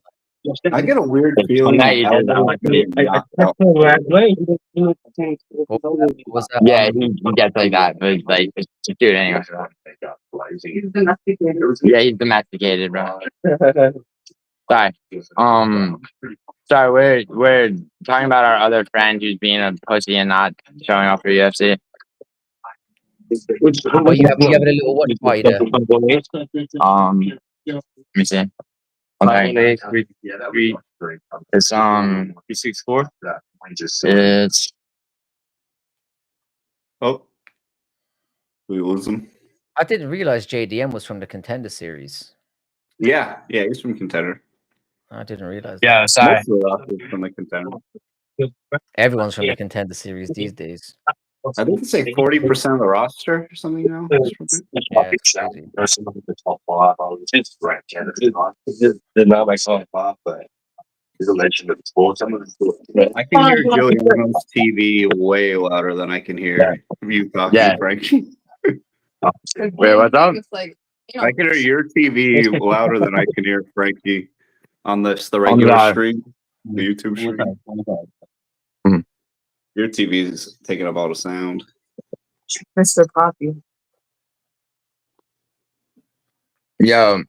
I get a weird I'm feeling not like even. Alvarez I'm like, is getting knocked out. What was that? yeah, he gets like that, but like, dude, anyway. Yeah, he's domesticated, bro. Sorry. Sorry, we're talking about our other friend who's being a pussy and not showing up for UFC. Oh, you having a little watch party there? Let me see. Okay. It's 364. It's Oh, we lose him. I didn't realize JDM was from the Contender Series. Yeah, he's from Contender. I didn't realize. yeah. Sorry. Most of the rosters from the Contender. Everyone's from the Contender Series these days. I think it's like 40% of the roster or something now. Yeah, it's crazy. They're not my son, but he's a legend of the sport. Some of the sport. I can hear Giuliano's TV way louder than I can hear you talking, Yeah. Frankie. Wait, what's up? I can hear your TV louder than I can hear Frankie on the Oh, regular God. stream, the YouTube stream. Mhm. Your TV is taking up all the sound. Mr. Poppy. Yo,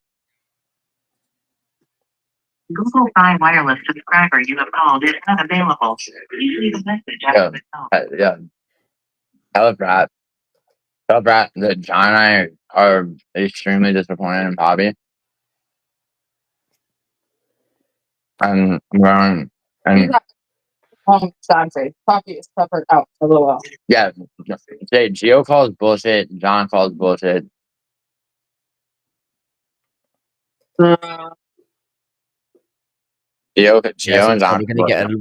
Google Fi Wireless subscriber you have called is not available. Please leave a message after the tone. yeah. Tell Brad. That John and I are extremely disappointed in Bobby. And I'm going, and Dante. Poppy is peppered out. LOL. yeah, say Gio calls bullshit, John calls bullshit. Gio Yeah, and so John.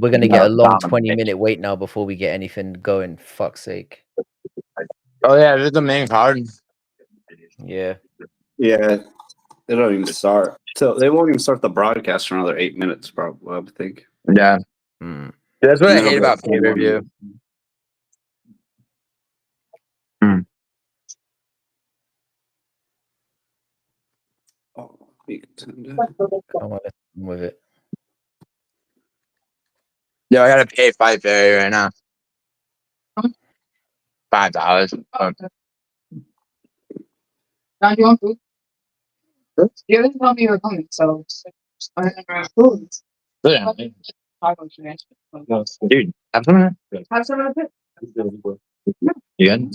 we're gonna get a long 20-minute wait now before we get anything going. Fuck's sake. Oh yeah, this is the main card. Yeah. Yeah, they don't even start. So they won't even start the broadcast for another 8 minutes, probably. I would think. Yeah, Hmm. that's what I And then hate it'll about go pay per view. Oh, we can send it. Come on, let's go with it. Yo, I gotta pay Fight Fairy right now. $5. Now you want food? You didn't tell me you were coming, so I remember food. Yeah. Taco trash. Dude, have some of that. Have some of it. You good?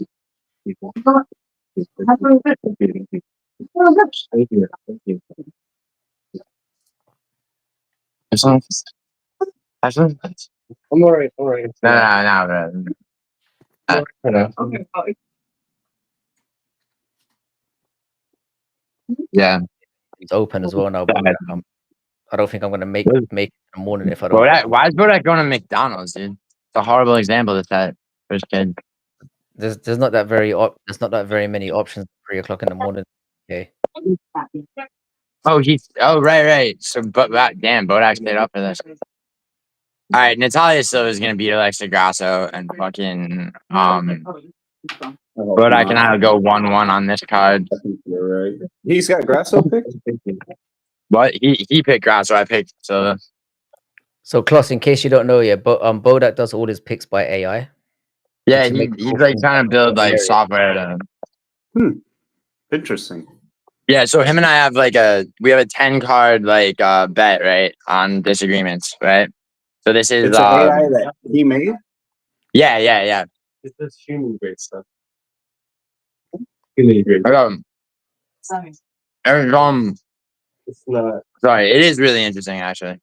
Have some of it. Thank you. Have some? Have some? I'm all right. No. Okay. Yeah. It's open as well now, but I don't think I'm gonna make it in the morning if I don't. Why is Bodak going to McDonald's, dude? It's a horrible example of that first kid. There's not that very many options at 3:00 in the morning. Okay. Oh, right. So, but damn, Bodak stayed up for this. All right, Natalia Silva is gonna beat Alexa Grasso and fucking Bodak and I will go 1-1 on this card. I think you're right. He's got Grasso picked. But he picked Grasso, I picked Silva. So, Kloss, in case you don't know yet, but Bodak does all his picks by AI. Yeah, To make he's like trying to build like hilarious. software to. Interesting. Yeah, so him and I have we have a 10 card bet, right, on disagreements, right? So this is It's an AI that he made. yeah. It's this human grade stuff. It's not. Sorry, it is really interesting actually.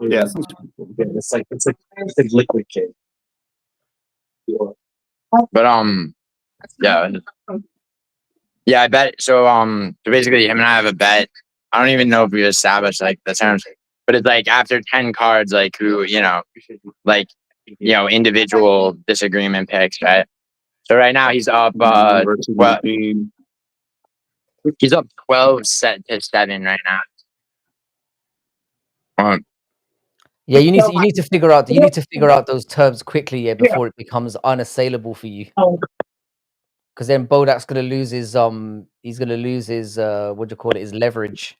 Yeah. It's like liquid cake. But yeah, Yeah, I bet. So basically, him and I have a bet. I don't even know if we established like the terms, but it's like after 10 cards, like who like individual disagreement picks, right? So right now he's up. Well, he's up 12-7 right now. Yeah, you need to figure out those terms quickly, yeah, before it becomes unassailable for you. Because then Bodak's gonna lose his he's gonna lose his what do you call it, his leverage.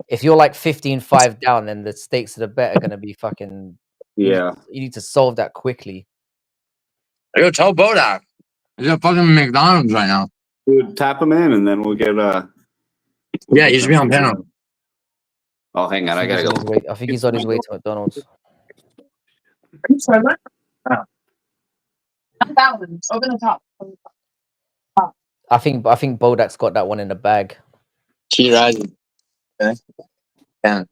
If you're like 15-5 down, then the stakes of the bet are gonna be fucking. Yeah. You need to solve that quickly. Yo, tell Bodak. He's at fucking McDonald's right now. Dude, tap him in, and then we'll get Yeah, he should be on panel. Oh, hang on, I gotta go. I think he's on his way to McDonald's. Not that one. Open the top. I think Bodak's got that one in the bag. She rises. Okay. Yeah.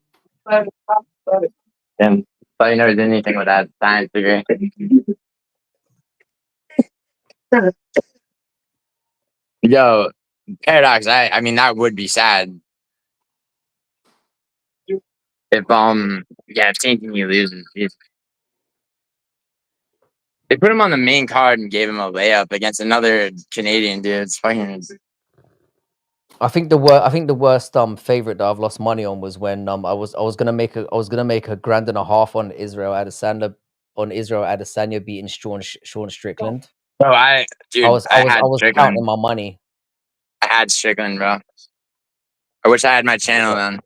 Damn. Thought you never did anything with that science degree. Yo, Paradox, I mean that would be sad. If if Saint Denis loses. They put him on the main card and gave him a layup against another Canadian dude. It's fucking. I think the worst favorite that I've lost money on was when I was gonna make a grand and a half on Israel Adesanya beating Sean Strickland. Oh, I was counting my money. I had Strickland, bro. I wish I had my channel then.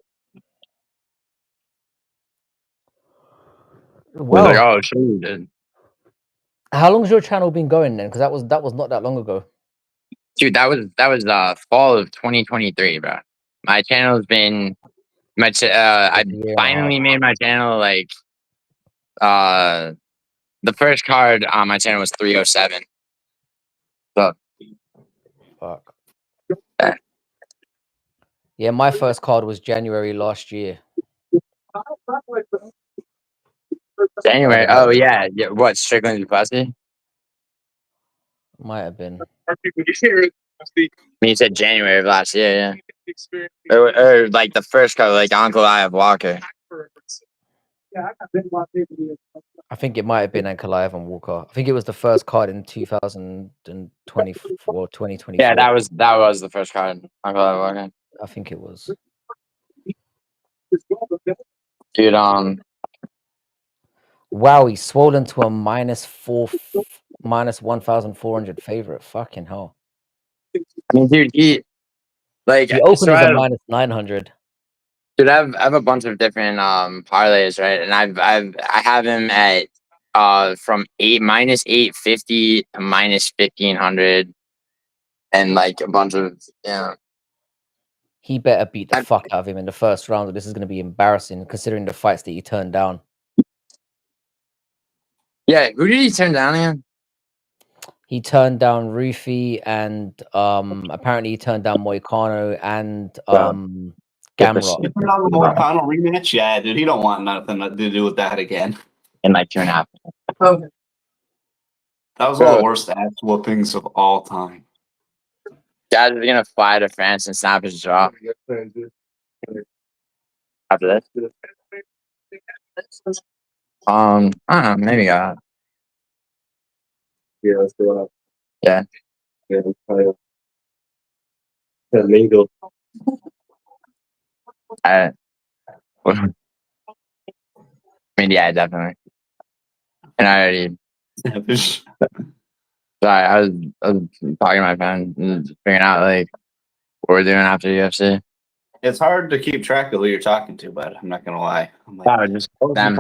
Well, like, oh, sure you did. How long's your channel been going then? Because that was not that long ago. Dude, that was fall of 2023, bro. My channel's been I finally made my channel like the first card on my channel was 307. So fuck. Yeah, my first card was January last year. January. Oh yeah. What, Strickland Pussy? Might have been. You said January of last year, yeah. Or like the first card, like Uncle I have Walker. I think it might have been Ankalaev and Walker. I think it was the first card in 2024, 2024. Yeah, that was the first card. Uncle I have Walker. I think it was. Dude, wow, he's swollen to a minus 1,400 favorite. Fucking hell. I mean, dude, he opened as a minus 900. Dude, I have a bunch of different parlays, right? And I have him at from minus 850 to minus 1,500, and like a bunch of He better beat the fuck out of him in the first round, or this is going to be embarrassing considering the fights that he turned down. Yeah, who did he turn down again? He turned down Rufi, and apparently he turned down Moicano and Gamrot. Moicano rematch? Yeah, dude, he don't want nothing to do with that again. In like 2.5. That was one of the worst ass whoopings of all time. Guys are gonna fly to France and snap his jaw. After this. I don't know, maybe Yeah, let's go up. Yeah. Yeah, let's try it. Illegal. I mean, yeah, definitely. And I already. Sorry, I was talking to my friend and figuring out like what we're doing after UFC. It's hard to keep track of who you're talking to, but I'm not gonna lie. I'm like, just them.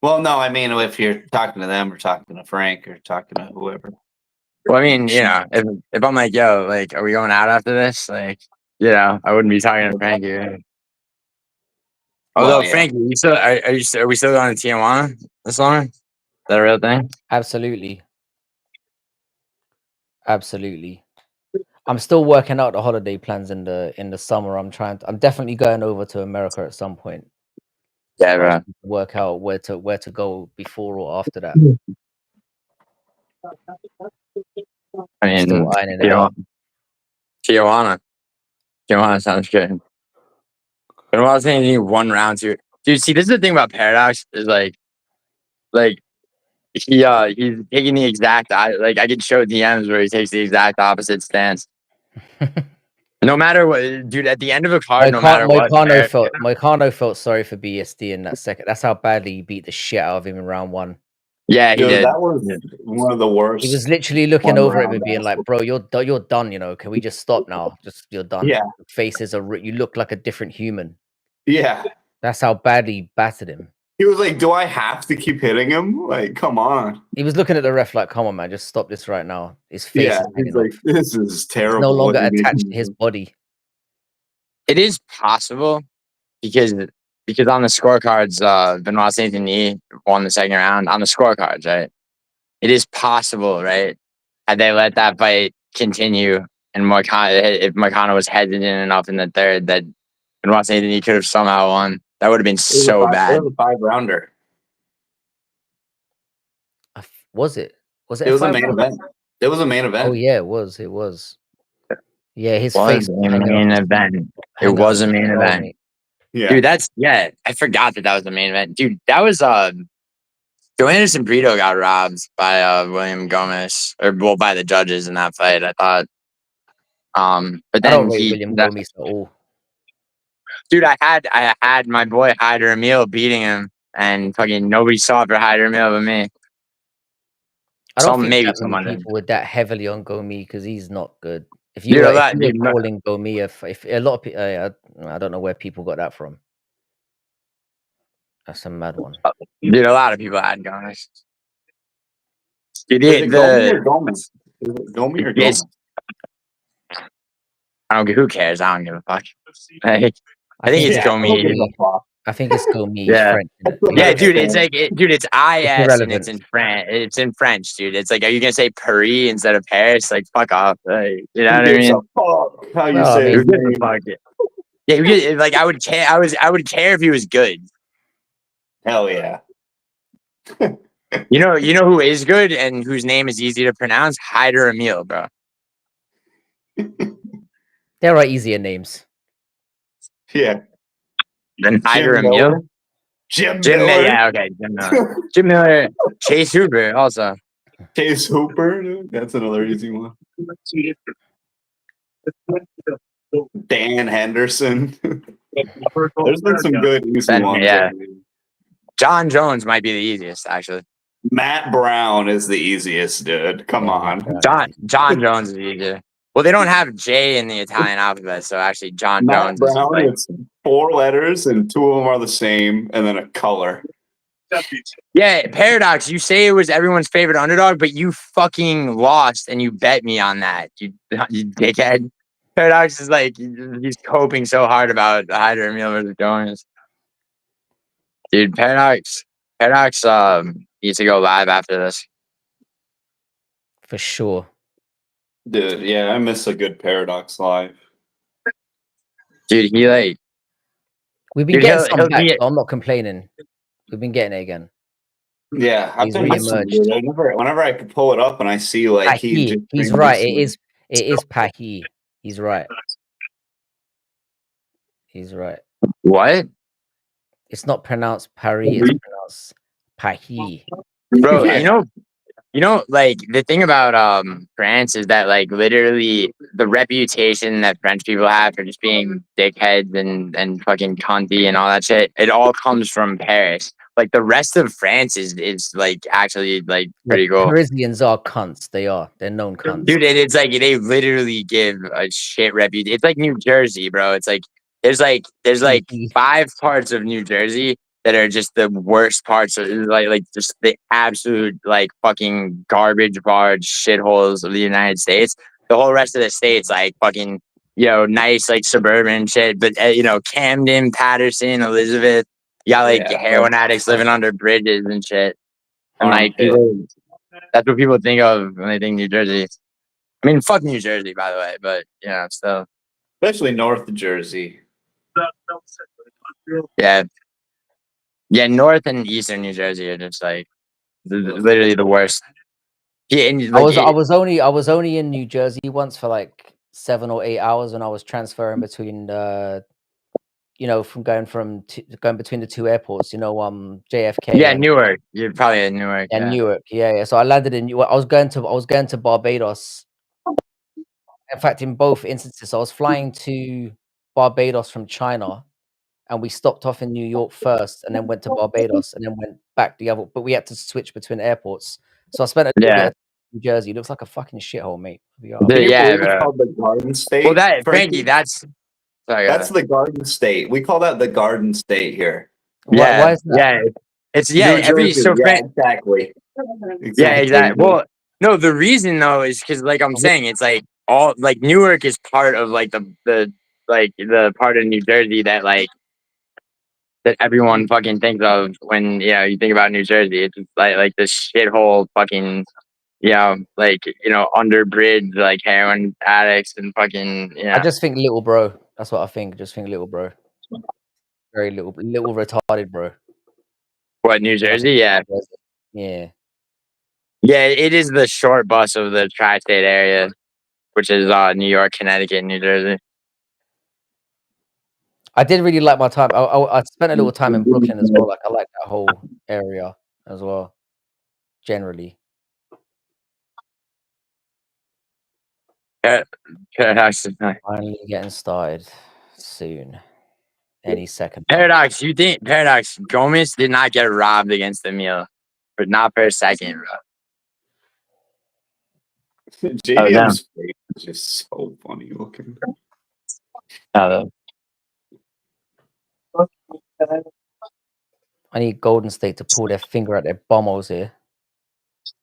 Well, no, I mean if you're talking to them or talking to Frank or talking to whoever. Well, I mean, if I'm like, yo, like, are we going out after this? Like, I wouldn't be talking to Frank here. Although, well, Frank, are we still going to Tijuana this summer? Is that a real thing? Absolutely. Absolutely. I'm still working out the holiday plans in the summer. I'm definitely going over to America at some point. Yeah, bro. Work out where to go before or after that. I mean, Tijuana. Tijuana sounds good. But I was thinking 1 round 2. Dude, see, this is the thing about Paradox is like he's taking the exact like I could show DMs where he takes the exact opposite stance. No matter what, dude. At the end of a card, no matter what. Moicano felt sorry for BSD in that second. That's how badly he beat the shit out of him in round 1. Yeah, he Dude, did. that was one of the worst. He was literally looking one over at him round and being like, "Bro, you're done. You know, can we just stop now? Just you're done. Yeah. Your faces are you look like a different human." Yeah. That's how badly he battered him. He was like, "Do I have to keep hitting him? Like, come on." He was looking at the ref like, "Come on, man, just stop this right now." His face Yeah, is he's hanging like, off. "This is He's terrible." no longer what you're attached to making his me body. It is possible because on the scorecards, Benoit Saint Denis won the second round on the scorecards, right? It is possible, right? Had they let that fight continue and if Moicano was hesitant enough in the third, that Benoit Saint Denis could have somehow won. That would have been so bad. It was a 5-rounder. Was it? Was it? It was a 5 main round? event. It was a main event. Oh yeah, it was. It was. Yeah, his Was face a was hanging main off. event. It hanging was off a main his skull, event. mate. Yeah, Dude, I forgot that was the main event. Dude, that was Joe Anderson Brito got robbed by William Gomez, or well, by the judges in that fight. I thought. But I don't then rate William Gomez at all. dude, I had my boy Hyder Emil beating him, and fucking nobody saw for Hyder Emil but me. I don't think Maybe that many someone did. people were that heavily on Gomi because he's not good. If Dude, you a were, lot, if you dude, were calling Gomi, if a lot of people, I don't know where people got that from. That's a mad one. Dude, a lot of people had Gomez. Dude, is it Gomi or Gomez? Is it Gomi or Gomez? I don't. Who cares? I don't give a fuck. Like, I think it's Yeah, I don't give Gomi. a fuck. I think it's Gomi. Yeah. French, innit? Yeah, dude, it's like, dude, it's IS and irrelevant. it's in French. It's in French, dude. It's like, are you gonna say Paris instead of Paris? Like, fuck off. Like, you know what I Who gives mean? a fuck how you Well, I say mean, his Who gives a name? fuck? Yeah, like I would care. I would care if he was good. Hell yeah. You know who is good and whose name is easy to pronounce? Hyder Emil, bro. there are easier names. Yeah. Then Hyder Jim Emil. Miller. Jim Miller. Yeah, okay. Jim Miller. Jim Miller. Chase Hooper also. Chase Hooper. Dude. That's another easy one. Dan Henderson. There's been some good easy ones. Yeah. John Jones might be the easiest, actually. Matt Brown is the easiest, dude. Come on. John Jones is easier. Well, they don't have J in the Italian alphabet, so actually John Matt Jones Brown, is like, it's 4 letters and 2 of them are the same, and then a color. yeah, Paradox. You say it was everyone's favorite underdog, but you fucking lost and you bet me on that. You dickhead. Paradox is like, he's coping so hard about Hyder Emil versus Jones. Dude, Paradox needs to go live after this. For sure. Dude, yeah, I miss a good Paradox live. Dude, he like, We've been dude, getting some he'll back, be- so I'm not complaining. We've been getting it again. Yeah, I've He's been missing reemerged. it. Whenever I could pull it up and I see like He's right. It is Pahi. He's right. He's right. what? It's not pronounced Paris, it's pronounced Pahi. Bro, Yeah. you know, like the thing about France is that like literally the reputation that French people have for just being dickheads and fucking cunty and all that shit, it all comes from Paris. Like the rest of France is like actually like pretty cool. Parisians are cunts. They are. They're known cunts. Dude, it's like they literally give a shit reputation. It's like New Jersey, bro. It's like there's like 5 parts of New Jersey that are just the worst parts of like just the absolute like fucking garbage barge shitholes of the United States. The whole rest of the state's like fucking, you know, nice like suburban shit. But you know, Camden, Patterson, Elizabeth, you got like heroin addicts living under bridges and shit. And like people, that's what people think of when they think New Jersey. I mean, fuck New Jersey, by the way, but yeah, still. Especially North Jersey. Yeah. Yeah, North and Eastern New Jersey are just like literally the worst. Yeah, and, I like, was only in New Jersey once for like 7 or 8 hours when I was transferring between from going between the two airports. JFK Yeah, and Newark. You're probably at Newark. Yeah. Newark. Yeah. So I landed in Newark. I was going to Barbados. In fact, in both instances, I was flying to Barbados from China, and we stopped off in New York first, and then went to Barbados, and then went back the other. But we had to switch between airports, so I spent a little bit Yeah. of time in New Jersey. It looks like a fucking shithole, mate. Can you believe it's called the Garden State? Well, that Frankie? Frankie, that's the Garden State. We call that the Garden State here. Why is that? It's New Jersey, exactly. Yeah, exactly. Well, no, the reason though is because, like I'm saying, it's like all like Newark is part of like the part of New Jersey that that everyone fucking thinks of when you think about New Jersey. It's just like this shithole fucking under bridge like heroin addicts and fucking I just think little bro. That's what I think. Just think little bro. Very little retarded bro. What, New Jersey? Yeah. Yeah. Yeah, it is the short bus of the tri-state area, which is New York, Connecticut, and New Jersey. I did really like my time. I spent a little time in Brooklyn as well. Like I like that whole area as well. Generally. Finally getting started soon. Any second. Paradox, you think Paradox Gomez did not get robbed against Emil, but not for a second, bro. JDM's face is just so funny looking. I need Golden State to pull their finger at their bummos here.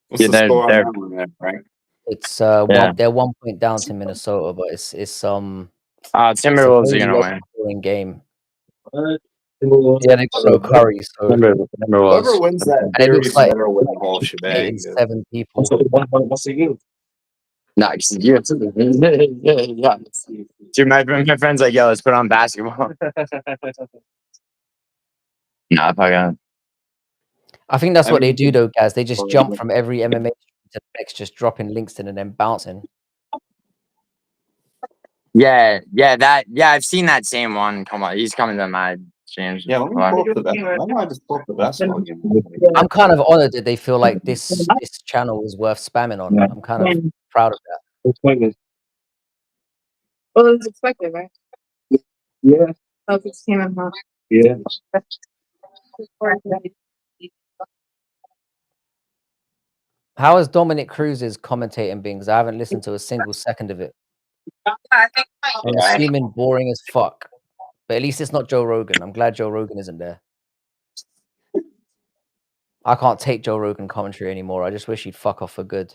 What's the score on that one there, Frank? It's they're 1 point down to Minnesota, but it's Timberwolves are gonna win game. Yeah, they got no Curry, so whoever wins that and it looks like better win the whole shebang. 7 people. Nice. Dude, my friend's like, yo, let's put on basketball. Nah, I think that's what they do though, guys. They just jump from every MMA to the next, just dropping links in and then bouncing. Yeah, I've seen that same one. Come on, he's coming to my streams. Yeah, let me pull up the best. Why don't I just pull up the basketball game? I'm kind of honored that they feel like this channel is worth spamming on. I'm kind of proud of that. Well, it was expected, right? Yeah. Oh, it just came in hot. Yeah. How is Dominic Cruz's commentating being? Because I haven't listened to a single second of it. I'm assuming boring as fuck. But at least it's not Joe Rogan. I'm glad Joe Rogan isn't there. I can't take Joe Rogan commentary anymore. I just wish he'd fuck off for good.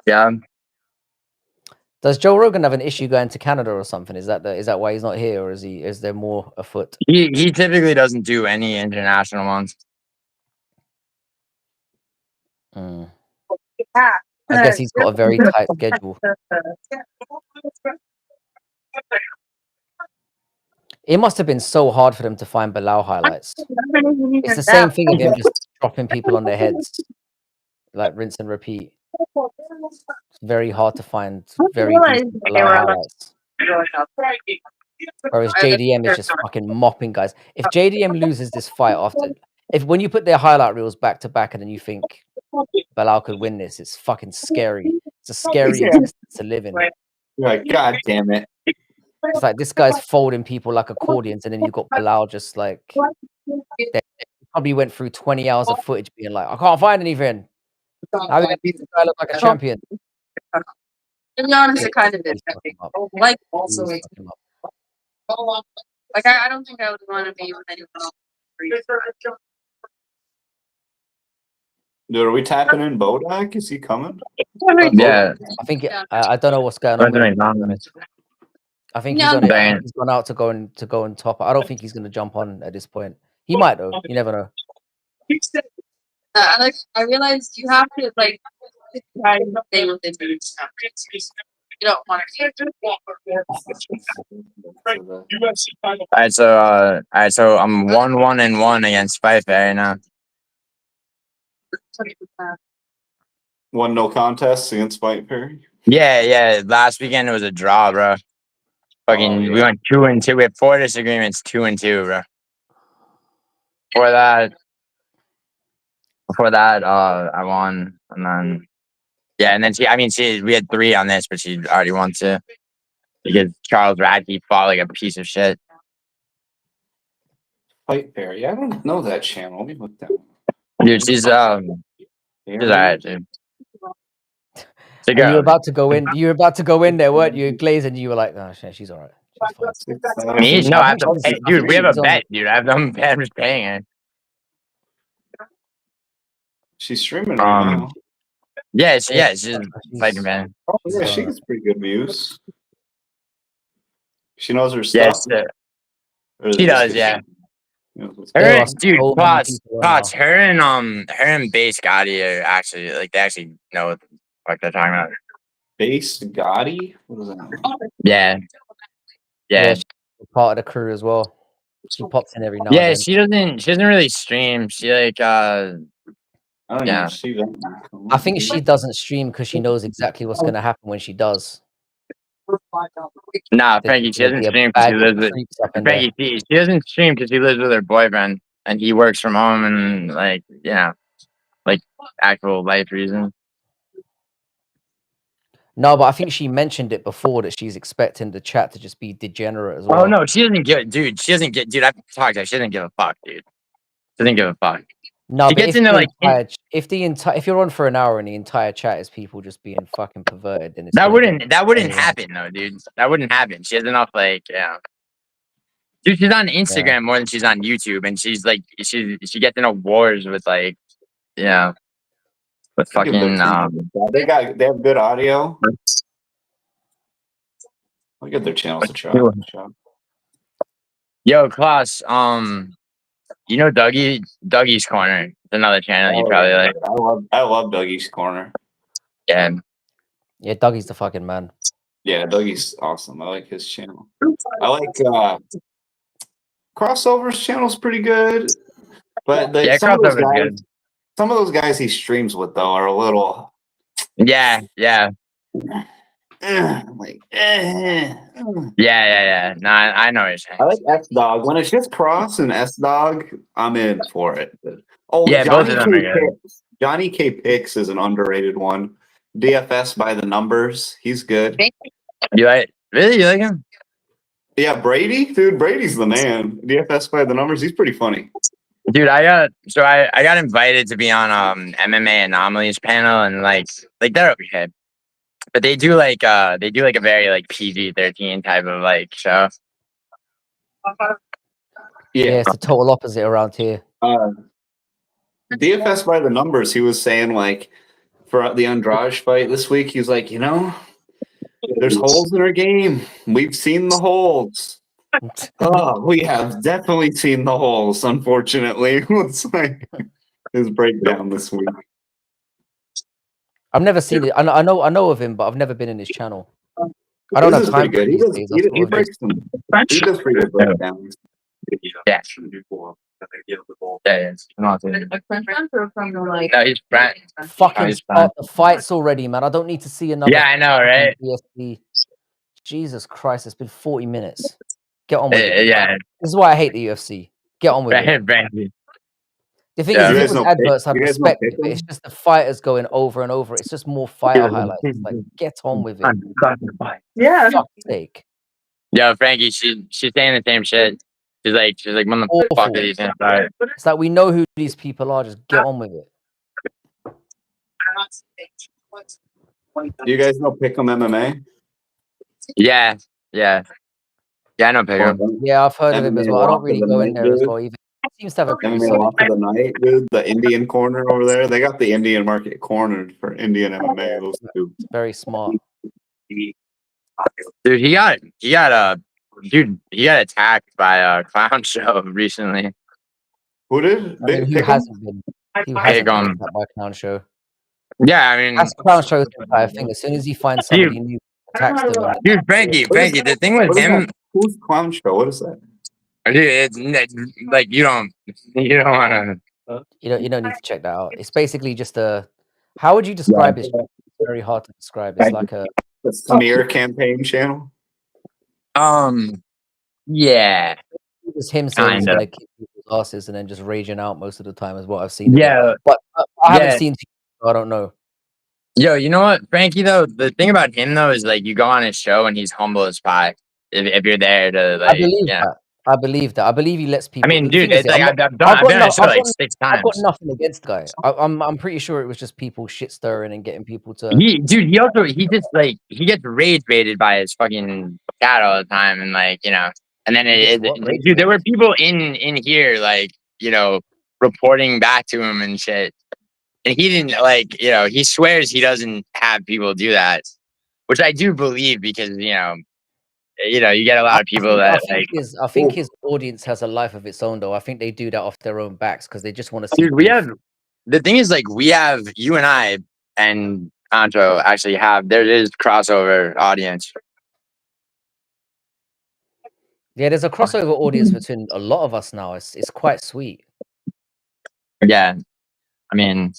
Yeah. Does Joe Rogan have an issue going to Canada or something? Is that why he's not here, or is there more afoot? He typically doesn't do any international ones. I guess he's got a very tight schedule. It must have been so hard for them to find Bilal highlights. It's the same thing of him just dropping people on their heads, like rinse and repeat. It's very hard to find very decent Bilal highlights. Whereas JDM is just fucking mopping guys. If JDM loses this fight when you put their highlight reels back to back and then you think Bilal could win this, it's fucking scary. It's a scary existence to live in. You're like, God damn it. It's like this guy's folding people like accordions, and then you've got Bilal just like they probably went through 20 hours of footage being like, I can't find anything. How did this guy look like a champion? To be honest, it kind of is. Like, also, like, I don't think I would want to be with anyone else. Dude, are we tapping in Bodak? Is he coming? Yeah. I think I don't know what's going on with him. I think he's gone out to go and top. I don't think he's going to jump on at this point. He might though. You never know. I realized you have to try to stay within you don't want to. All right, so I'm 1-1-1 against Fife right now. 1 no contest against Spike Perry. Yeah. Last weekend it was a draw, bro. Fucking, yeah. we went 2-2. We had 4 disagreements, 2-2, bro. Before that, I won, and then and then we had 3 on this, but she already won 2 because Charles Radke fought like a piece of shit. Fight Fairy. I don't know that channel. Let me look that one. Dude, she's alright, dude. It's a And you girl, were about to go in. You were about to go in there, weren't you, Glaze? And you were like, "No, she's all right. She's fine." Me? No, I have to pay. I Dude, think we have a she's on- bet, dude. I have them. I'm just paying her. She's streaming right now. Yeah, she's fighting man. Oh, yeah, she gets pretty good views. She knows her stuff. Yes, Or she is does. this Yeah. There Her, are dude, so many Potts, people right now. her and Base Gotti are actually like they actually know what the fuck they're talking about. Base Gotti? What is that? Yeah. She's part of the crew as well. She pops in every now Yeah, and then. she doesn't really stream. She like I don't yeah. even see that. I think she doesn't stream because she knows exactly what's going to happen when she does. Nah, There's Frankie, she gonna doesn't be a stream because she bag of lives with creeps up in there. Frankie. She doesn't stream because she lives with her boyfriend and he works from home and like like actual life reasons. No, but I think she mentioned it before that she's expecting the chat to just be degenerate as well. Oh no, she doesn't give dude. She doesn't get dude. I've talked to her. She doesn't give a fuck, dude. She doesn't give a fuck. No, She but gets into like if you're on for an hour and the entire chat is people just being fucking perverted, then it's that gonna wouldn't anyway. happen though, dude. That wouldn't happen. She has enough like Dude, she's on Instagram more than she's on YouTube, and she's like she gets into wars with like with fucking they have good audio. I'll give their channels a try. Yo, Klaus, you know Dougie's Corner. It's another channel you probably like. I love Dougie's Corner. Yeah. Yeah, Dougie's the fucking man. Yeah, Dougie's awesome. I like his channel. I like Crossover's channel's pretty good. But some of those guys he streams with though are a little Yeah. like Yeah. No, I know what you're saying. I like S Dog. When it's just Cross and S Dog, I'm in for it. Yeah, both of them are good. Johnny K. Picks is an underrated one. DFS by the numbers. He's good. You like him? Yeah, Brady? Dude, Brady's the man. DFS by the numbers. He's pretty funny. Dude, I got invited to be on MMA Anomalies panel and like they're okay. But they do like a very like PG-13 type of like show. Yeah, it's the total opposite around here. DFS by the numbers, he was saying like for the Andrade fight this week, he's like, there's holes in our game. We've seen the holes. We have definitely seen the holes, unfortunately. It's like his breakdown this week. I've never seen it. I know of him, but I've never been in his channel. I don't have time. He breaks them. He does pretty good breakdowns. Yeah. No, he's Brent. Fucking start the fights already, man. I don't need to see another. Yeah, I know, right? BSB. Jesus Christ, it's been 40 minutes. Get on with it. Yeah. This is why I hate the UFC. Get on with it. The thing is, if it was adverts, I'd respect it, but it's just the fighters going over and over. It's just more fighter highlights. It's like, get on with it. Yeah. Fuck's sake. Yo, Frankie, she's saying the same shit. She's like, when the fuck are these inside? It's like, we know who these people are. Just get on with it. Do you guys know Pick'em MMA? Yeah, I know Pick'em. Yeah, I've heard of him as well. I don't really go in there as well either. He seems to have a pretty MMA Lock of the Night, dude. The Indian corner over there. They got the Indian market cornered for Indian MMA. Those two. Very smart. Dude, he got attacked by a clown show recently. Who did? Who hasn't been? Who hasn't been attacked by a clown show? Yeah, I mean, that's clown show's entire thing. As soon as he finds somebody new, attacks them. Dude, Frankie, the thing with him. Who's clown show? What is that? Dude, it's like you don't want to. You don't need to check that out. It's basically just a. How would you describe his? very hard to describe. It's like a The smear campaign channel. Yeah, it was him saying he's kind of. gonna kick people's asses and then just raging out most of the time is what I've seen of it. Yeah, But I haven't yeah. seen. So I don't know. Yo, you know what, Frankie? Though the thing about him though is like you go on his show and he's humble as pie. If you're there to I like, believe yeah. that. I believe that. I believe he lets people. I mean, The dude, thing is, it's like I'm not, I've been on his show like 6 I've got times. nothing against the guy. I'm pretty sure it was just people shit stirring and getting people to. He just like he gets rage baited by his fucking cat all the time, and like and then dude, there were people in here like reporting back to him and shit, and he didn't like he swears he doesn't have people do that, which I do believe because you get a lot of people that I think his audience has a life of its own, though. I think they do that off their own backs because they just want to see. Dude, the thing is, like, we have you and I and Anto actually have there is crossover audience. Yeah, there's a crossover audience between a lot of us now. It's quite sweet. Yeah, I mean,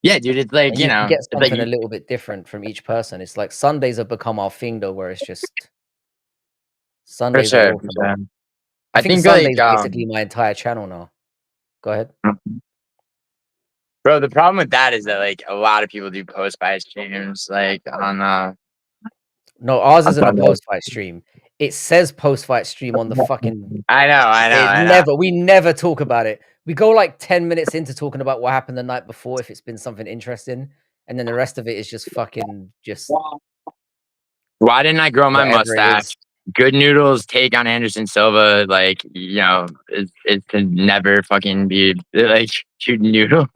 yeah, dude, it's like And you can get something like, a little bit different from each person. It's like Sundays have become our thing, though, where it's just Sundays. For sure. I think Sundays basically my entire channel now. Go ahead. Bro, the problem with that is that like a lot of people do post-fight streams like on No, ours isn't a post-fight stream. It says post-fight stream on the fucking. I know. We never talk about it. We go like 10 minutes into talking about what happened the night before if it's been something interesting, and then the rest of it is just fucking just. Why didn't I grow my mustache? Good Noodles take on Anderson Silva, like it can never fucking be like shoot Noodle.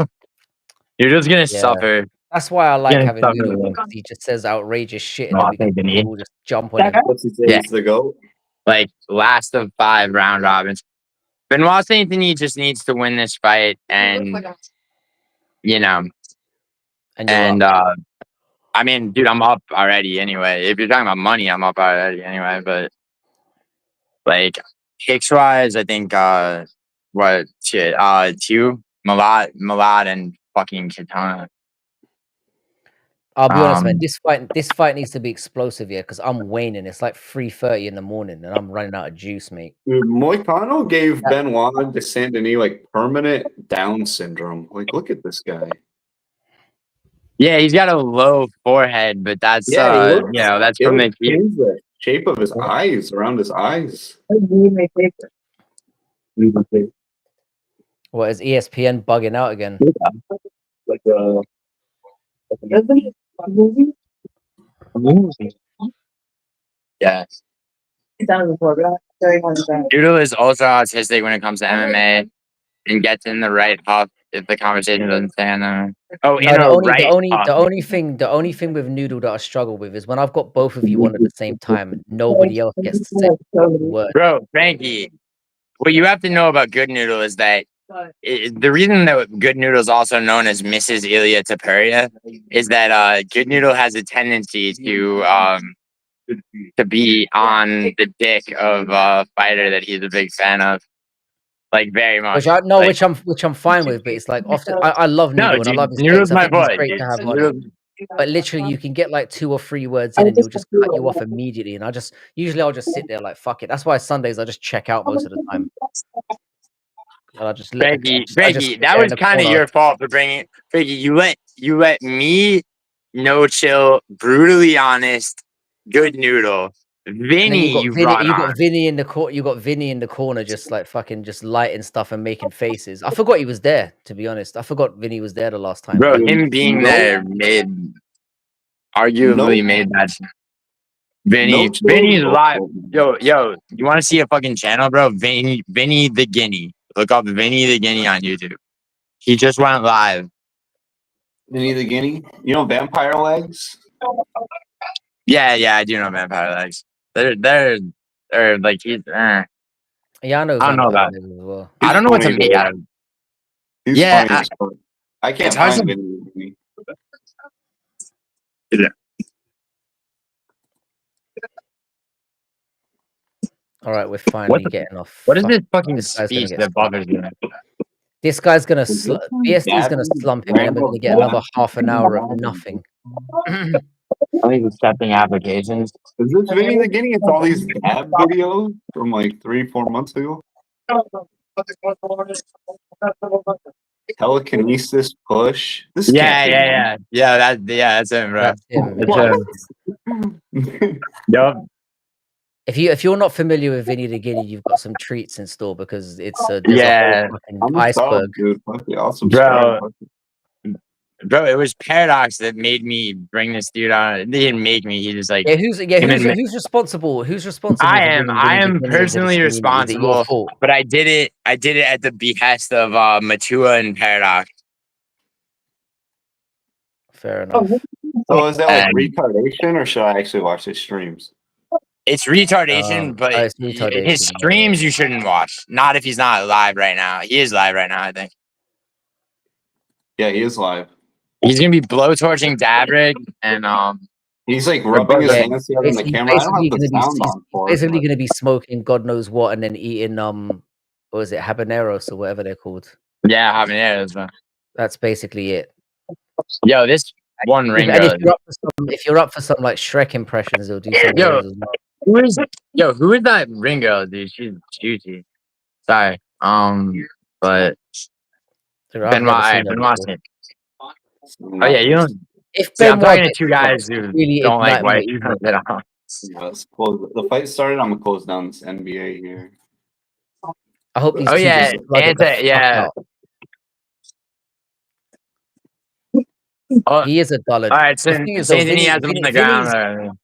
Noodle's gonna suffer. That's why I like having Noodle because he just says outrageous shit and then we all just jump on him. What's he say? He's the GOAT? Like last of 5 round robins. Benoit Saint Denis just needs to win this fight, and I mean, dude, I'm up already anyway. If you're talking about money, I'm up already anyway. But like kicks wise, I think two Malad and fucking Katana. I'll be honest, man. This fight needs to be explosive here because I'm waning. It's like 3:30 in the morning and I'm running out of juice, mate. Dude, Moicano gave Benoit de Saint Denis like permanent Down syndrome. Like, look at this guy. Yeah, he's got a low forehead, but that's that's from the shape of his eyes, around his eyes. What is ESPN bugging out again? Like yeah. Noodle is also autistic when it comes to MMA and gets in the right huff if the conversation doesn't stay on there. The only thing with Noodle that I struggle with is when I've got both of you on at the same time, nobody else gets to say a word. Bro, Frankie, what you have to know about Good Noodle is that the reason that Good Noodle is also known as Mrs. Ilya Tapuria is that Good Noodle has a tendency to be on the dick of a fighter that he's a big fan of, like very much. Which I'm fine with, but it's like often I love Noodle and I love his Noodle's my boy. It's great to have on. But literally, you can get like 2 or 3 words in, and he'll just cut you off immediately. And I'll just sit there like fuck it. That's why Sundays I just check out most of the time. I just Frankie, that was kind of your fault for bringing Frankie. You let me, No Chill, Brutally Honest, Good Noodle, Vinny. You got Vinny in the corner. You got Vinny in the corner, just like fucking, just lighting stuff and making faces. I forgot he was there. To be honest, I forgot Vinny was there the last time. Bro, him being there arguably made that. Vinny's live. Yo, you want to see a fucking channel, bro? Vinny the Guinea. Look up Vinny the Guinea on YouTube. He just went live. Vinny the Guinea? You know Vampire Legs? Yeah, I do know Vampire Legs. They're like he's. Yeah, I know. I don't know about it. Well. I don't know what to make out of. Yeah, I can't find Vinny the Guinea. Yeah. All right, we're finally getting off. What is this fucking speech that bothers me? This guy's gonna BSD's gonna slump him, and we're gonna get another half an hour of nothing. I think accepting applications. Is this Vinny the Guinea? It's all these dab videos from like 3-4 months ago. Telekinesis push. This Yeah, can't be that's him, bro. That's him. That's Yeah. him. Yup. If you're not familiar with Vinny the Guinea, you've got some treats in store because it's there's a Yeah. whole fucking I'm a iceberg. sub, dude. Fuck yeah, I'll Bro. subscribe. Bro, it was Paradox that made me bring this dude on. They didn't make me. He just like Yeah, who's him and who's responsible? Who's responsible? I for am. bringing I Vinny the am Guinea into this personally community? Is it your responsible, fault? but I did it. I did it at the behest of Matua and Paradox. Fair enough. So is that like And- retardation, or should I actually watch his streams? It's retardation, but it's retardation, his streams you shouldn't watch. Not if he's not live right now. He is live right now, I think. Yeah, he is live. He's gonna be blowtorching Dabrig and He's like rubbing his Yeah, hands together in the he's camera. I don't have basically the gonna be sound on for it. basically gonna be smoking God knows what and then eating what is it, habaneros or whatever they're called. yeah, habaneros, bro. That's basically it. Yo, this one ring. And if you're up for some like Shrek impressions, they'll do some of Yo, those as well. who is that ring girl, dude? She's juicy. Sorry. But Dude, I've Benoit, never seen her Benoit's before. Oh yeah, you don't. If See, I'm Benoit talking to gets two guys who really don't like ignite white my people ego. at all. Yeah, let's close. The fight started. I'm gonna close down this NBA here. I hope these Oh two yeah, just slug it the fuck out. Oh, He is a dullard. all right, The so thing is, though, Saint Denis has him on the ground.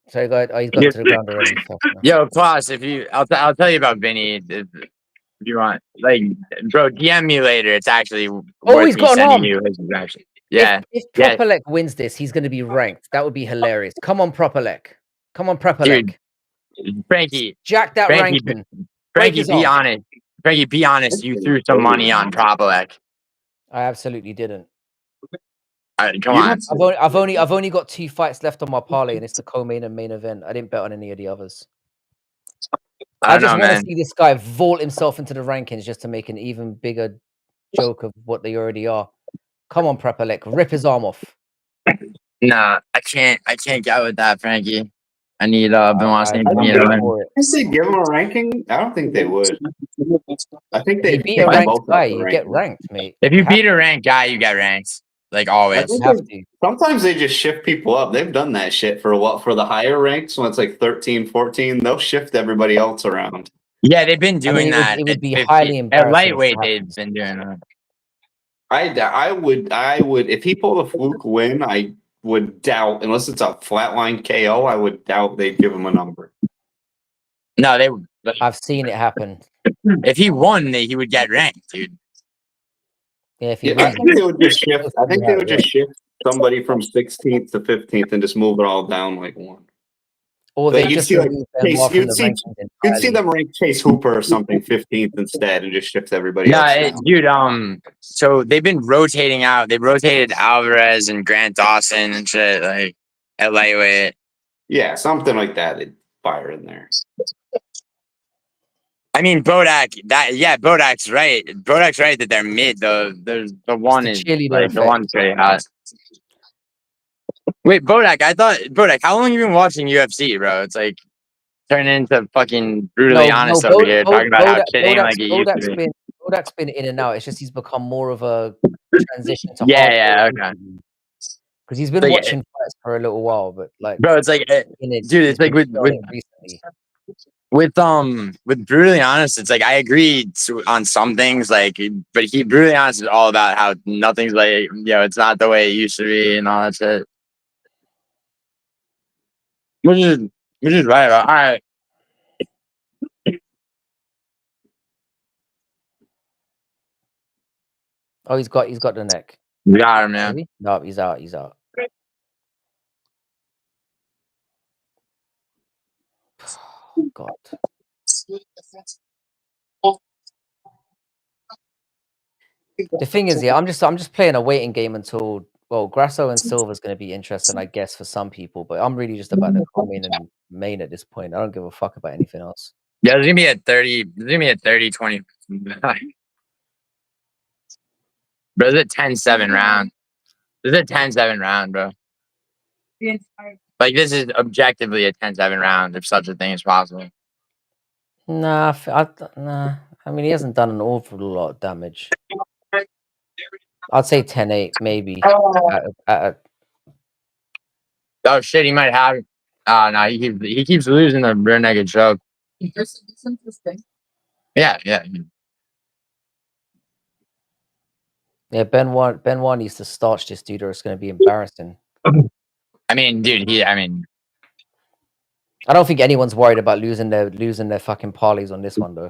Sorry, go ahead. Oh, he's got to the ground already. Fuck no. Yo, Klaus, if you, I'll tell you about Vinny if you want. Like, bro, DM me later. It's actually worth He's me got an sending arm. you his reaction. Yeah, If Propelec wins this, he's going to be ranked. That would be hilarious. Come on, Propelec. Come on, Propelec. Dude, Frankie, Jack that ranking. Frankie, be honest. Frankie, be honest. You threw some money on Propelec. I absolutely didn't. Come on. I've only got 2 fights left on my parlay, and it's the co-main and main event. I didn't bet on any of the others. I just want to see this guy vault himself into the rankings just to make an even bigger joke of what they already are. Come on, Propelec, rip his arm off. Nah, I can't get with that, Frankie. I need Benoit Saint Denis to win. If they give him a ranking, I don't think they would. I think they beat a ranked guy, you get ranked, mate. If you beat a ranked guy, you get ranked. Like always. Sometimes they just shift people up. They've done that shit for the higher ranks when it's like 13, 14. They'll shift everybody else around. Yeah, they've been doing that. It would be 50. highly embarrassing. At lightweight, they've been doing that. I would if he pulled a fluke win, I would doubt, unless it's a flatline KO, I would doubt they'd give him a number. No, they. I've seen it happen. If he won, he would get ranked, dude. Yeah, if he I think they would just shift. I think they would just shift somebody from 16th to 15th and just move it all down like one. Or Like, they you'd just see, like, remove Chase, Benoit from you'd the see rankings you'd see entirely. them rank Chase Hooper or something 15th instead, and just shift everybody else down. Dude. So they've been rotating out. They rotated Alvarez and Grant Dawson and shit like at lightweight. Yeah, something like that. They'd fire in there. I mean, Bodak's right. Bodak's right that they're mid though. The one is like the one's very hot. Wait, Bodak, how long have you been watching UFC, bro? It's like turning into fucking brutally honest over here, talking about how shit ain't like it used to be. Bodak's been in and out. It's just he's become more of a transition to yeah, okay. Because he's been watching fights for a little while, but like, bro, it's like, dude, it's like with brutally honest, it's like I agree on some things, like, but he brutally honest is all about how nothing's like, it's not the way it used to be and all that shit. Which is right about. All right. Oh, he's got the neck. You got him, man. No, he's out. He's out. Oh, God. The thing is, I'm just playing a waiting game until Grasso and Silva's going to be interesting, I guess, for some people. But I'm really just about to come in and main at this point. I don't give a fuck about anything else. Yeah, there's gonna be a 30. There's gonna be a 30-20. Bro, it's a 10-7 round. This is a 10-7 round, bro. Like, this is objectively a 10-7 round, if such a thing is possible. Nah, nah. I mean, he hasn't done an awful lot of damage. I'd say 10-8, maybe. Oh shit, he might have. No, he keeps losing the rear naked choke. Yeah. Yeah, Benoit needs to starch this dude, or it's going to be embarrassing. I mean, dude, I don't think anyone's worried about losing their fucking parlays on this one, though.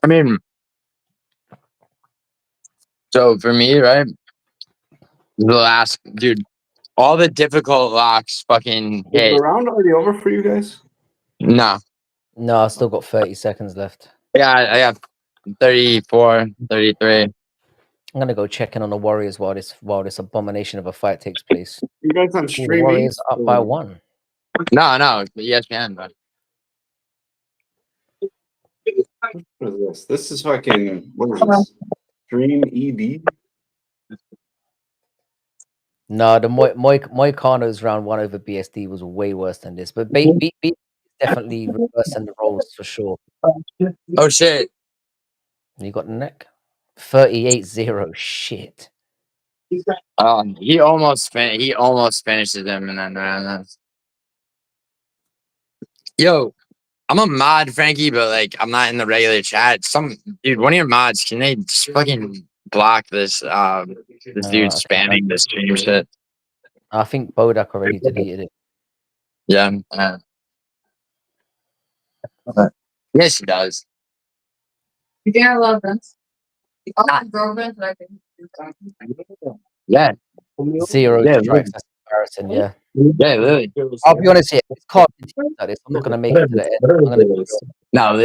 I mean, so for me, right? The last, dude, all the difficult locks fucking Is hit. the round already over for you guys? No. No, I've still got 30 seconds left. Yeah, I have 34, 33. I'm gonna go check in on the Warriors while this abomination of a fight takes place. You guys on The stream? Warriors up by 1. No, ESPN, but What is this? This is fucking. What is this? Stream ED. No, the Moicano's round 1 over BSD was way worse than this, but B is definitely reversing the roles for sure. Oh shit! You got the neck 38-0. Shit. He almost finishes him in that round. Yo, I'm a mod, Frankie, but like I'm not in the regular chat. Some dude, one of your mods, can they just fucking block this dude spamming this stream shit? I think Bodak already deleted it. Yeah. Yes, he does. Yeah, I love this. Yeah. 0 Yeah, strikes. That's embarrassing. Yeah. Yeah, literally. I'll be honest here. It's can't continue like this. I'm not gonna make it to the end. I'm gonna. No,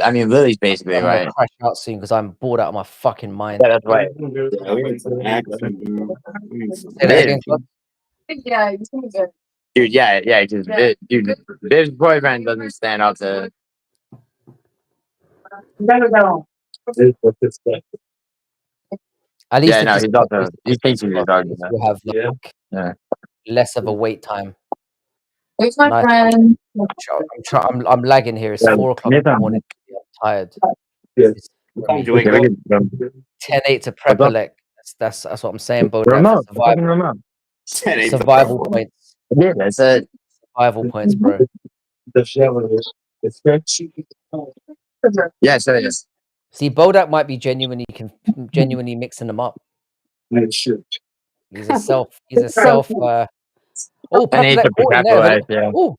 I mean Lily's basically I'm right. gonna crash out soon because I'm bored out of my fucking mind. Yeah, that's right. Yeah, we need some action, dude. Say that again, Claude? Yeah, it's gonna be good. Dude, yeah, because dude, Viv's boyfriend doesn't stand up to. At least Yeah, if no, this he's also he thinks he's a dog. will have like less of a wait time. It's my Nice. friend. I'm lagging here. It's 4 o'clock in the morning. I'm tired. It's Did you wake up? 10-8 to Prepelec. That's what I'm saying, Bo. Remote, Survival points. Yeah, that's it. Survival points, bro. Yeah, so yes. See, Bodak might be genuinely mixing them up. He's a self. Oh, Prepelec caught him there. Yeah. Oh,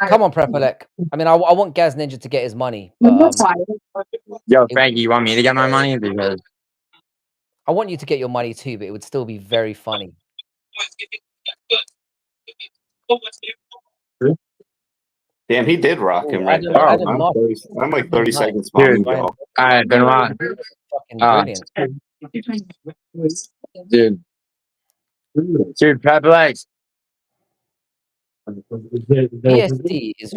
come on, Prepelec. I mean, I want Gaz Ninja to get his money, but Yo, Frankie, you want me to get my money? Because I want you to get your money too, but it would still be very funny. Damn, he did rock him right there. I'm like 30 seconds behind y'all. All right, Benoit. Fucking brilliant. Dude, Prepelec. BSD is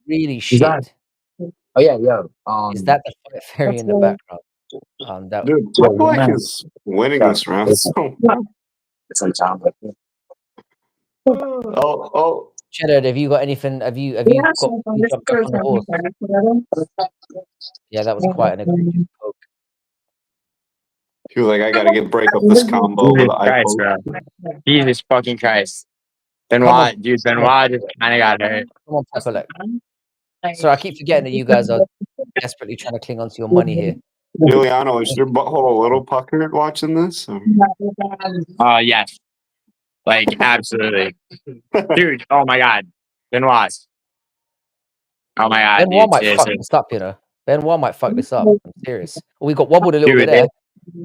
really shit. Oh yeah, is that the fight fairy in the background? Dude, Prepelec is winning this round. Oh. Cheddar, have you got anything? Have you got you jumped up on the horse? Yeah, that was quite an egregious poke. He was like, I gotta break up this combo with the iPhone. Jesus fucking Christ. Benoit just kind of got hurt. Come on, Prepelec. So I keep forgetting that you guys are desperately trying to cling onto your money here. Giuliano, is your butthole a little puckered watching this? Yes. Like, absolutely. Dude, oh my God. Benoit. Oh my God. Benoit might fuck this up, you know. Benoit might fuck this up. I'm serious. Oh, we got wobbled a little bit there.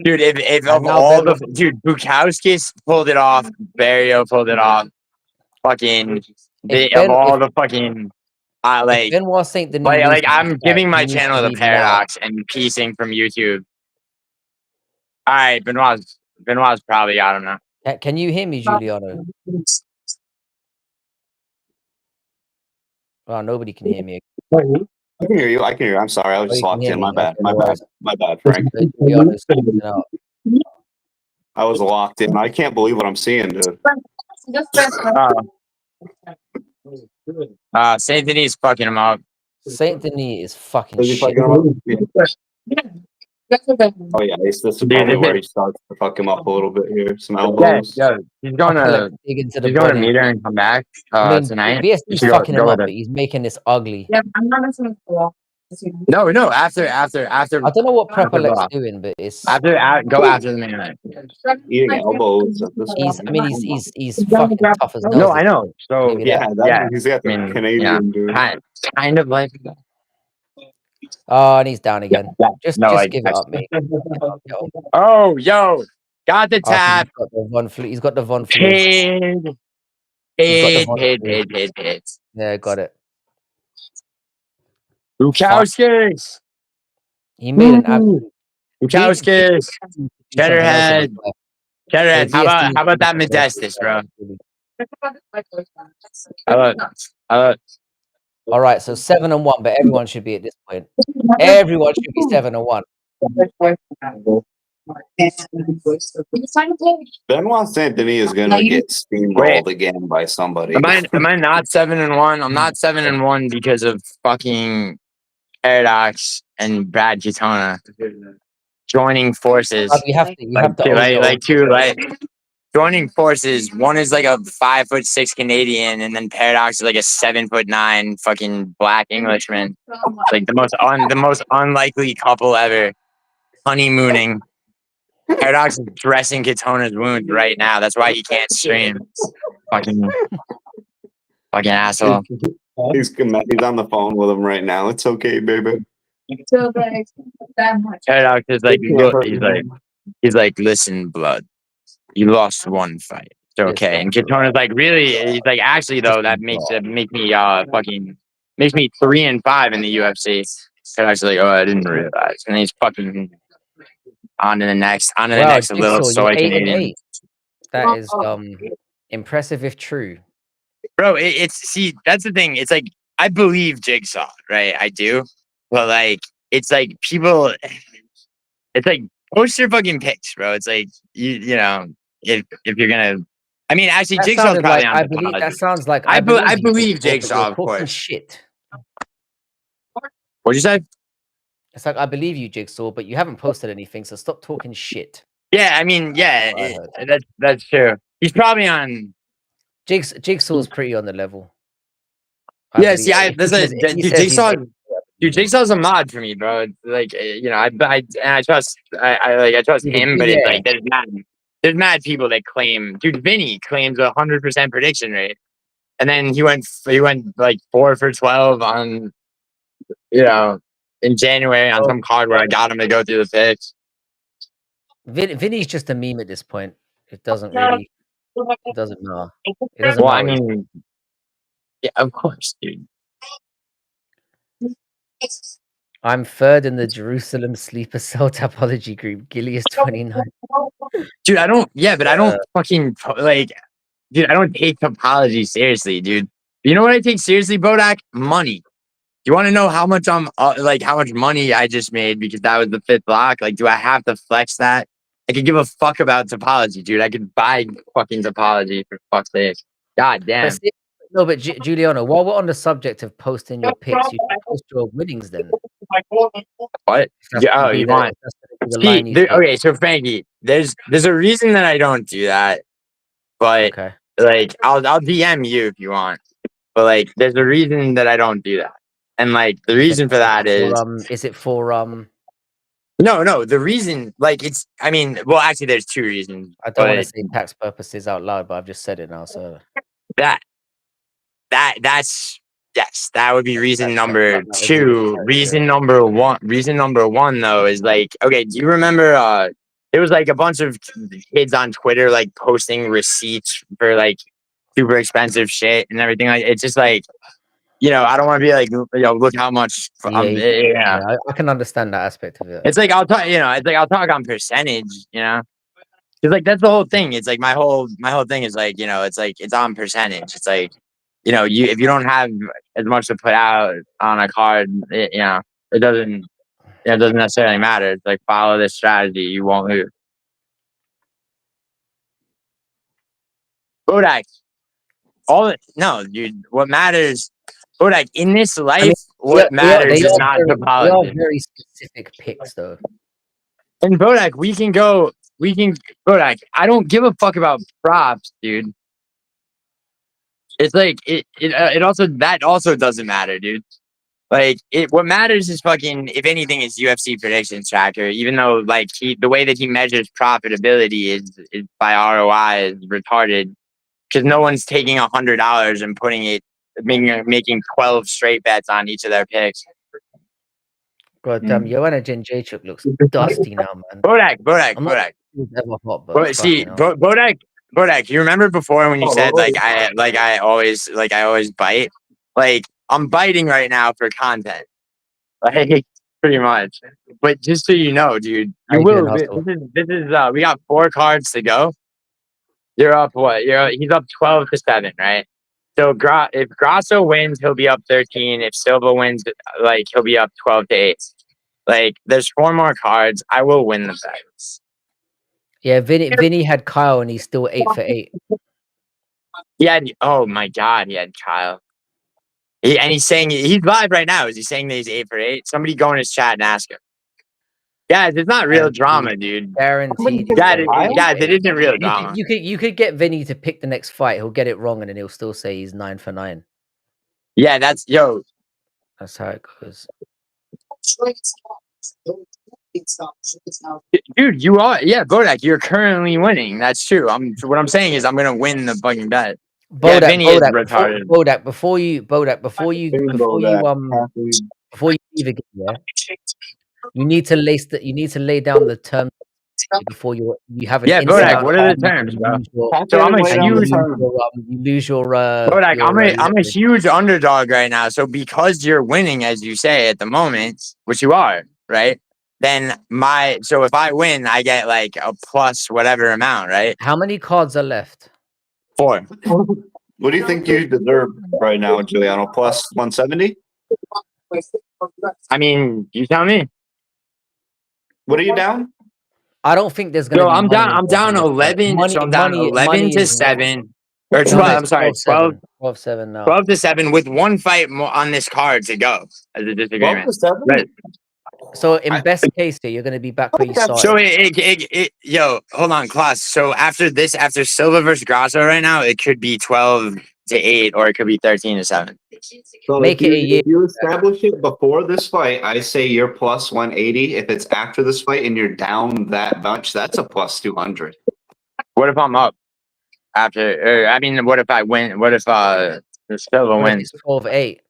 Dude, if of all the... Dude, Bukowskis pulled it off. Barrio pulled it off. Fucking... of all the fucking... like... Benoit Saint Denis like I'm giving my channel the paradox and piecing from YouTube. All right, Benoit's probably, I don't know. Can you hear me, Giuliano? Well, nobody can hear me. I can hear you. I'm sorry. I was just locked in. My bad. My bad, Frank. I was locked in. I can't believe what I'm seeing, dude. Saint Denis fucking him up. Saint Denis is fucking Is he shit. fucking him up? Oh yeah, this is probably where he starts to fuck him up a little bit here. Some elbows. Yeah, he's going Fucking, like, to dig into the he's going to body. meet her and come back I mean, tonight. You BSD's should fucking him go up, with but it. he's making this ugly. Yeah, I'm not messing with the wall. No, after I don't know what after Prepperlec's Raw. doing, but it's Go after the main event. Eating elbows at this he's. point. I mean, he's fucking tough as nails. No, I know. I'll So give you that. Yeah, he's got the Canadian dude. kind of like. Oh, and he's down again. Yeah, Just like, give it up, mate. Oh, yo, got the tap. He's got the Von Flue. Paid. Yeah, got it. Lukowskis. He made an absolute. Lukowskis. Cheddarhead. How about that Modestus, bro? All right, so 7-1, but everyone should be at this point. Everyone should be 7-1. Benoit Saint Denis is gonna get steamrolled again by somebody. Am I not 7-1? I'm not 7-1 because of fucking Paradox and Brad Katona joining forces. You have to joining forces. One is like a 5'6" Canadian, and then Paradox is like a 7'9" fucking black Englishman. It's like the most unlikely couple ever. Honeymooning. Paradox is dressing Katona's wound right now. That's why he can't stream. Fucking asshole. He's on the phone with him right now. It's okay, baby. Paradox is like, he's like, listen, blood. You lost one fight. It's okay. And Katona's like, really? He's like, actually though, that makes me 3-5 in the UFC. Paradox is like, oh, I didn't realize. And he's fucking on to the next little soy Canadian. That is impressive if true. Bro, see, that's the thing. It's like, I believe Jigsaw, right? I do. But like, it's like people, it's like, post your fucking pics, bro. It's like, you know, if you're gonna, I mean, actually, Jigsaw's probably on the that sounds like I believe Jigsaw, of course. Shit. What'd you say? It's like, I believe you, Jigsaw, but you haven't posted anything, so stop talking shit. Yeah, I mean, that's true. He's probably on. Jigsaw's pretty on the level. Jigsaw's a mod for me, bro. It's like, you know, I trust him, but it's like there's mad people that claim. Dude, Vinny claims 100% prediction rate, and then he went like 4 for 12 on, you know, in January on some card where I got him to go through the picks. Vinny's just a meme at this point. It doesn't matter. It doesn't matter. I mean, yeah, of course, dude. I'm third in the Jerusalem sleeper cell topology group. Gilly is 29. Dude, I don't fucking like, dude, I don't take topology seriously, dude. You know what I take seriously, Bodak? Money. You want to know how much how much money I just made because that was the 5th block? Like, do I have to flex that? I could give a fuck about topology, dude. I could buy fucking topology for fuck's sake. God damn. No, but Giuliano, while we're on the subject of posting your picks, you should post your winnings then. What? Yeah, you want? Okay, so Frankie, there's a reason that I don't do that, but like I'll DM you if you want, but like there's a reason that I don't do that, and like the reason for that is it for No, the reason, like, it's, I mean, well, actually, there's 2 reasons. I don't want to say tax purposes out loud, but I've just said it now, so that's yes, that would be reason number 2. Reason number 1 though is like, okay, do you remember it was like a bunch of kids on Twitter like posting receipts for like super expensive shit and everything. Like, it's just like, you know, I don't want to be like, you know, look how much. I can understand that aspect of it. It's like I'll talk, you know, it's like I'll talk on percentage, you know, because like that's the whole thing. It's like my whole thing is like, you know, it's like it's on percentage. It's like, you know, if you don't have as much to put out on a card, you know, it doesn't necessarily matter. It's like follow this strategy, you won't lose. Bodak. No, dude. What matters, Bodak, in this life, I mean, what matters is not they are topology. very specific picks, though. And Bodak, Bodak, I don't give a fuck about props, dude. It's like it also doesn't matter, dude. Like what matters is fucking, if anything, is UFC predictions tracker. Even though like the way that he measures profitability is by ROI is retarded, because no one's taking $100 and making 12 straight bets on each of their picks. God damn, Joanna Jędrzejczyk looks dusty now, man. Bodak. I'm not sure he was ever hot, but See, fucking hell. Bodak, you remember before when you said I always bite? Like, I'm biting right now for content. Like, pretty much. But just so you know, dude, How you you doing, will. Hustle? This is we got 4 cards to go. You're up what? He's up 12-7, right? So if Grasso wins, he'll be up 13. If Silva wins, like, he'll be up 12-8. Like, there's 4 more cards. I will win the bets. Yeah, Vinny had Kyle and he's still 8 for 8. Oh my God, he had Kyle. He's saying he's live right now. Is he saying that he's 8 for 8? Somebody go in his chat and ask him. Guys, it's not real drama, dude. Guaranteed. Guys, it isn't real drama. You could get Vinny to pick the next fight. He'll get it wrong and then he'll still say he's 9 for 9. Yeah, that's how it goes. Dude, you are. Yeah, Bodak, you're currently winning. That's true. What I'm saying is I'm gonna win the fucking bet. Bodak, Vinny is retarded. Bodak, before you leave again, yeah, you need to lay down the terms before you have an Bodak, what are the terms, bro? So I'm a huge you lose your Bodak, I'm a huge underdog right now. So because you're winning, as you say at the moment, which you are, right? Then so if I win, I get like a plus whatever amount, right? How many cards are left? 4. What do you think you deserve right now, Giuliano? Plus 170? I mean, you tell me. What are you down? I don't think there's gonna be I'm down 11. Money, So I'm down 11 to 7. Or 12. I'm sorry, 12 7 now. 12 to 7 with 1 fight more on this card to go as a disagreement. 12 to 7? Right. So in best case, you're going to be back where you started. So hold on, Klaus. So after Silva versus Grasso right now, it could be 12 to 8 or it could be 13 to 7. So Make it a year. If you establish it before this fight, I say you're plus 180. If it's after this fight and you're down that much, that's a plus 200. What if I'm up after? What if I win? What if Silva wins? 12-8.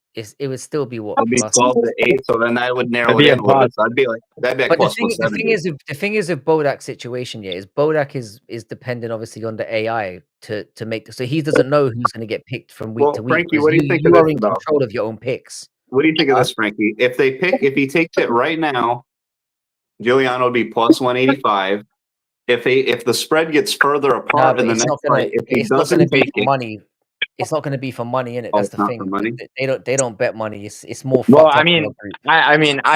It would still be what? It'd be 12 to 8. So then I would narrow it in a little bit. So that'd be like But plus the thing is with Bodak's situation, is Bodak is dependent obviously on the AI to make so he doesn't know who's going to get picked from week to week. Frankie, what do you think you of are this in about? control of your own picks. What do you think of this, Frankie? If he takes it right now, Giuliano would be plus 185. If the spread gets further apart in the next fight, if he doesn't take it, money. It's not going to be for money, in it. That's the thing. Money? They don't bet money. It's more. Well, I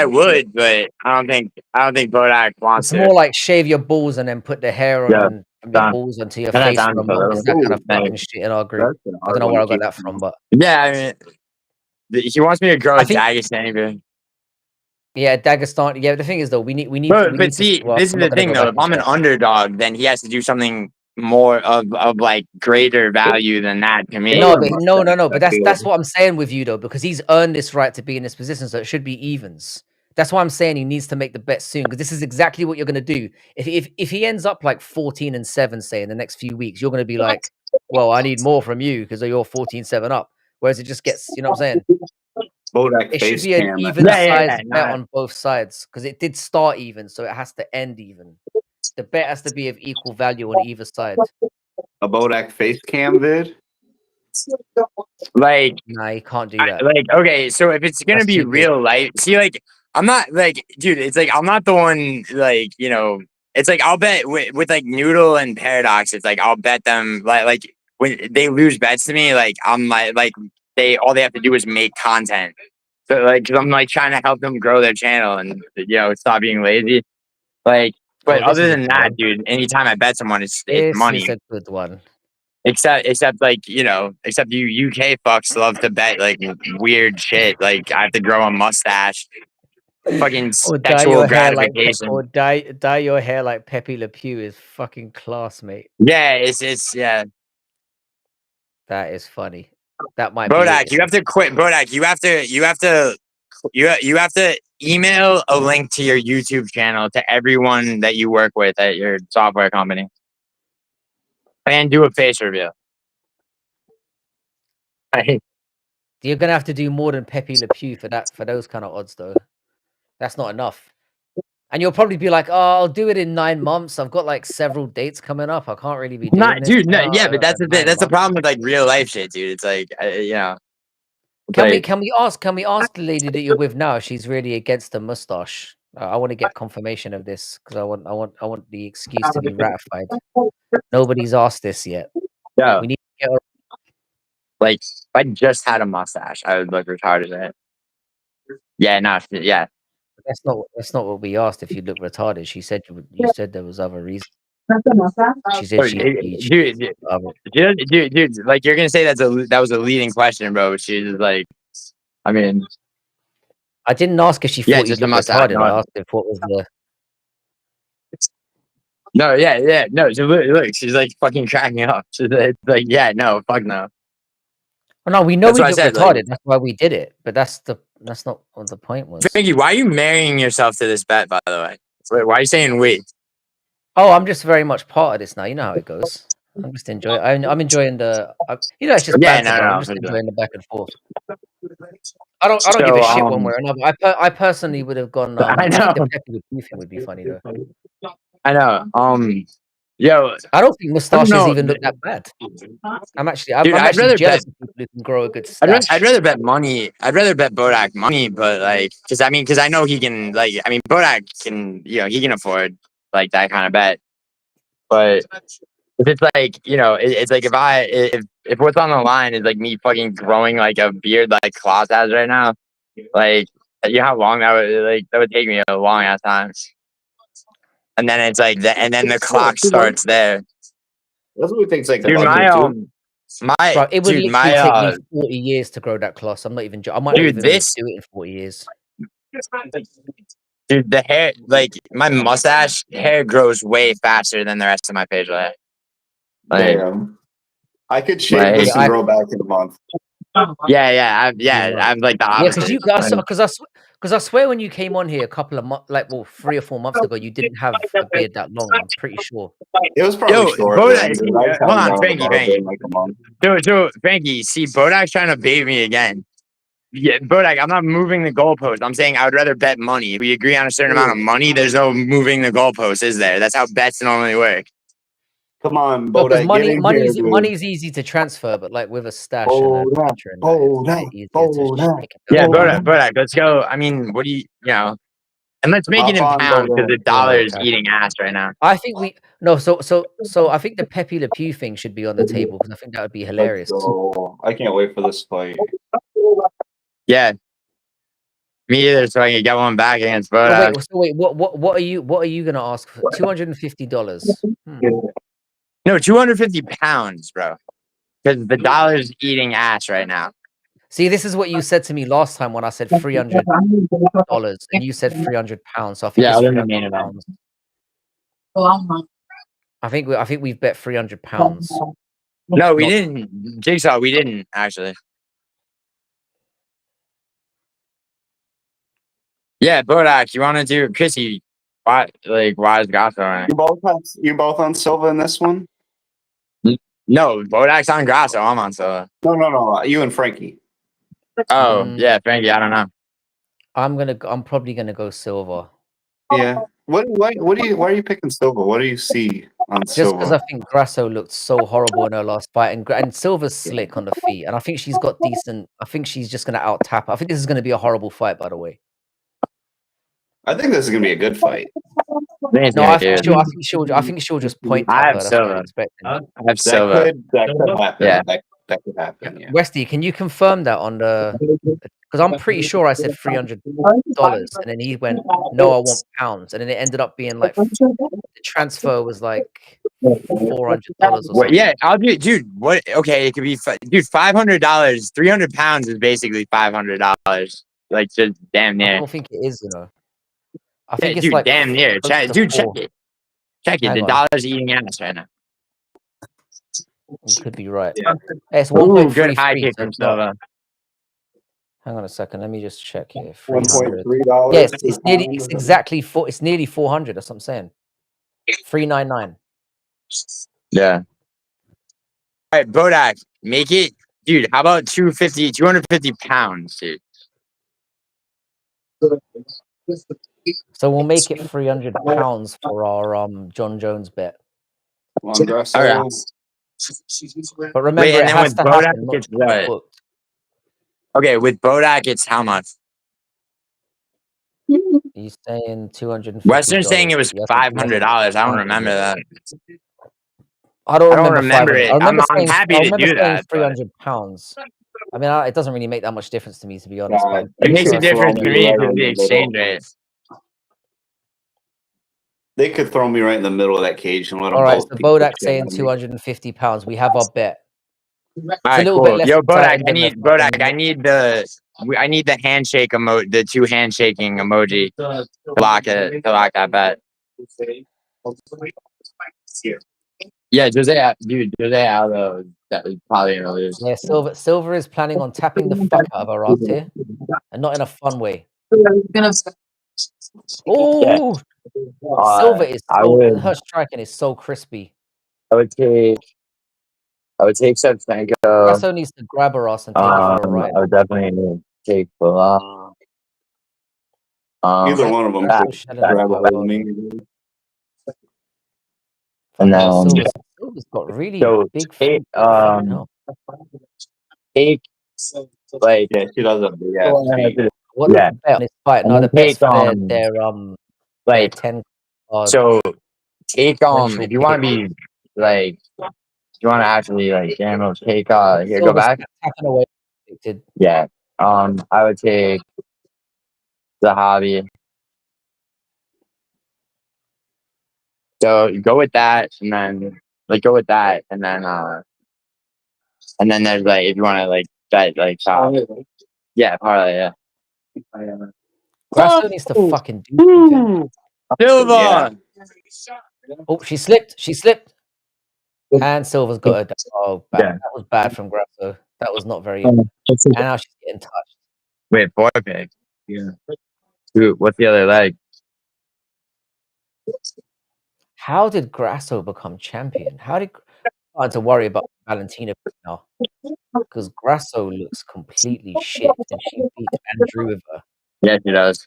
would, but I don't think Bodak wants it. It's more like shave your balls and then put the hair on and your balls onto your face. That kind of fucking shit in our group. I don't know where I got that from, but yeah, he wants me to grow a Dagestan. Yeah, Dagestan. Yeah, the thing is though, we need. But see, this is the thing though. If I'm an underdog, then he has to do something more of like greater value than that to me. No. But that's what I'm saying with you though, because he's earned this right to be in this position, so it should be evens. That's why I'm saying he needs to make the bet soon, because this is exactly what you're going to do. If he ends up like 14-7, say in the next few weeks, you're going to be like, well, I need more from you because you're 14-7 up. Whereas it just gets, you know what I'm saying? Bodak it should be an even size bet on both sides, because it did start even, so it has to end even. The bet has to be of equal value on either side. A Bodak face cam vid? Like, nah, you can't do that. Okay, so if it's gonna be real life, see, like, I'm not like, dude, it's like I'm not the one, like, you know, it's like I'll bet with like Noodle and Paradox, it's like I'll bet them like when they lose bets to me, like I'm like all they have to do is make content. So like, cause I'm like trying to help them grow their channel and stop being lazy. Like, but other than that, dude, anytime I bet someone, it's money. This is a good one. Except like, you know, except you UK fucks love to bet like weird shit. Like I have to grow a mustache. Fucking Or dye sexual your hair like gratification. dye your hair like Pepe Le Pew is fucking class, mate. Yeah, it's yeah. That is funny. That might be Bodak, it. you have to quit. Bodak, you have to email a link to your YouTube channel to everyone that you work with at your software company. And do a face reveal. You're gonna have to do more than Pepe Le Pew for those kind of odds though. That's not enough. And you'll probably be like, "Oh, I'll do it in 9 months. I've got like several dates coming up. I can't really be doing Not, this." dude. No, now yeah, but that's in the 9 that's the months." problem with like real life shit, dude. It's like, you know, it's Can we like, can we ask the lady that you're with now if she's really against the mustache? I want to get confirmation of this because I want the excuse to be ratified. Nobody's asked this yet. yeah, We need to get her. like if I just had a mustache, I would look retarded at it. Yeah, no, yeah. That's not what we asked. If you look retarded, she said you said there was other reasons. She said Oh, dude, like you're gonna say that was a leading question, bro. But she's just like, I mean, I didn't ask if she yeah, thought you just a looked mustache. retarded. I asked if what was the. No, yeah, no. So look, she's like fucking cracking up. She's like, yeah, no, fuck no. Well, no, we know That's we what I look said, retarded. like- That's why we did it. But that's not what the point was. Frankie, why are you marrying yourself to this bet? By the way, why are you saying we? Oh, I'm just very much part of this now. You know how it goes. I'm just enjoying. I'm enjoying the. You know, it's just Yeah, banter, bro. I'm just for sure. enjoying the back and forth. I don't give a shit one way or another. I personally would have gone. I I think the know. Pepe Le Pew thing would be funny though. I know. Yo, I don't think I don't mustaches know, even look that bad. dude. I'm I'd rather actually bet. jealous of people who can grow a good I'd stash. rather bet money. I'd rather bet Bodak money, but like, because I know he can. Like, I mean, Bodak can. You know, he can afford like that kind of bet. But if it's like, you know, it's like if what's on the line is like me fucking growing like a beard like Klaus has right now, like, you know how long that would take me a long ass time. And then it's like and then the clock starts there. That's what we think's like Dude, Bro, it would literally take me my 40 years to grow that cloth. I'm not even. I might not dude, even be able to do it in 40 years. dude, the hair, like my mustache hair grows way faster than the rest of my facial hair. Like, Damn. I could shave this and grow back in a month. Yeah, I'm like the Yeah, opposite. because I swear when you came on here a couple of months, like 3 or 4 months ago, you didn't have a beard that long. I'm pretty sure. It was probably short. Bodak, Then, dude. hold on, Frankie. Like a month. So Frankie, see, Bodak's trying to bait me again. Yeah, Bodak, I'm not moving the goalpost. I'm saying I would rather bet money. If we agree on a certain amount of money, there's no moving the goalpost, is there? That's how bets normally work. Come on, Because Bodak, get in here, dude. money's easy to transfer, but like with a stash and a picture and that, it's easier to take it Yeah, down. Bodak, let's go. I mean, what do you know? And let's make it in pounds because the dollar is eating ass right now. I think so I think the Pepe Le Pew thing should be on the table because I think that would be hilarious. So I can't wait for this fight. Yeah. Me either, so I can get one back against Bodak. So wait, what are you gonna ask for? $250? No, 250 pounds, bro. Because the dollar's eating ass right now. See, this is what you said to me last time when I said $300, and you said £300. So I think it's £300. I think we've bet £300. No, we didn't. Jigsaw, we didn't actually. Yeah, Bodak, you want to do Chrissy? Why is Grasso on it? You both on Silva in this one? No, Bodak's on Grasso. I'm on Silva. No. You and Frankie. Oh yeah, Frankie. I don't know. I'm probably gonna go Silva. Yeah. Why are you picking Silva? What do you see on Silva? Just because I think Grasso looked so horrible in her last fight, and Silva's slick on the feet, and I think she's got decent. I think she's just gonna out tap her. I think this is gonna be a horrible fight, by the way. I think this is gonna be a good fight. No, I think she'll just point tap her. That's what I'm expecting. I have Silva. That could happen. Yeah. That could happen. Yeah. Westy, can you confirm that on the? Because I'm pretty sure I said $300, and then he went, "No, I want pounds," and then it ended up being like the transfer was like $400 or What? something. Yeah, I'll do, dude. What? Okay, it could be, dude. $500, 300 pounds is basically $500. Like, just damn I near. don't think it is, you know. I Yeah, think it's dude, like damn near. close Check, to dude, check 4. it. Check it. Hang The on, dollar's eating ass right now. you could be right. It's Ooh, good high 1.33, kick so from it's not. Silva. Hang on a second. Let me just check here. $1.3. 300. Yes, it's nearly. It's exactly 4. It's nearly 400. That's what I'm saying. 399. Yeah. All right, Bodak, make it, dude. How about 250 pounds, dude? So we'll make it 300 pounds for our John Jones bet. All right. But remember, Wait, it and then has with to Bodak, happen, not it's just get what? booked. Okay, with Bodak, it's how much? He's saying $250. Western's saying it was Yes, $500. I don't remember that. I don't I don't remember remember 500. it. I remember I'm saying. happy I to remember do saying that, but 300 pounds. I mean, it doesn't really make that much difference to me, to be honest. But I'm it pretty makes sure a I said difference to me 300. because of the exchange rate. They could throw me right in the middle of that cage and let them All right, both so beat the Bodak shit out saying of me. 250 pounds. We have our bet. All It's a right, little cool. bit less Yo, Bodak, exciting than the Bodak, fucking. I need the handshake emoji, the 2 handshaking emoji to lock that bet. Yeah, Jose Aldo, that was probably gonna lose. Yeah, Silver is planning on tapping the fuck out of our ass here, and not in a fun way. Oh, Silver is her striking is so crispy. I would take Shevchenko. Grasso needs to grab her ass and take it for a ride. I would definitely take Bilal. Either one of them Grasso could shedding grab a quite hold of well. me. And Fucking hell, then Silver's got really so big take feet. Fucking hell. take like Yeah, she does have big ass feet. What's yeah, the bet on this fight? and No, then the bet's take for their like 10 so take differential if you want to pick. be like you want to actually like take here go Silver's back tapping away. Predicted. yeah I would take the hobby. So you go with that, and then go with that, and then there's like if you want to like bet like yeah parlay yeah. Grasso needs to fucking do something. Silva. Oh, she slipped. She slipped. And Silver's got her down. Oh, bad. Yeah. That was bad from Grasso. That was not very. And now she's getting touched. Wait, boy pick. Yeah. Dude, what's the other leg? How did Grasso become champion? How did I had to worry about Valentina now? Because Grasso looks completely shit, and she beat Andrew with her. Yeah, she does.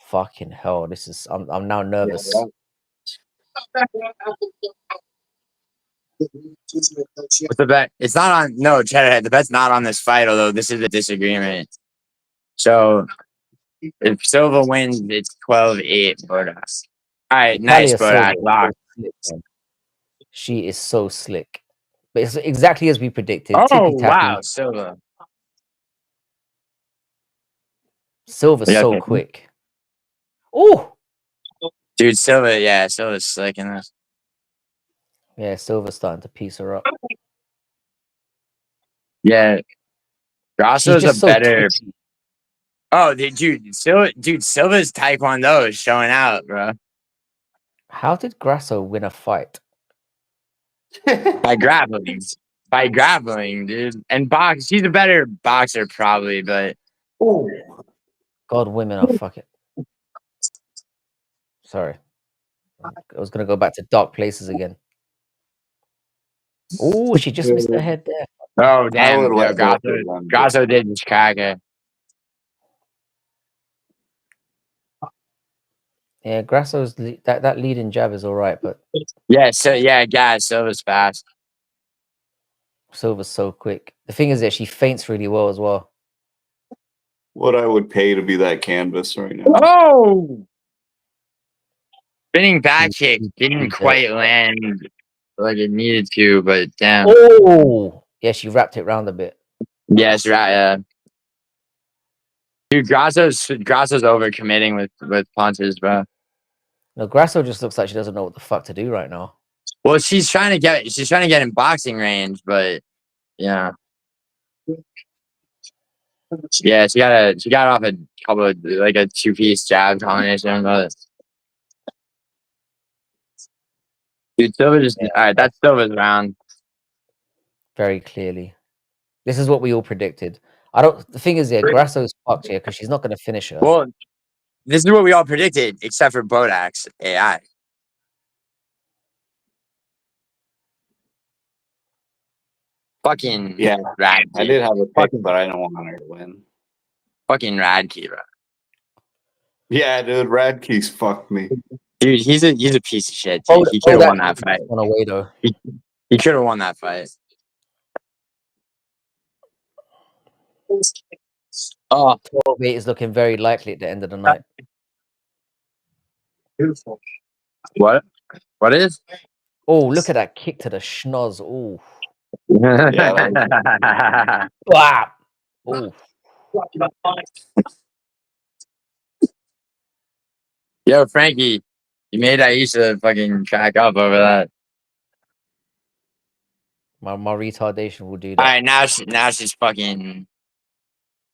Fucking hell! This is. I'm now nervous. What's the bet? It's not on. No, Cheddar. The bet's not on this fight. Although this is a disagreement. So if Silva wins, it's 12-8 Bodak. All right, nice Natalia Silva Bodak. is Lock. so slick, man. She is so slick. But it's exactly as we predicted. Oh Tippy tappy. wow, Silva. Silva's Yeah, so okay. quick. Oh, Dude, Silva. Yeah, Silva's slick in this. yeah, Silva's starting to piece her up. Yeah, Grasso's She's just a so better. twitchy. Oh, dude, Silva's taekwondo is showing out, bro. How did Grasso win a fight? By grappling, dude. And box, she's a better boxer probably, but God, women are fucking. Sorry, I was gonna go back to dark places again. Oh, she just missed her head there. oh I damn, would yo, let both of them. Grasso did just crack it. Yeah, Grasso's that leading jab is all right, but Yeah, so yeah, guys, Silva's fast. Silva's so quick. The thing is that she feints really well as well. What I would pay to be that canvas right now. Oh, spinning back kick didn't quite land like it needed to, but damn. Oh, yeah, she wrapped it round a bit. Yes, right. Yeah. Dude, Grasso's overcommitting with punches, bro. No, Grasso just looks like she doesn't know what the fuck to do right now. Well, she's trying to get in boxing range, but yeah. Yeah, she got off a couple of like a 2-piece jab combination, but dude, Silva just Yeah. all right. That's Silva's round. Very clearly. This is what we all predicted. The thing is, yeah, Grasso's fucked here because she's not going to finish her. Well, this is what we all predicted, except for Bodak's AI. Fucking Yeah, Radke. I did have a pick, but I don't want her to win. Fucking Radke, bro. Yeah, dude, Radke's fucked me. Dude, he's a piece of shit. Dude. He could have won that fight. On a way though. He could have won that fight. Oh, 12-8 is looking very likely at the end of the night. what? What is? Oh, look at that kick to the schnoz. Oh. Yeah. Wow. Oh. Yo, Frankie, you made Aisha fucking crack up over that. My retardation will do All that. right, now she's fucking.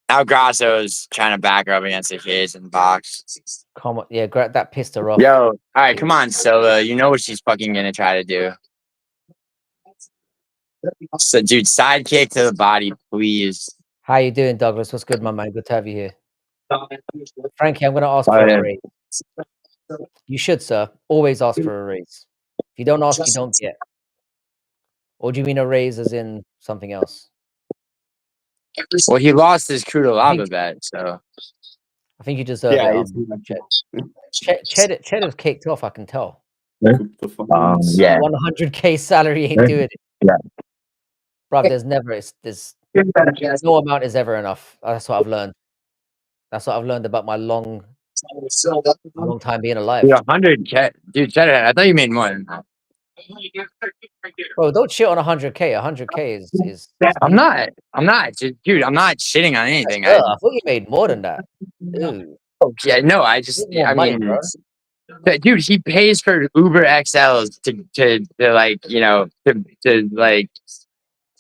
Now Grasso's trying to back her up against the cage and box. Come on. Yeah, that pissed her off. Yo, all right, come on, Silva. You know what she's fucking gonna try to do. So, dude, sidekick to the body, please. How you doing, Douglas? What's good, my man? Good to have you here. Frankie, I'm going to ask for a raise. You should, sir. Always ask for a raise. If you don't ask, you don't get. Or do you mean a raise as in something else? Well, he lost his crew to lava bet, so I think you deserve it. Cheddar's kicked off, I can tell. yeah. 100K salary ain't doing it. Yeah. Bruv, there's no amount is ever enough. That's what I've learned. That's what I've learned about my long time being alive. Dude, 100K, dude. Cheddar, I thought you made more than that. Bro, don't shit on 100K. 100K is I'm not, dude. I'm not shitting on anything. I thought you made more than that. Dude. Yeah, no, I mean, dude, he pays for Uber XLs to like, you know, to like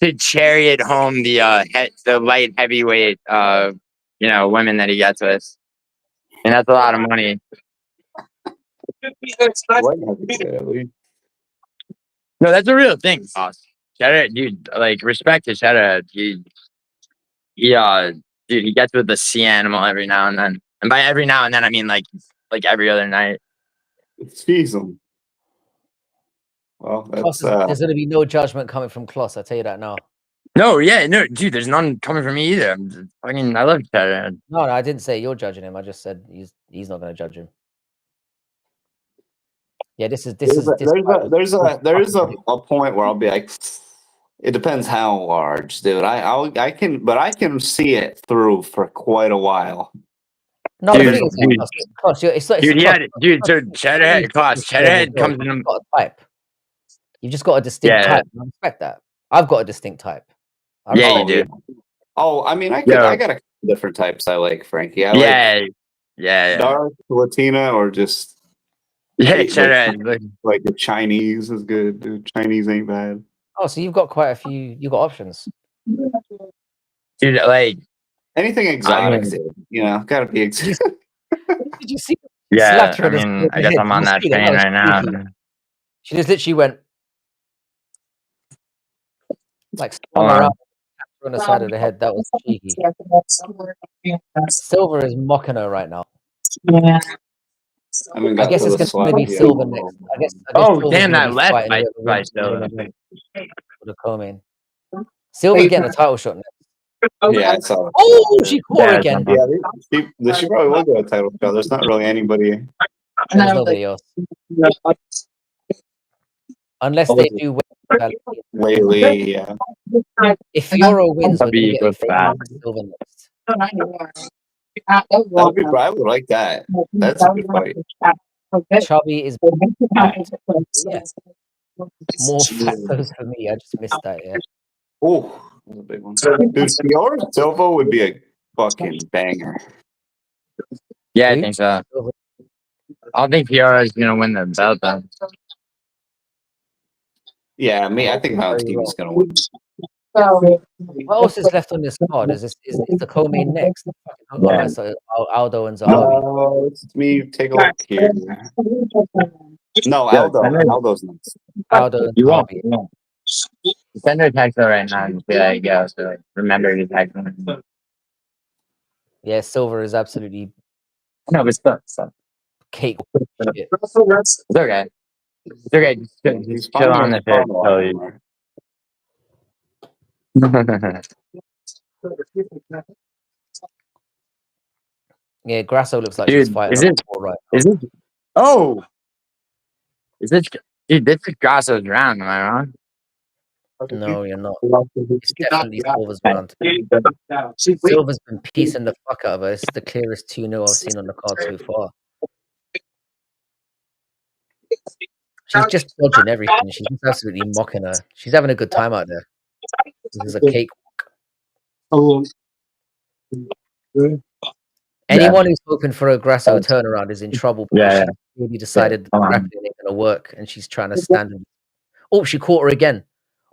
to chariot home the light heavyweight you know, women that he gets with, and that's a lot of money. No, that's a real thing, boss. Cheddar, dude, like respect to Cheddar. Dude, he gets with the sea animal every now and then, and by every now and then I mean like every other night. Jeez. Well, that's there's gonna be no judgment coming from Kloss. I tell you that now. No, yeah, no, dude. There's none coming from me either. I love Cheddar. No, I didn't say you're judging him. I just said he's not gonna judge him. Yeah, there's a point where I'll be like, it depends how large, dude. I can see it through for quite a while. No, dude, Cheddar comes in a type. You've just got a distinct type. I respect that. I've got a distinct type. You do. Oh, I mean, I got a different types I like, Frankie. I like dark, Latina, or just like the Chinese is good, dude. Chinese ain't bad. Oh, so you've got quite a few. You got options, dude. Like anything exotic, you know, gotta be exotic. Did you see? Yeah, I mean, I guess I'm on that train right now. She just literally went like around on the side of the head. That was cheeky. Silver is mocking her right now. Yeah. I guess it's going to be Silver next. I guess damn, that left by Silver. For the co-main. Silver's getting a title shot next. Yeah, I saw it. Oh, she caught her again. Yeah, she probably will get a title shot. There's not really anybody. There's nobody else. Unless they do lately, yeah. If Fiora wins, we're going to get Silver next. I would like that. That's a good fight. Chubby is yeah. More factors for me. I just missed that. Yeah. Oh, that's a big one. Dude, Fiora Silva would be a fucking banger. Yeah, I think so. I don't think Fiora is gonna win the belt though. Yeah, me. I think Valentina's gonna win. What else is left on this card? Is the co-main next? Oh no, so Aldo and Zahabi. Let me take a look here. No, Aldo's next. Aldo and You won't. Zahabi. Send her a text though right now and be like, yo, so remember to text me. Yeah, Silver is absolutely No, but still. cake shit. It's okay. It's okay. Just chill on the pit. Yeah, Grasso looks like Dude, she's fighting is on it? the floor right Is it? Oh, is this? Dude, this is Grasso's round. Am I wrong? now. No, you're not. It's definitely Silver's round. Silver's been piecing the fuck out of her. It's the clearest 2-0 I've seen on the card so far. She's just dodging everything. She's just absolutely mocking her. She's having a good time out there. This is a cake. Anyone who's hoping for a Grasso turnaround is in trouble because she really decided the grappling ain't gonna work and she's trying to stand. Oh, she caught her again.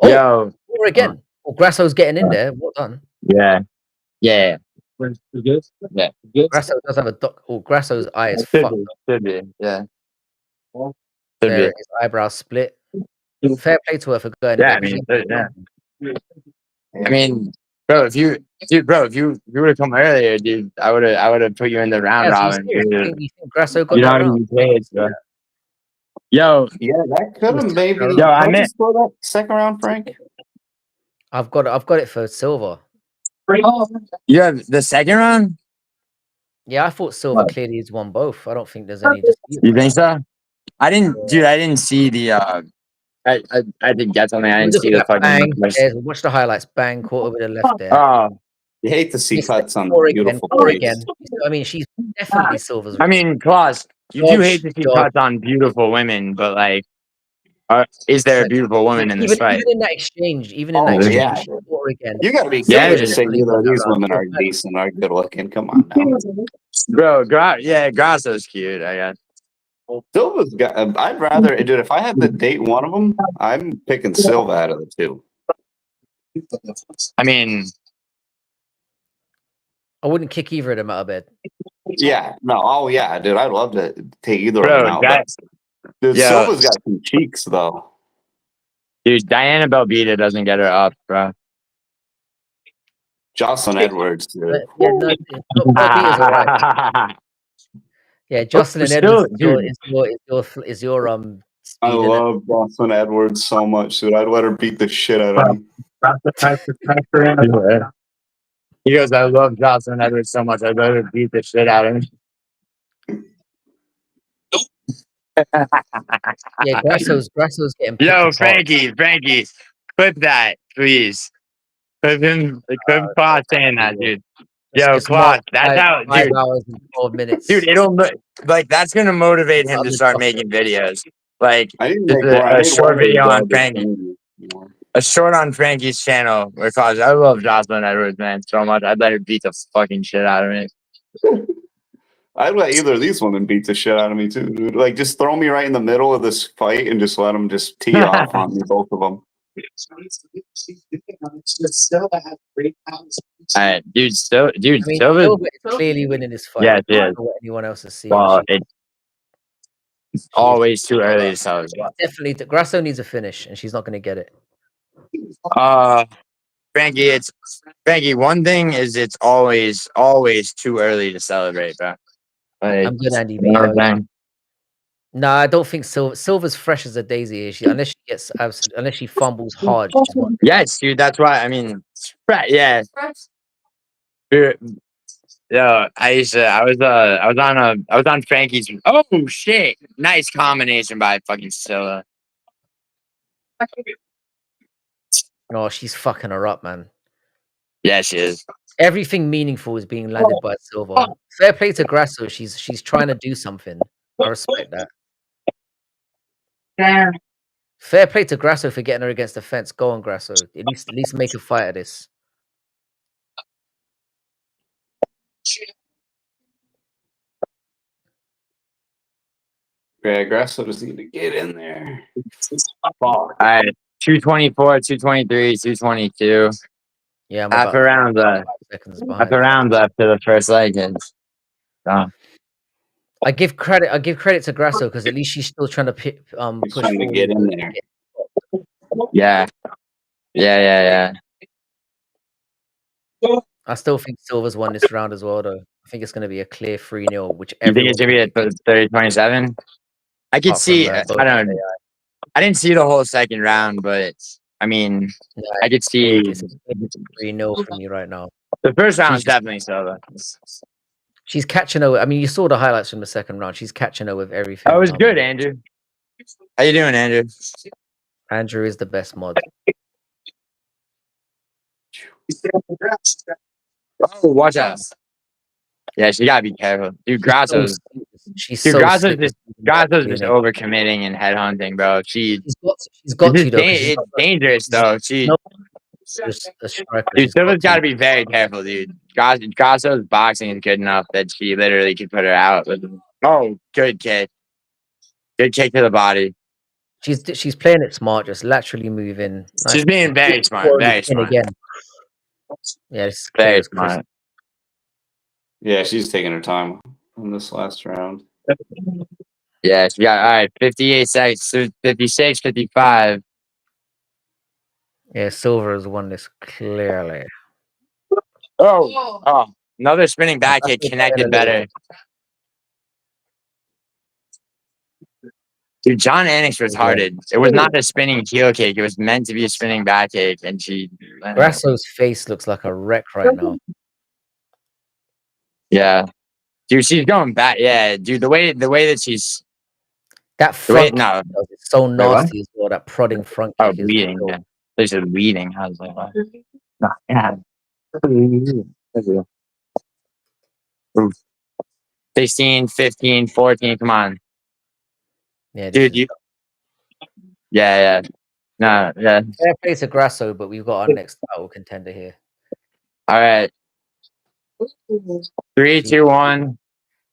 Oh, caught her again. Oh, Grasso's getting in there. Well done. Yeah. Yeah. Grasso does have a Grasso's eye is Should fucked be. up. Should be. Yeah. There, his eyebrow split. Fair play to her for going Yeah, in I mean, bro, if you would have come earlier, dude, I would have put you in the round robin. You think Grasso got You that know round? bro. Yo, yeah, that could have maybe. Yo, I meant score that second round, Frank. I've got it for Silver. You have the second round? Yeah, I thought Silver clearly has won both. I don't think there's any dispute. You think so? I didn't see the I didn't get something. I didn't see the fucking bang. Watch the highlights. Bang, caught over the left there. Oh, you hate to see cuts on beautiful again. I mean, she's definitely Silver's. I mean, Klaus, you do hate to see cuts on beautiful women, but like, is there a beautiful woman in this fight? Even in that exchange, she caught her again. You gotta be kidding to say either of these women are decent or good looking. Come on now, bro. Grasso's cute, I guess. Silva's got. I'd rather, dude. If I had to date one of them, I'm picking Silva out of the two. I mean, I wouldn't kick either of them out of bed. Yeah, no, oh yeah, dude. I'd love to take either of them out. Dude, Silva's got some cheeks though. Dude, Diana Belbita doesn't get her up, bro. Jocelyn Edwards, dude. Yeah, Belbita's alright. Yeah, Jocelyn Edwards is your I love Jocelyn Edwards so much, dude. I'd let her beat the shit out of me. He goes, I love Jocelyn Edwards so much. I'd let her beat the shit out of me. Yeah, Grasso's getting. Yo, Frankie, clip that, please. Clip him Claude saying that, dude. Yo, Claude, that's how, dude. 5 hours and 12 minutes. Dude, it'll like that's gonna motivate him to start making videos. Like a short video on Frankie. A short on Frankie's channel because I love Jocelyn Edwards, man, so much. I'd let her beat the fucking shit out of me. I'd let either of these women beat the shit out of me too, dude. Like, just throw me right in the middle of this fight and just let them just tee off on me, both of them. Dude, Silva is clearly winning this fight. Yeah, I don't know what anyone else is seeing. Well, it's always too early to celebrate. Definitely, Grasso needs a finish, and she's not going to get it. Frankie. One thing is, it's always too early to celebrate, bro. Like, I'm good, Andy. You know what I'm saying? No, I don't think Silver's fresh as a daisy. Unless she fumbles hard. Yes, dude. That's why. I mean, yeah. Yeah, I was on Frankie's. Oh shit! Nice combination by fucking Scylla. No, she's fucking her up, man. Yeah, she is. Everything meaningful is being landed by Silva. Fair play to Grasso. She's trying to do something. I respect that. Damn. Fair play to Grasso for getting her against the fence. Go on, Grasso. At least make a fight of this. Yeah, Grasso just need to get in there. All right. 224, 223, 222. Yeah, I'm Half about a round left. 5 seconds Half behind. a round left to the first leg. I give credit to Grasso because at least she's still trying to He's push trying to forward. get in there. Yeah. Yeah. I still think Silver's won this round as well, though. I think it's going to be a clear 3-0, which You think everyone. it's going to be at 30-27? I could apart from, see, both I don't know. I didn't see the whole second round, but I mean, Yeah, I could see it's a 3-0 for me right now. the first round is She's just- definitely Silva. She's catching her. I mean, you saw the highlights from the second round. She's catching her with everything. That was good, Andrew. How you doing, Andrew? Andrew is the best mod. Oh, watch out. Yeah, she gotta be careful. Dude, Grasso's She's dude, so Grasso's slick. just overcommitting and headhunting, bro. She's got this to is though. 'cause she's it's dangerous though. She just a striker. dude, She's got Silva's to. gotta be very careful, dude. Grasso's boxing is good enough that she literally could put her out. Oh, good kick. Good kick to the body. She's playing it smart, just laterally moving. Nice. She's being very smart, very smart. Again. Yeah, it's very smart. Yeah, she's taking her time in this last round. Yeah, she got all right, 58 seconds, 56, 55. Yeah, Silver has won this clearly. Oh, another spinning back kick connected better. Dude, John Annick's retarded. It was not a spinning heel kick. It was meant to be a spinning back kick, and she. Grasso's face looks like a wreck right now. Yeah, dude, she's going back. Yeah, dude, the way that she's that front no, it's so nasty as well. That prodding front kick. Oh, bleeding. Yeah, there's a bleeding. I was like, what? No, yeah. 16, 15, 14. Come on. Yeah, dude. Yeah. No, yeah. Fair play to Grasso, but we've got our next title contender here. All right. 3, 2, 1.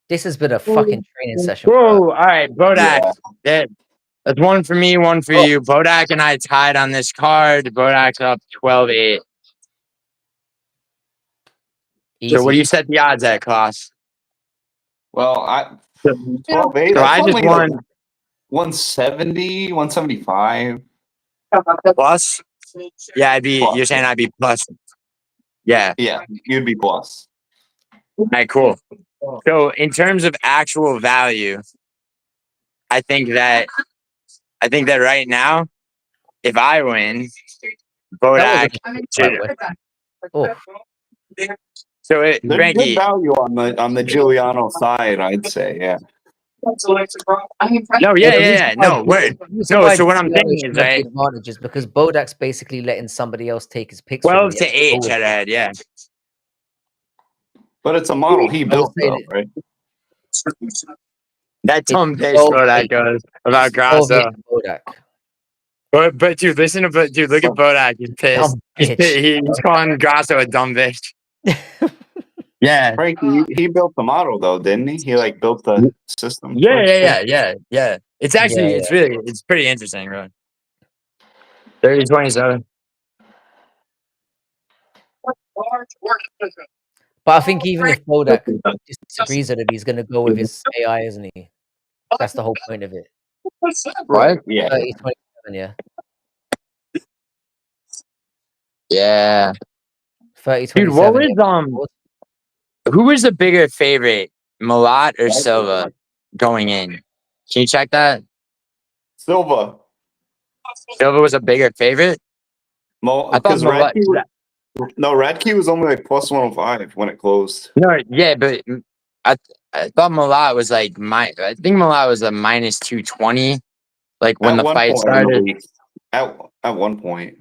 This has been a fucking training session. Whoa! All right, Bodak. Yeah. That's one for me, one for you. Bodak and I tied on this card. Bodak's up 12-8. So what do you set the odds at, Klaus? Well, 12-8. So I just won 170, 175. Plus? Yeah, you're saying I'd be plus. Yeah. Yeah, you'd be plus. All right, cool. So in terms of actual value, I think that right now, if I win, Bodak should. So There's Frankie, good value on the Giuliano side, I'd say. Yeah. No, yeah. No, word. No, so what I'm saying is, right? Advantages because Bodak's basically letting somebody else take his picks. 12-8 head, yeah. But it's a model he built, though, right? That dumb bitch Bodak goes about Grasso. But dude, look at Bodak. He's pissed. He's calling Grasso a dumb bitch. Yeah. Frank, he built the model though, didn't he? He like built the system. Yeah. It's actually it's pretty interesting, bro. 30-27. But I think even if Bodak disagrees with it, he's going to go with his AI, isn't he? That's the whole point of it. What? Yeah. 30-27, yeah. Yeah. 30-27. Dude, what was who was the bigger favorite, Malat or Silva, going in? Can you check that? Silva was a bigger favorite. I thought Radke was only like plus 105 when it closed. No, yeah, but I thought Malat was like I think Malat was a minus 220, like when the fight started. At one point,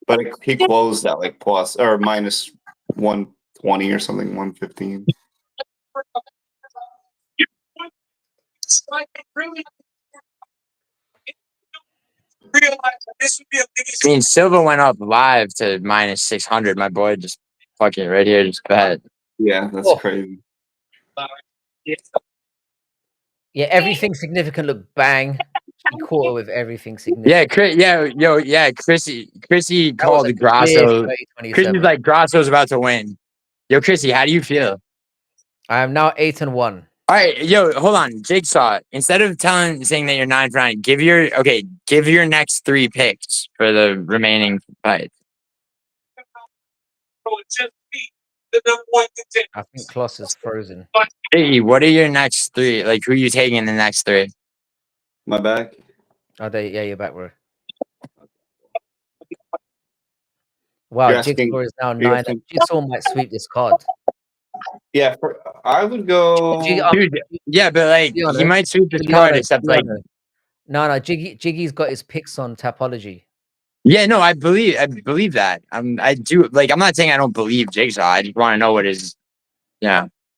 but he closed at like plus or minus 120 or something, 115. I mean, Silva went up live to minus 600. My boy just fucking right here, just bet. Yeah, that's crazy. Yeah, everything significant looked bang. He caught her with everything Yeah, significant. Chrissy That was called a clear Grasso. 30-27. Chrissy's like, Grasso's about to win. Yo, Chrissy, how do you feel? I am now 8-1. All right, yo, hold on, Jigsaw. Instead of saying that you're 9 for 9, give your next 3 picks for the remaining fights. I think Kloss is frozen. Jiggy, what are your next 3? Like, who are you taking in the next 3? My back. Oh, yeah, you're back, bro. Wow, You're asking- Jigsaw is now you're 9. asking- Jigsaw might sweep this card. Yeah, I would go. Dude, yeah, but like he might sweep this card, except like no, Jiggy's got his picks on Tapology. yeah, no, I believe that. I do like. I'm not saying I don't believe Jigsaw. I just want to know what his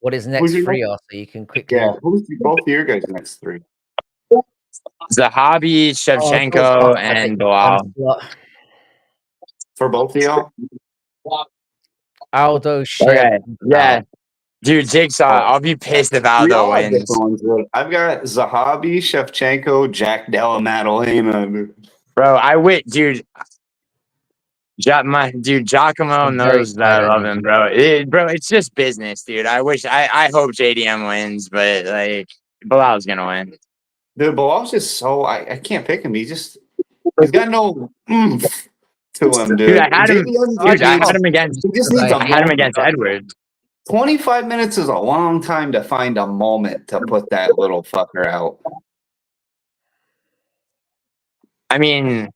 What his next 3 are, so you can quickly. Yeah, who's both of your guys' next 3? Zahabi, Shevchenko, and Bilal. For both of y'all? Aldo, Shev, Okay, yeah. Dude, Jigsaw, I'll be pissed if Aldo wins. I've got Zahabi, Shevchenko, Jack Della Maddalena. Bro, dude. Giacomo knows that I love him, bro. It's just business, dude. I hope JDM wins, but like Bilal's gonna win. Dude, Bilal's just so I can't pick him. He's got no oomph to him, dude. I had him against Edwards. 25 minutes is a long time to find a moment to put that little fucker out. I mean,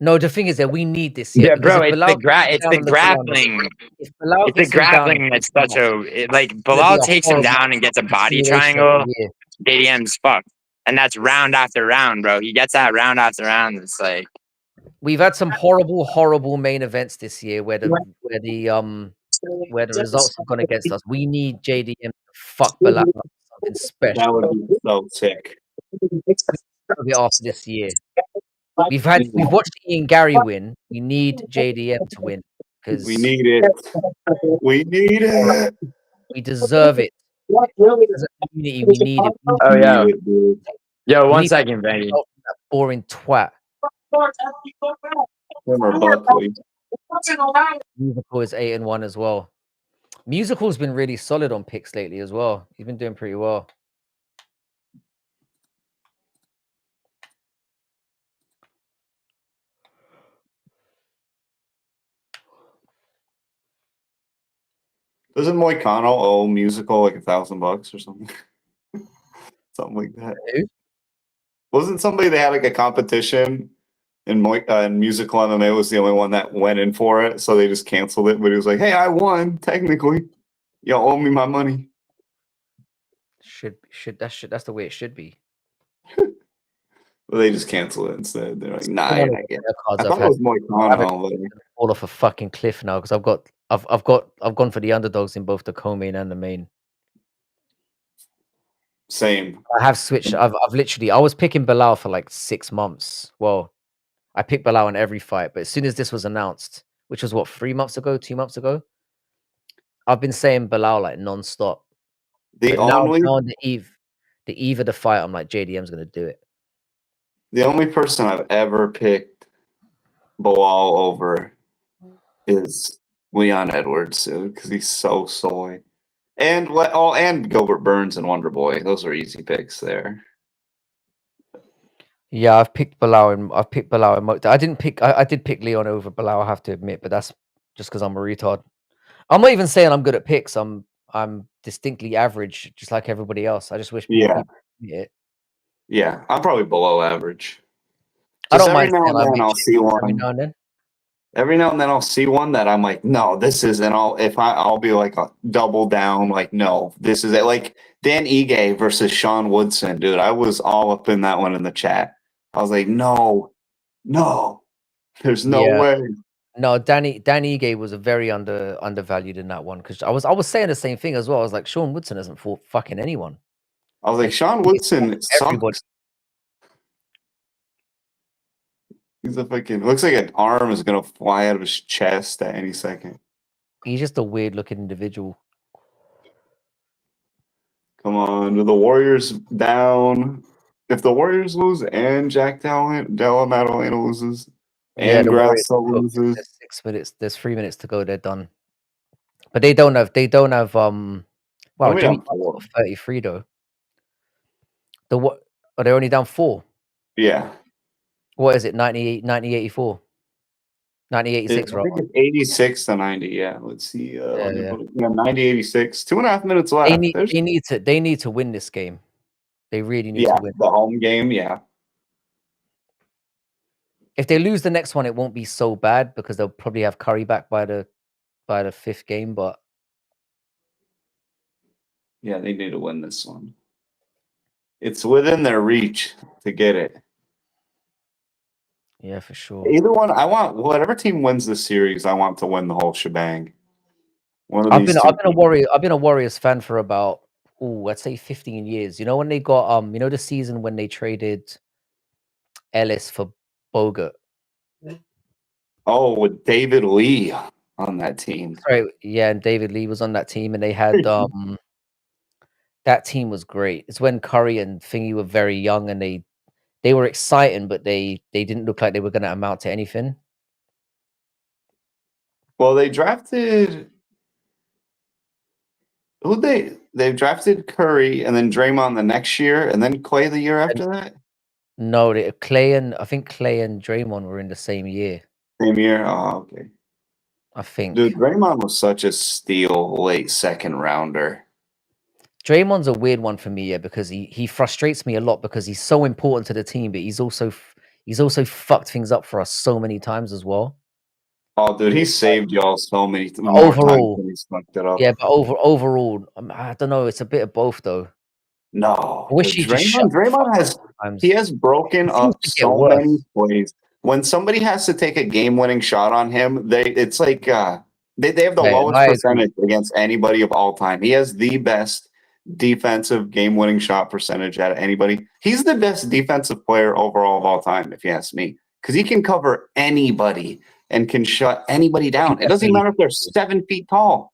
no, the thing is that we need this. Yeah, bro, it's the grappling. It's the grappling that's such Bilal takes him down and gets a body triangle. JDM's fucked. And that's round after round, bro. He gets that round after round. It's like we've had some horrible main events this year where the results have gone against us. We need JDM to fuck Bilal up something special. That would be so sick. After this year, we've watched Ian Gary win. We need JDM to win because we need it. We need it. We deserve it. As a community, we need it. Oh yeah. Yo, 1 second, Benny. That boring twat. Musical is 8-1 as well. Musical's been really solid on picks lately as well. He's been doing pretty well. Doesn't Moicano owe Musical like $1,000 or something? Something like that. Who? Wasn't somebody that had like a competition and Musical MMA was the only one that went in for it, so they just canceled it. But he was like, "Hey, I won technically. You owe me my money." That's the way it should be. Well, they just canceled it instead. They're like, "Nah, I get it." I thought it was Moicano. Fall off a fucking cliff now because I've gone for the underdogs in both the co-main and the main. Same. I have switched. I was picking Bilal for like 6 months. Well, I picked Bilal in every fight, but as soon as this was announced, which was what 2 months ago, I've been saying Bilal like non-stop. Now on the eve of the fight, I'm like JDM's gonna do it. The only person I've ever picked Bilal over is Leon Edwards, because he's so soy. And Gilbert Burns and Wonder Boy. Those are easy picks there. Yeah, I've picked Bilal and I didn't pick. I did pick Leon over Bilal, I have to admit, but that's just because I'm a retard. I'm not even saying I'm good at picks. I'm distinctly average, just like everybody else. I just wish more people did it. Yeah, I'm probably below average. I don't mind. Every now and then I'll see one. Every now and then I'll see one that I'm like, no, this isn't. I'll be like a double down, like, no, this is it. Like Dan Ige versus Sean Woodson, dude. I was all up in that one in the chat. I was like, no, there's no way. No, Danny Ige was a very undervalued in that one because I was saying the same thing as well. I was like, Sean Woodson hasn't fought fucking anyone. I was like, Sean Woodson sucks. He's a fucking looks like an arm is gonna fly out of his chest at any second. He's just a weird looking individual. Come on, the Warriors down. if the Warriors lose and Della Maddalena loses Yeah, and the Warriors Grasso have got- loses, there's 6 minutes. There's 3 minutes to go. They're done. But they don't have. Wow, only Jimmy down Butler's 4. got 33 though. The what? Are they only down 4? Yeah. What is it? 98, 84, 86, I right? think it's 86 to 90. Yeah. Let's see. Let me Yeah. put it. Yeah, 90, 86. 2.5 minutes They left. need. There's, They need to win this game. They really need yeah, to win. the home game. Yeah. If they lose the next one, it won't be so bad because they'll probably have Curry back by the 5th game. But Yeah, they need to win this one. It's within their reach to get it. yeah, for sure. Either one, I want whatever team wins this series, I want to win the whole shebang. One of I've these been two. I've been a Warriors fan for about I'd say 15 years. You know when they got the season when they traded Ellis for Bogut. Oh, with David Lee on that team. Right, yeah, and David Lee was on that team, and they had that team was great. It's when Curry and Thingy were very young, and they were exciting, but they didn't look like they were going to amount to anything. Well, they drafted they drafted Curry and then Draymond the next year, and then Clay the year after that. No, I think Clay and Draymond were in the same year. Same year. Oh, okay. I think. Dude, Draymond was such a steal, late second rounder. Draymond's a weird one for me, yeah, because he frustrates me a lot because he's so important to the team, but he's also fucked things up for us so many times as well. Oh, dude, he saved y'all so many more times than he's fucked it up. Yeah, but overall, I don't know. It's a bit of both, though. No, I wish he just shut the Draymond has broken up so many plays. When somebody has to take a game-winning shot on him, it's like they have the lowest percentage against anybody of all time. He has the best defensive game-winning shot percentage out of anybody. He's the best defensive player overall of all time, if you ask me, because he can cover anybody and can shut anybody down. It doesn't matter if they're 7 feet tall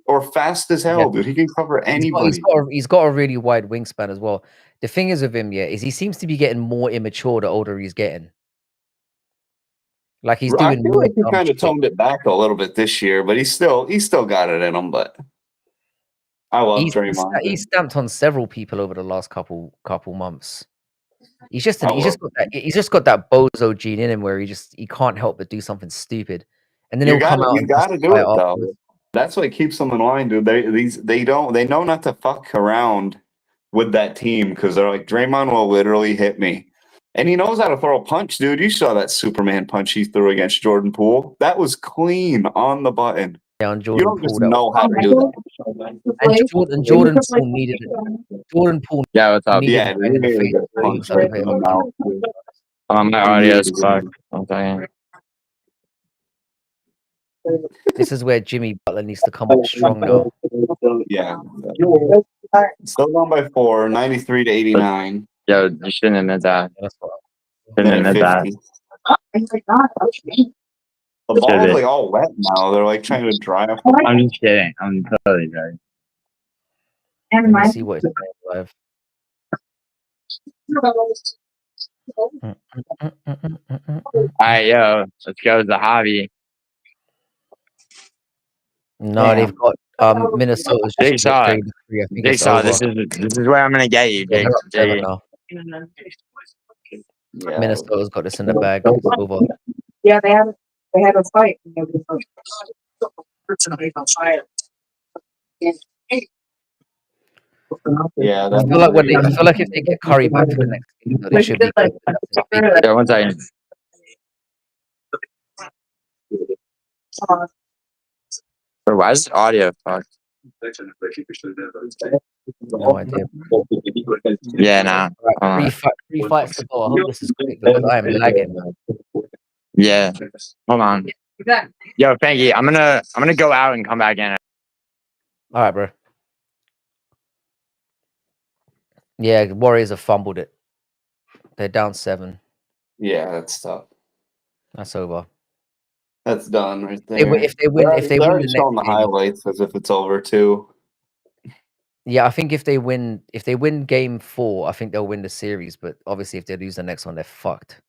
or fast as hell, dude. He can cover anybody. He's got a really wide wingspan as well. The thing is with him, yeah, is he seems to be getting more immature the older he's getting. Like he's doing. I feel like he kind of toned it back a little bit this year, but he's still got it in him. But I love Draymond. He's stamped on several people over the last couple months. He's just got that bozo gene in him where he can't help but do something stupid, and then he'll come out. You got to do it though. That's what keeps them in line, dude. They know not to fuck around with that team because they're like, Draymond will literally hit me. And he knows how to throw a punch, dude. You saw that Superman punch he threw against Jordan Poole. That was clean on the button. Yeah, on Jordan you don't Poole, just know how to do that. And Jordan Poole needed it. Jordan Poole. Yeah, what's up? Yeah, he made a good punch right in the mouth. My audio is fucked. Okay. This is where Jimmy Butler needs to come up strong now. Yeah. Still down by 4, 93 to 89. Yo, you shouldn't admit that. Shouldn't admit that. The ball is like all wet now. They're like trying to dry up. I'm just kidding. I'm totally joking. Let me see what it's live. Alright, yo, let's go to the hobby. No, they've got Minnesota's Jigsaw. Jigsaw, this is where I'm gonna get you, Jig. Minnesota's got this in the bag. It's over. Yeah, they had a fight. Yeah, I feel like if they get Curry back for the next game, they should be good. Yeah, 1 second. Bro, why is this audio fucked? No idea. Yeah, nah. Three fights to go. I hope this is quick because I am lagging. Yeah. Hold on. Yo, Frankie, I'm gonna go out and come back in. All right, bro. Yeah, Warriors have fumbled it. They're down 7. Yeah, that's tough. That's over. That's done right there. If they win, they're the showing the highlights as if it's over too. Yeah, I think if they win game 4, I think they'll win the series. But obviously, if they lose the next one, they're fucked.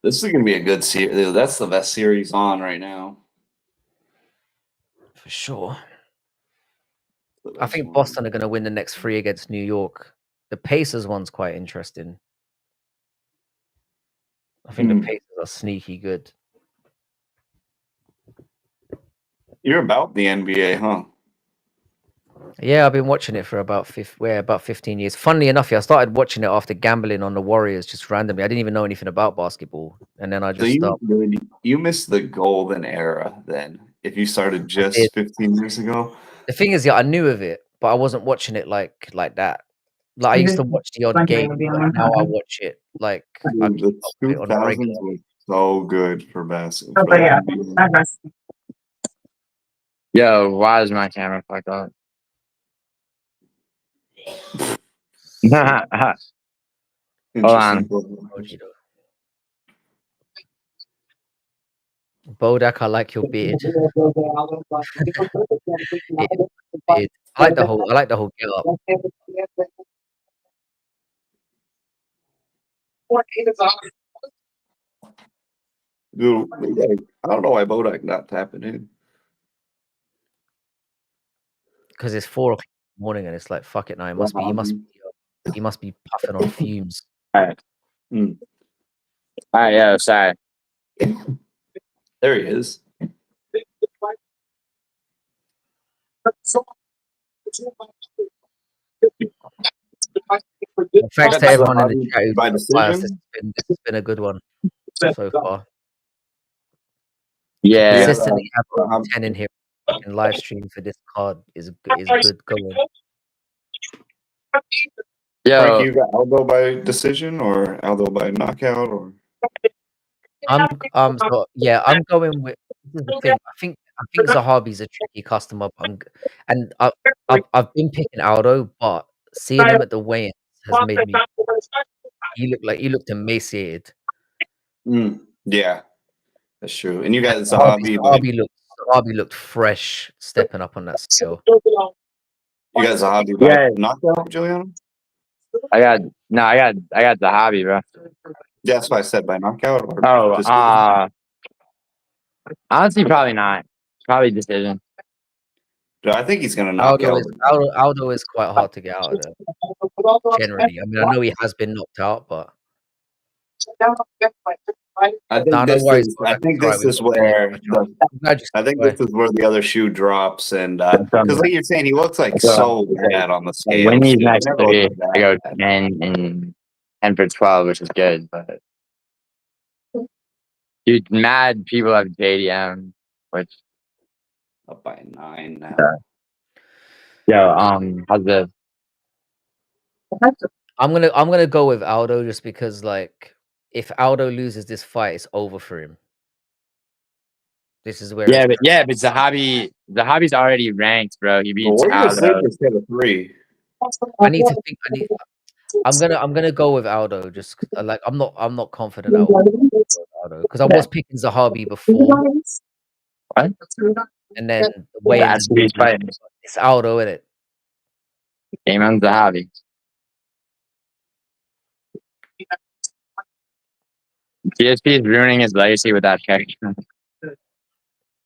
This is gonna be a good series. That's the best series on right now. For sure. The I best think one. Boston are going to win the next 3 against New York. The Pacers one's quite interesting. I think the Pacers are sneaky good. You're about the NBA, huh? Yeah, I've been watching it for about 15 years. Funnily enough, I started watching it after gambling on the Warriors just randomly. I didn't even know anything about basketball, and then I So just stopped. you missed the golden era then. If you started I did. just 15 years ago, The thing is, yeah, I knew of it, but I wasn't watching it like that. Like I used to watch the odd game, but now I watch it like I dude, keep the up with it on a 2000s regular. was so good for basketball. Oh, yeah. Yo, why is my camera fucked up? Hold on. Bodak, I like your beard. Beard. I like the whole get up. Dude, I don't know why Bodak not tapping in. Because it's 4 o'clock in the morning and it's like fuck it now. He must be puffing on fumes. Alright. Alright, yeah, sorry. There he is. Thanks to everyone in the chat who's by biased. decision. This has been a good one so far. Yeah. Consistently have over 10 in here in live stream for this card is good going. Yo, Frank, you got Aldo by decision or Aldo by knockout or I'm going with this is the thing. I think Zahabi's a tricky customer, but I've been picking Aldo, but seeing him at the weigh-ins has made me. He looked emaciated. yeah, that's true. And you got Zahabi Zahabi. looked fresh stepping up on that scale. You got Zahabi by Yeah. knockout, Juliano? I got the hobby, bro. Yeah, that's why I said by knockout. Or Oh, decision. honestly, probably not. Probably decision. Dude, I think he's gonna knock out. Aldo is quite hard to get out of there. Generally, I mean, I know he has been knocked out, but I think this is where the other shoe drops, and because like you're saying, he looks like so bad on the scale. When he's next 3, I go 10 for 12, which is good. But dude, mad people have JDM, which up by 9 now. Yo, how's the? I'm gonna go with Aldo just because like if Aldo loses this fight, it's over for him. This is where but Zahabi's already ranked, bro. He beats Aldo. I need to think. I'm gonna go with Aldo. Just like I'm not confident at all with Aldo because I was picking Zahabi before, What? and then the way it's Aldo in it. Game on Zahabi. GSP is ruining his legacy with that character.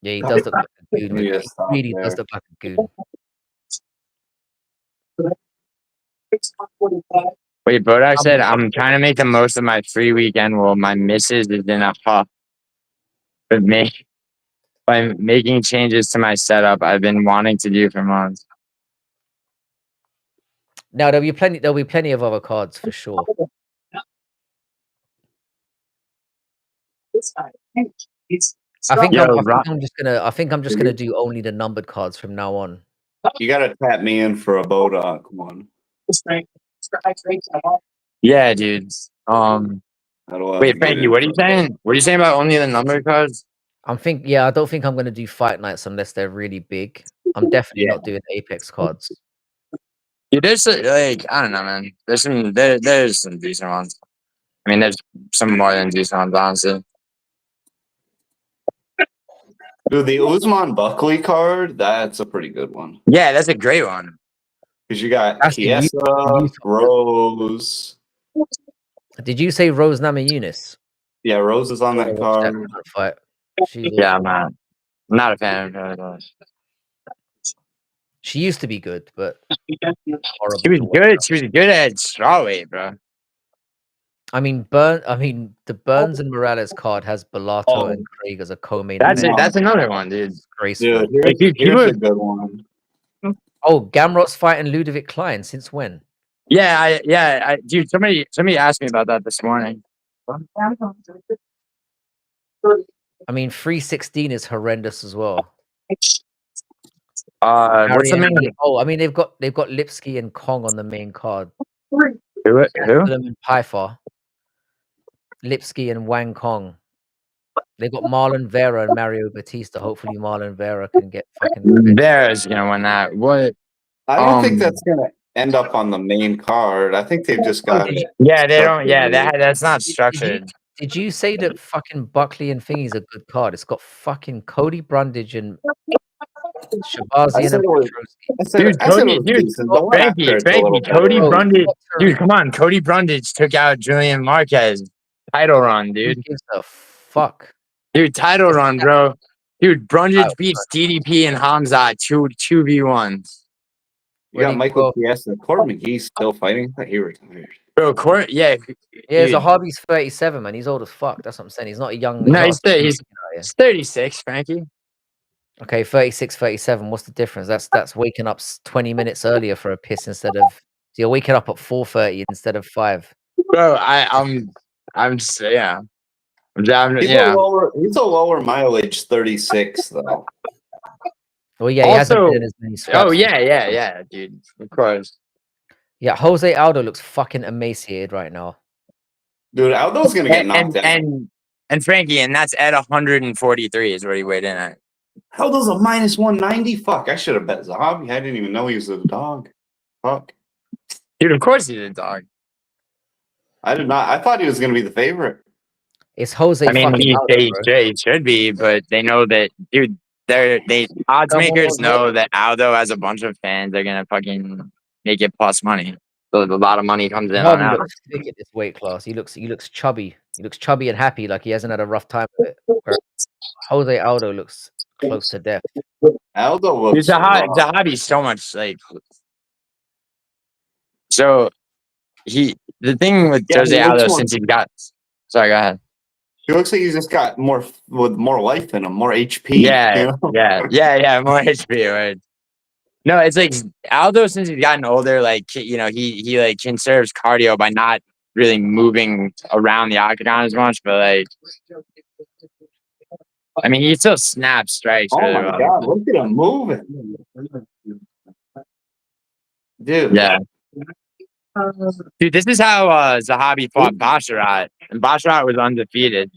Yeah, he does look like a goon. He really does look like a goon. Wait, Bodak said, I'm trying to make the most of my free weekend while my missus is in a huff. But by making changes to my setup I've been wanting to do for months. Now there'll be plenty of other cards for sure. I think I'm just gonna do only the numbered cards from now on. You gotta tap me in for a Bodak one. Yeah, dude. Wait, Frankie, what are you saying? What are you saying about only the numbered cards? I don't think I'm gonna do fight nights unless they're really big. I'm definitely not doing Apex cards. Dude, there's like I don't know, man. There's some decent ones. I mean, there's some more than decent ones, honestly. Dude, the Usman Buckley card, that's a pretty good one. Yeah, that's a great one. Because you got That's the Chiesa, Rose. Did you say Rose Namajunas? Yeah, Rose is on that card. Fight. She's Yeah, I'm not a fan of her. She used to be good, but horrible. She was good. She was good at strawweight, bro. I mean, the Burns and Morales card has Bellato and Craig as a co-main event. That's another one, dude. Graceful. Dude, here's a good one. Oh, Gamrot's fighting Ludovic Klein. Since when? Yeah, dude. Somebody asked me about that this morning. I mean, 316 is horrendous as well. What's the main? Oh, I mean, they've got Lipsky and Kong on the main card. Who? And Pythar. Lipsky and Wang Kong. They've got Marlon Vera and Mario Batista. Hopefully, Marlon Vera can get fucking. Vera's gonna win that. What? I don't think that's gonna end up on the main card. I think they've just got. Yeah, they don't. Yeah, that's not structured. Did you say that fucking Buckley and Thingy's a good card? It's got fucking Cody Brundage and Shabazian and Frankie, Cody Brundage. Dude, come on. Cody Brundage took out Julian Marquez. Title run, dude. Who gives a fuck? Dude, title run, bro. Dude, Brundage beats DDP and Hamzat 2v1. You got Michael Chiesa. Court McGee's still fighting. I thought he retired. Bro, Court, yeah. Yeah, Zahabi's 37, man. He's old as fuck. That's what I'm saying. He's not a young. No, he's 36, Frankie. Okay, 36, 37. What's the difference? That's waking up 20 minutes earlier for a piss instead of. So you're waking up at 4:30 instead of 5. Bro, I'm just yeah. He's a lower mileage 36 though. Well, yeah, he hasn't been in as many scraps. Oh yeah, dude. Of course. Yeah, Jose Aldo looks fucking emaciated right now. Dude, Aldo's gonna get knocked out. And Frankie, and that's at 143 is where he weighed in at. Aldo's a minus 190. Fuck, I should have bet Zahabi. I didn't even know he was a dog. Fuck. Dude, of course he's a dog. I did not. I thought he was gonna be the favorite. It's Jose. I mean, fucking Aldo, he should be, but they know that, dude. Odds makers know that Aldo has a bunch of fans. They're gonna fucking make it plus money. So a lot of money comes in on Aldo. Looks thick at this weight class. He looks chubby. He looks chubby and happy, like he hasn't had a rough time with it. Whereas Jose Aldo looks close to death. Aldo looks. Zahabi's so much like. So the thing with Jose Aldo since he got. Sorry, go ahead. He looks like he's just got more life in him, more HP. Yeah, you know? yeah, more HP, right? No, it's like Aldo since he's gotten older, like he like conserves cardio by not really moving around the octagon as much, but like I mean he still snaps strikes. Oh really my god, look at him moving. Dude. Yeah. Dude, this is how Zahabi fought Basharat, and Basharat was undefeated.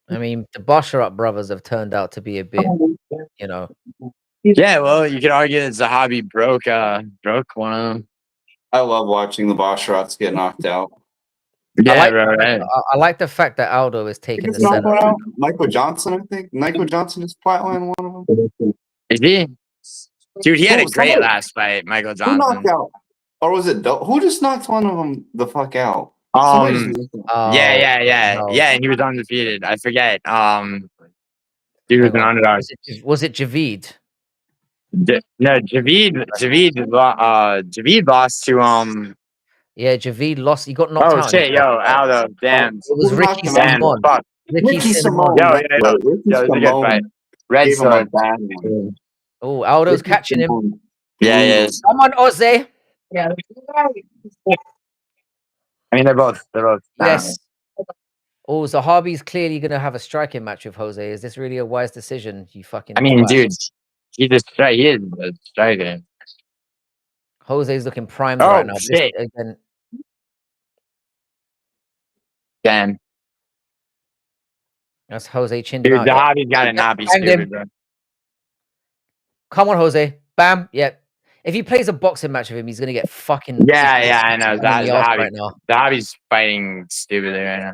I mean, the Basharat brothers have turned out to be a bit, Yeah, well, you could argue that Zahabi broke one of them. I love watching the Basharats get knocked out. Yeah, I like the fact that Aldo is taking the center. Michael Johnson, I think. Michael Johnson is flatline one of them. Is he? Dude, he had a great last fight, Michael Johnson. Who knocked out? Or was it who just knocked one of them the fuck out? Yeah, and he was undefeated. I forget. Dude was an underdog. Was it Javid? No, Javid lost to Yeah, Javid lost. He got knocked out. Oh shit, yo, Aldo, damn. It was Ricky Simon. Fuck. Ricky Simon. Yo, it was a good fight. Red Sword. Oh, Aldo's catching him. Yeah, he is. Come on, Jose. Yeah. I mean, they're both. Yes. Oh, Zahabi's clearly going to have a striking match with Jose. Is this really a wise decision? You fucking. I mean, dude, he is a striker. Jose's looking primed right now. Shit. Again. Damn. That's Jose chin. Dude, Zahabi's got to not be stupid, bro. Come on, Jose. Bam. Yeah. If he plays a boxing match with him, he's gonna get fucking. Yeah, I know. Zahabi right now. Zahabi's fighting stupidly right now.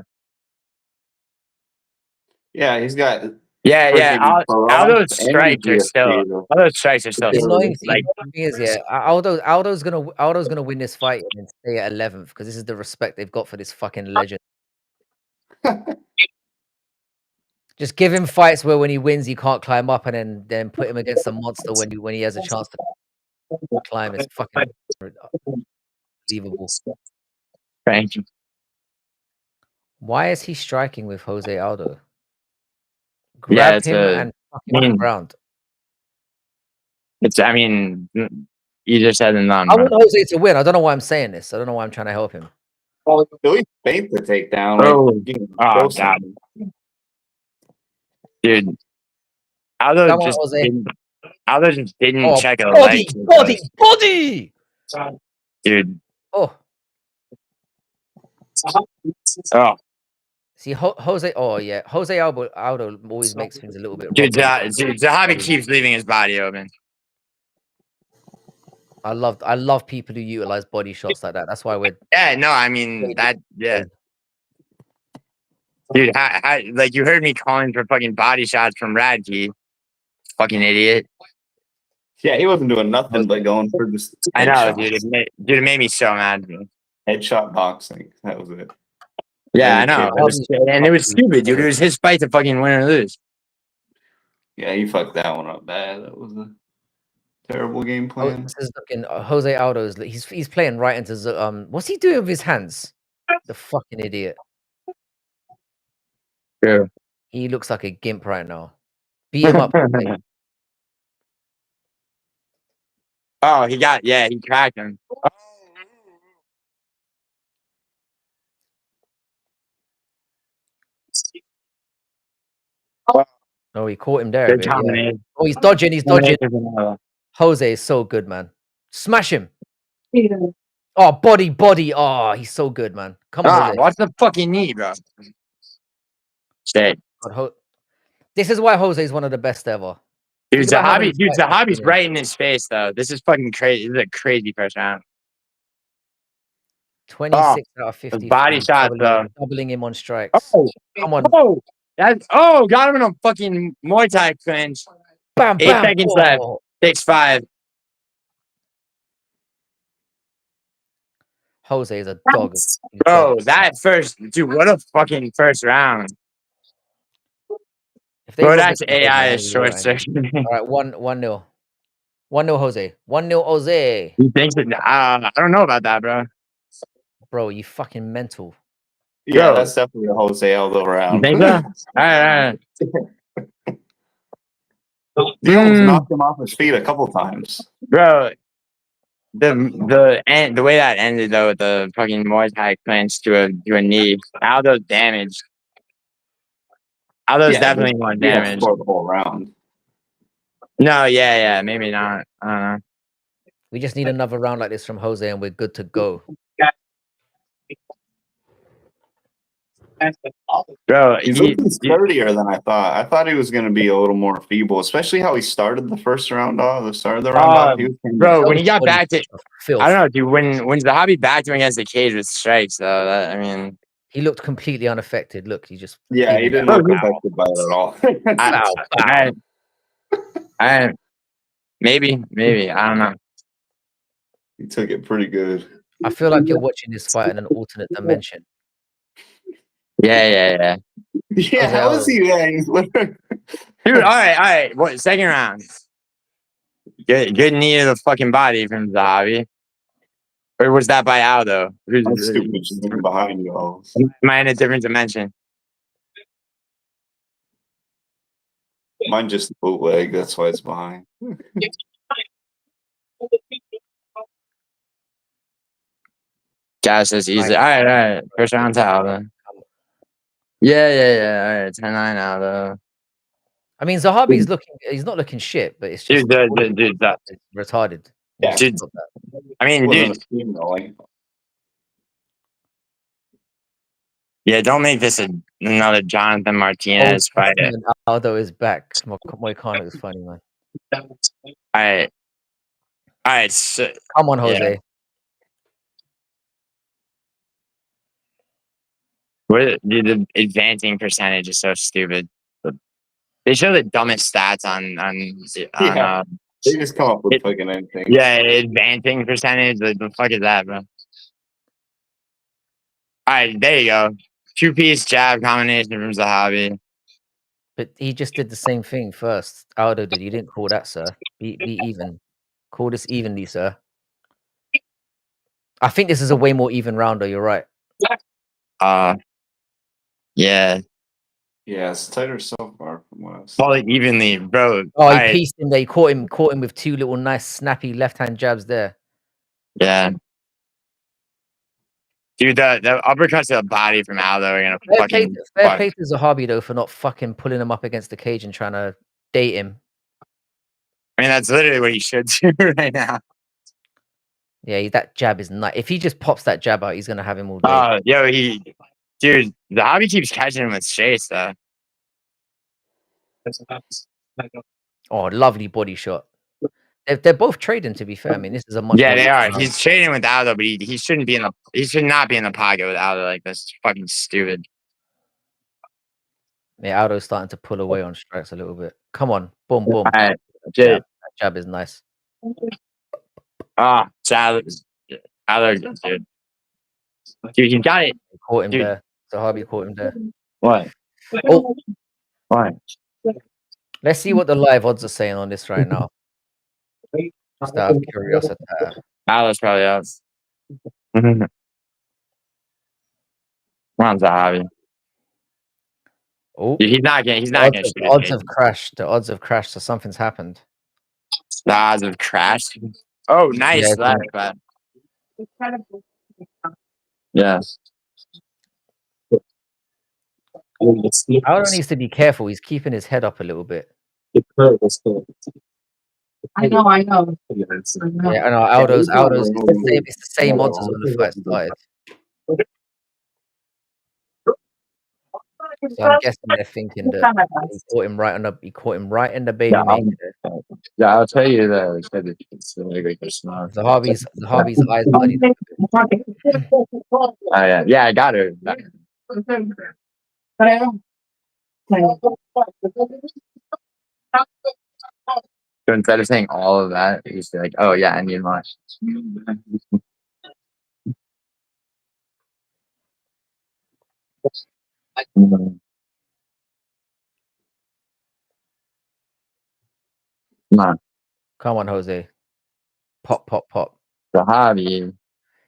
Yeah, he's got Yeah. All those Any strikes are still. GFC, though. All those strikes are still The annoying like. thing is, yeah, Aldo's gonna win this fight and stay at 11th because this is the respect they've got for this fucking legend. Just give him fights where when he wins he can't climb up, and then put him against a monster when he has a chance to climb. It's fucking unbelievable. Thank you. Why is he striking with Jose Aldo? Yeah, Grab it's him a. and fucking I mean, ground. it's. I mean, easier said than done. I Bro. want Jose to win. I don't know why I'm saying this. I don't know why I'm trying to help him. Well, at least faint the takedown. Oh, Or oh God, dude. Aldo Come on, just Jose. didn't Oh, check a body, leg. body! Dude. Oh. Oh. See, Jose. Oh yeah, Jose Aldo always makes things a little bit. Dude, rougher. Zahabi keeps leaving his body open. I love people who utilize body shots like that. That's why we're. Yeah, no, I mean that. Yeah, dude, like you heard me calling for fucking body shots from Radke, fucking idiot. Yeah, he wasn't doing nothing but going for this. I know, dude. It made me so mad. Headshot boxing. That was it. Yeah, I know. It was stupid, dude. It was his fight to fucking win or lose. Yeah, he fucked that one up bad. That was a terrible game plan. This is looking Jose Aldo's. He's playing right into what's he doing with his hands? The fucking idiot. Yeah. He looks like a gimp right now. Beat him up. Oh, he cracked him. Oh, he caught him there. Yeah. Oh, he's dodging. He's dodging. Jose is so good, man. Smash him. Yeah. Oh, body. Oh, he's so good, man. Come on, Jose. What's the fucking knee, bro? Stay. This is why Jose is one of the best ever. Dude, Zahabi's right in his face, though. This is fucking crazy. This is a crazy first round. 26 out of 50. Body shot, though. Doubling him on strikes. Come on. Got him in a fucking Muay Thai clinch. Bam, 8 seconds left. 6-5. Jose is a dog. Bro, dude, what a fucking first round. Bro, that's AI is short circuit. All right, 1-0. 1-0 Jose. 1-0 Jose. You think that? I don't know about that, bro. Bro, you fucking mental. Yeah, that's definitely a Jose Aldo round. You think so? All right. He almost knocked him off his feet a couple times. Bro, the way that ended though, with the fucking Muay Thai clinch to a knee. Aldo's damaged. Aldo's definitely more damaged. For the whole round. No, yeah, maybe not. I don't know. We just need another round like this from Jose, and we're good to go. Bro, he's looking sturdier than I thought. I thought he was going to be a little more feeble, especially how he started the first round off. The start of the round off. Bro, when he got back to, I don't know, dude. When Zahabi backed him against the cage with strikes, though, I mean, he looked completely unaffected. Look, he just he didn't look affected by it at all. Maybe I don't know. He took it pretty good. I feel like you're watching this fight in an alternate dimension. Yeah. Yeah, how is he there? Dude, all right. What, second round? Good knee to the fucking body from Zahabi. Or was that by Aldo? That's stupid. Just behind you all. Am I in a different dimension? Mine just bootleg. That's why it's behind. Josh says easy. All right. First round to Aldo. Yeah. All right, 10-9 Aldo. I mean, Zahabi's he's not looking shit, but it's just dude, it's retarded. Yeah. Dude, I mean, dude. Yeah, don't make this another Jonathan Martinez fight. Aldo is back. Moicano is funny, man. All right. So, come on, Jose. Yeah. The advancing percentage is so stupid. They show the dumbest stats on Yeah. They just come up with it- fucking anything. yeah, advancing percentage. Like, the fuck is that, bro? All right, there you go. 2-piece jab combination from Zahabi. But he just did the same thing first. Aldo did. You didn't call that, sir. Be even. Call this evenly, sir. I think this is a way more even rounder. You're right. Yeah. Yeah, it's tighter so far from what I've Call seen. it evenly, bro. Oh, he pieced him there. He caught him with 2 little nice snappy left-hand jabs there. Yeah. Dude, the uppercuts to the body from Aldo are gonna Fair fucking play to Zahabi though for not fucking pulling him up against the cage and trying to date him. I mean, that's literally what he should do right now. Yeah, that jab is nice. If he just pops that jab out, he's gonna have him all day. Dude, the hobby keeps catching him with straights though. Oh, lovely body shot. They're both trading, to be fair. I mean, this is a much. Yeah, more they are. round. He's trading with Aldo, but he shouldn't be he should not be in the pocket with Aldo like this. It's fucking stupid. Yeah, Aldo's starting to pull away on strikes a little bit. Come on, boom, boom. Alright, That jab is nice. Aldo, dude. Dude, you got it. He caught him Dude. there. Zahabi caught him there. What? Oh, What? let's see what the live odds are saying on this right now. Just out of curiosity. Aldo's probably out. Come on, Zahabi. Oh, Dude, he's not gonna shoot the odds it. have crashed. The odds have crashed, so something's happened. The odds have crashed. Oh, nice. Yeah, Left, but yeah. Aldo needs to be careful. He's keeping his head up a little bit. I know. Yeah, I know. Aldo's it's the same odds as when the fight started. So I'm guessing they're thinking that he caught him right in the baby maker. Yeah, I'll tell you that. It's really good. Zahabi's eyes bloody. Oh yeah, I got her. So instead of saying all of that, you just be like, "Oh yeah, I need lunch." Come on, Jose. Pop, pop, pop. Zahabi.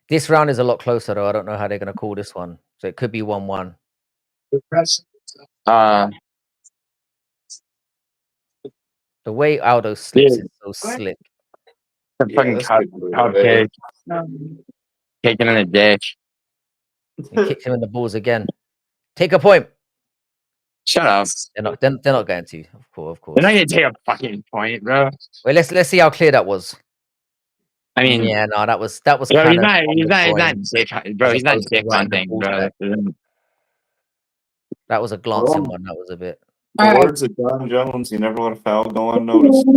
This round is a lot closer, though. I don't know how they're going to call this one. So it could be 1-1. The way Aldo slips is so slick. The fucking cupcake. Kick him in the dick. He kicked him in the balls again. Take a point. Shut up. They're not going to. Of course. They're not gonna take a fucking point, bro. Wait, let's see how clear that was. I mean, yeah, no, that was bro, kind he's of not dick, bro. He's not dick hunting, bro. That was a glancing one. That was a bit. The words of John Jones, you never let a foul go unnoticed.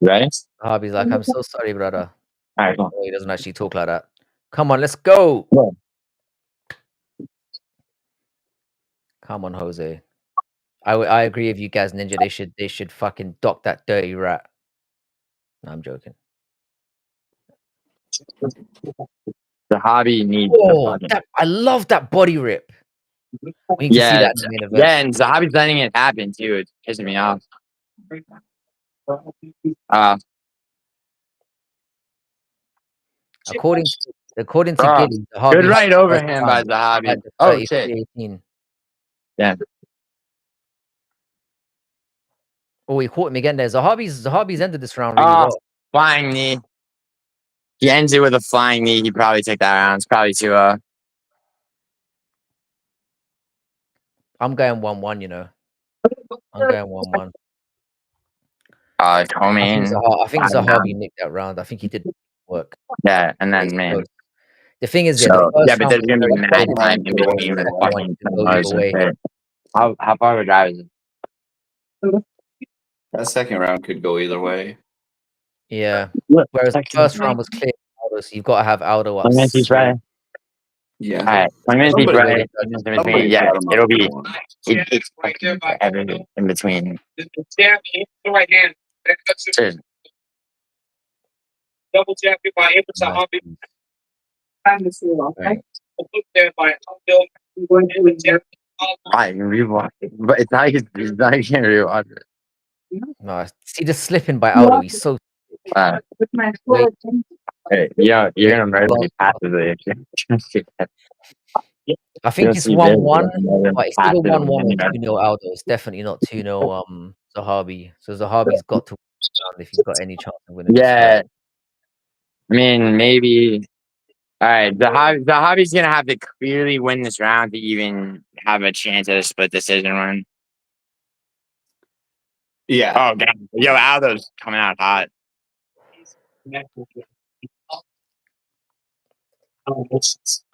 Right? Harvey's like, I'm so sorry, brother. All right, Oh, he doesn't actually talk like that. Come on, let's go. Come on, Jose. I agree with you guys, Ninja. They should fucking dock that dirty rat. No, I'm joking. The hobby needs. I love that body rip. We need to see that in the main event. Yeah, and Zahabi's letting it happen too. It's pissing me off. According to Gilly, Zahabi good right over him by Zahabi. Oh shit! 18. Yeah. Oh, he caught him again there. Zahabi's ended this round really well. Flying knee. He ends it with a flying knee. He probably take that round. It's probably too. I'm going 1-1. You know. I'm going 1-1. Comey. I think Zahabi nicked that round. I think he did work. Yeah, and then man. The thing is, but there's gonna be mad time in between with fucking How far of a drive is it? That second round could go either way. Yeah. Whereas the first round was clear, so you've got to have Aldo up. He's right. Yeah. All right, 20 minutes each Somebody- way. somebody Yeah, shut him up it'll be. for one. It's fucking forever in between. Dude, Double tap if I able to Nice. hobby. Time to see okay. I'm going to do I can rewatch it, but it's not. It's not. You can't rewatch it. No, see the slipping by Aldo. He's so with my Wait. foot. Hey, yeah, you're gonna murder me passively. I think it's 1-1, but it's either 1-1 or 2-0 Aldo. It's definitely not 2-0 Zahabi. So Zahabi's got to win if he's got any chance of winning this Yeah, fight. I mean maybe. All right, Zahabi's gonna have to clearly win this round to even have a chance at a split decision run. Yeah. Oh god, yo, Aldo's coming out hot.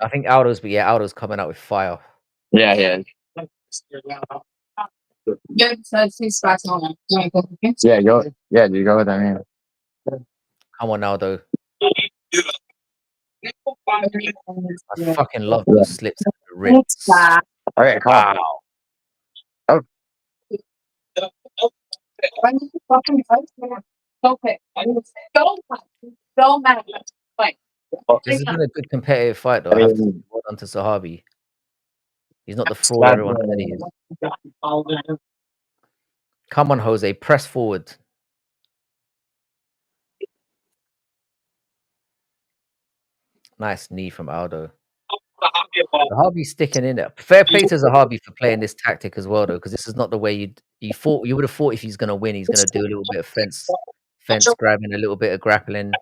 I think Aldo's coming out with fire. Yeah, yeah. Yeah, so 2 spots on it. Yeah, go. Yeah, you go with that man. Come on, Aldo. I fucking love Yeah. those slips and the rips. Okay, come on. Wow. Okay. Don't matter. Like, This has been a good competitive fight, though. I I have to mean, say well done to Zahabi. He's not the fraud everyone said he is. Come on, Jose. Press forward. Nice knee from Aldo. Zahabi's sticking in there. Fair play to Zahabi for playing this tactic as well, though, because this is not the way you would have thought if he's going to win, he's going to do a little bit of fence grabbing, a little bit of grappling.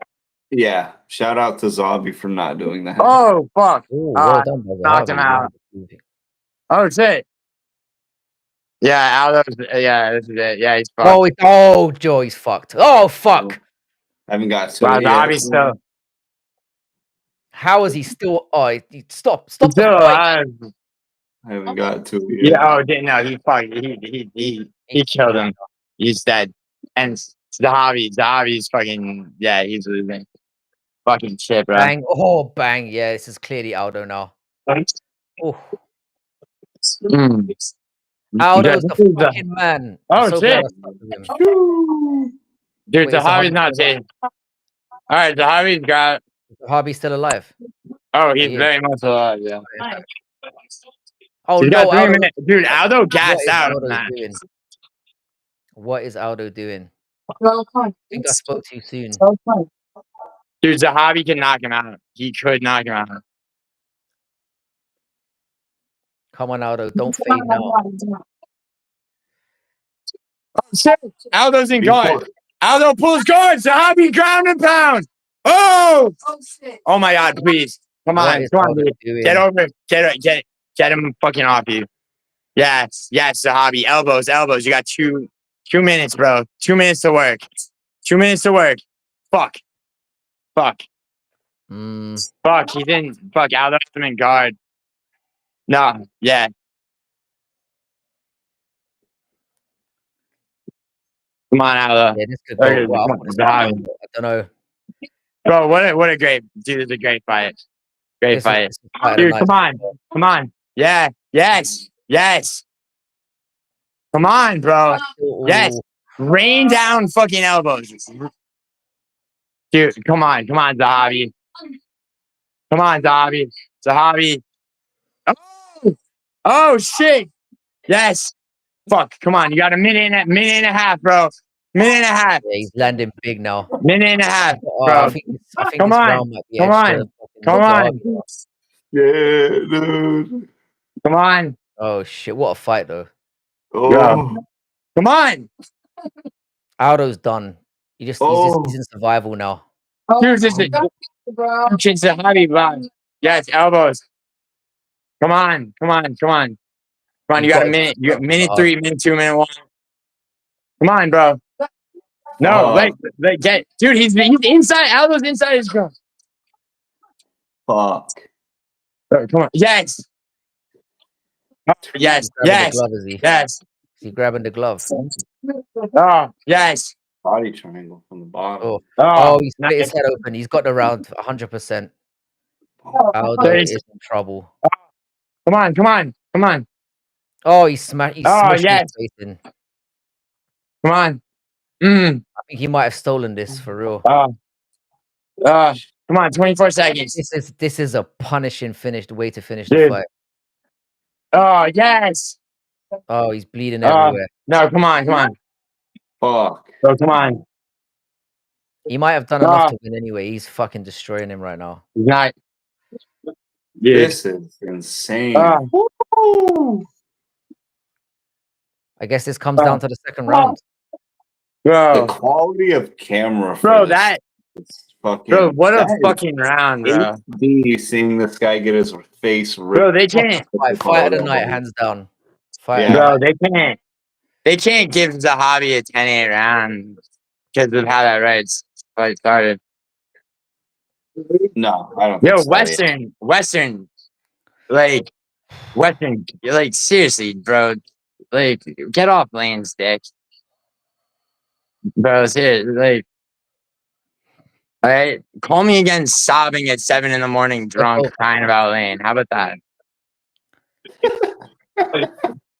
Yeah. Shout out to Zombie for not doing that. Oh fuck! Oh, well done by Knocked him Zahabi. out. Oh shit! Yeah, Aldo's. Yeah, this is it. Yeah, he's fucked. Oh, Joe, he's fucked. Oh, fuck. Haven't got to Wow, it yet. Zahabi's still. How is he still? Oh, stop He's the still fight. alive. I haven't got to it yet. Yeah. Oh, no, he fucked. He killed him. He's dead. And Zahabi's fucking. Yeah, he's losing. Fucking shit, bro. Bang. Oh, bang. Yeah, this is clearly Aldo now. Oh. Mm. Aldo's Yeah, the fucking man. Oh, I'm so glad shit. I stuck with him. Dude, Wait, is Zahabi's Zahabi not still safe. All right, Zahabi's got. Is Zahabi still alive? Oh, he's He is. very much alive. Yeah. Oh, He's no, got 3 Aldo. minutes. Dude, Aldo What gassed is out. Aldo Man. doing? What is Aldo doing? I think I spoke too soon. Dude, Zahabi can knock him out. He could knock him out. Come on, Aldo. Don't fade now. Oh, shit. Aldo's in guard. Aldo pulls guard. Zahabi ground and pound. Oh! Oh my God, please. Come What on. is Come on, Aldo dude. doing? Get over. Get him fucking off you. Yes. Yes, Zahabi. Elbows. You got 2 minutes, bro. 2 minutes to work. 2 minutes to work. Fuck. Fuck. He didn't. Fuck. Aldo has him in guard. No. Yeah. Come on, Aldo. Yeah, this could go. Okay, Wow, come on, I Zahabi. don't know. Bro, what a great dude. It's a great fight. Great fight. This is fight of the Dude, night. come on. Yeah. Yes. Come on, bro. Yes. Rain down fucking elbows. Dude, come on, Zahabi. Come on, Zahabi. Oh shit. Yes. Fuck. Come on. You got a minute and a half, bro. Minute and a half. Yeah, he's landing big now. Minute and a half, Oh, bro. I think Come this on. round might be Come extra on. fucking Come on. Zahabi. Yeah, dude. Come on. Oh shit! What a fight, though. Oh. Come on. Aldo's done. He's in survival now. Dude, just Zahabi, bro. Yes, elbows. Come on. You got a minute. You got minute 3, minute 2, minute 1. Come on, bro. No, get, dude. He's inside. Aldo's inside his girl. Fuck. Oh, come on. Yes. Oh, yes. The glove, is he? Yes. Is he grabbing the glove? Oh, yes. Body triangle from the bottom. Oh, he split his head open. He's got the round 100%. Aldo is in trouble. Come on, come on, come on. Oh, he smashed. He Oh, smushed yes. his face in. Come on. I think he might have stolen this for real. Come on, 24 seconds. This is a punishing finish. The way to finish Dude. the fight. Oh, yes. Oh, he's bleeding everywhere. No, come on, come on. Fuck. Oh, come on. He might have done enough to win anyway. He's fucking destroying him right now. He's not. Dude. This is insane. I guess this comes down to the second round. The quality of camera, Bro, that. Fucking, bro, what a fucking round, bro. HD, seeing this guy get his face ripped. Bro, they can't. Fight of the night, hands down. Fight. Bro, they can't. They can't give Zahabi a 10-8 round because of how that fight started. No, I don't. Yo, think Western, like seriously, bro, like get off Lane's dick, bro. Seriously, like, all right, call me again, sobbing at 7 a.m, drunk, crying about Lane. How about that?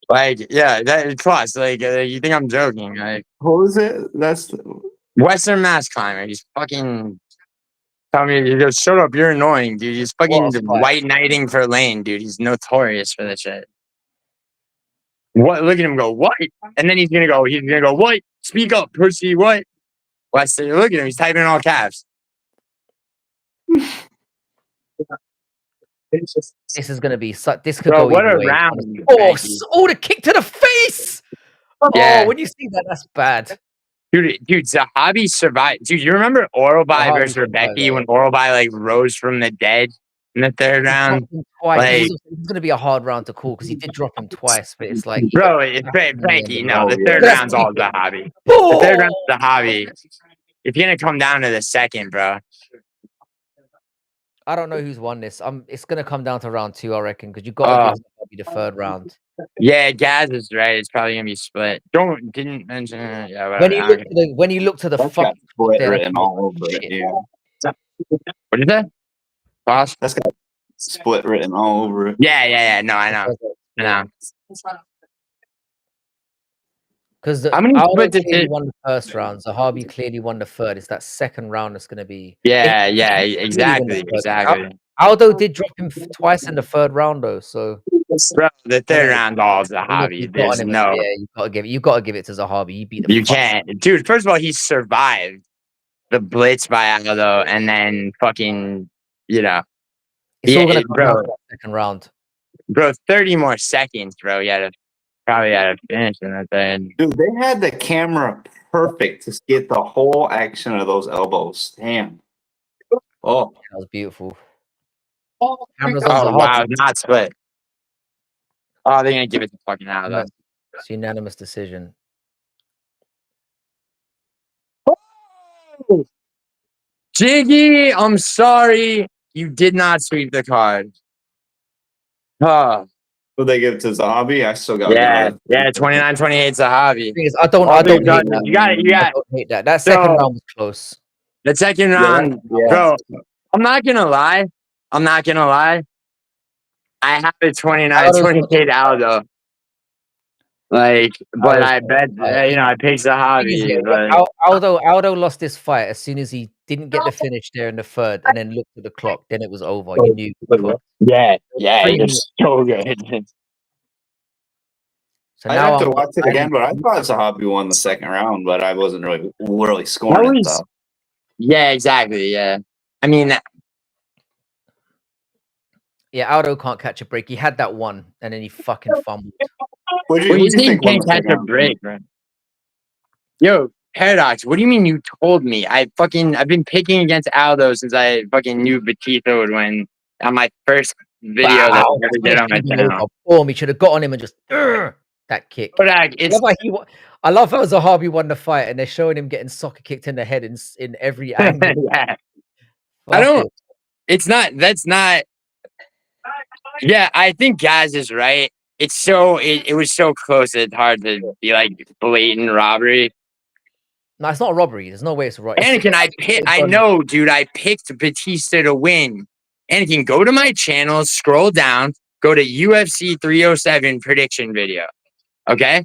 Like, yeah, that plus, like, you think I'm joking? Like, what was it? That's Western Mass Climber. He's fucking. Tell me, he goes, shut up, you're annoying, dude. He's fucking white knighting for Lane, dude. He's notorious for this shit. What? Look at him go, what? And then he's gonna go, what? Speak up, pussy, what? Western, look at him, he's typing in all caps. This is gonna be this could go what either a way. round. Oh, the kick to the face! Yeah. Oh, when you see that, that's bad. Dude, Zahabi survived. Dude, you remember Oralby versus Rebecca when Oralby like rose from the dead in the third round? Like, it's gonna be a hard round to call because he did drop him twice, but it's like, bro, Frankie, no, the third round's all Zahabi. The third round's Zahabi. If you're gonna come down to the second, bro. I don't know who's won this. It's gonna come down to round 2, I reckon, because you got to give Zahabi the third round. Yeah, Gaz is right. It's probably gonna be split. Didn't mention it. Yeah, when you look to the fucking split written all over it. Yeah. What is that? Boss? That's got split written all over it. Yeah. No, I know. Because Aldo clearly won the first round. Zahabi clearly won the third. It's that second round that's gonna be. Yeah, exactly. Aldo did drop him twice in the third round though, so. Bro, the third round all Zahabi. There's no. Yeah, you gotta give it to Zahabi. You beat the. You can't, dude. First of all, he survived the blitz by Aldo, and then fucking, It's all gonna come down to that second round. Bro, 30 more seconds, bro. You probably had to finish in that thing. Dude, they had the camera perfect to get the whole action of those elbows. Damn. Oh, that was beautiful. Oh wow, not split. Oh, they're gonna give it to fucking Aldo. It's unanimous decision. Oh! Jiggy, I'm sorry. You did not sweep the card. Will they give it to Zahabi? I still got 29-28 Zahabi. I don't hate that. You got it. I don't hate that. That second round was close. The second round, bro. I'm not gonna lie. I have a 29-28 Aldo. Like, but I bet I picked Zahabi. Aldo lost this fight as soon as he didn't get the finish there in the third, and then looked at the clock. Then it was over. You knew. Yeah, it was so good. So I have to watch it again, but I thought Zahabi won the second round, but I wasn't really scoring it though. Yeah, exactly. Yeah, I mean. Yeah, Aldo can't catch a break. He had that one, and then he fucking fumbled. What do you think can't catch a break, bro? Yo, Paradox, what do you mean you told me? I've been picking against Aldo since I fucking knew Batista would win on my first video that I ever did on my channel. Boom, he should have got on him and just that kick. But I love how Zahabi won the fight, and they're showing him getting soccer kicked in the head in every angle. Yeah. That's not. Yeah, I think Gaz is right. It was so close. It's hard to be like blatant robbery. No, it's not a robbery. There's no way it's a robbery. Anakin, I know, dude. I picked Batista to win. Anakin, go to my channel, scroll down, go to UFC 307 prediction video. Okay?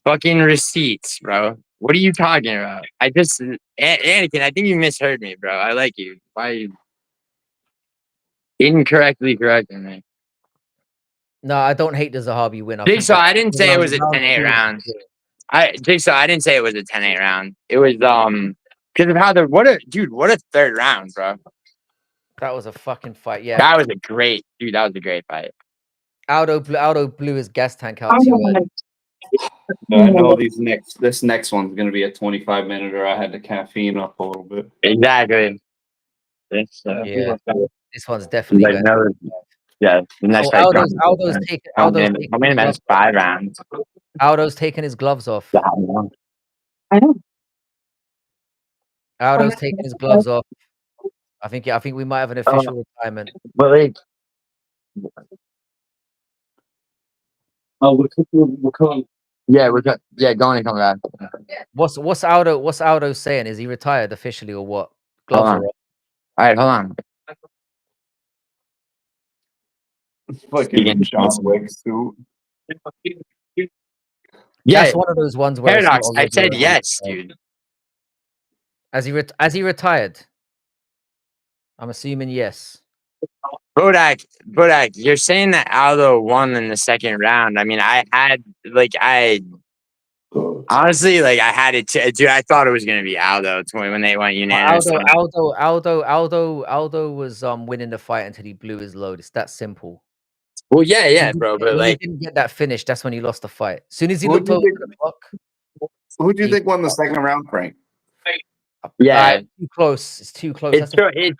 Fucking receipts, bro. What are you talking about? Anakin, I think you misheard me, bro. I like you. Why are you incorrectly correcting me? No, I don't hate the Zahabi win. I think Jigsaw, that I didn't say it was a round 10-8 two was round. good. Jigsaw, I didn't say it was a 10-8 round. It was because of how what a third round, bro. That was a fucking fight. Yeah, That was a great fight. Aldo blew his gas tank out too early. I know this next one's gonna be a 25-minute, or I had to caffeine up a little bit. Exactly. Yeah, this one's definitely like going. Yeah, the next fight. Aldo's taking. How many minutes? 5 rounds. Aldo's taking his gloves off. Yeah, I know. Aldo's taking his gloves off. I think we might have an official retirement. But like, we're coming. Yeah, going and coming back. What's Aldo saying? Is he retired officially or what? Gloves are off. All right, hold on. Fucking John Wick suit. Yeah, That's one of those ones where Paradox. I said yes, dude. As he retired, I'm assuming yes. Bodak, you're saying that Aldo won in the second round. I mean, honestly, I had it, dude. I thought it was gonna be Aldo when they went unanimous. Aldo was winning the fight until he blew his load. It's that simple. Well, yeah, bro. But when he didn't get that finish, that's when he lost the fight. As soon as he looked over the clock. Who do you think won the second round, Frank? Yeah, too close. It's too close. It's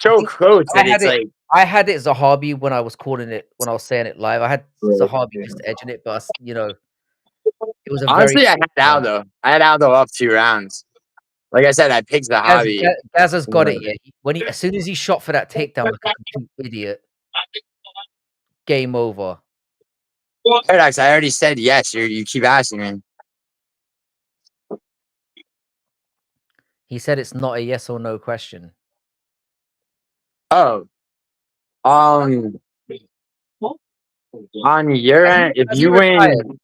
so close that it's like I had it Zahabi when I was calling it, when I was saying it live. I had Zahabi just edging it, but it was a honestly, I had Aldo. I had Aldo up 2 rounds. Like I said, I picked Zahabi. Gaza's got it. Yeah, as soon as he shot for that takedown like a complete idiot, game over. Paradox, I already said yes. You keep asking me. He said it's not a yes or no question. Oh, on your end, if you win,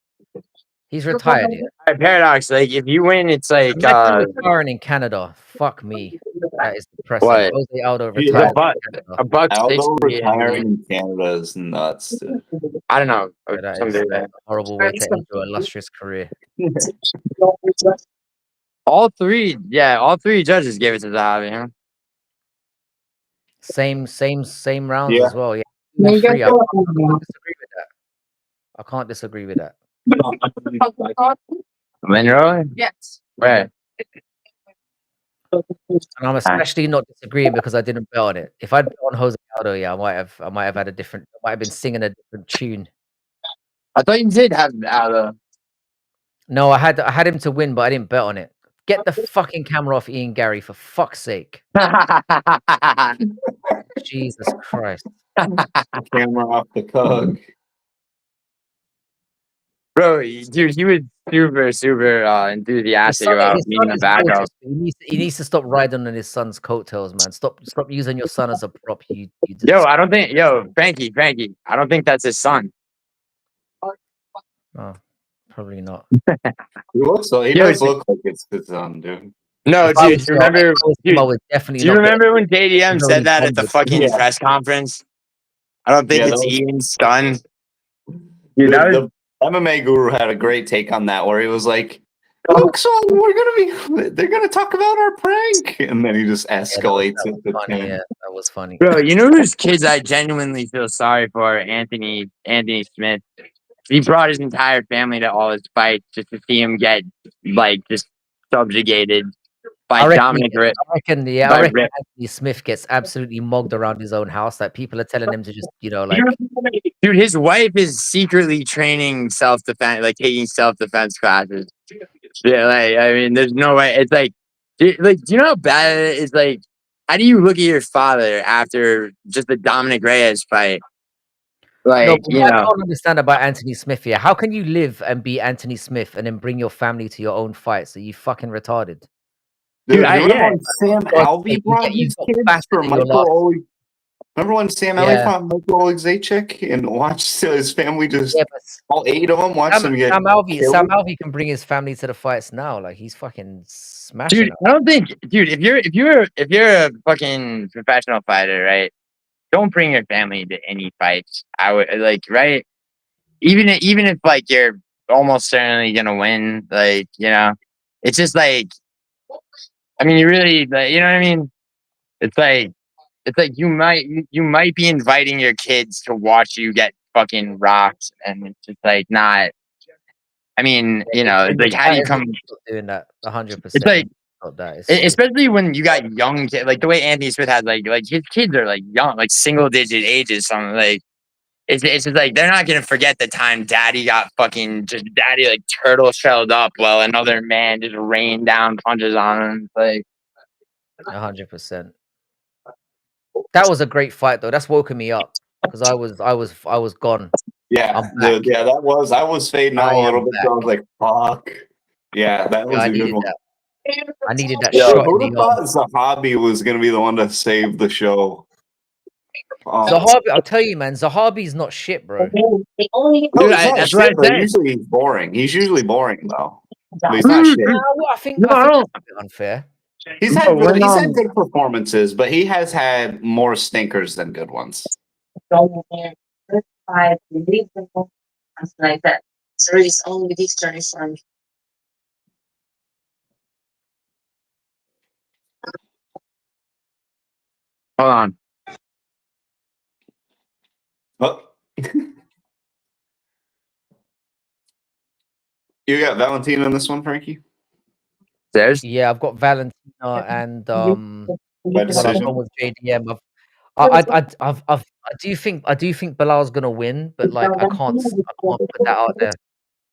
he's retired. Yeah. Paradox, if you win, it's like retiring in Canada. Fuck me, that is depressing. What? Jose Aldo retired. Aldo retiring in Canada is nuts. Dude. I don't know. That is a horrible way to end your illustrious career. All three judges gave it to Zahabi. Huh? Same rounds as well. Yeah, I can't disagree with that. Monroe? Yes. Where? And I'm especially not disagreeing because I didn't bet on it. If I'd bet on Jose Aldo, yeah, I might have had I might have been singing a different tune. I thought you did have Aldo. No, I had him to win, but I didn't bet on it. Get the fucking camera off Ian Gary, for fuck's sake. Jesus Christ. Camera off the cog. Bro, dude, he was super enthusiastic about being a backup. He needs to stop riding on his son's coattails, man. Stop using your son as a prop. I don't think Frankie, I don't think that's his son. Oh, probably not. He does look like it's his son, dude. No, dude, you remember? Do you remember when JDM said that at the fucking press conference? I don't think it's Ian's son. Dude, the MMA Guru had a great take on that, where he was like, "Look, son, they're gonna talk about our prank," and then he just escalates it. Funny, yeah, that was funny. Bro, you know whose kids I genuinely feel sorry for? Anthony Smith. He brought his entire family to all his fights just to see him get just subjugated by Dominic Rip. I reckon Anthony Smith gets absolutely mogged around his own house. That people are telling him to just, Dude, his wife is secretly training self-defense, taking self-defense classes. Yeah, I mean, there's no way. It's do you know how bad it is? How do you look at your father after just the Dominic Reyes fight? I don't understand about Anthony Smith here. How can you live and be Anthony Smith and then bring your family to your own fights? Are you fucking retarded? Dude, Sam Alvey brought his kids for Michael Remember when Sam Elliott Yeah. fought Michael Zajic and watched his family just Yeah, but all 8 of them watched him get Sam Alvey killed? can bring his family to the fights now. Like he's fucking smashing Dude, them. I don't think, dude, if you're a fucking professional fighter, right? Don't bring your family to any fights. I would like, right? Even if like you're almost certainly gonna win, like, it's just like, I mean, you really, like, you know what I mean? It's like you might be inviting your kids to watch you get fucking rocked, and it's just like not. I mean, it's like, how do you come? Doing that 100%. It's like, Not that. It's especially when you got young kids, like the way Anthony Smith has, like his kids are like young, like single digit ages, something like. It's just like they're not gonna forget the time daddy got fucking daddy like turtle shelled up while another man just rained down punches on him. It's like 100%. That was a great fight though. That's woken me up because I was gone. Yeah, I'm back. dude, yeah, that was. I was fading out I a am little bit. So I was like, "Fuck." Yeah, that was I a good needed one. that. I needed that Yeah, shot who'd in have the arm. thought Zahabi was going to be the one to save the show? Zahabi, I'll tell you, man, Zahabi's not shit, bro. No, he's Dude, not that's shit, what I but said. usually he's boring. He's usually boring though. But he's not shit. I think No, that's a bit unfair. He's had good performances, but he has had more stinkers than good ones. Like that. So it's only this turn from. Hold on. Oh. You got Valentina in this one, Frankie? Yeah, I've got Valentina and By decision. I've gone with JDM. I do think Bilal's gonna win, but like I can't put that out there.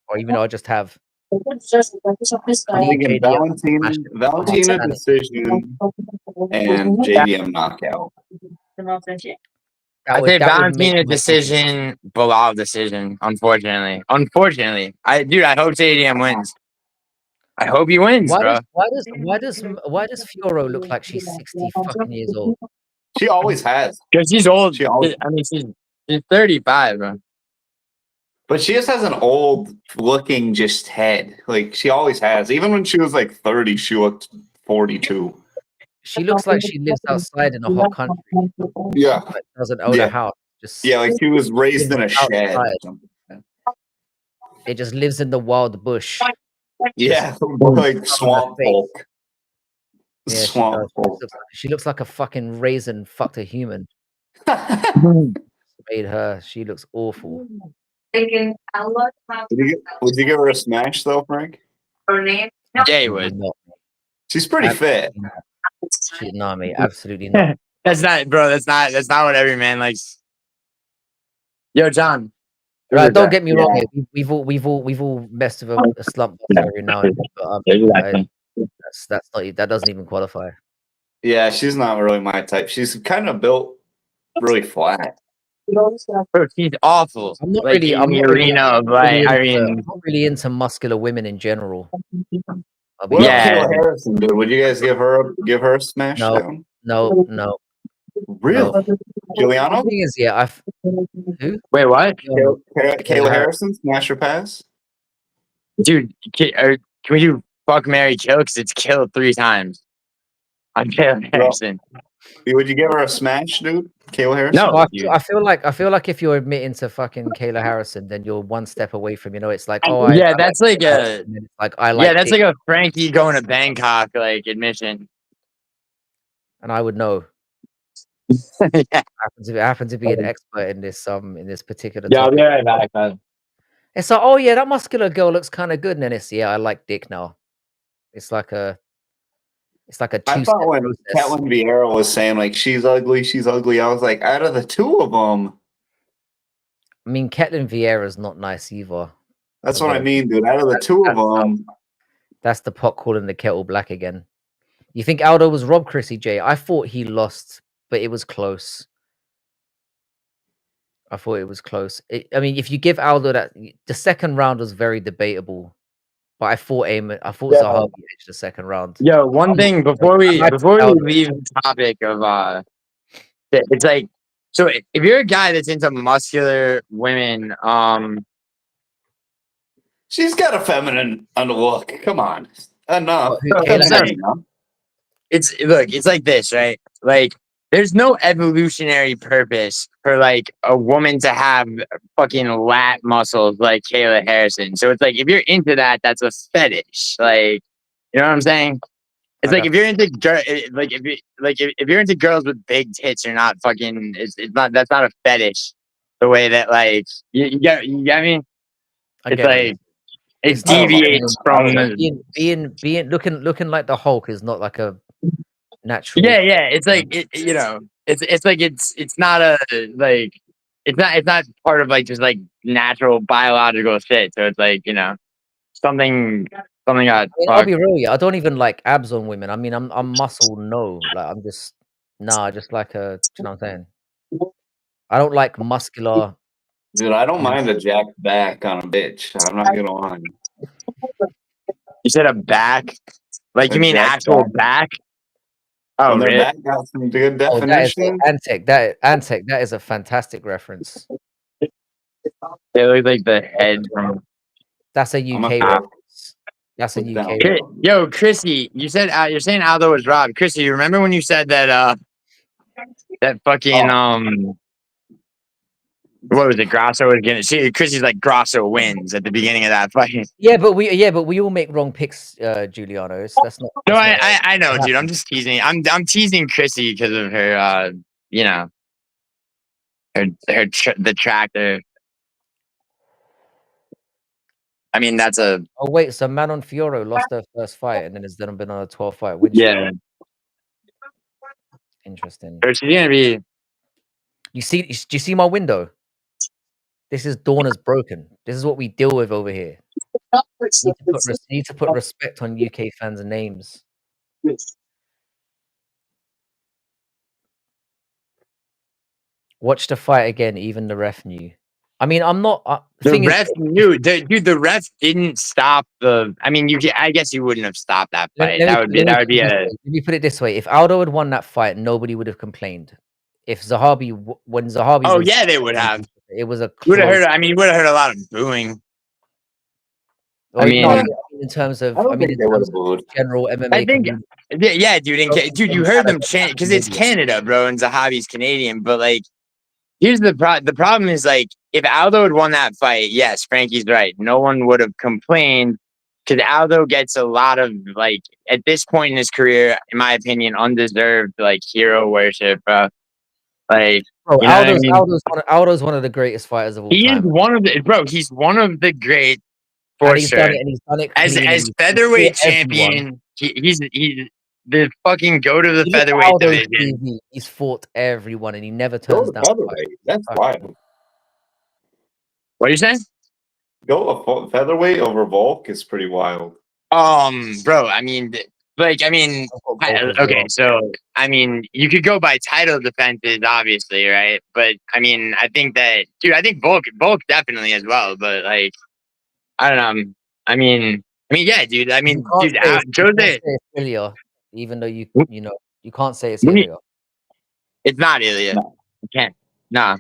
Or even though I just have. I'm thinking Valentina decision and JDM knockout. I say Valentina decision, Bilal decision. Unfortunately, I hope JDM wins. I hope he wins, bro. Why does Fioro look like she's 60 fucking years old? She always has. Because she's old. She always, I mean, she's 35, bro. But she just has an old looking just head. Like she always has. Even when she was like 30, she looked 42. She looks like she lives outside in a hot country. Yeah. But doesn't own a house. Just like she was raised in a shed. Or something. It just lives in the wild bush. Yeah, like swamp folk. Yeah, swamp folk. She looks like a fucking raisin fucked a human. Made her. She looks awful. Would you give her a smash though, Frank? Yeah, you would. She's pretty fit. She's not me. Absolutely not. That's not, bro. That's not what every man likes. Yo, John. Right, don't get me wrong. We've all messed with a slump every now and then, but that doesn't even qualify. Yeah, she's not really my type. She's kind of built really flat. Bro, she's awful. I'm not like, really. I'm not really into muscular women in general. What about Kayla Harrison, dude? Would you guys give her a smash down? No. Really? Giuliano? The thing is, yeah, who? Wait, what? Kayla Harrison, smash or pass? Dude, can we do fuck, marry, kill? Because it's killed 3 times. I'm Kayla Harrison. Would you give her a smash, dude? Kayla Harrison? No. Well, I feel like if you're admitting to fucking Kayla Harrison, then you're one step away from, it's like, oh, that's like a that's like a Frankie going to Bangkok like admission. And I would know. Yeah. I happen to be an expert in this particular Yeah, I'll topic. be right back, man. It's like, oh yeah, that muscular girl looks kind of good, and then it's I like dick now. It's like a I thought when Ketlin Vieira was saying like she's ugly, I was like, out of the two of them. I mean, Ketlin Vieira's not nice either. That's what I mean, dude. Out of the two of them, that's the pot calling the kettle black again. You think Aldo was robbed, Chrissy J? I thought he lost, but it was close. I thought it was close. I mean, if you give Aldo that, the second round was very debatable. But I thought Zahabi edged the second round. Yo, one thing before we leave the topic of it's like So if you're a guy that's into muscular women, She's got a feminine look. Come on, enough. What, who, I'm Kayla saying, Harrison? it's like this, right? Like there's no evolutionary purpose for like a woman to have fucking lat muscles like Kayla Harrison. So it's like if you're into that, that's a fetish. Like, you know what I'm saying? It's I like got if you're into like if you're into girls with big tits, you're not fucking. It's not, that's not a fetish. The way that like you get me? I It's get what you. like it It's not. I deviates mean, from being looking like the Hulk is not like a natural. yeah. It's like it's like it's not a like it's not part of like just like natural biological shit. So it's like something got I mean, I'll fucked. be real, yeah. I don't even like abs on women. I mean, I'm muscle, no. Like I'm just nah, just like a. Do you know what I'm saying? I don't like muscular. Dude, I don't mind a jack back on a bitch. I'm not gonna lie. You said a back, like you A mean jack actual back. back? Oh, When their really? back got some good Oh, that is definition. Antec. That is a fantastic reference. They look like the head from. That's a I'm a UK cop. reference. That's a Put UK down. reference. Yo, Chrissy, you said you're saying Aldo was robbed. Chrissy, you remember when you said that that fucking what was it? Grasso was gonna. Chrissy's like Grasso wins at the beginning of that fight. Yeah, but we all make wrong picks, Giuliano. That's not. No, That's not I know, what dude. I'm happens. just teasing. I'm teasing Chrissy because of her you know the tractor. I mean that's a Oh wait, so Manon Fiorot lost their first fight and then has then been on a 12-fight win streak. yeah. Interesting. So she's gonna be. Do you see my window? This is Dorna's broken. This is what we deal with over here. Need to put respect on UK fans' names. Watch the fight again. Even the ref knew. I mean, I'm not. The ref knew, dude. The ref didn't stop the. I mean, I guess you wouldn't have stopped that fight. That would be a. Let me put it this way: if Aldo had won that fight, nobody would have complained. If Zahabi, when Zahabi, Oh yeah, they would have. It was a Would have close. heard. I mean, you would have heard a lot of booing. I mean, in terms of, I mean, in terms of general MMA. I think, yeah, dude. Dude, you heard them chant because it's Canada, bro, and Zahabi's Canadian. But like, here's the problem is like, if Aldo had won that fight, yes, Frankie's right. No one would have complained because Aldo gets a lot of like at this point in his career, in my opinion, undeserved like hero worship, bro. Like, bro, you know what I mean? Aldo's one of the greatest fighters of all time. He is one of the He's one of the great. For and he's done it as featherweight champion. He's the fucking go to the featherweight division. TV, he's fought everyone and he never turns down. Featherweight. That's wild. What are you saying? Go a featherweight over Volk is pretty wild. Bro. I mean, okay. So I mean, you could go by title defenses, obviously, right? But I mean, I think that, dude. I think Volk definitely as well. But like, I don't know. I mean, yeah, dude. I mean, dude, Jose. Ilya, even though you can't say it's Ilya. It's not Ilya. No. You can't. Nah.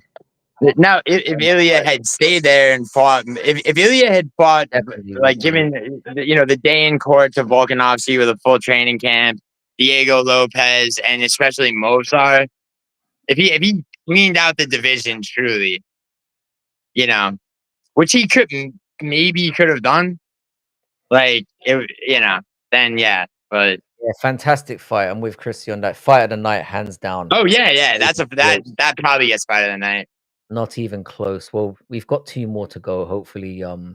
Now, if Ilya had stayed there and fought, if Ilya had fought, like given the day in court to Volkanovski with a full training camp, Diego Lopez, and especially Mozart, if he cleaned out the division truly, which he could have done. Like then yeah, but yeah, fantastic fight. I'm with Chrissy on that. Fight of the night, hands down. Oh yeah, that probably gets fight of the night. Not even close. Well, we've got 2 more to go. Hopefully, I'm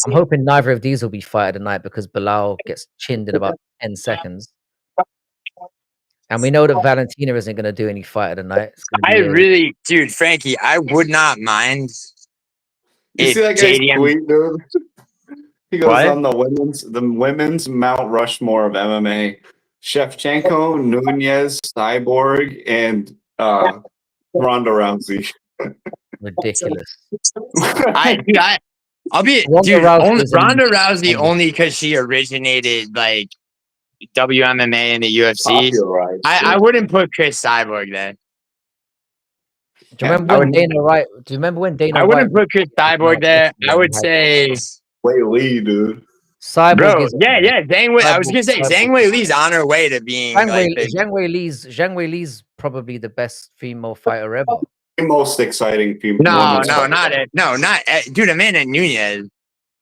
hoping neither of these will be fight of the night because Bilal gets chinned in about 10 seconds. And we know that Valentina isn't going to do any fight of the night. Dude, Frankie, I would not mind. You see that guy's tweet, dude? He goes on the women's Mount Rushmore of MMA: Shevchenko, Nunez, Cyborg, and Ronda Rousey. Ridiculous. I'll be Ronda Rousey only because she originated like WMMA and the UFC. I wouldn't put Chris Cyborg there. Do you remember I when would- Dana White? Do you remember when Dana I White? wouldn't put Chris Cyborg there. I would say, Wait, Lee, dude. Cyborg bro, is yeah, Zhang Wei. I was gonna say Cyborg- Zhang Wei Li's on her way to being like big. Zhang Wei Li's probably the best female fighter ever. The most exciting female. No, not it. No, not dude. Amanda Nunez.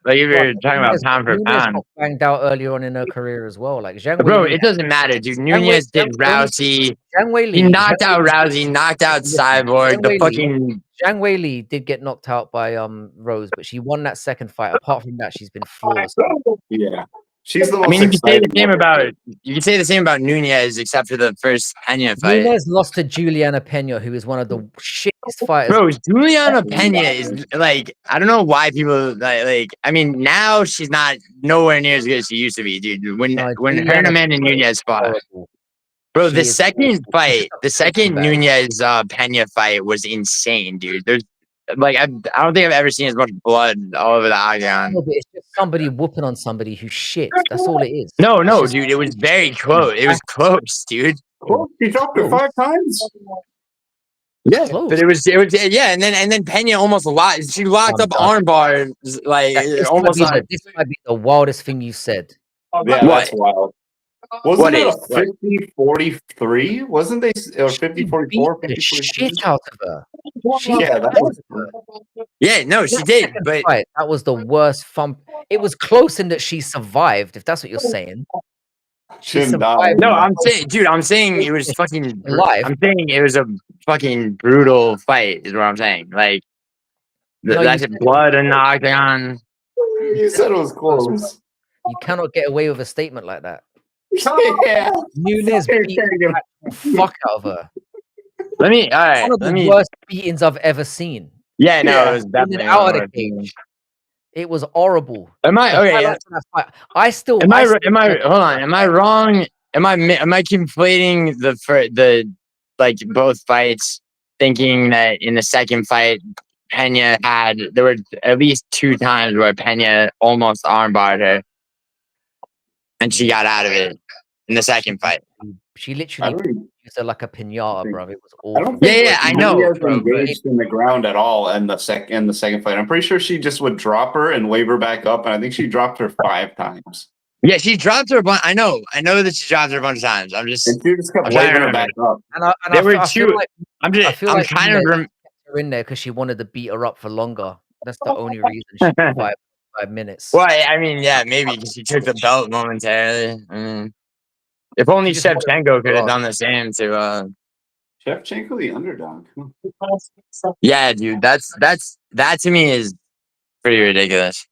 Like if you're talking about pound for Nunez pound, got banged out earlier on in her career as well. Like Zhang bro, Wei Li, it doesn't matter, dude. Nunez did Rousey. Zhang Wei He Li, knocked out Rousey, knocked out Cyborg. The fucking Zhang Wei Li did get knocked out by Rose, but she won that second fight. Apart from that, she's been flawless. Yeah, she's the most. I mean, you can say the exciting same ever. about Nunez, except for the first Pena fight. Nunez lost to Juliana Pena, who is one of the shittest fighters. Bro, Juliana Pena is like, I don't know why people like. I mean, now she's not nowhere near as good as she used to be, dude. When her and Amanda Nunez fought, horrible. bro, She the is second fight, the second bag. Nunez Pena fight was insane, dude. There's like I don't think I've ever seen as much blood all over the octagon. No, but it's just somebody whooping on somebody who's shit. That's all it is. No, It's just- dude, it was very close. It was close, dude. Oh, he dropped her 5 times. Yeah, Close. but it was yeah, and then Pena almost locked. She locked up armbar like this almost might be like this might be the wildest thing you said. Yeah, What? that's wild. Wasn't What it is? a 50-43? Wasn't they or 50-44? Beat the shit out of her. Yeah, that was. Yeah, no, she That did, second but fight, that was the worst fun. It was close in that she survived, if that's what you're saying. She Shouldn't die. survived. no, I'm saying, dude, I'm saying it was fucking. Alive. I'm saying it was a fucking brutal fight. Is what I'm saying. Like No, that's you said- blood in the octagon. You said it was close. You cannot get away with a statement like that. Yeah. Nunez beat the fuck out of her. Let me. All right. One of Let the me. worst beatings I've ever seen. Yeah, no, Yeah. it was In definitely and out one of the of the worst. cage. It was horrible. Am I The okay? highlights of that fight- I still. Am I? still- Am I? Hold on. Am I wrong? Am I conflating the like both fights, thinking that in the second fight, Pena there were at least 2 times where Pena almost armbarred her, and she got out of it in the second fight. She I literally don't, used her like a pinata, bro. It was I awful. don't think Yeah, I know, Nunez bro, but- engaged in the ground at all in the second fight. I'm pretty sure she just would drop her and wave her back up, and I think she dropped her 5 times. Yeah, she dropped her a bunch. I know that she dropped her a bunch of times. I'm just. And she just kept I'm trying to waving her back remember. up. And There were I feel 2. like I'm I just. feel I'm like kind of. Nunez kept her in there because she wanted to beat her up for longer. That's the only reason she survived 5 minutes. Well, I mean, yeah, maybe because she took the belt momentarily. I mean, if only She just wanted to Shevchenko beat could her have up. done the same to. Shevchenko, the underdog. Yeah, dude, that to me is pretty ridiculous.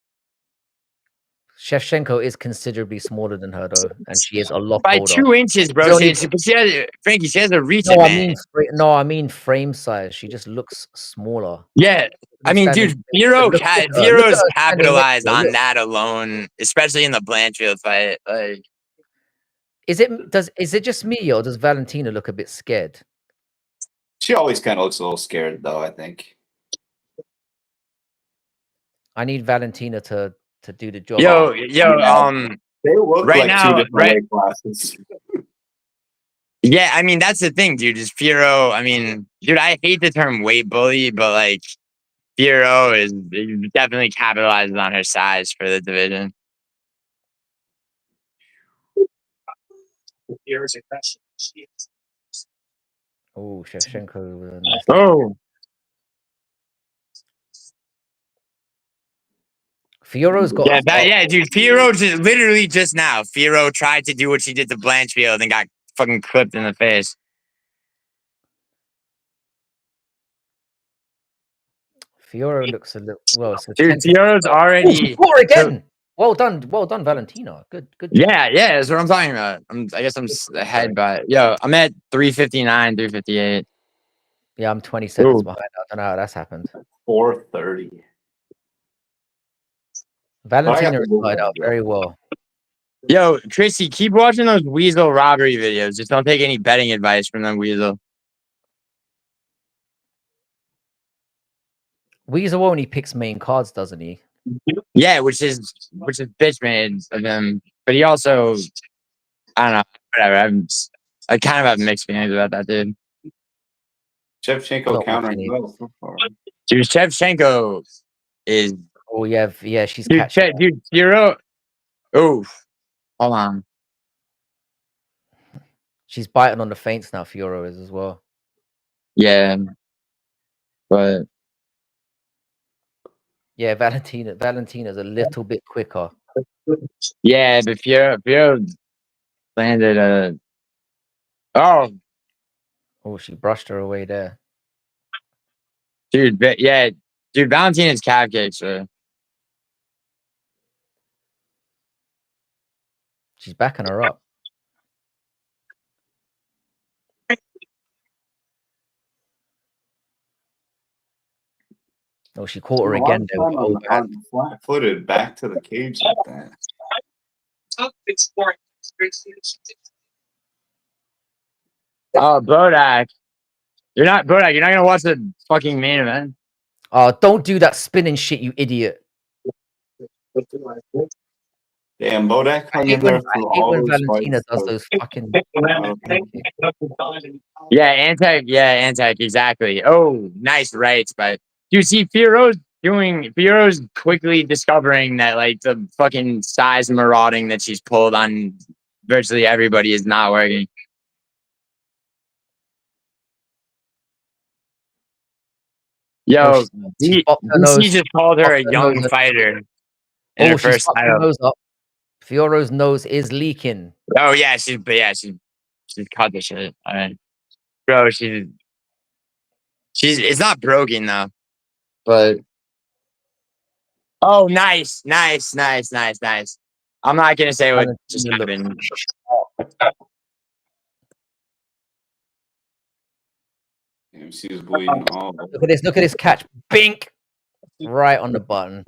Shevchenko is considerably smaller than her though, and she is a lot By older. 2 inches, bro. She only- She has Frankie. She has a reach No, I advantage. mean frame size. She just looks smaller. Yeah, I mean, Standing- dude, Viero's look at her capitalized standing next to her, on look. that alone, especially in the Blanchfield fight. Like, Is it just me or does Valentina look a bit scared? She always kind of looks a little scared, though, I think. I need Valentina to do the job. yo, Yeah. They look Right like now- 2 different right- weight classes. yeah, I mean, that's the thing, dude. Is Fiero? I mean, dude, I hate the term weight bully, but like, Fiero is definitely capitalizes on her size for the division. Oh, Shevchenko with a nice. Oh, Fiora's got. yeah, dude. Fiero literally just now. Fiero tried to do what she did to Blanchfield and got fucking clipped in the face. Fiora looks a little. Well, so Dude, Fiore's already. score again. Well done, Valentina. Good. Yeah, that's what I'm talking about. I guess I'm ahead by. Yo, I'm at 359, 358. Yeah, I'm 20 seconds Ooh. behind. I don't know how that's happened. 4:30. Valentina to move started on, out yeah. very well. Yo, Chrissy, keep watching those Weasel robbery videos. Just don't take any betting advice from them, Weasel. Weasel only picks main cards, doesn't he? Yeah, which is bitch made of him. But he also, I don't know, whatever. I kind of have mixed feelings about that dude. Shevchenko Not countering watching well it. so far. Dude, Shevchenko is Oh yeah, she's dude. catching. Dude, Firo. Oof. Hold on. She's biting on the feints now. Fiora is as well. Yeah, but Yeah, Valentina's a little bit quicker. yeah, but Firo landed a. Oh, Oh, she brushed her away there. dude, yeah, dude, Valentina's calf kicks. She's backing her up. Oh, she caught her A lot again of there with time the overhand. on flat-footed back to the cage like that. Oh, Bodak. You're not Bodak. You're not gonna watch the fucking main event. Oh, don't do that spinning shit, you idiot. Damn, Bodak I hung hate in there when through all those Valentina fights. does those fucking Yeah, Antec, exactly. Oh, nice rights, but you see Fiora's quickly discovering that like the fucking size marauding that she's pulled on virtually everybody is not working. Yo, she's popped her nose. DC just called her a Popped her young nose. fighter in her Oh, she's first fucked her title. nose up. Fiora's nose is leaking. Oh yeah, she's cut the shit. All right, bro, she's it's not broken though, but oh, nice. I'm not gonna say what just Valentina happened. Damn, she was bleeding all. Look at this catch. Bink! Right on the button.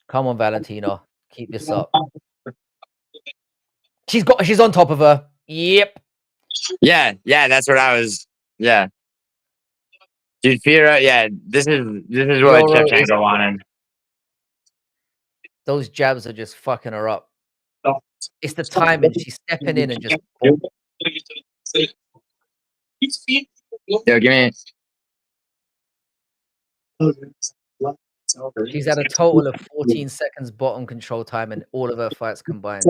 Come on, Valentina. Keep this up. She's on top of her. Yep. Yeah, that's what I was. Yeah, dude, Fiora. Yeah, this is what Fiora is- Shevchenko wanted. Those jabs are just fucking her up. It's the timing. She's stepping in and just. Yo, give me. She's at a total of 14 seconds bottom control time in all of her fights combined.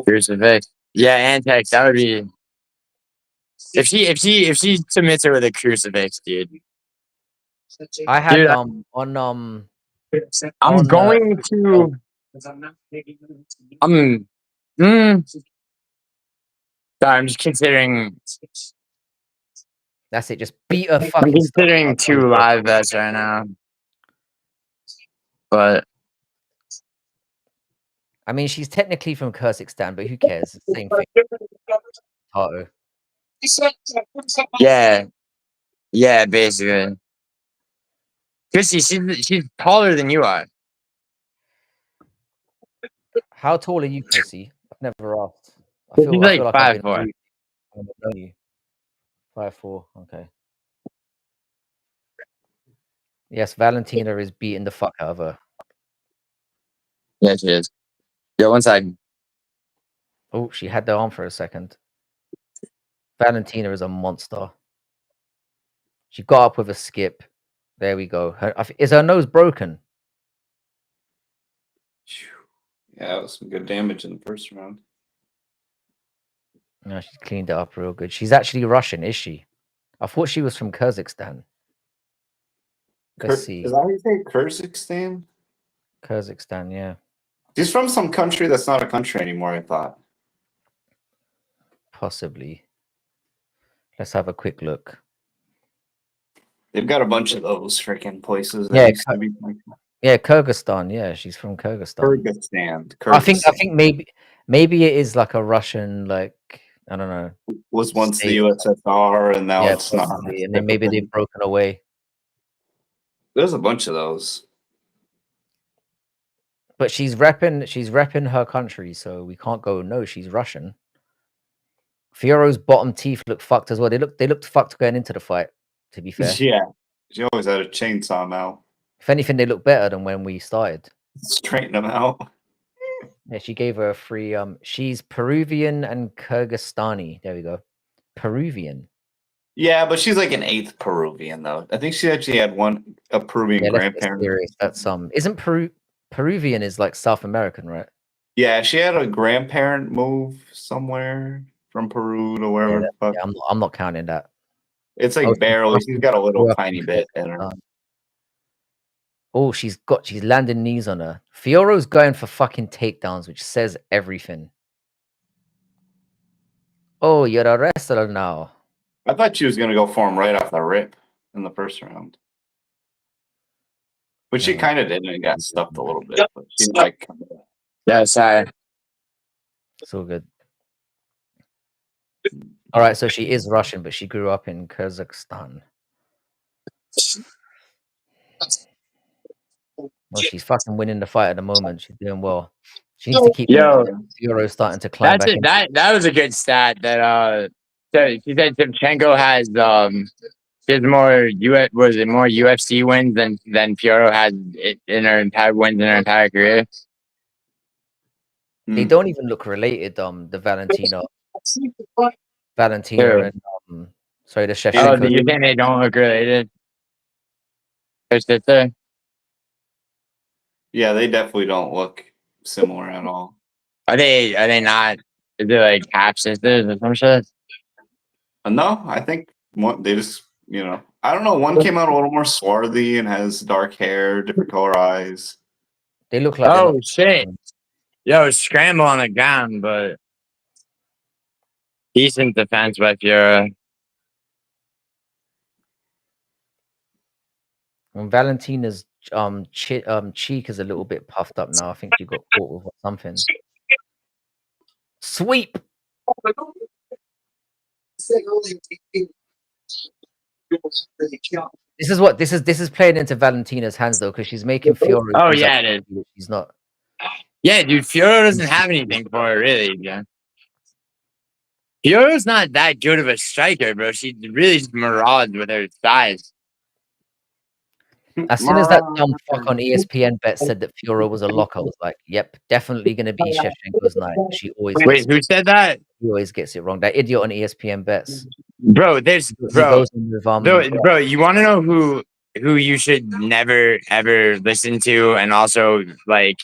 Crucifix. Yeah, Antex. That would be. If she submits her with a crucifix, dude. I had Dude, on I'm on, going to. Sorry, I'm just considering. that's it. Just beat her I'm fucking. considering 2 live bets right now, but I mean, she's technically from Kyrgyzstan, but who cares? It's the same thing. Tato. yeah, basically. Chrissy, she's taller than you are. How tall are you, Chrissy? I've never asked. I She's feel like like 5'4". 5'4". Okay. Yes, Valentina is beating the fuck out of her. Yeah, she is. Yeah, one second. Oh, she had the arm for a second. Valentina is a monster. She got up with a skip. There we go. Is her nose broken? Yeah, that was some good damage in the first round. No, she's cleaned it up real good. She's actually Russian, is she? I thought she was from Kyrgyzstan. Let's see. Is that how you say Kyrgyzstan? Kyrgyzstan, yeah. She's from some country that's not a country anymore, I thought. Possibly. Let's have a quick look. They've got a bunch of those freaking places. Yeah, That used to be like yeah, Kyrgyzstan. Yeah, she's from Kyrgyzstan. Kyrgyzstan. I think maybe it is like a Russian, like, I don't know. Was once state. the USSR, and now Yeah, it's not. possibly. And then maybe they've broken away. There's a bunch of those. But she's repping her country, so we can't go, no, she's Russian. Fiora's bottom teeth look fucked as well. They looked fucked going into the fight, to be fair. Yeah. She always had a chainsaw out. If anything, they look better than when we started. Straighten them out. Yeah, she gave her a free. She's Peruvian and Kyrgyzstani. There we go. Peruvian. Yeah, but she's like an 8th Peruvian though. I think she actually had a Peruvian Yeah, let's get grandparent. serious. That's isn't Peruvian is like South American, right? Yeah, she had a grandparent move somewhere from Peru to wherever the fuck. Yeah, I'm not counting that. It's like barely. She's got a little tiny bit in her. Oh, she's landing knees on her. Fioro's going for fucking takedowns, which says everything. Oh, you're a wrestler now. I thought she was gonna go for him right off the rip in the first round. But she kind of did and got stuffed a little bit. But she like Yeah, sorry. It's all good. All right, so she is Russian, but she grew up in Kazakhstan. Well, she's fucking winning the fight at the moment. She's doing well. She needs to keep. Fioro starting to climb back. That was a good stat. That so she said Shevchenko has more more UFC wins than Fioro has in her entire career. They don't even look related. The Valentina and sorry, the Shevchenko. Oh, you think they don't look related? Yeah, they definitely don't look similar at all. Are they not? Is it like half sisters or some shit? No, I think they just I don't know. One came out a little more swarthy and has dark hair, different color eyes. They look like. Oh shit! Yo, scramble on the ground, but decent defense by Fiora. Valentina's cheek is a little bit puffed up now. I think she got caught with something. Sweep. This is playing into Valentina's hands though, because she's making Fiora. Oh yeah, it is. She's not. Yeah, dude, Fiora doesn't have anything for her, really. Yeah. Fiora's not that good of a striker, bro. She really just marauds with her thighs. As soon as that dumb fuck on ESPN bet said that Fiora was a lock, I was like, "Yep, definitely going to be Shevchenko's night." She always who said that? He always gets it wrong. That idiot on ESPN bets, bro. Bro. You want to know who you should never ever listen to, and also like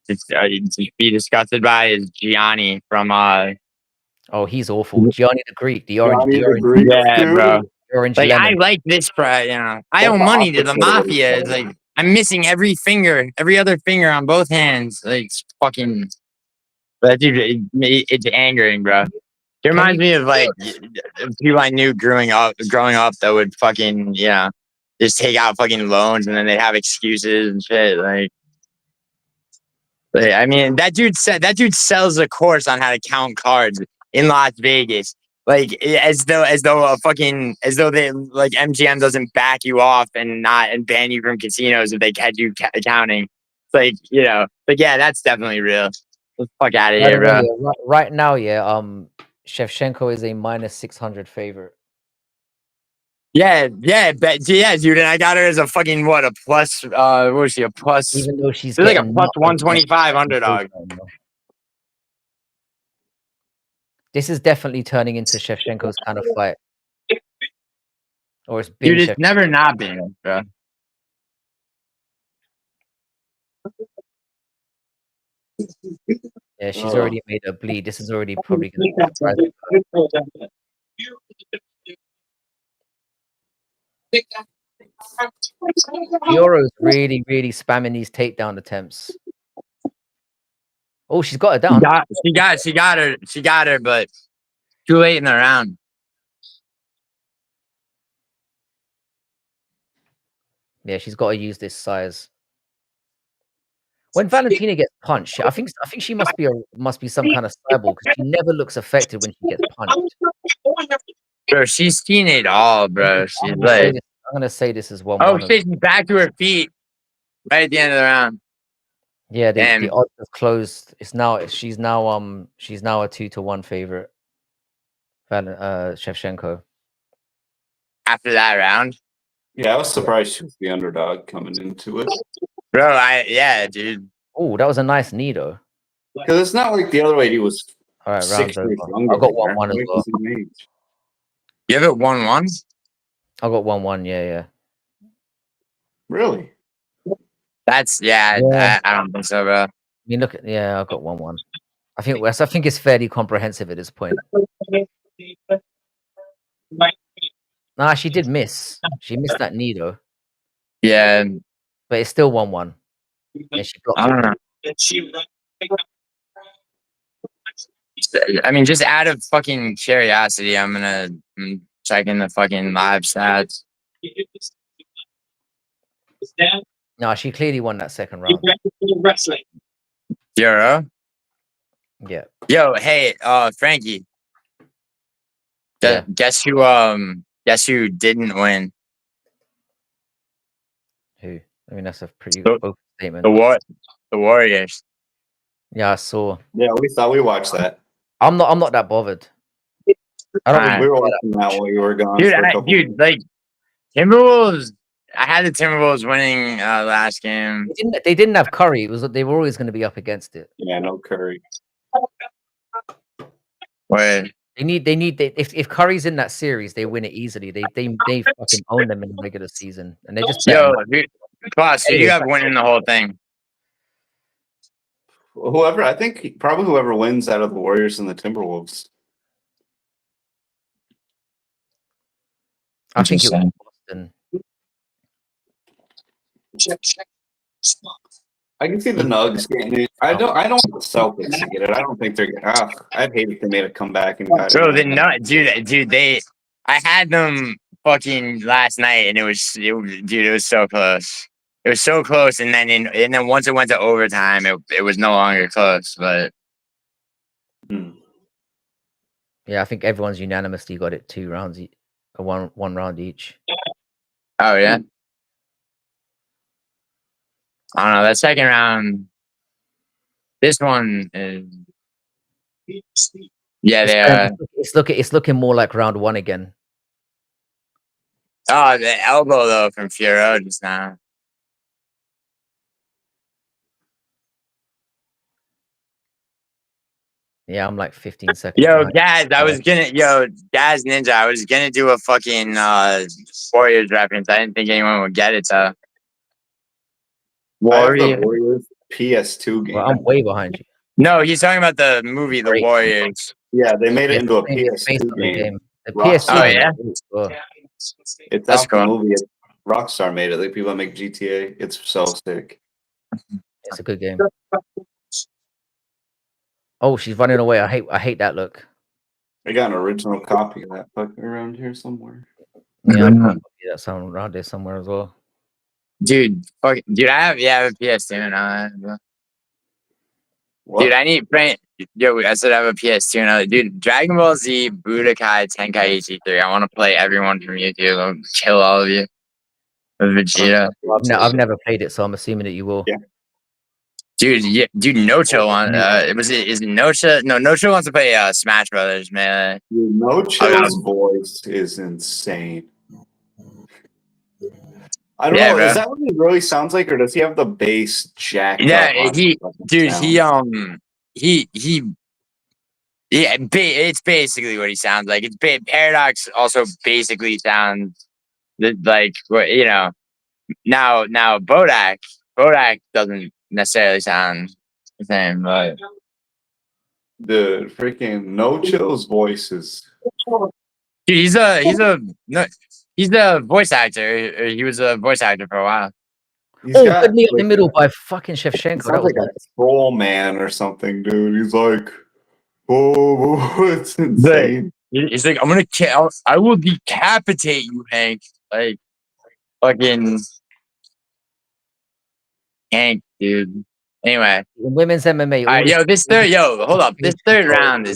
be disgusted by is Gianni from Oh, he's awful. Gianni the Greek, the orange, yeah, bro. Orange like lemon. I like this prize, I owe money to the mafia. It's like I'm missing every other finger on both hands. Like it's fucking, but dude, it's angering, bro. It reminds me of like people I knew growing up that would fucking just take out fucking loans and then they'd have excuses and shit. Like I mean, that dude sells a course on how to count cards in Las Vegas. Like as though they like MGM doesn't back you off and ban you from casinos if they catch you counting. It's like yeah, that's definitely real. Get the fuck out of here, bro. Right now, Shevchenko is a -600 favorite. Yeah, dude, and I got her as a fucking a plus. What was she? A plus? Even though she's like a plus 125 underdog. This is definitely turning into Shevchenko's kind of fight. Or it's been. Dude, it's never not been, bro. Yeah, she's already made a bleed. This is already probably going to surprise her. Fiora's really, really spamming these takedown attempts. Oh, she's got her down. She got her, but too late in the round. Yeah, she's got to use this size. When Valentina gets punched, I think she must be some kind of cyborg because she never looks affected when she gets punched. Bro, she's seen it all, bro. She's I'm gonna say this is 1-1. Oh, she's back to her feet right at the end of the round. Yeah, the odds have closed. She's now a 2-1 favorite. Shevchenko. After that round. Yeah, I was surprised she was the underdog coming into it. Bro, yeah, dude. Oh, that was a nice knee though. Because it's not like the other lady was All right, 6 round's years over. younger. I got than her. 1-1 as Like, well. the same age. You have it 1-1? I got 1-1. Yeah. Really? That's Yeah. I don't think so, bro. I mean, look at I got 1-1. I think it's fairly comprehensive at this point. Nah, she did miss. She missed that knee though, Yeah, but it's still 1-1. Yeah, she blocked I don't know. I mean, just out of fucking curiosity, I'm checking the fucking live stats. No, she clearly won that second round. Euro. Yeah. Yo, hey, Frankie. Yeah. Guess who didn't win? Who? I mean, that's a pretty The- open statement. The Warriors. Yeah, I saw. Yeah, we thought we watched that. I'm not that bothered. I don't Alright. We were watching that while you were gone. Dude, for a couple dude, like Timberwolves. I had the Timberwolves winning last game. They didn't have Curry. They were always going to be up against it. Yeah, no Curry. Wait, If Curry's in that series, they win it easily. They fucking own them in the regular season, and they're just yo, dude, boss, who do you have winning the whole thing? Whoever, I think probably whoever wins out of the Warriors and the Timberwolves. I think it was Boston. I can see the Nugs getting it. I don't want the Celtics to get it. I don't think they're. I'd hate if they made a comeback and got Bro, it. dude, I had them fucking last night, and it was so close. It was so close, and then once it went to overtime, it was no longer close. But Yeah, I think everyone's unanimously got it 2 rounds, one round each. oh yeah, I don't know. That second round, this one is It's looking more like round 1 again. Oh, the elbow though from Fiero just now. Yeah, I'm like 15 seconds. Yo, behind. Gaz Ninja, I was gonna do a fucking Warriors reference. I didn't think anyone would get it, so Warriors PS2 game. Well, I'm way behind you. No, he's talking about the movie The Warriors. Yeah, they made it into a PS2 game. The PS2 Oh yeah, it's that's out cool. the movie. Rockstar made it. Like people that make GTA. It's so sick. It's a good game. Oh, she's running away. I hate that look. I got an original copy of that fucker around here somewhere. Yeah, I probably that somewhere around there somewhere as well. Dude, I have a PS2 now. Dude, I need I said I have a PS2 now. Dude, Dragon Ball Z Budokai Tenkaichi 3. I want to play everyone from YouTube. I'll kill all of you. With Vegeta. I've never played it, so I'm assuming that you will. Yeah. Dude, Nocho is it Nocha? No, Nocha wants to play Smash Brothers, man. Dude, Nocho's voice is insane. I don't know. Bro. Is that what he really sounds like, or does he have the bass jacked up? It's basically what he sounds like. Paradox also basically sounds like Now Bodak doesn't necessarily sound the same, but the freaking Nocho's voice is. Dude, he's the voice actor. He was a voice actor for a while. Good knee up the middle by fucking Shevchenko. Sounds like a troll man or something, dude. He's like, it's insane. He's like, I will decapitate you, Hank. Like, fucking Hank, dude. Anyway, women's MMA. Hold up. This third round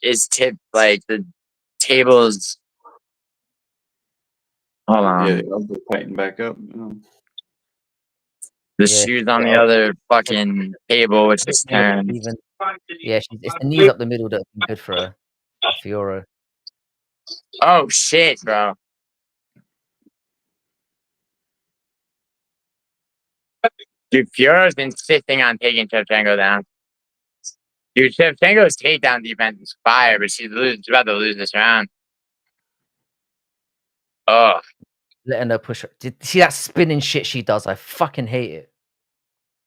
is tipped like the tables. Hold on. Yeah, I'll be tighten back up. The shoes on the other fucking table, which is turned. Yeah, it's the knees up the middle that's good for her. Fiora. Oh shit, bro. Dude, Fiora's been insisting on taking Shevchenko down. Dude, Shevchenko's takedown defense is fire, but she's about to lose this round. Oh, Letting her push her. See that spinning shit she does? I fucking hate it.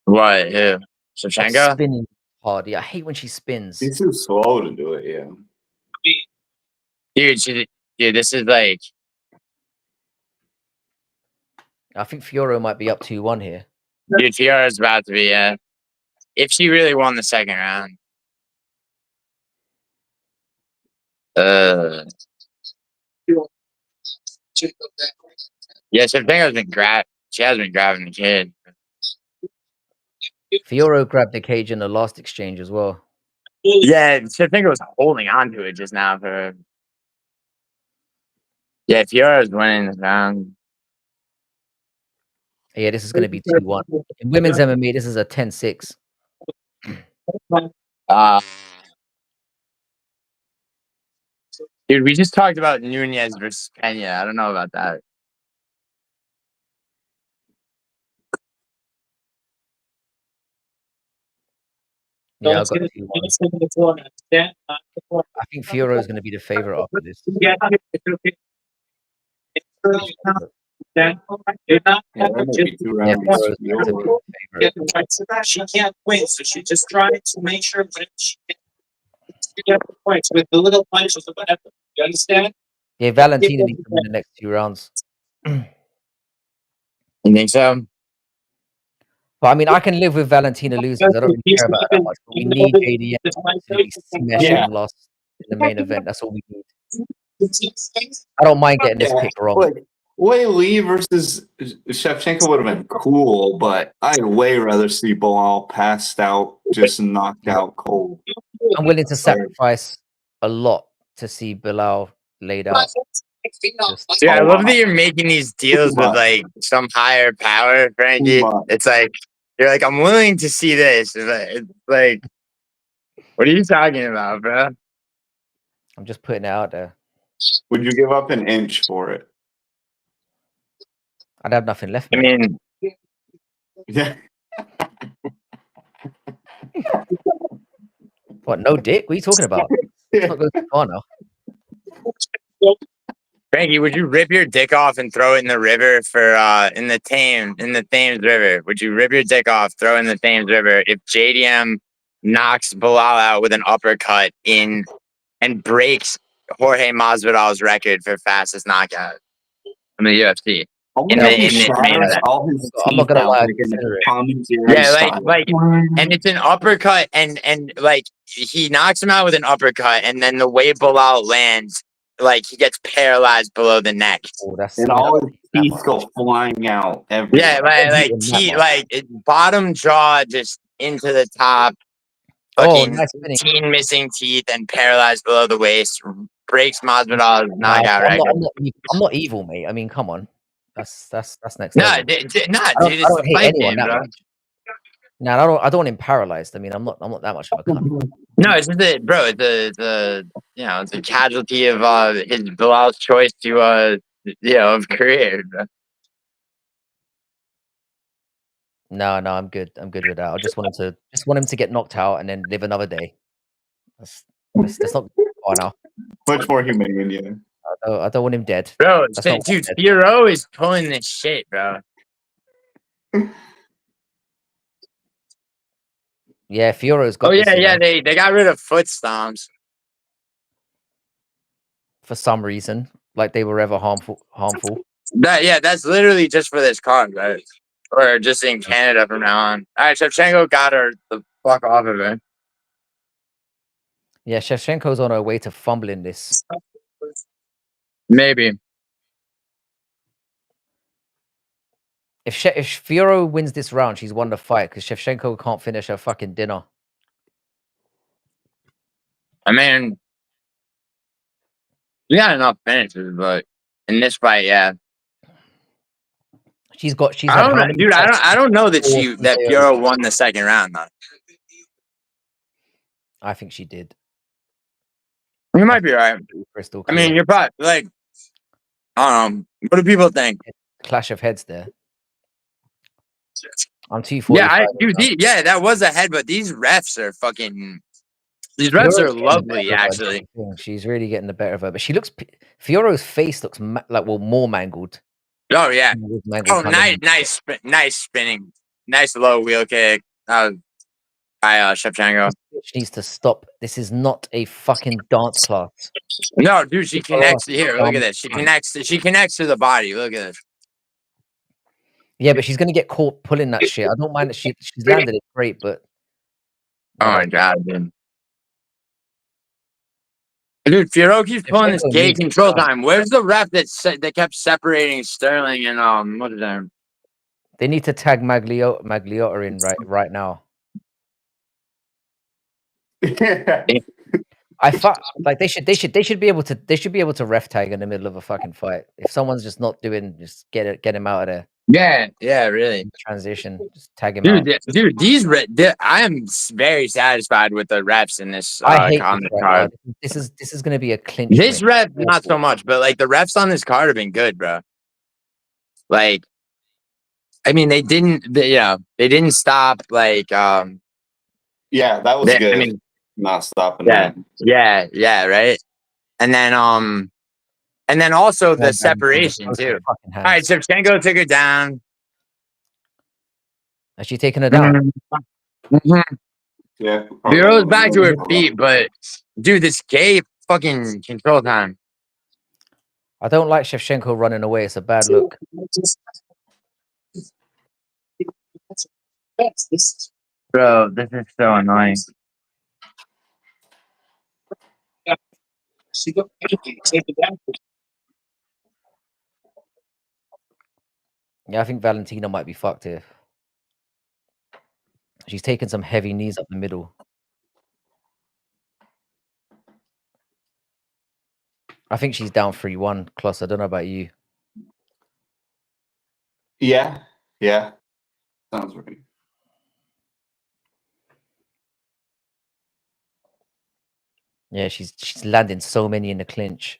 what? Like Shevchenko? spinning hard. Yeah, I hate when she spins. He's too slow to do it. Yeah. Dude, this is like. I think Fioro might be up 2-1 here. Dude, Fiora's about to be, if she really won the second round. Yeah, Shevchenko's been she has been grabbing the kid. Fioro grabbed the cage in the last exchange as well. Yeah, Shevchenko was holding on to it just now for her. Yeah, Fiora's winning this round. Yeah, this is going to be 2-1. In women's MMA, this is a 10-6. Dude, we just talked about Nunez versus Pena. I don't know about that. Yeah, I've got 2-1. I think Fioro is going to be the favorite after this. Yeah, that might be 2 Yeah, rounds. Fioro is going to be the favorite. She can't win, so she just tried to make sure that she get the points with the little punches or whatever. You understand? Yeah, Valentina needs to win the next 2 rounds. You think so? But I mean, I can live with Valentina losing. I don't really care about her that much. But we need ADM to really smash him in the main event. That's all we need. I don't mind getting this pick wrong. Like, Wei Lee versus Shevchenko would have been cool, but I'd way rather see Bilal passed out, just knocked out cold. I'm willing to sacrifice a lot to see Bilal laid out. Dude, I love that you're making these deals with like some higher power, Frankie. It's like you're like, I'm willing to see this. It's like, what are you talking about, bro? I'm just putting it out there. Would you give up an inch for it? I'd have nothing left. I mean, yeah. What? No dick? What are you talking about? It's not going too far now. Frankie, would you rip your dick off and throw it in the river for in the Thames River? Would you rip your dick off, throw it in the Thames River if JDM knocks Bilal out with an uppercut in and breaks Jorge Masvidal's record for fastest knockout in the UFC? I'm not gonna lie. Yeah, like, and it's an uppercut, and like he knocks him out with an uppercut, and then the way Bilal lands, like he gets paralyzed below the neck. Oh, that's and all his teeth go flying out. Yeah, like bottom jaw just into the top. Fucking nice 15 missing teeth and paralyzed below the waist. Breaks Masvidal's knockout record. I'm not evil, mate. I mean, come on. That's next Nah, level. dude, I don't hate anyone that much. No, I don't want him paralyzed. I mean, I'm not that much of a cunt. No, it's just that, bro. It's a casualty of his Bilal's choice to of career. Bro. No, I'm good. I'm good with that. I just want him to get knocked out and then live another day. That's not far now. Much more humane, yeah. I don't want him dead. Bro, dude, Firo is pulling this shit, bro. Yeah, Fiora's got. Oh yeah, they got rid of foot stomps for some reason, like they were ever harmful. That's literally just for this card, right? Or just in Canada from now on. All right, Shevchenko got her the fuck off of it. Yeah, Shevchenko's on her way to fumbling this. Maybe. If Fioro wins this round, she's won the fight because Shevchenko can't finish her fucking dinner. I mean, we got enough finishes, but in this fight, yeah. She's got. I don't know that Fioro won the second round though. I think she did. You might be right. Crystal I mean, you're probably like, I don't know. What do people think? Clash of heads there. I'm 245. Yeah, that was a head, but these refs are fucking. These reps Fiora's are getting the better lovely, of her, actually. that's the thing. She's really getting the better of her, but she looks. Fiora's face looks like more mangled. Oh yeah. Mangled Oh, colour. nice spinning, nice low wheel kick. By Shevchenko. Bitch needs to stop. This is not a fucking dance class. No, dude, she connects here. Look at dumb this. She connects to the body. Look at this. Yeah, but she's gonna get caught pulling that shit. I don't mind that she's landed it great, but Oh my god, dude. Dude, Firo keeps pulling this gay control time. Where's the ref that kept separating Sterling and what is that? they need to tag Magliotta in right now. I thought like they should be able to ref tag in the middle of a fucking fight. If someone's just not doing, just get him out of there. Yeah, really. Transition, just tag him out. Dude, I am very satisfied with the refs in this I hate on this this right card. now. This is gonna be a clinch. This win. ref, not so much, but like the refs on this card have been good, bro. Like, I mean, they didn't stop like Yeah, that was good. I mean, not stopping. yeah, right. And then also the separation too. All right, Shevchenko took it down. Has she taken her down? Yeah. Bureau's back to her feet, but dude, this gay fucking control time. I don't like Shevchenko running away. It's a bad look. Bro, this is so annoying. Yeah, I think Valentina might be fucked here. She's taking some heavy knees up the middle. I think she's down 3-1. Kloss, I don't know about you. Yeah. Sounds right. Yeah, she's landing so many in the clinch.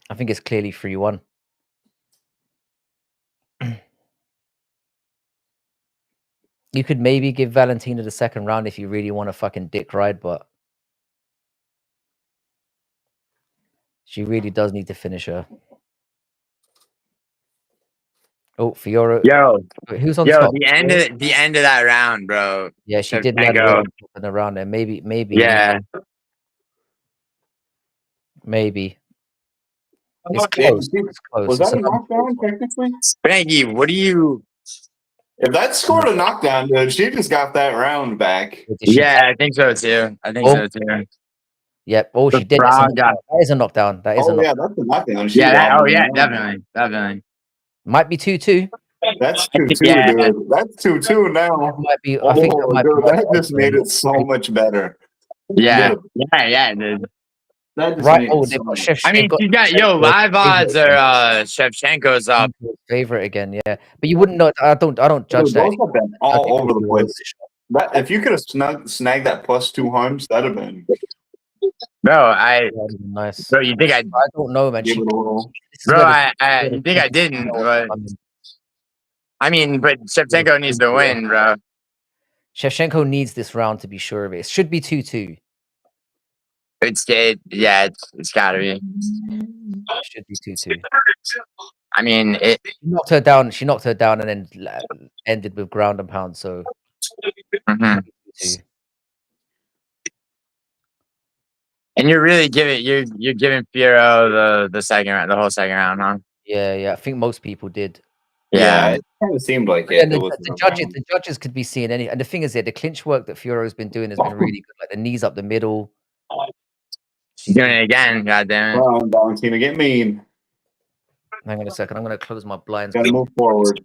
I think it's clearly 3-1. You could maybe give Valentina the second round if you really want to fucking dick ride, but she really does need to finish her. Oh, Fiora. Yo, who's on top? The end of that round, bro. Yeah, she did land well in the round there. Maybe. Yeah. Maybe. It's close. It's close. Was that a knockdown technically? Frankie, what do you? If that scored a knockdown, dude, she just got that round back. Yeah, I think so too. Yep. Oh, she did. That is a knockdown. That is a knockdown. Yeah, that's a knockdown. Definitely. Might be 2-2. That's 2-2, dude. That's 2-2 now. That might be. I think that might be. That just made it so much better. Yeah, dude. dude. Right. Oh, they've got Shevchenko. I mean, you got live odds are Shevchenko's up. Favorite again, yeah. But you wouldn't know. I don't judge that. Those have been all over the place. If you could have snagged that +2 harms, that'd have been. Bro, nice. Bro, you think I don't know, man. you think I didn't, but I mean, but Shevchenko needs to win, bro. Shevchenko needs this round to be sure of it. It should be 2-2. It's gotta be. It should be 2-2. I mean, she knocked her down. She knocked her down and then ended with ground and pound. So. And you're really giving Firo the second round, the whole second round, huh? Yeah. I think most people did. Yeah, it kind of seemed like it. The judges could be seeing any, and the thing is, the clinch work that Fiora's been doing has been really good. Like the knees up the middle. She's doing it again. Goddamn it! Come on, Valentina, get mean. Hang on a second. I'm gonna close my blinds. Gotta move forward.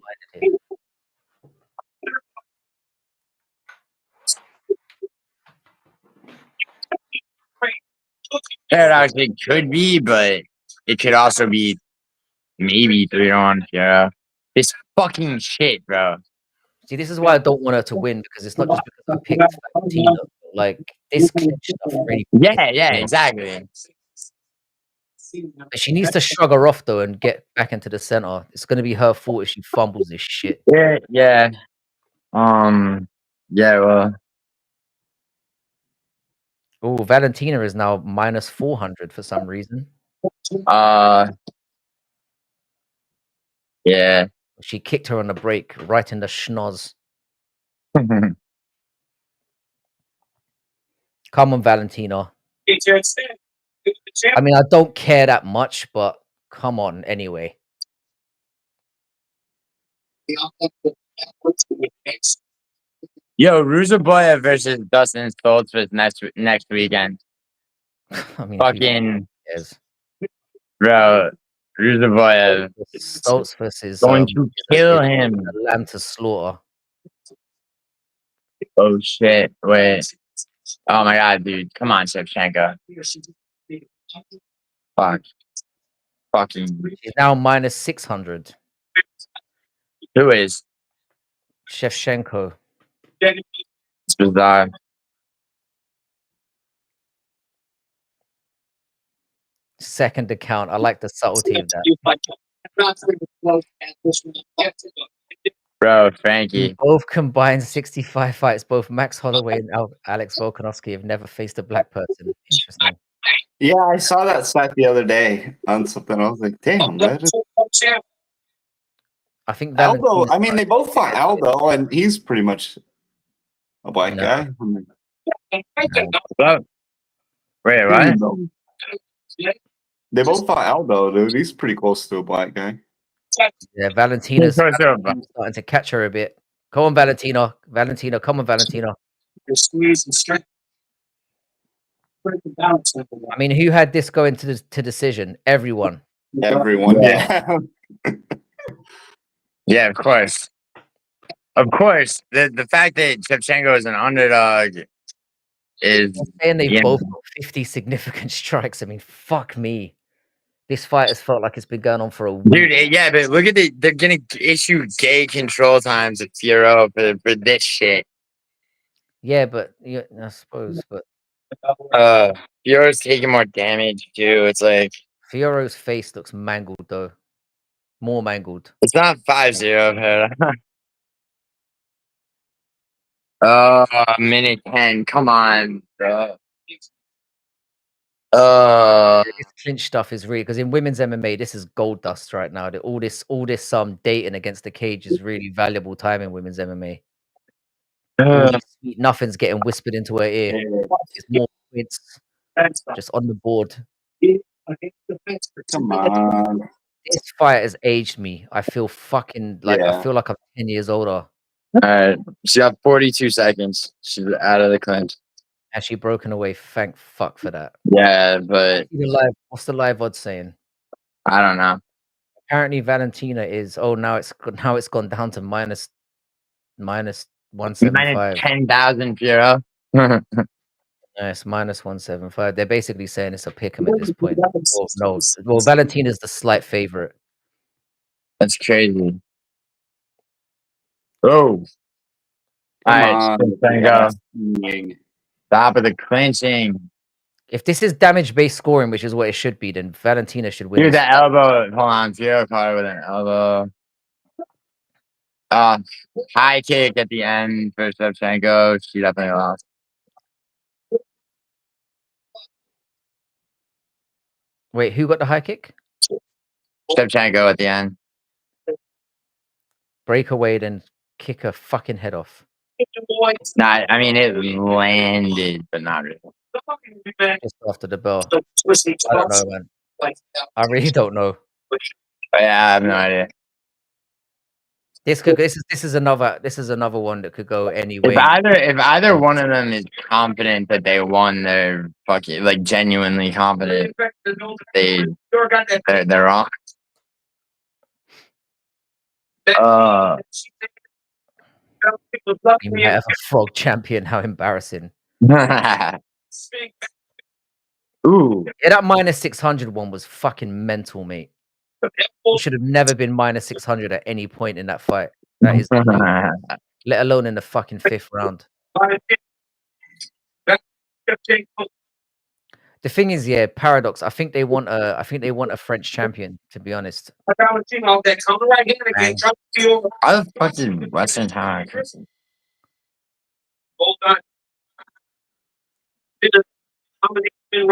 Paradox, it could be, but it could also be maybe 3-1. Yeah, this fucking shit, bro. See, this is why I don't want her to win, because it's not just because I picked Valentina. Like this clinch stuff really. Yeah, exactly. She needs to shrug her off though and get back into the center. It's gonna be her fault if she fumbles this shit. Yeah. Well. Oh, Valentina is now minus 400 for some reason. Yeah. She kicked her on the break, right in the schnoz. Come on, Valentina. I mean, I don't care that much, but come on anyway. Yo, Ruzaboya versus Dustin Stoltz next weekend. I mean, Fucking cares? bro, Ruzaboya Stoltz versus going to kill him. a lamb to slaughter. Oh shit! Wait. Oh my god, dude! Come on, Shevchenko. Fuck. Fucking. She's now minus 600. Who is? Shevchenko. It's bizarre. Second account. I like the subtlety of that. Bro, Frankie. Both combined 65 fights. Both Max Holloway and Alex Volkanovski have never faced a black person. Interesting. Yeah, I saw that stat the other day on something. I was like, damn, that is I think Aldo. I mean, they both fought Aldo, and he's pretty much a black guy. Wait, what? They both fought Aldo, dude. He's pretty close to a black guy. Yeah, Valentina's starting to catch her a bit. Come on, Valentina. Valentina, come on, Valentina. I mean, who had this going to decision? Everyone. Everyone, yeah. Yeah, of course. Of course. The fact that Shevchenko is an underdog is saying they both got 50 significant strikes. I mean, fuck me. This fight has felt like it's been going on for a week. Dude, yeah, but look at they're gonna issue gay control times at Fiero for this shit. Yeah, but yeah, I suppose, but Fiore's taking more damage too. It's like Fiore's face looks mangled though. More mangled. It's not 5-0, Oh, minute 10. Come on, bro. This clinch stuff is really because in women's MMA, this is gold dust right now. All this dating against the cage is really valuable time in women's MMA. All these sweet nothings getting whispered into her ear. It's more points just on the board. Come on. This fight has aged me. I feel fucking like I feel like I'm 10 years older. Alright. She got 42 seconds. She's out of the clinch. Actually broken away. Thank fuck for that. Yeah, but what's the live odds saying? I don't know. Apparently Valentina is now it's gone down to minus 175. Minus 10,000 Fiero. It's minus 175. They're basically saying it's a pick 'em at this point. Well, Valentina's the slight favorite. That's crazy. Oh. Alright, go. Stop of the clinching. If this is damage-based scoring, which is what it should be, then Valentina should win. Dude, the elbow. Hold on, Fiero caught her with an elbow. High kick at the end for Shevchenko. She definitely lost. Wait, who got the high kick? Shevchenko at the end. Break away, then kick her fucking head off. Nah, I mean it landed, but not really. Just after the bell. I don't know, man. I really don't know. Yeah, I have no idea. This is another one that could go any way. If either one of them is confident that they won, they're fucking like genuinely confident. They're wrong. You might have a frog champion. How embarrassing! Ooh, yeah, that minus 600 one was fucking mental, mate. You should have never been minus 600 at any point in that fight. That is, let alone in the fucking 5th round. The thing is, yeah, paradox. I think they want a French champion. To be honest. How the fuck did Western Town?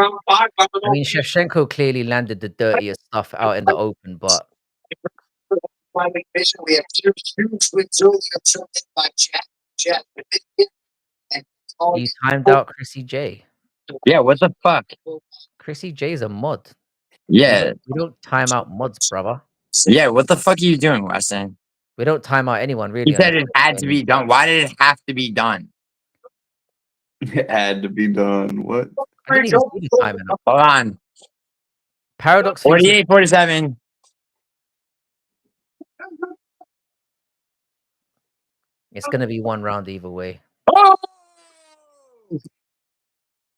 round 5. I mean, Shevchenko clearly landed the dirtiest stuff out in the open, but We have 2 huge wins earlier, hit by Jack, and you timed out Chrissy J. Yeah, what the fuck? Chrissy J's a mod. Yeah. We don't time out mods, brother. Yeah, what the fuck are you doing, Weston? We don't time out anyone, really. You said unless it had to be done. Why did it have to be done? It had to be done. What? I didn't even see the timing. Hold on. Paradox 48, 47. It's gonna be one round either way. Oh!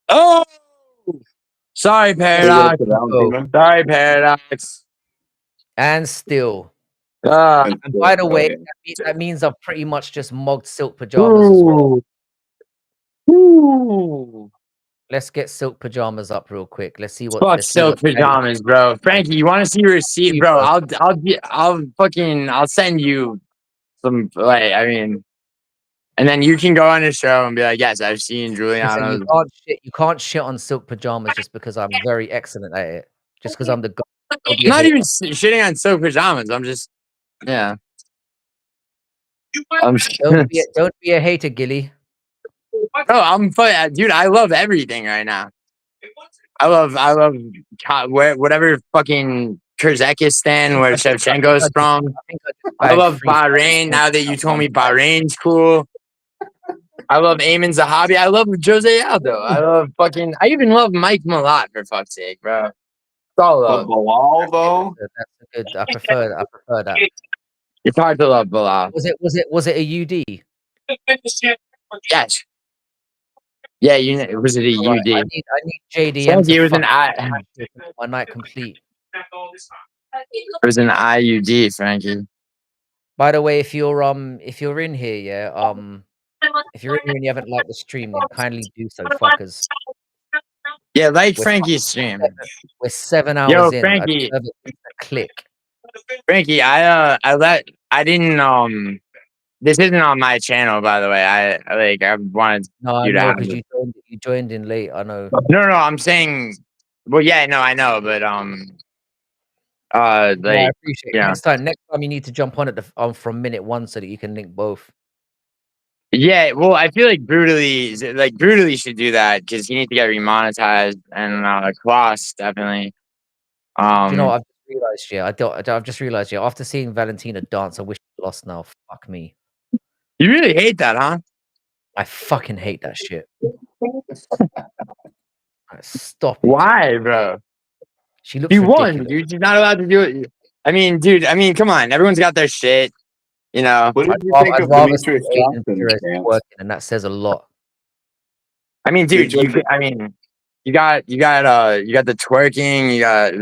Oh! Sorry, Paradox. Sorry, Paradox. And still. And And by the way, that means I've pretty much just mogged Silk Pajamas as well. Ooh. Let's get Silk Pajamas up real quick. Let's see what. Fuck let's see Silk what Pajamas, bro. Frankie, you want to see your receipt, bro? I'll send you some. Like, I mean, and then you can go on the show and be like, yes, I've seen Giuliano. You can't shit on Silk Pajamas just because I'm very excellent at it. Just because I'm the god. I'm not even shitting on Silk Pajamas. I'm just, yeah. Don't be a hater, Gilly. No, I'm fine, dude. I love everything right now. I love whatever fucking Kyrgyzstan where Shevchenko's from. I love Bahrain. Now that you told me Bahrain's cool. I love Ayman Zahabi. I love Jose Aldo. I love fucking. I even love Mike Malott for fuck's sake, bro. It's all love. But Bilal though, that's good. I prefer that. It's hard to love Bilal. Was it a UD? Yes. Yeah, was it a UD? I need JDM. It was an my night complete. It was an IUD, Frankie. By the way, if you're in here, yeah, if you're in here and you haven't liked the stream, then kindly do so, fuckers. Yeah, like Frankie's stream. We're 7 hours in. Frankie. Click. Frankie, I didn't this isn't on my channel, by the way. I wanted you to have because you joined in late. I know. No, I'm saying. Well, yeah, no, I know, but I appreciate it. Next time you need to jump on it from minute 1 so that you can link both. Yeah, well, I feel like brutally should do that because he needs to get remonetized and Kloss definitely. Do you know what I've just realized? Yeah, I've just realized. Yeah, after seeing Valentina dance, I wish she lost now. Fuck me. You really hate that, huh? I fucking hate that shit. Stop it. Why, bro? She looks won. ridiculous. You're not allowed to do it. I mean, dude. I mean, come on. Everyone's got their shit. You know. What did you think of Demetrius Johnson's dance? And that says a lot. I mean, dude. You got the twerking. You got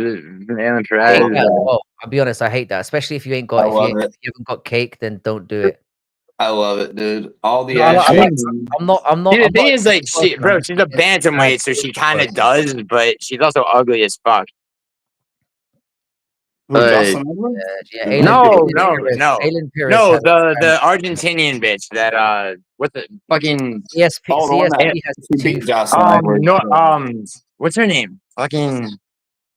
Alan Perez. I'll be honest. I hate that, especially if you ain't got if you haven't got cake, then don't do it. I love it, dude. All the I'm not. Dude, the thing is, like, she's a bantamweight, so she kind of does, but she's also ugly as fuck. No, the Argentinian bitch that what the fucking CSP has she beat Jocelyn what's her name? Fucking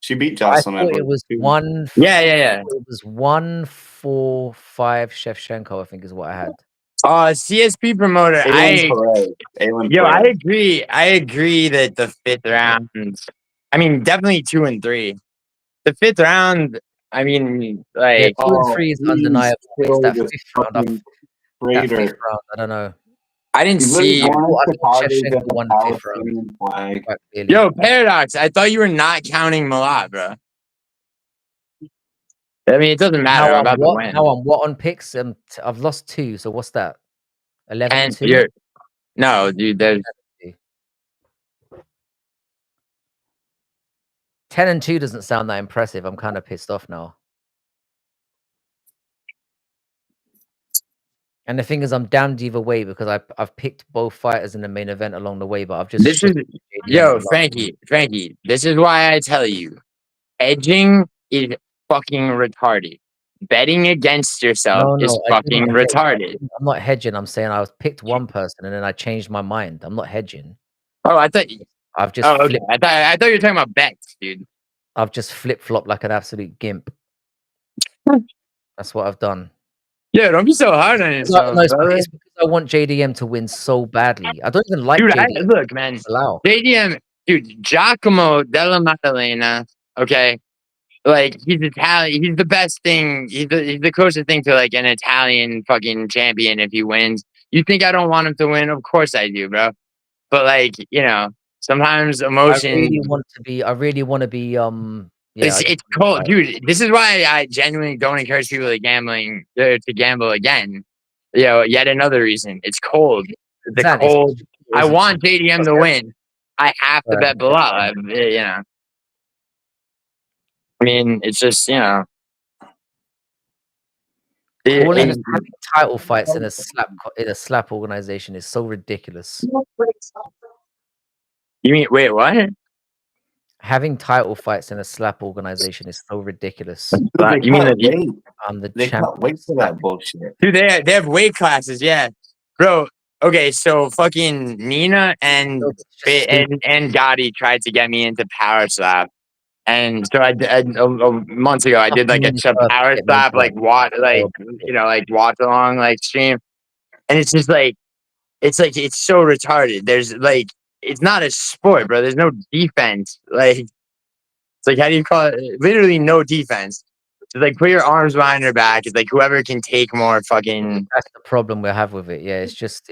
she beat Jocelyn. I thought it was one. Yeah. It was 1-4-5 Shevchenko, I think, is what I had. CSP promoter. I agree that the 5th round. I mean, definitely 2 and 3. The 5th round. I mean, like 2 and 3 is undeniable. It's that 5th round. That 5th round. I don't know. I didn't see. Shevchenko won the 5th round. Yo, Paradox. I thought you were not counting Malott, bro. I mean, it doesn't matter. I'm about to win. Now I'm what on picks? I've lost 2. So what's that? 11-2. No, dude. There's 10-2 doesn't sound that impressive. I'm kind of pissed off now. And the thing is, I'm damned either way because I've picked both fighters in the main event along the way, but I've just Frankie. This is why I tell you, edging is fucking retarded. Betting against yourself is fucking retarded. I'm not hedging. I'm saying I picked one person and then I changed my mind. I'm not hedging. Oh, I thought I've just Oh, okay. flip. I thought you were talking about bets, dude. I've just flip flopped like an absolute gimp. That's what I've done. Yeah, don't be so hard on yourself, No, it's brother. because I want JDM to win so badly. I don't even like Dude, JDM. look, man. Allow. JDM, dude, Giacomo Della Maddalena, okay? Like, he's Italian. He's the best thing. He's the closest thing to, like, an Italian fucking champion if he wins. You think I don't want him to win? Of course I do, bro. But, like, you know, sometimes emotion. I really want to be. Yeah, It's cold, dude. This is why I genuinely don't encourage people to gamble again. You know, yet another reason. It's cold. The Exactly. cold. I want JDM to win. I have to bet Bilal. You know. I mean, it's just, you know. Having title fights in a slap organization is so ridiculous. You mean wait, what? Having title fights in a slap organization is so ridiculous. You mean that I'm the they champ. can't wait for that bullshit. Dude, they have weight classes, yeah. Bro, okay, so fucking Nina and Gotti tried to get me into power slap. And so months ago I did like a power slap, like watch along like stream. And it's just like it's so retarded. There's like it's not a sport, bro. There's no defense. Like it's like how do you call it? Literally no defense. It's like put your arms behind your back. It's like whoever can take more fucking. That's the problem we have with it. Yeah, it's just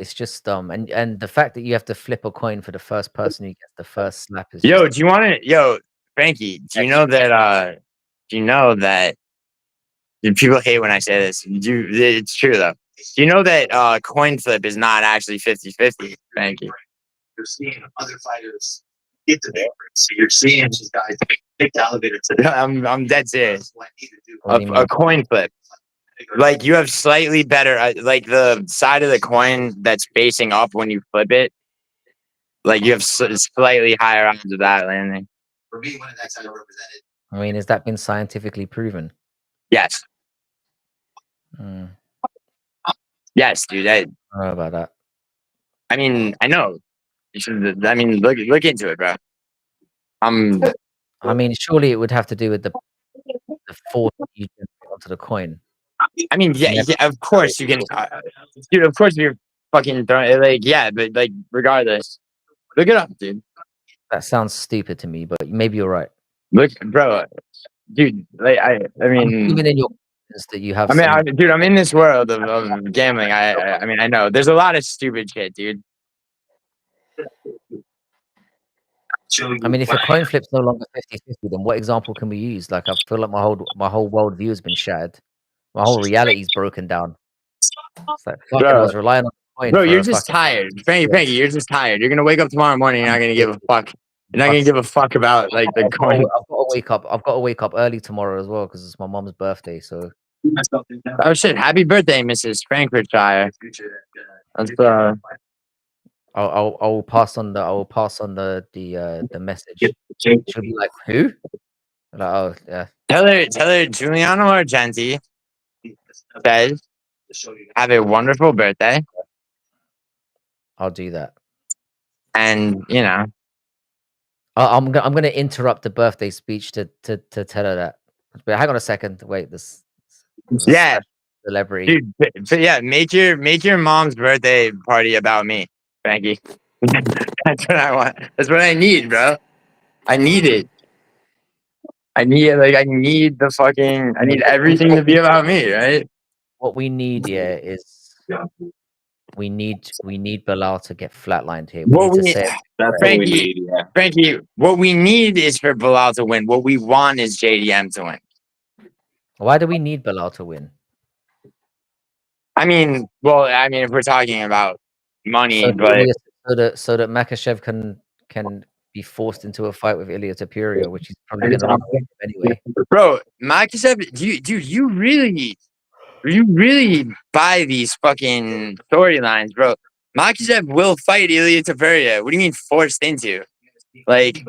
and the fact that you have to flip a coin for the first person who gets the first slap is. Yo, do you want to? Yo, Frankie, do you know that? Do you know that? People hate when I say this. It's true though. Do you know that coin flip is not actually 50-50, Frankie? You're seeing other fighters get the difference. So you're seeing these guys take the elevator to I'm dead serious. A coin flip. Like you have slightly better, like the side of the coin that's facing up when you flip it. Like you have slightly higher odds of that landing. For me, one of that title represented. I mean, has that been scientifically proven? Yes. Yes, dude. I don't know about that. I mean, I know. You should. I mean, look into it, bro. I mean, surely it would have to do with the force that you generate onto the coin. I mean, yeah, of course you can, dude. Of course you're fucking throwing, like, yeah, but like, regardless, look it up, dude. That sounds stupid to me, but maybe you're right. Look, bro, dude. Like, I mean, even in your that you have. I mean, dude, I'm in this world of gambling. I mean, I know there's a lot of stupid shit, dude. I mean, if a coin flip's no longer 50-50, then what example can we use? Like, I feel like my whole world view has been shattered. My whole reality's broken down. It's like, fuck it, I was relying on the coin. Bro, you're just tired. Frankie, you're just tired. You're gonna wake up tomorrow morning. You're not gonna give a fuck. You're not gonna give a fuck about like the coin. I've got to wake up early tomorrow as well because it's my mom's birthday. So. Oh shit! Happy birthday, Mrs. Frankfurtshire. That's I will pass on the message. She'll be like, who? Like, oh yeah. Tell her Giuliano Argenti says, have a wonderful birthday. I'll do that. And you know, I'm gonna interrupt the birthday speech to tell her that. But hang on a second. Wait, this yeah, celebrity. Dude, but yeah, make your mom's birthday party about me, Frankie. That's what I want. That's what I need, bro. I need it. I need everything to be about me, right? What we need here is we need Bilal to get flatlined here. Frankie, what we need is for Bilal to win. What we want is JDM to win. Why do we need Bilal to win? I mean, if we're talking about money, so that Makhachev can be forced into a fight with Ilia Topuria, which he's probably going to run away from anyway. Bro, Makhachev, you really buy these fucking storylines, bro. Makhachev will fight Ilia Topuria. What do you mean forced into? Like,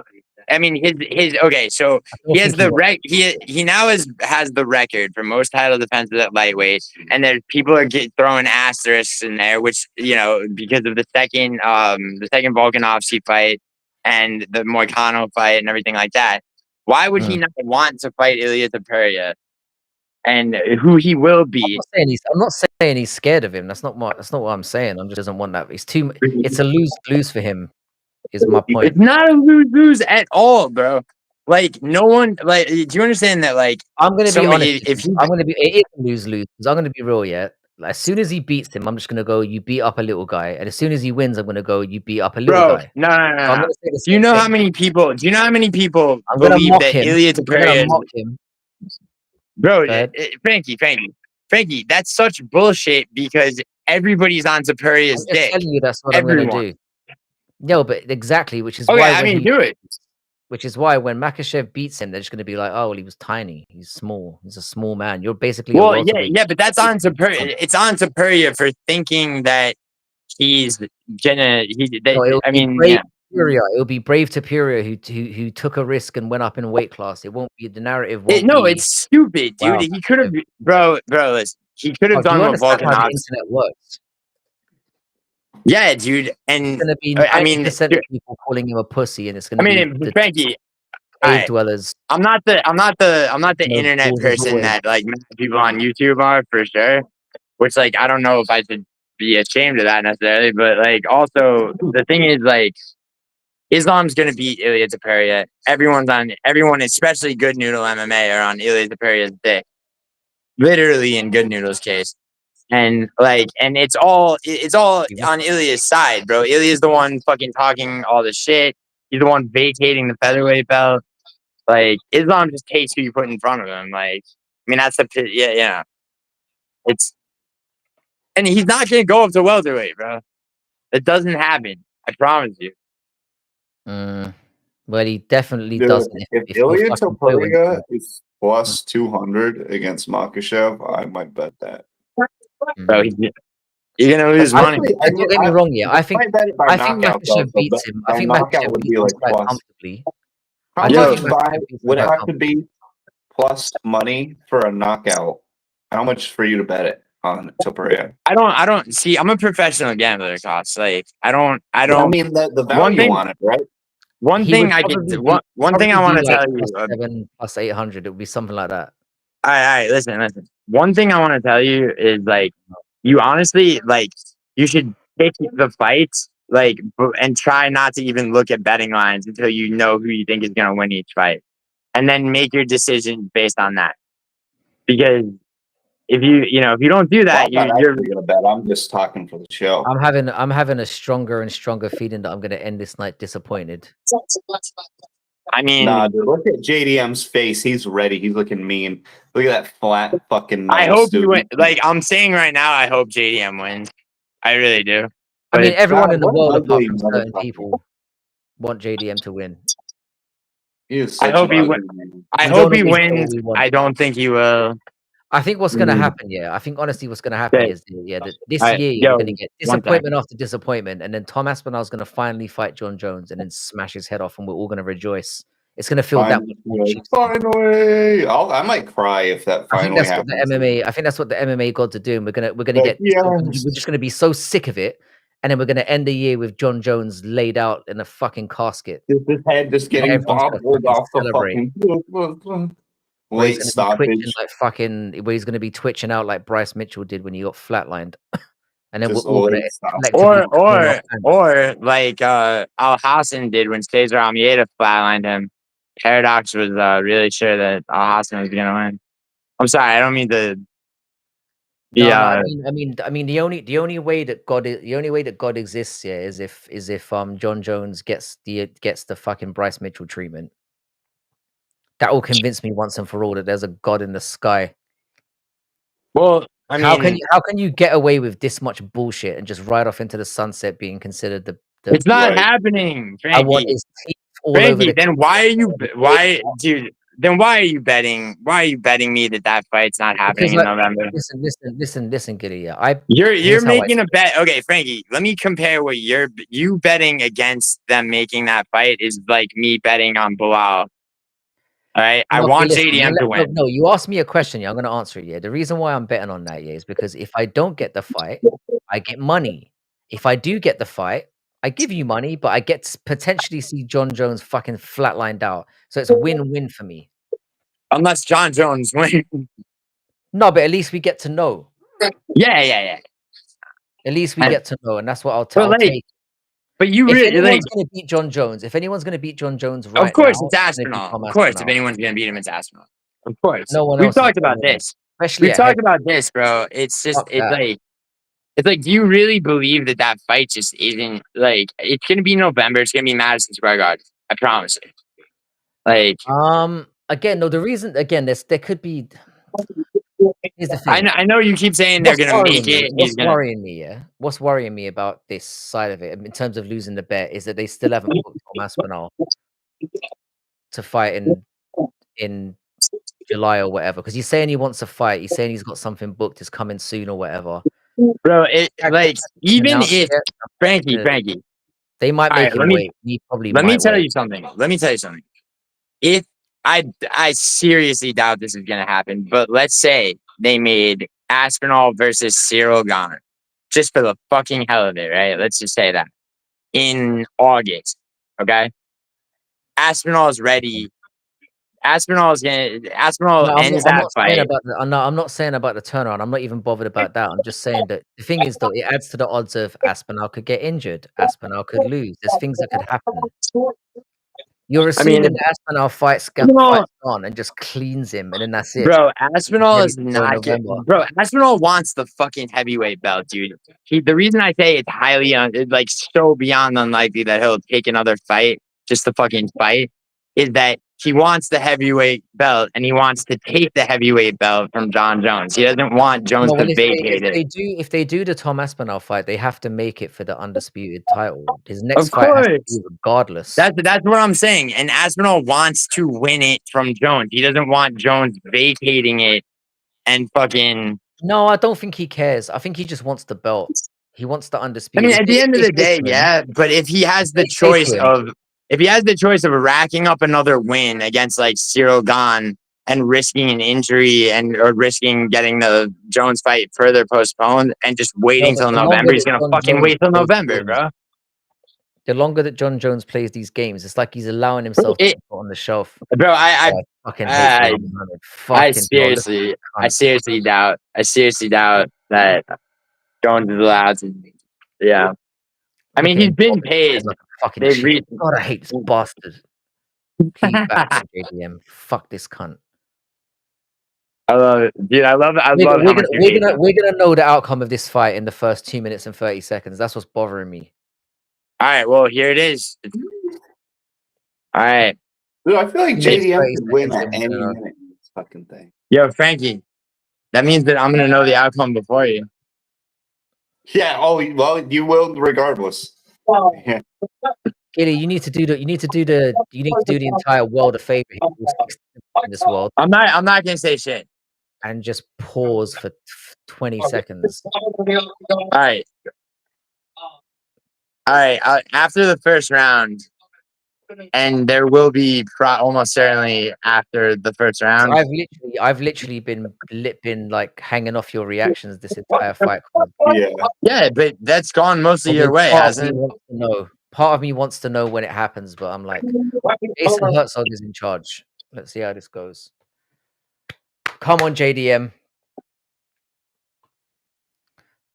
I mean, his okay. So he has the he now has the record for most title defenses at lightweight, and then people are throwing asterisks in there, which because of the second Volkanovski fight, and the Moicano fight and everything like that, why would he not want to fight Ilya Topuria and who he will be? I'm not saying he's scared of him. That's not what I'm saying. I'm just doesn't want that. It's a lose for him. Is my point. It's not a lose at all, bro. Like no one, like, do you understand that? Like, I'm gonna be honest. If it is a lose because I'm gonna be real. Yeah, like, as soon as he beats him, I'm just gonna go. You beat up a little guy, and as soon as he wins, I'm gonna go. You beat up a little bro, guy. no. So I'm gonna say the Do you same know thing. how many people? Do you know how many people I'm gonna believe mock that him. Ilya I'm gonna Topuria? mock him. Bro, Frankie, that's such bullshit because everybody's on Topuria's I'm just dick. telling you that's what Everyone. I'm gonna do. No, but exactly, which is Okay, why I mean, do it. Which is why when Makhachev beats him, they're just gonna be like, "Oh, well, he was tiny. He's small. He's a small man. You're basically a welterweight." Yeah, but that's on Topuria. It's on Topuria for thinking that he's gonna. It'll be Brave Topuria who took a risk and went up in weight class. It won't be the narrative. It's stupid, dude. Wow. He could have, bro. Listen, he could have Do done you what understand how the Volkanovski. internet works? Yeah, dude. And It's gonna be 90% of people calling him a pussy, and it's gonna be Frankie, cave dwellers. I'm not the internet balls as person always. that like many people on YouTube are for sure. Which like I don't know if I should be ashamed of that necessarily, but like also the thing is like Islam's gonna beat Ilya Topuria. Everyone, especially Good Noodle MMA, are on Ilya Topuria's dick. Literally in Good Noodle's case. And it's all on Ilya's side, bro. Ilya's the one fucking talking all the shit. He's the one vacating the featherweight belt. Like Islam just takes who you put in front of him. Like, I mean, that's and he's not gonna go up to welterweight, bro. It doesn't happen. I promise you. Well, he definitely Dude, doesn't. If Ilya Topuria is plus 200 against Makhachev, I might bet that. Bro, you're gonna lose money. Don't get me wrong, yeah. I think Makhachev beats him. I think Makhachev beats him quite comfortably. How much would it have to be plus money for a knockout? How much for you to bet it on Topuria? I don't see. I'm a professional gambler, Cost. Like I don't. I mean the value on it, right? One thing I want to tell you. +7 +800. It would be something like that. All right. Listen. One thing I want to tell you is like, you honestly like you should pick the fights like and try not to even look at betting lines until you know who you think is gonna win each fight, and then make your decision based on that. Because if you don't do that, you're gonna bet. I'm just talking for the show. I'm having a stronger and stronger feeling that I'm gonna end this night disappointed. I mean, nah, dude, look at JDM's face. He's ready. He's looking mean. Look at that flat fucking nose. I hope you win. Like I'm saying right now, I hope JDM wins. I really do. I mean, everyone in the world, apart from certain people, want JDM to win. I hope he wins. I hope he wins. I don't think he will. I think what's going to happen, I think honestly what's going to happen is, that this year you're going to get disappointment after disappointment, and then Tom Aspinall's going to finally fight John Jones and then smash his head off, and we're all going to rejoice. It's going to feel that finally. I might cry if that finally happens. I think that's what the MMA gods are doing. We're gonna get. We're just going to be so sick of it, and then we're going to end the year with John Jones laid out in a fucking casket. His head just getting bobbled off the fucking late stoppage. Where he's going to be twitching out like Bryce Mitchell did when he got flatlined. And then Just we're all going to or like Al Hassan did when Cesar Almeida flatlined him. Paradox was really sure that Al Hassan was going to win. I'm sorry, I don't mean to. I mean the only way that God exists here is if John Jones gets the fucking Bryce Mitchell treatment. That will convince me once and for all that there's a God in the sky. Well, I mean, how can you get away with this much bullshit and just ride off into the sunset being considered the it's not happening, Frankie. I want his teeth all Frankie, over then why are you betting me that fight's not happening in November? Listen, Giddy. You're making a bet. Okay, Frankie, let me compare what you betting against them making that fight is like me betting on Bilal. All right, I want JDM to win. No, you asked me a question. I'm going to answer it. Yeah, the reason why I'm betting on that is because if I don't get the fight, I get money. If I do get the fight, I give you money, but I get to potentially see John Jones fucking flatlined out. So it's win-win for me. Unless John Jones wins. No, but at least we get to know. Yeah. At least we get to know, and that's what I'll But like, take. but you If really like. anyone's gonna beat John Jones, right Of course, now, it's Aspinall. Of course, if anyone's gonna beat him, it's Aspinall. Of course. No one We've else is talked about gonna win, this. especially We've at talked heavy. about this, bro. It's just Fuck that. it's like, do you really believe that fight just isn't like it's gonna be November? It's gonna be Madison Square Garden. I promise you. Like, Again, no. The reason, again, there could be. Here's the thing. I know you keep saying they're gonna make it. What's worrying me? Yeah, what's worrying me about this side of it, in terms of losing the bet, is that they still haven't booked Tom Aspinall to fight in July or whatever. Because he's saying he wants to fight. He's saying he's got something booked. It's coming soon or whatever. Bro, like even if Frankie, they might make him wait. He probably. Let me tell you something. If I seriously doubt this is gonna happen, but let's say they made Aspinall versus Cyril Gane, just for the fucking hell of it, right? Let's just say that in August, okay? Aspinall is ready. Aspinall ends that fight. I'm not saying about the turnaround. I'm not even bothered about that. I'm just saying that the thing is, though, it adds to the odds of Aspinall could get injured. Aspinall could lose. There's things that could happen. You're assuming that Aspinall fights on and just cleans him, and then that's it. Bro, Aspinall is not bro, Aspinall wants the fucking heavyweight belt, dude. The reason I say it's highly so beyond unlikely that he'll take another fight just to fucking fight is that he wants the heavyweight belt, and he wants to take the heavyweight belt from John Jones. He doesn't want Jones to vacate it. If they do the Tom Aspinall fight, they have to make it for the undisputed title. His next fight has to be regardless. That's what I'm saying. And Aspinall wants to win it from Jones. He doesn't want Jones vacating it and fucking. No, I don't think he cares. I think he just wants the belt. He wants the undisputed. I mean, at the end of the day, yeah. But if he has the choice of racking up another win against like Cyril Gane and risking an injury or risking getting the Jones fight further postponed and just waiting till November, he's gonna fucking wait till November, bro. The longer that John Jones plays these games, it's like he's allowing himself to put on the shelf. Bro, I seriously doubt that Jones is allowed to. Yeah. I mean, he's been paid. God, I hate this bastard. Please back JDM. Fuck this cunt. I love it, dude. I love it. We're gonna know the outcome of this fight in the first 2 minutes and 30 seconds. That's what's bothering me. All right, well, here it is. All right. Dude, I feel like JDM could win at any minute in this fucking thing. Yo, Frankie, that means that I'm gonna know the outcome before you. Yeah. Oh, well, you will regardless. Yeah. Gilly, you need to do the entire world a favor here, in this world. I'm not gonna say shit. And just pause for 20 seconds. All right. After the first round, and there will be almost certainly after the first round. I've literally been like hanging off your reactions this entire fight. Yeah, but that's gone mostly your way, hasn't it? Part of me wants to know when it happens, but I'm like, Jason Herzog is in charge. Let's see how this goes. Come on, JDM.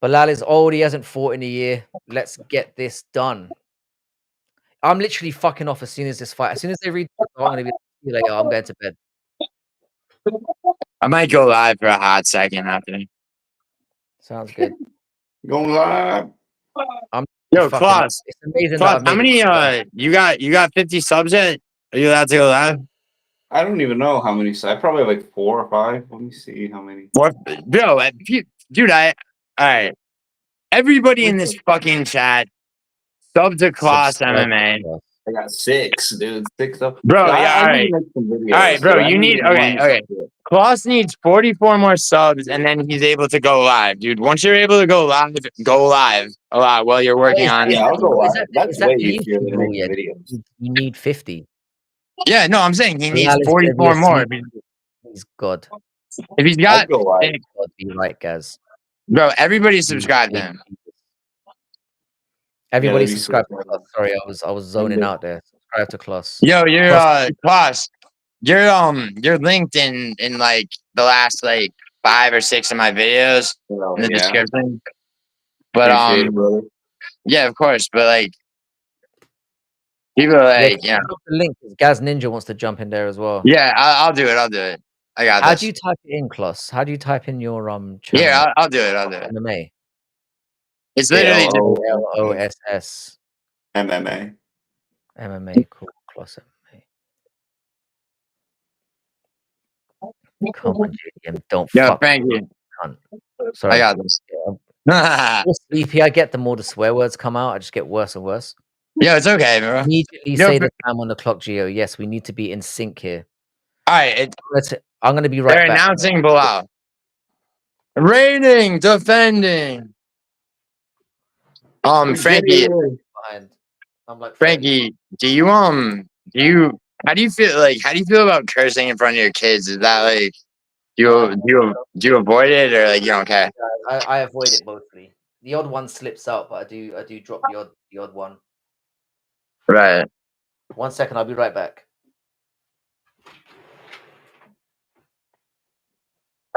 Bilal is old. He hasn't fought in a year. Let's get this done. I'm literally fucking off as soon as this fight. As soon as they read, I'm gonna be like, oh, I'm going to bed. I might go live for a hot second after. Sounds good. Going live. Yo, Klaus. It's amazing. Klaus, how many? You got 50 subs yet? Are you allowed to go live? I don't even know how many. I probably have like 4 or 5. Let me see how many. Bro, dude, all right. Everybody in this fucking chat, sub to Klaus MMA. I got 6, dude. 6 up. Bro, yeah, all right, bro. You need okay. Klaus needs 44 more subs, and then he's able to go live, dude. Once you're able to go live a lot while you're working on. Yeah, I'll go live. That's way the easier than making videos. You need 50. Yeah, no, I'm saying he needs 44 more. He's God. If he's got, God, be right, Gaz. Bro, everybody subscribe to him. Everybody that'd be subscribe to so Kloss. Sorry, I was zoning out there. Subscribe to Kloss. Yo, you're Kloss, Kloss, you're linked in like the last like 5 or 6 of my videos in the description. But Appreciate it, brother. yeah, of course. But like people are like, yeah, drop the link. Gaz Ninja wants to jump in there as well. yeah, I'll do it. I'll do it. I got How this. do you type it in, Kloss? How do you type in your channel? Yeah, I'll do it. I'll do it. MMA. It's literally just Kloss. MMA. MMA. Cool. Kloss MMA. Come on, JDM. Don't fuck. Thank you. Sorry. I got this. The more sleepy I get, the more the swear words come out. I just get worse and worse. Yeah, it's okay, bro. Immediately say the time on the clock, Gio. Yes, we need to be in sync here. All right. I'm going to be right They're back. announcing below. Reigning, defending. Frankie. I'm like, Frankie, how do you feel about cursing in front of your kids? Is that like, do you avoid it or like you don't care? I avoid it mostly. The odd one slips out, but I do drop the odd one. Right. 1 second, I'll be right back.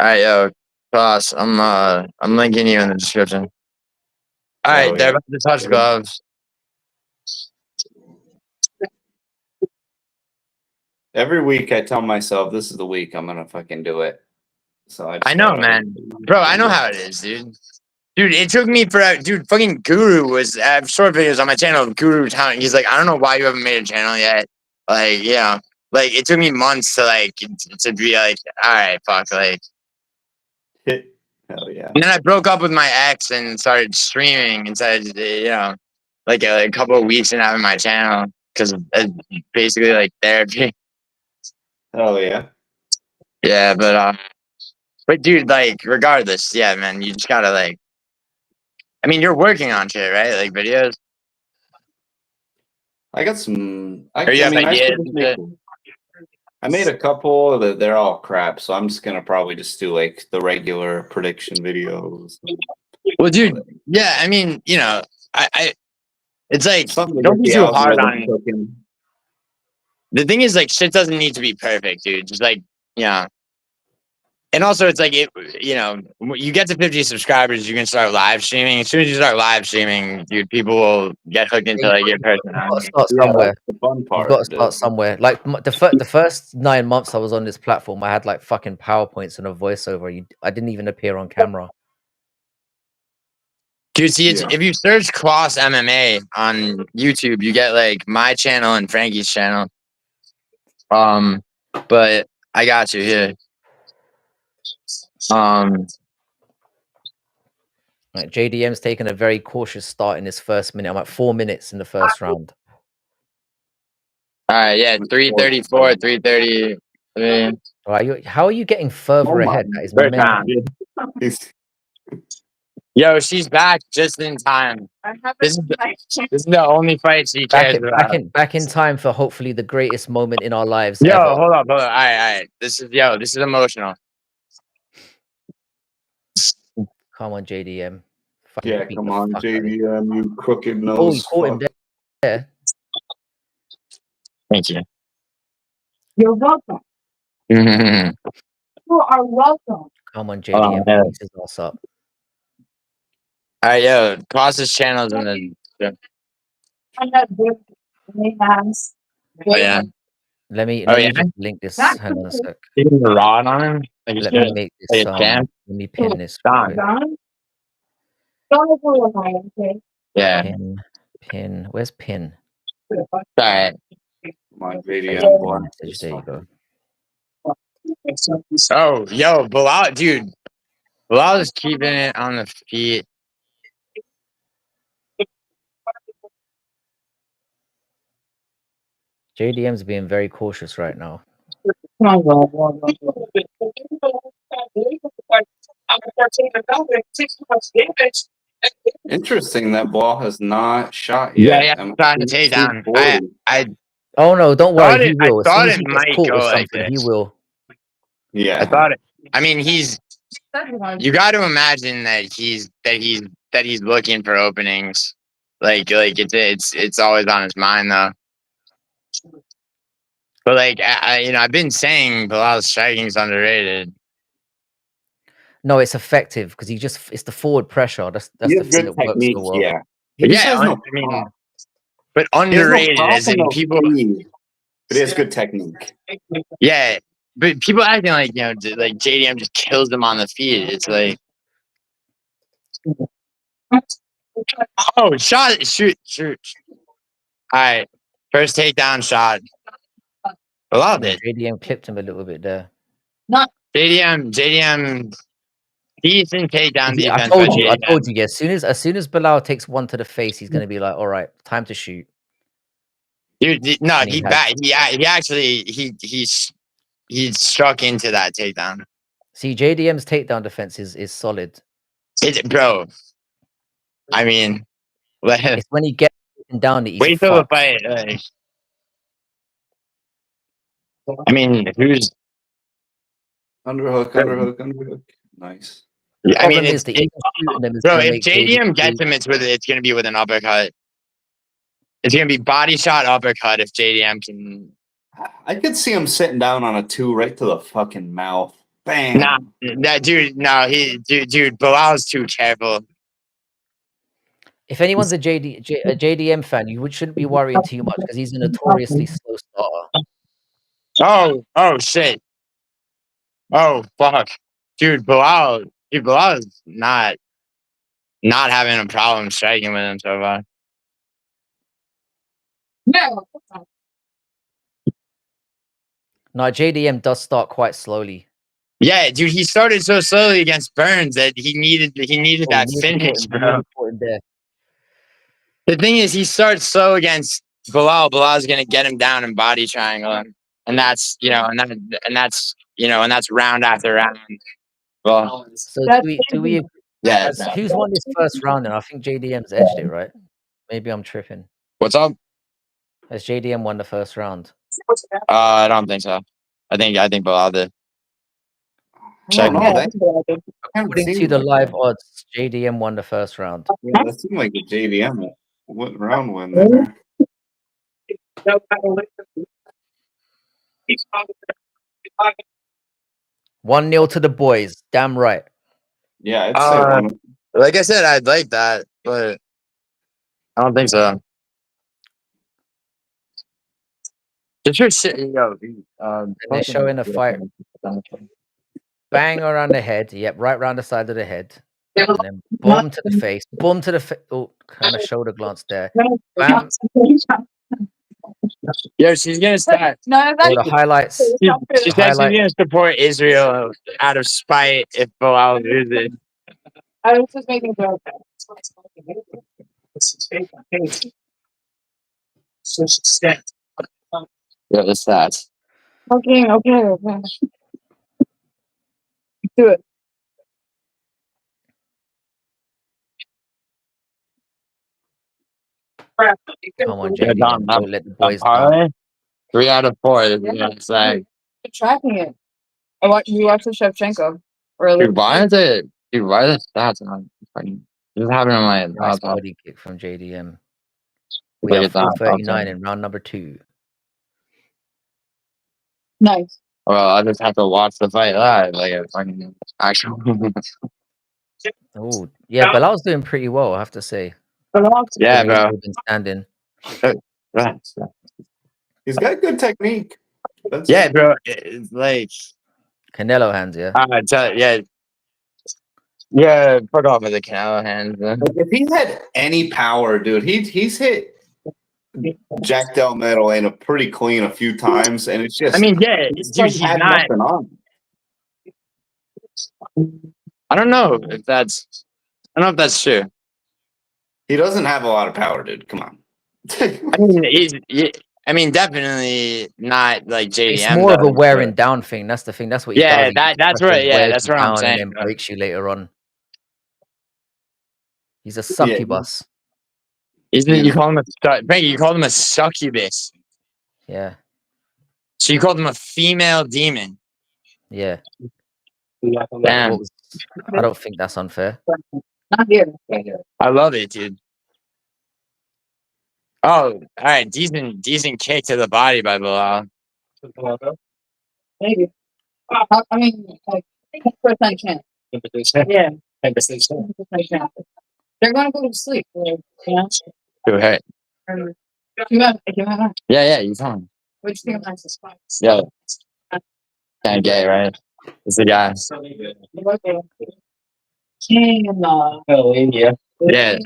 All right, yo, boss. I'm linking you in the description. All right, they're about to touch gloves. Every week I tell myself this is the week I'm gonna fucking do it. So I know, man. Bro, I know how it is, dude. Dude, it took me forever. Dude, fucking Guru was I have short videos on my channel of Guru telling he's like, I don't know why you haven't made a channel yet. Like, like it took me months to like to be like, all right, fuck, like. Hell yeah. And then I broke up with my ex and started streaming and said, like a couple of weeks in having my channel because basically like therapy. Oh yeah. Yeah, but dude, like regardless, yeah, man, you just gotta like. I mean, you're working on shit, right? Like videos. I got some. I made a couple that they're all crap, so I'm just gonna probably just do like the regular prediction videos. Well, dude, yeah, I mean, I it's like don't be too hard on. The thing is, like, shit doesn't need to be perfect, dude. Just like, and also it's like you get to 50 subscribers, you can start live streaming. As soon as you start live streaming, dude, people will get hooked into like your personality. Start somewhere. The fun part. You've got to start somewhere. Like the first 9 months I was on this platform, I had like fucking PowerPoints and a voiceover. I didn't even appear on camera. Dude, see, if you search Kloss MMA on YouTube, you get like my channel and Frankie's channel. But I got you here. Like JDM's taken a very cautious start in his first minute. I'm at 4 minutes in the first round. All right, yeah, 334, 333. How are you getting further ahead? That is mental. Yo, she's back just in time. This is the only fight she cares about. Back in time for hopefully the greatest moment in our lives. Yo, ever. hold up. All right. This is emotional. Come on, JDM. Yeah, come on, JDM, you crooked nose. Oh, you caught him there. Thank you. You're welcome. You are welcome. Come on, JDM. Piece his ass up. All right, yo, Kloss's channel's in the. Oh, yeah. Let me just link this. Hang on a sec. You can the rod on him. Let me make this. Let me pin this. Yeah. Pin. Where's pin? All right. My JDM. There you go. Oh, yo, Bilal, dude. Bilal is keeping it on the feet. JDM's being very cautious right now. Interesting, that ball has not shot yet. Yeah, I'm trying to take down. Oh no, don't worry, he will. I thought as soon as it he gets might caught go with like something, this. he will. Yeah, I thought it. I mean, you got to imagine that he's looking for openings. Like it's always on his mind though. But like I've been saying Bilal's striking is underrated. No, it's effective because it's the forward pressure. That's He the has thing good that works so technique. well. Yeah. He just has no. But He has no underrated pop as and in no people. speed, but he has good technique. Yeah, but people acting like like JDM just kills them on the feet. It's like, oh, shot, shoot. All right, first takedown shot. Loved it. JDM clipped him a little bit there. JDM, decent takedown I defense. told you. Yeah, as soon as Bilal takes one to the face, he's gonna be like, all right, time to shoot. Dude, no, And he actually he struck into that takedown. See, JDM's takedown defense is solid. Bro, I mean, it's when he gets down that he's wait till the fight. I mean, who's underhook. Nice. The I mean, problem is that even shooting them is bro, gonna if make JDM gets him, it's gonna be with an uppercut. It's gonna be body shot uppercut if JDM can. I could see him sitting down on a 2 right to the fucking mouth. Bam. Nah, that dude. No, dude. Bilal's too careful. If anyone's a JDM fan, shouldn't be worrying too much because he's a notoriously slow starter. Oh shit. Oh fuck, dude. Bilal is not having a problem striking with him so far. No, JDM does start quite slowly. Yeah, dude, he started so slowly against Burns that he needed that finish, bro. The thing is, he starts slow against Bilal. Bilal's gonna get him down and body triangle him, and that's that's round after round. Well, so do we? Yeah. Who's won this first round? And I think JDM's edged it, right? Maybe I'm tripping. What's up? Has JDM won the first round? I don't think so. I think Bilal did. According to the live odds, JDM won the first round. Yeah, that seemed like a JDM. What round win there? 1-0 to the boys. Damn right. Yeah, I'd say like I said, I'd like that, but I don't think so. Just your shit, and they're showing a fight. Bang around the head. Yep, right around the side of the head. And then boom to the face. Boom to the face. Oh, kind of shoulder glance there. Bam. Yeah, she's gonna start. The highlights. She said she's gonna support Israel out of spite if Bilal loses. I was just making a joke. Yeah, that's that. Okay. Do it. Come on, JD. Don't let the boys down. 3 out of 4. It's like You're tracking it. You watched the Shevchenko. dude, why is it? Dude, why are the stats not fucking? Just having on my Nice body kick from JDM. We have 439 in round number 2. Nice. Well, I just have to watch the fight live, like a fucking actual. Oh, yeah, Bilal's doing pretty well, I have to say. Yeah, bro. Been standing. He's got good technique. Yeah, bro. It's like Canelo hands, yeah. Yeah, fuck off with the Canelo hands. If he had any power, dude, he's hit Jack Del Metal in a pretty clean a few times, and it's just. I mean, yeah, dude, he's not. I don't know if that's true. He doesn't have a lot of power, dude. Come on. I mean, definitely not like JDM. It's more of a wearing down thing. That's the thing. That's what he does. That's right. Yeah, that's what I'm saying. And then breaks you later on. He's a succubus. You call him you called him a succubus. Yeah. So you called him a female demon. Yeah. Damn. I don't think that's unfair. Not here. I love it, dude. Oh, all right. Decent kick to the body by Bilal. Maybe. I mean, like, 10% chance. Yeah. 10% chance. They're gonna go to sleep. You know? Go ahead. Yeah, you fine. Which team has the spikes? Yeah, kind of gay, right? It's the guy. Oh, India. Yeah.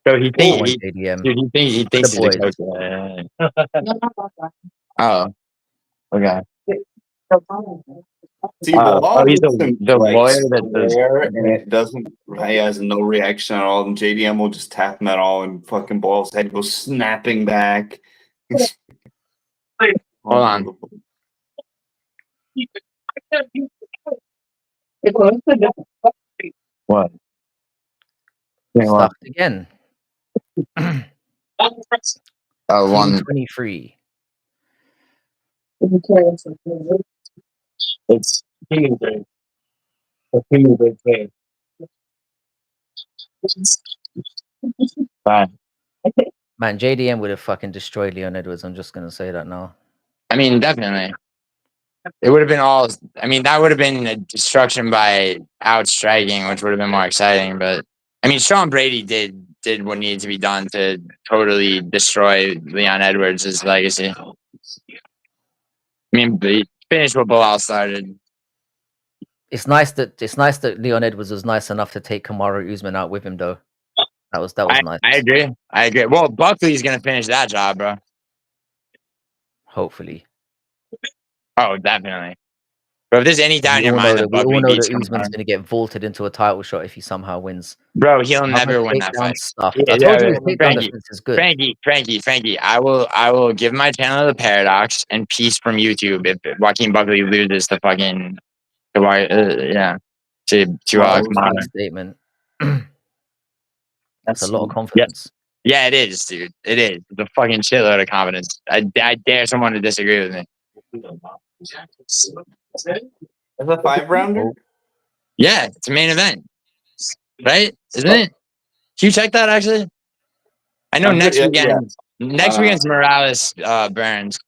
So he I think want he, JDM. dude, he The thinks he's a boys. coach. Yeah. Oh, okay. See, Bilal He's looks him the like lawyer that does. square, and it doesn't. He has no reaction at all. And JDM will just tap him at all, and fucking Bilal's head goes snapping back. Hold on. What? Yeah, what? Stuffed again. Oh, one. 23. It's human grade. A human grade trade. Bye. Man, JDM would have fucking destroyed Leon Edwards. I'm just gonna say that now. I mean, definitely. It would have been all. I mean, that would have been a destruction by outstriking, which would have been more exciting. But I mean, Sean Brady did what needed to be done to totally destroy Leon Edwards' legacy. I mean, he finished what Bilal started. It's nice that Leon Edwards was nice enough to take Kamaru Usman out with him, though. That was nice. I agree. Well, Buckley's gonna finish that job, bro. Hopefully. Oh, definitely. But if there's any doubt in We your all mind know that Buckley that beats Usman's Kamaru, gonna get vaulted into a title shot if he somehow wins. bro, he'll Another never win that takedown fight. stuffed. I told you his takedown defense is good. Frankie, I will give my channel the paradox and peace from YouTube if Joaquin Buckley loses to fucking to Kamaru. Statement. That's a lot of Yeah. confidence. Yeah, it is, dude. It is. It's a fucking shitload of confidence. I dare someone to disagree with me. Is a 5-rounder? Yeah, it's a main event, right? Isn't it? Can you check that actually? I know next weekend. Next weekend's Morales Burns.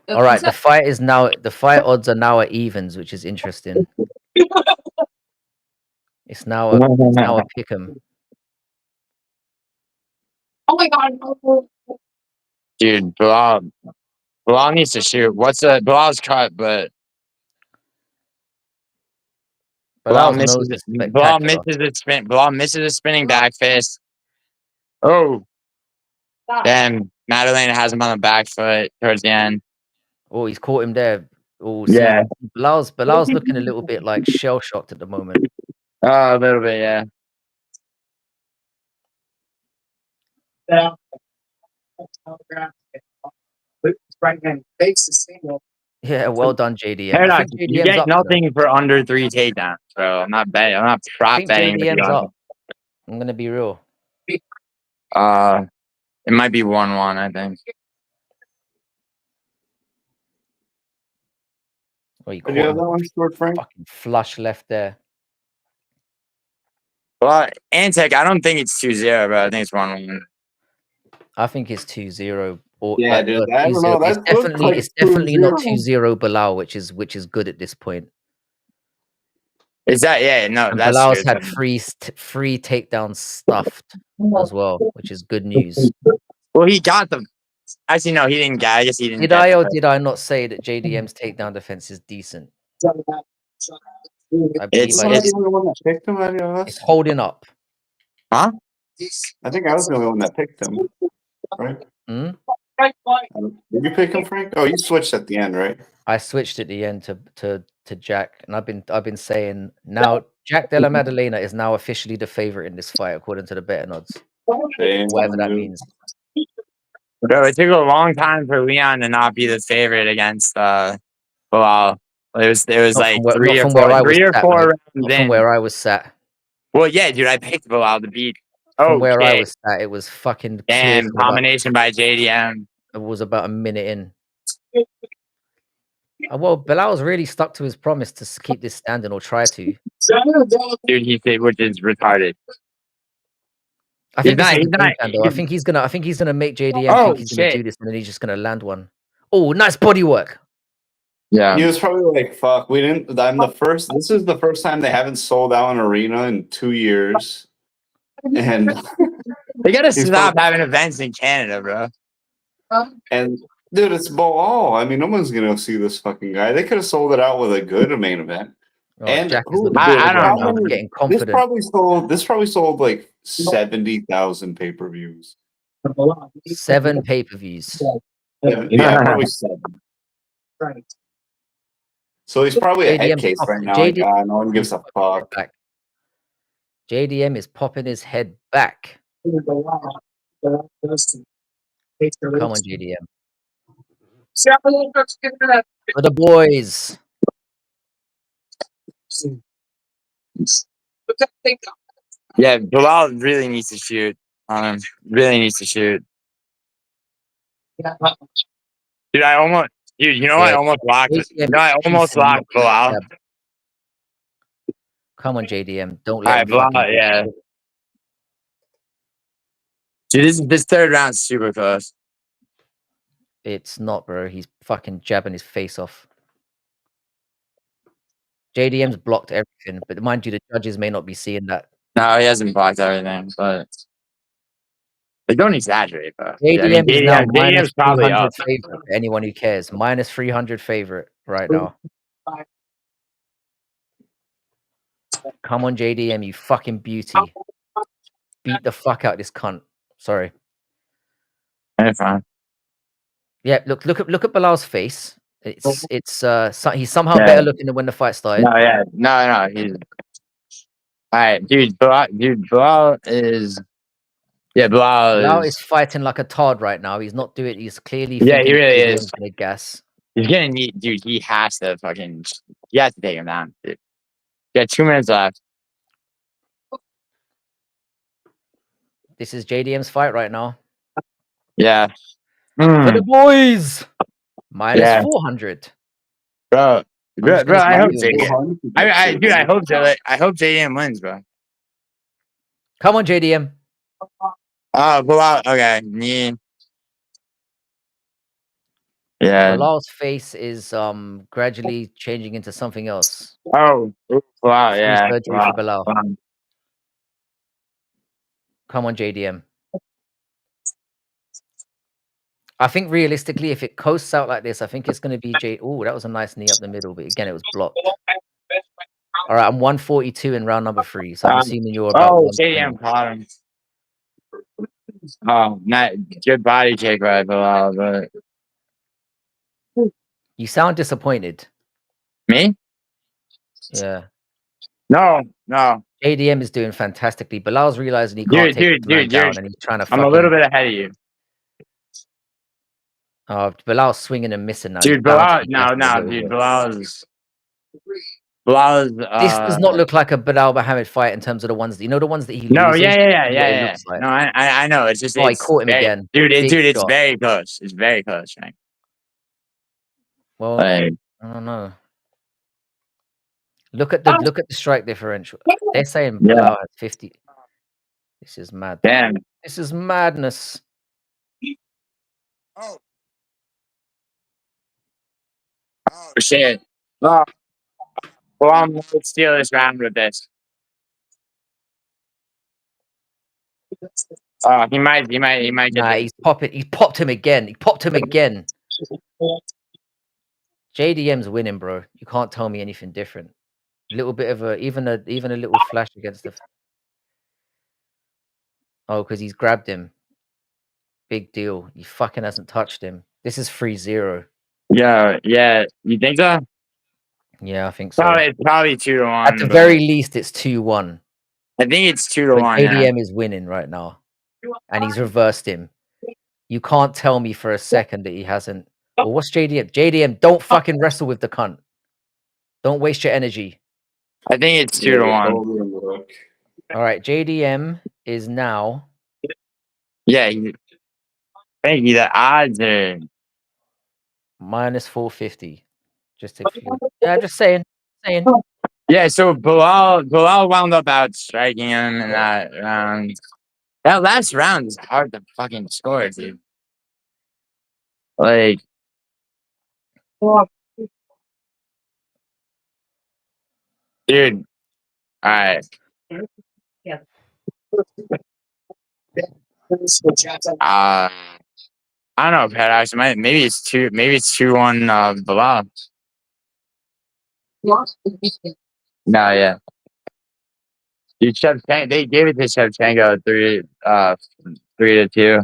All right, the fight odds are now at evens, which is interesting. It's now a pick'em. Oh my god. Dude, Bilal needs to shoot. Bilal's cut, but Bilal misses the spin. Bilal misses a spinning back fist. Oh, damn! Madalena has him on the back foot towards the end. Oh, he's caught him there. Oh, yeah. Bilal's looking a little bit like shell shocked at the moment. Oh, a little bit, yeah. Yeah, well done, JDM. Paradox, you get nothing for under 3 takedowns, so I'm not betting. I'm not prop betting. JDM's up. I'm gonna be real. It might be 1-1, I think. Oh, you have that one scored, Frank? Fucking flush left there. Well, Antec, I don't think it's 2-0, but I think it's 1-1. I think it's 2-0. Or yeah, dude. I don't know. It's definitely not 2-0 Bilal, which is good at this point. Is that no? And That's Bilal's had free takedowns stuffed as well, which is good news. Well, he got them. Actually, no, he didn't get. I guess he didn't. Did I or did I not say that JDM's takedown defense is decent? It's holding up. Huh? I think I was the only one that picked him. Right? Hmm? Did you pick him, Frank? Oh, you switched at the end, right? I switched at the end to Jack, and I've been saying now Jack Della Maddalena is now officially the favorite in this fight according to the betting odds. Whatever that means. Bro, it took a long time for Leon to not be the favorite against Bilal. It was like 3 or 4 rounds from where I was sat. Well, yeah, dude, I picked Bilal to beat. From where I was sat, it was fucking damn combination by JDM. It was about a minute in. Well, Bilal's really stuck to his promise to keep this standing or try to. Dude, he said, which is retarded. I think this is he's the game not. plan, though. I think he's gonna make JDM Oh think he's gonna do shit! this, and then he's just gonna land one. Oh, nice body work. Yeah. He was probably like, "Fuck, we didn't." I'm the first. This is the first time they haven't sold out an arena in 2 years, and They gotta he's stop probably, having events in Canada, bro. and dude, it's Boal. I mean, no one's gonna see this fucking guy. They could have sold it out with a good main event. Oh, And Jack is who, looking I good right don't now. know. He's getting this confident. probably sold like 70,000 pay-per-views. 7 pay-per-views. Yeah, probably 7. Right. So he's probably a head JDM's case right popping. now. Like, no one gives a fuck. Back. JDM is popping his head back. Come on, JDM. For the boys. Yeah, Bilal really needs to shoot. Really needs to shoot. Dude, I almost. Dude, you know what? I almost locked it. You know, I almost locked Bilal. Come on, JDM. Don't All let right, him Bilal. fucking Yeah. Dude, this third round's super close. It's not, bro. He's fucking jabbing his face off. JDM's blocked everything, but mind you, the judges may not be seeing that. No, he hasn't blocked everything, but like, don't exaggerate, bro. JDM is now minus JDM's probably 300 up. favorite for anyone who cares. Minus 300 favorite right now. Come on, JDM, you fucking beauty. Beat the fuck out this cunt. Sorry. That's fine. Yeah, look at Bilal's face. He's somehow better looking than when the fight started. No, he's all right, dude. Bilal is. Yeah, Bilal is fighting like a tard right now. He's not doing. He's clearly. Yeah, he really JDM's is. gonna gas. He's gonna need, dude. He has to fucking. You have to take him down, dude. You got 2 minutes left. This is JDM's fight right now. Yeah. For the boys. Minus 400. Bro, I hope JDM. JDM. I hope JDM wins, bro. Come on, JDM. Oh, Bilal. Okay. Yeah. Bilal's face is gradually changing into something else. Oh, wow. Yeah. Surgery for Bilal. Come on, JDM. I think realistically, if it coasts out like this, I think it's going to be Oh, that was a nice knee up the middle, but again, it was blocked. All right, I'm 142 in round number 3, so I'm assuming you're about. Oh, JDM caught him. Oh, not good body kick by Bilal, but you sound disappointed. Me? Yeah. No. JDM is doing fantastically. Bilal's realizing he can't take the man down, and he's trying to. I'm a little bit ahead of you. Bilal's swinging and missing now. Dude, Bilal, dude, Bilal's. This does not look like a Bilal Muhammad fight in terms of the ones the ones that he loses. No, yeah. Like. No, I know. It's just he caught him again, dude. It's very close. It's very close, right? Well, I don't know. Look at the strike differential. They're saying Bilal has 50. This is mad. Damn. This is madness. Oh shit. Oh. Well, I'm gonna steal this round with this. He might get. Nah, he's popping. He popped him again. JDM's winning, bro. You can't tell me anything different. A little bit of even a little flash against the. Oh, because he's grabbed him. Big deal. He fucking hasn't touched him. This is 3-0. Yeah. You think so? Yeah, I think so. It's probably 2-1. At the very least, it's 2-1. I think it's 2-1. JDM is winning right now, and he's reversed him. You can't tell me for a second that he hasn't. Well, what's JDM? JDM, don't fucking wrestle with the cunt. Don't waste your energy. I think it's 2-1. All right, JDM is now. Yeah, thank you. The odds are minus 450. Just saying. Yeah, so Bilal wound up out striking him in that round. That last round is hard to fucking score, dude. Like, dude. All right. I don't know, Pat. Maybe it's 2-1 Bilal. No, yeah. Dude, they gave it to Shevchenko 3-2.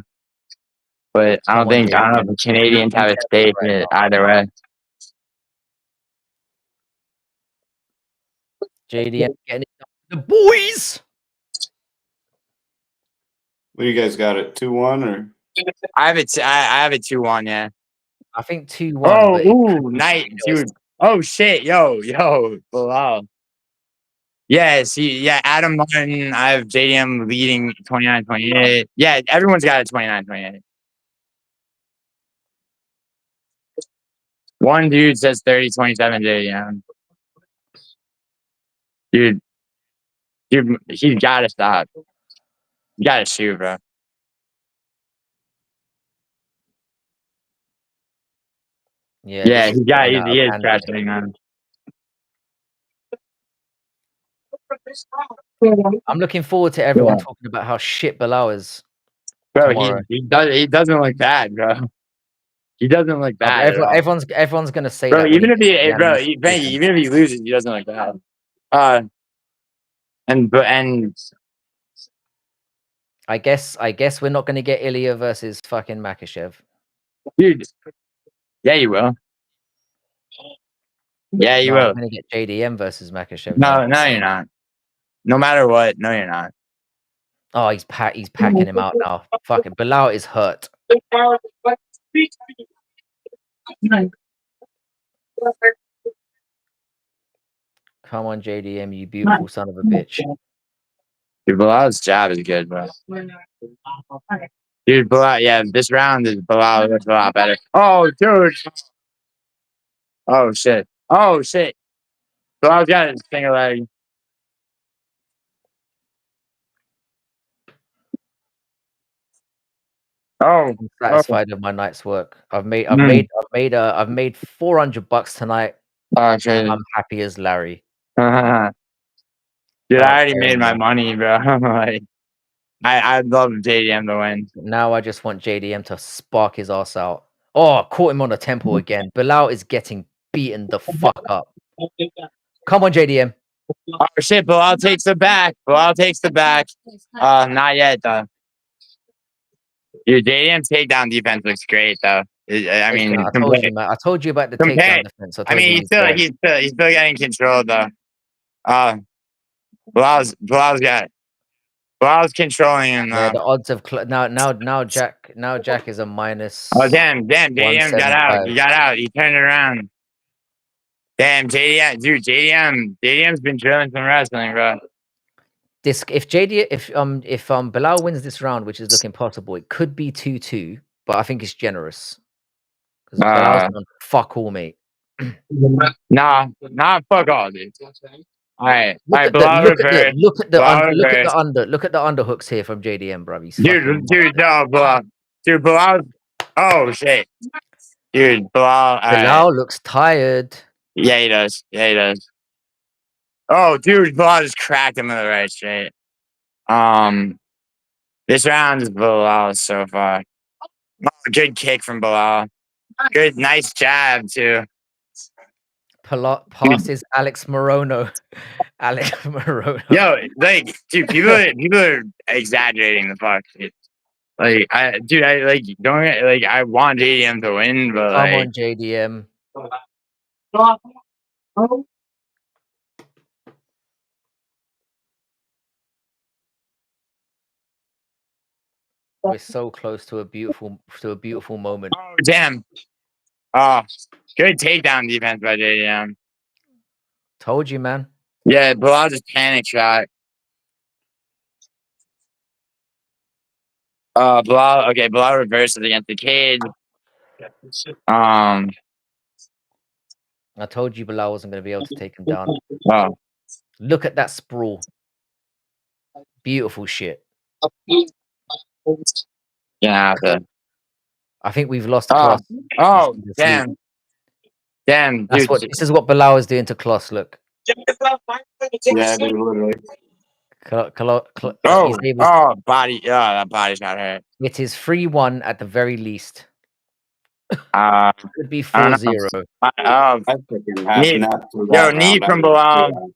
But I don't know if the Canadians have a stake in it either way. JDM getting it. The boys. What do you guys got it? 2-1 or? I have it 2-1, yeah. I think 2-1. Oh, but ooh, nice, dude. Oh shit, yo, wow. Yeah, see, yeah, Adam Martin. I have JDM leading 29-28. Yeah, everyone's got a 29-28. One dude says 30-27 JDM. Dude, he's gotta stop. You gotta shoot, bro. Yeah, he is trashing on. I'm looking forward to everyone talking about how shit Bilal is. Bro, tomorrow. he doesn't look bad, bro. He doesn't look bad. Everyone's gonna say bro, that. Even if he loses, he doesn't look bad. And I guess we're not gonna get Ilya versus fucking Makhachev. Dude. Yeah, you will. Yeah, you will. I'm gonna get JDM versus Makhachev. No, you're not. No matter what, no, you're not. Oh, he's packing him out now. Fucking Bilal is hurt. Come on, JDM, you beautiful son of a bitch. Dude, Bilal's jab is good, bro. Dude, Bilal, yeah, this round is Bilal looks a lot better. Oh, dude. Oh shit. Bilal's got his finger leg. Oh, I'm satisfied with my night's work. I've made $400 tonight. Oh, crazy. I'm happy as Larry. Dude, I already made my money, bro. Like, I'd love JDM to win. Now I just want JDM to spark his ass out. Oh, caught him on the temple again. Bilal is getting beaten the fuck up. Come on, JDM. Oh shit, Bilal takes the back. Not yet though. Dude, JDM's takedown defense looks great though. I mean, I told you, man. I told you about the takedown defense. I mean, he's still getting control though. Bilal's controlling him. Yeah, the odds of now Jack is a minus. Oh damn! JDM got out. He got out. He turned around. Damn, JDM's been drilling some wrestling, bro. If Bilal wins this round, which is looking possible, it could be 2-2, but I think it's generous because Bilal's done fuck all, mate. Nah, fuck all, dude. All right, look at the underhooks here from JDM, bro. Bilal. Oh shit, dude, Bilal. Bilal looks tired. Yeah, he does. Oh, dude, Bilal just cracked him in the right straight. This round is Bilal so far. Oh, good kick from Bilal. Good, nice jab too. Passes Alex Morono. Yo, like, dude, people are exaggerating the fuck. Like, I want JDM to win, but come on, JDM. We're so close to a beautiful moment. Oh damn! Oh, good takedown defense by JDM. Told you, man. Yeah, Bilal just panic shot. Bilal reverses against the cage. I told you Bilal wasn't going to be able to take him down. Oh. Look at that sprawl. Beautiful shit. Yeah. I think we've lost Oh, Kloss. oh, He's asleep. damn. Damn, That's dude. what. This is what Bilal is doing to Kloss. Look. Yeah, dude, literally. Oh, oh, body. Yeah, that body's not hurt. It is 3-1 at the very least. Could be I don't 4-0. know. I freaking half Knee, napped through yo, that knee round. from Bilal.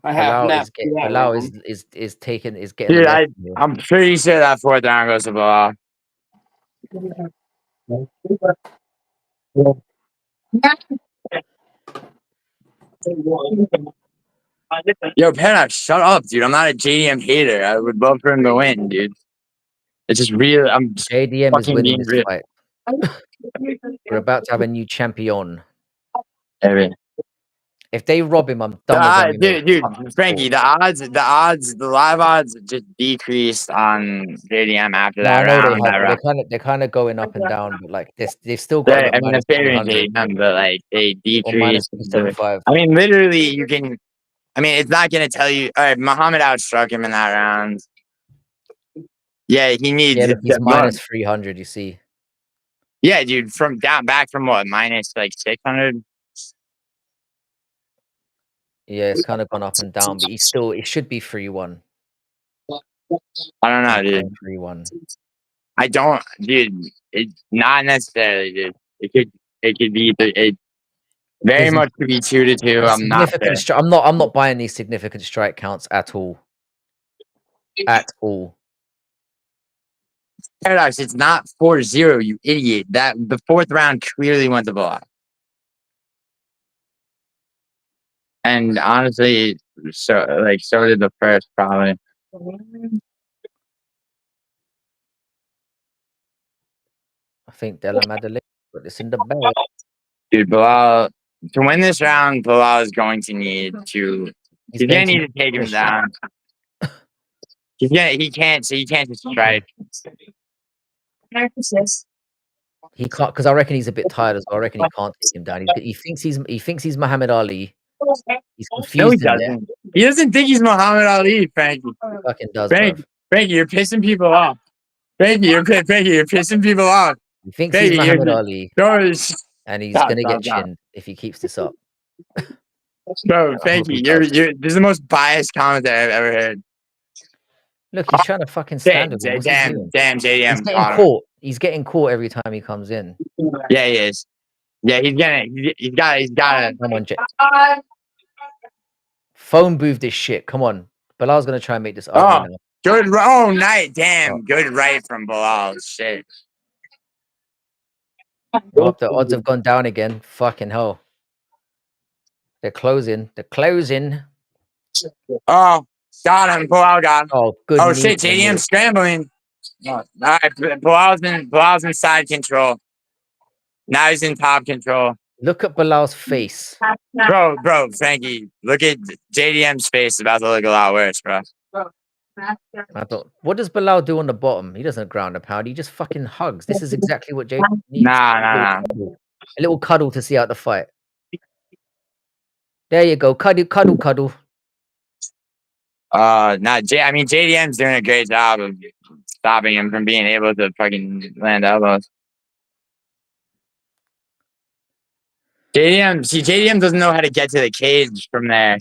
I half Bilal is napped getting. through that Bilal round. is taking is getting. Dude, the lesson here. I'm pretty sure that fourth round goes to Bilal. Yo, Paradox, shut up, dude. I'm not a JDM hater. I would love for him to win, dude. It's just real. I'm just JDM is fucking winning being this real. fight. We're about to have a new champion. If they rob him, I'm done with MMA. Dude, Frankie, the live odds just decreased on JDM after No, that I know round. they have. But they're kind of going up and down. But like they've still got him at I mean, the minus favorite 300 JDM, but like they or minus decreased. 275. I mean, literally, you can. I mean, it's not gonna tell you. All right, Muhammad outstruck him in that round. Yeah, he needs. Yeah, look, he's minus 300. You see. Yeah, dude, from back from what, minus like 600? Yeah, it's kind of gone up and down, but it should be 3-1. I don't know, dude. 3-1. I don't, dude. It's not necessarily, dude. It could be it very much could be 2-2. I'm not sure. I'm not buying these significant strike counts at all. At all. Paradox, it's not 4-0, you idiot. That the fourth round clearly went to Bilal. And honestly, so did the first, probably. I think Della Madeline put this in the bag. Dude, Bilal, to win this round, Bilal is going to need to. He's gonna need to take him down. He can't just strike. He can't, because I reckon he's a bit tired as well. I reckon he can't take him down. He thinks he's Muhammad Ali. He's confused. No, he doesn't. He doesn't think he's Muhammad Ali, Frankie. He fucking does, Frankie, you're pissing people off. Frankie, you're pissing people off. He thinks he's Muhammad Ali, and he's gonna get chinned chinned if he keeps this up. Bro, Frankie, you're this is the most biased commentary I've ever heard. Look, he's trying to fucking stand with him. What's he doing? Damn, JDM. He's getting caught. He's getting caught every time he comes in. Yeah, he is. Yeah, he's got Come on, phone booth this shit. Come on. Bilal's gonna try and make this ugly now. Good. Oh, night. Damn. Good right from Bilal. Shit. Oh, the odds have gone down again. Fucking hell. They're closing. They're closing. Oh, got him. Bilal got him. Oh, good. Oh shit, JDM scrambling. All right, Bilal's in side control. Now he's in top control. Look at Bilal's face. Bro, Frankie, look at JDM's face. It's about to look a lot worse, bro. What does Bilal do on the bottom? He doesn't ground a pound. He just fucking hugs. This is exactly what JDM needs. Nah. A little cuddle to see out the fight. There you go. Cuddle. I mean, JDM's doing a great job of stopping him from being able to fucking land elbows. JDM doesn't know how to get to the cage from there.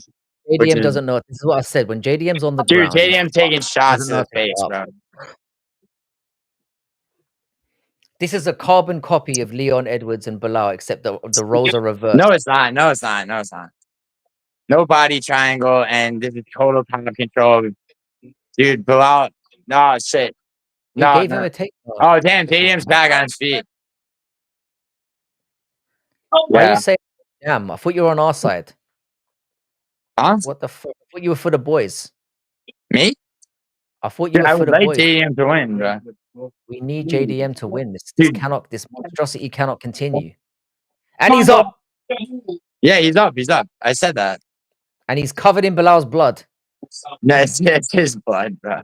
JDM doesn't know. This is what I said. When JDM's on the ground, JDM's taking shots to the face, bro. This is a carbon copy of Leon Edwards and Bilal, except the roles are reversed. No, it's not. No body triangle, and this is total top control. Dude, Bilal. No, shit. He gave him a take. Oh, damn. JDM's back on his feet. Why are you saying damn? I thought you were on our side. Huh? What the fuck? I thought you were for the boys. Me? I thought you were for the boys. JDM to win, bro. We need JDM to win. This monstrosity cannot continue. And he's up. Yeah, he's up. I said that. And he's covered in Bilal's blood. No, it's his blood, bro.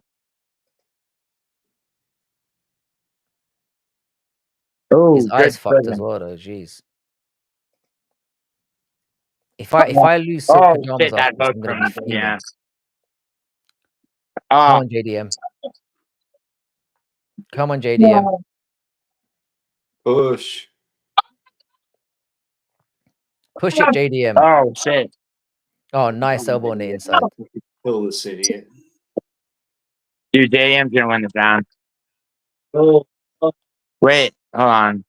Oh, his eyes fucked as well, though. Jeez. If I lose silk pajamas, that I'm gonna be fuming. Come on, JDM. Come on, JDM. Push. Push it, JDM. Oh shit. Oh, nice elbow on the inside. Kill this idiot. Dude, JDM's gonna win this round. Wait, hold on.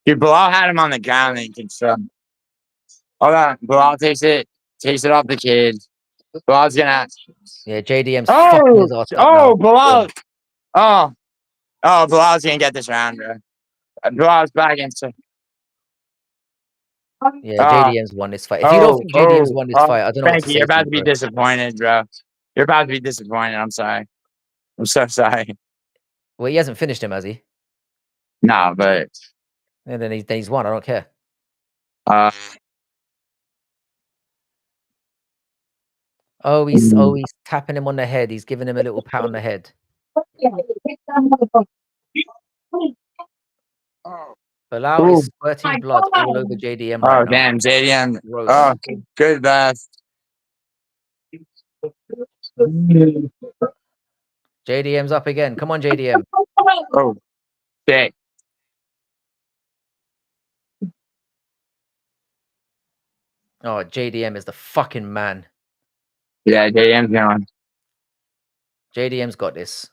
Dude, Bilal had him on the ground and he can still. Hold on. Bilal takes it off the kid. Bilal's gonna. Yeah, JDM's fucking his ass up now. Bilal. Bilal's gonna get this round, bro. Bilal's back into. Yeah, JDM's won this fight. If you don't think JDM's won this fight, I don't know what to Frankie, say. you're about to be bro. disappointed, bro. You're about to be disappointed. I'm sorry. I'm so sorry. Well, he hasn't finished him, has he? Nah, but And then he's won. I don't care. Oh, he's tapping him on the head. He's giving him a little pat on the head. Bilal is squirting blood all over JDM right now. Oh damn, JDM. Gross. Oh, good best. JDM's up again. Come on, JDM. Oh, shit. Oh, JDM is the fucking man. Yeah, JDM's going. JDM's got this.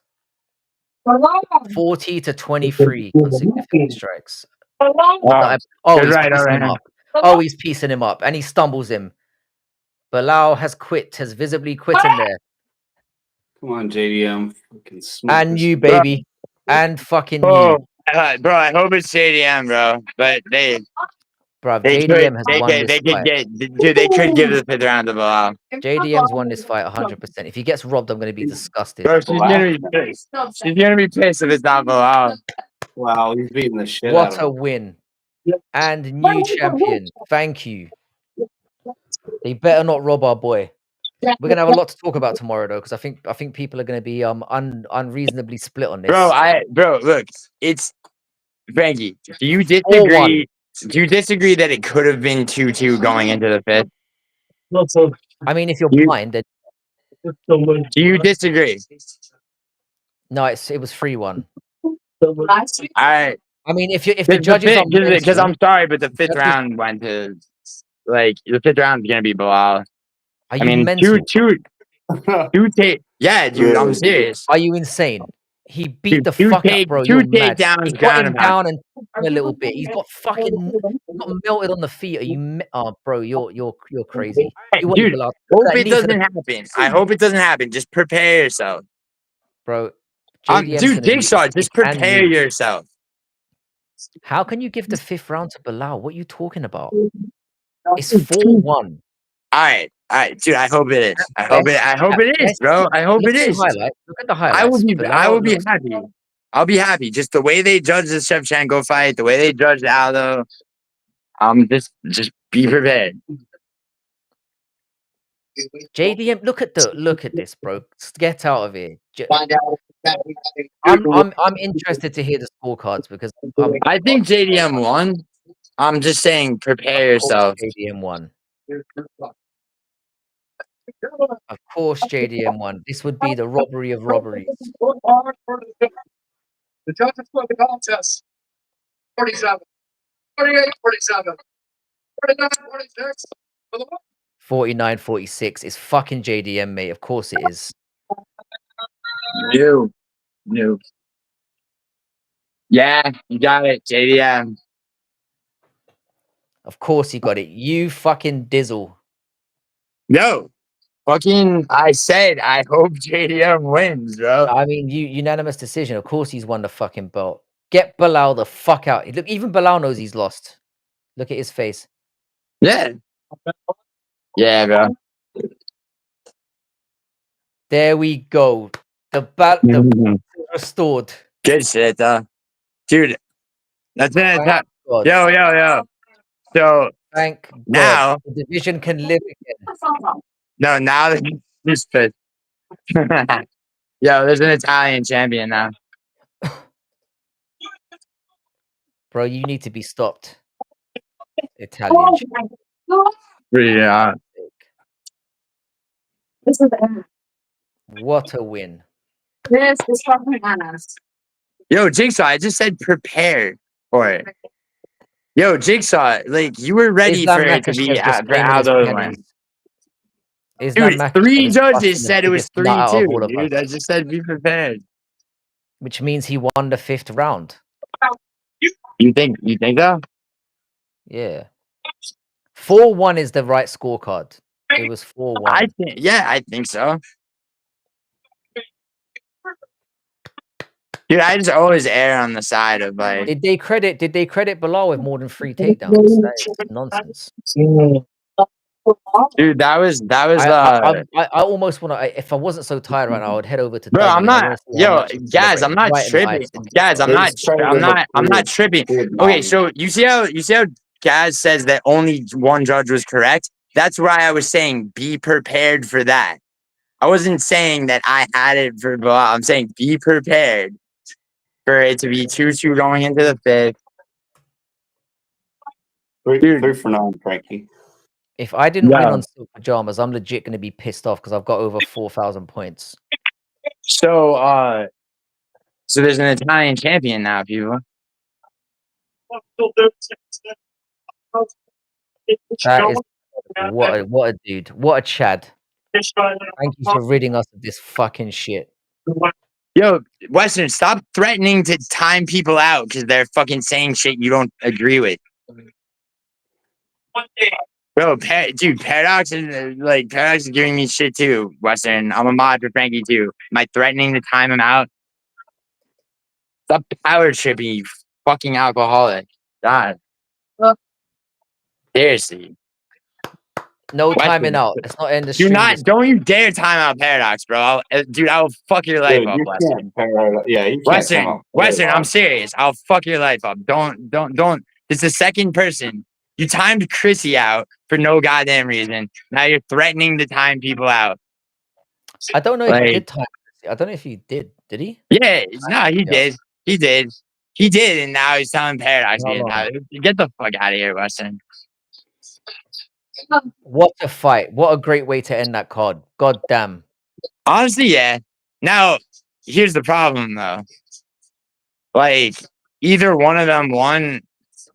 40 to 23 on significant strikes. He's piecing him up. Oh, he's piecing him up, and he stumbles him. Bilal has visibly quit in there. Come on, JDM. Fucking smoke And this you, bro. baby. And fucking you. Bro, I hope it's JDM, bro. But Bruv, JDM has won this fight. They could give the fifth round to Bilal. JDM's won this fight 100%. If he gets robbed, I'm going to be disgusted. Bro, she's gonna be pissed. She's gonna be pissed if it's not Bilal. Wow, he's beating the shit out What of a him. win. And new champion. Thank you. They better not rob our boy. We're gonna have a lot to talk about tomorrow, though, because I think people are gonna be unreasonably split on this. Bro, look, it's Frankie. Do you disagree? 4-1. Do you disagree that it could have been 2-2 going into the fifth? I mean, if you're blind, then Do you disagree? no, it was 3-1. I mean, if the judges are because I'm sorry, but the fifth round went to the fifth round is gonna be Bilal. Are you mental? Yeah, dude, I'm serious. Are you insane? He beat the fuck up, bro. You're mad. He got him down and a little bit. He's got melted on the feet. Are you? Oh, bro, you're crazy. Dude, hope it doesn't happen. I hope it doesn't happen. Just prepare yourself, bro. Dude, Jigsaw, just prepare yourself. How can you give the fifth round to Bilal? What are you talking about? It's 4-1. All right, dude. I hope it is. I hope it is, bro. I hope it is. Look at the highlights. I will be happy. I'll be happy. Just the way they judge the Shevchenko fight, the way they judge Aldo. Just be prepared. JDM, look at this, bro. Get out of here. I'm interested to hear the scorecards because I think JDM won. I'm just saying, prepare yourself. JDM won. Of course, JDM won. This would be the robbery of robberies. The judges for the contest 47, 48, 47, 49, 46. 49-46 is fucking JDM, mate. Of course it is. No. Yeah, you got it, JDM. Of course you got it. You fucking dizzle. No. Fucking, I said, I hope JDM wins, bro. I mean, unanimous decision. Of course he's won the fucking belt. Get Bilal the fuck out. Look, even Bilal knows he's lost. Look at his face. Yeah. Yeah, bro. There we go. The restored. Good shit, though. Dude, that's it. Yo. So, thank now God. The division can live again. No, now he's pissed. Yo, there's an Italian champion now. Bro, you need to be stopped. Italian champion. Yeah. What a win. This is fucking ass. Yo, Jigsaw, I just said prepare for it. Yo, Jigsaw, like you were ready Islam for it to be Makhachev just for aiming his Aldo to panties. win. Islam Dude, Makhachev 3 is judges busting the said it was biggest nut out 3-2, of all of dude. us, I just said be prepared. which means he won the 5th round. You think so? Yeah. 4-1 is the right scorecard. It was 4-1. I think so. Dude, I just always err on the side of like. Did they credit Bilal with more than 3 takedowns? That is nonsense. Dude, that was I almost want to. If I wasn't so tired right now, I would head over to bro. Dougie I'm and I want not, to see how yo, much he's guys. I'm celebrating not right in the tripping, ice box, guys. bro. I'm not tripping. Okay, so you see how Gaz says that only one judge was correct. That's why I was saying be prepared for that. I wasn't saying that I had it for Bilal. I'm saying be prepared for it to be 2-2 going into the 5th. Three for 9, Frankie. If I didn't win on Silk Pajamas, I'm legit going to be pissed off because I've got over 4,000 points. So there's an Italian champion now, people. That is what a dude. What a Chad. Thank you for ridding us of this fucking shit. Yo, Western, stop threatening to time people out because they're fucking saying shit you don't agree with. Bro, dude, Paradox is giving me shit too, Western. I'm a mod for Frankie too. Am I threatening to time him out? Stop power tripping, you fucking alcoholic. God. Seriously. No timing out. Let's not end the Do stream. don't you dare time out Paradox, bro. Dude, I will fuck your life up, Western. Western, I'm serious. I'll fuck your life up. Don't. It's the second person. You timed Chrissy out for no goddamn reason. Now you're threatening to time people out. I don't know if he did time. I don't know if he did. Did he? Yeah, no, he did. He did, and now he's telling Paradox. Get the fuck out of here, Western. What a fight. What a great way to end that card. God damn. Honestly, yeah. Now, here's the problem, though. Like, either one of them won,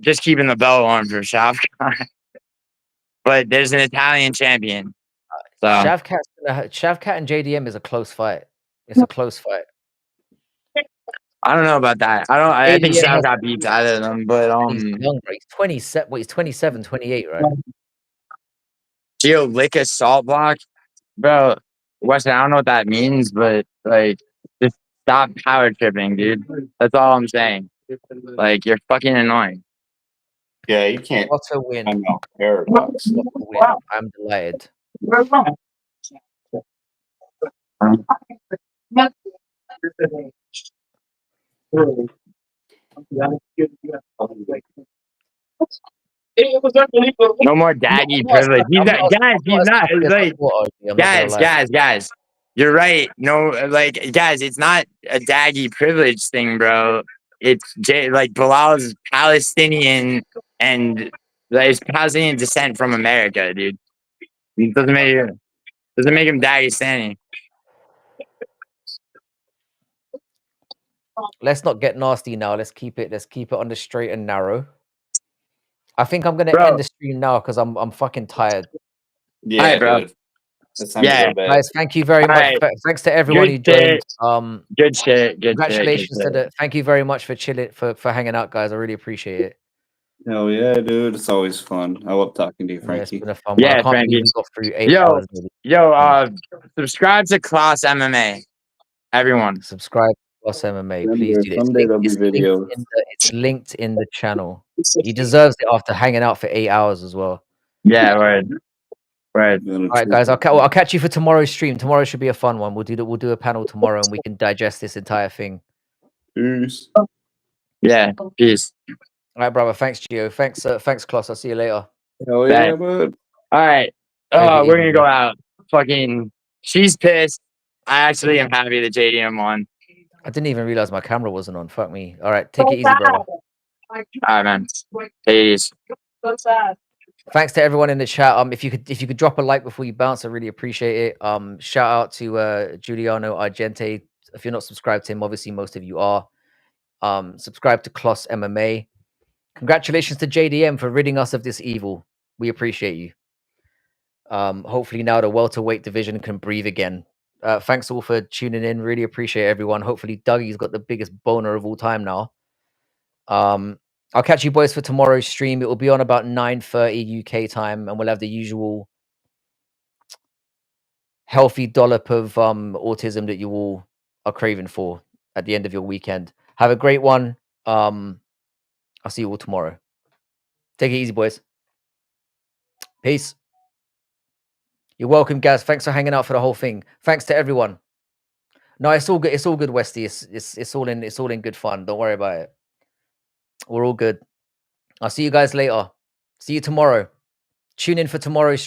just keeping the belt on for Shavkat. But there's an Italian champion. So. Shavkat and JDM is a close fight. It's a close fight. I don't know about that. I think Shavkat beats either of them, but he's young, bro. He's 27. Wait, he's 27, 28, right? Geo lick a salt block, bro. Weston, I don't know what that means, but like, just stop power tripping, dude. That's all I'm saying. Like, you're fucking annoying. Yeah, you can't. What a win. I know. Paradox. What a win. I'm delighted. No more daggy privilege. Guys. You're right. No, like, guys, it's not a daggy privilege thing, bro. It's like Bilal's Palestinian and his Palestinian descent from America, dude. It doesn't make him Dagestani. Let's not get nasty now. Let's keep it on the straight and narrow. I think I'm gonna end the stream now because I'm fucking tired. Yeah, right, bro. Guys, thank you very much. Thanks to everyone who joined. Good shit. Congratulations to the. Thank you very much for chilling for hanging out, guys. I really appreciate it. Hell yeah, dude! It's always fun. I love talking to you, Frankie. Yeah, it's been a fun one. I can't believe we got through 8 hours. Subscribe to Class MMA, everyone. Subscribe to Class MMA, please do this. It's linked in the channel. He deserves it after hanging out for 8 hours as well. Yeah, right. All right, guys. I'll catch you for tomorrow's stream. Tomorrow should be a fun one. We'll do a panel tomorrow, and we can digest this entire thing. Peace. Yeah, peace. All right, brother. Thanks, Gio. Thanks, Kloss. I'll see you later. Hell yeah, bud. All right. We're gonna go out. Fucking, she's pissed. I actually am happy that JDM won. I didn't even realize my camera wasn't on. Fuck me. All right, take it easy, brother. All right, man. Peace. Thanks to everyone in the chat. If you could drop a like before you bounce, I really appreciate it. Shout out to Giuliano Argente. If you're not subscribed to him, obviously most of you are. Subscribe to Kloss MMA. Congratulations to JDM for ridding us of this evil. We appreciate you. Hopefully now the welterweight division can breathe again. Thanks all for tuning in. Really appreciate everyone. Hopefully Dougie's got the biggest boner of all time now. I'll catch you boys for tomorrow's stream. It will be on about 9:30 UK time, and we'll have the usual healthy dollop of autism that you all are craving for at the end of your weekend. Have a great one. I'll see you all tomorrow. Take it easy, boys. Peace. You're welcome, Gaz. Thanks for hanging out for the whole thing. Thanks to everyone. No, it's all good. It's all good, Westy. It's all in good fun. Don't worry about it. We're all good. I'll see you guys later. See you tomorrow. Tune in for tomorrow's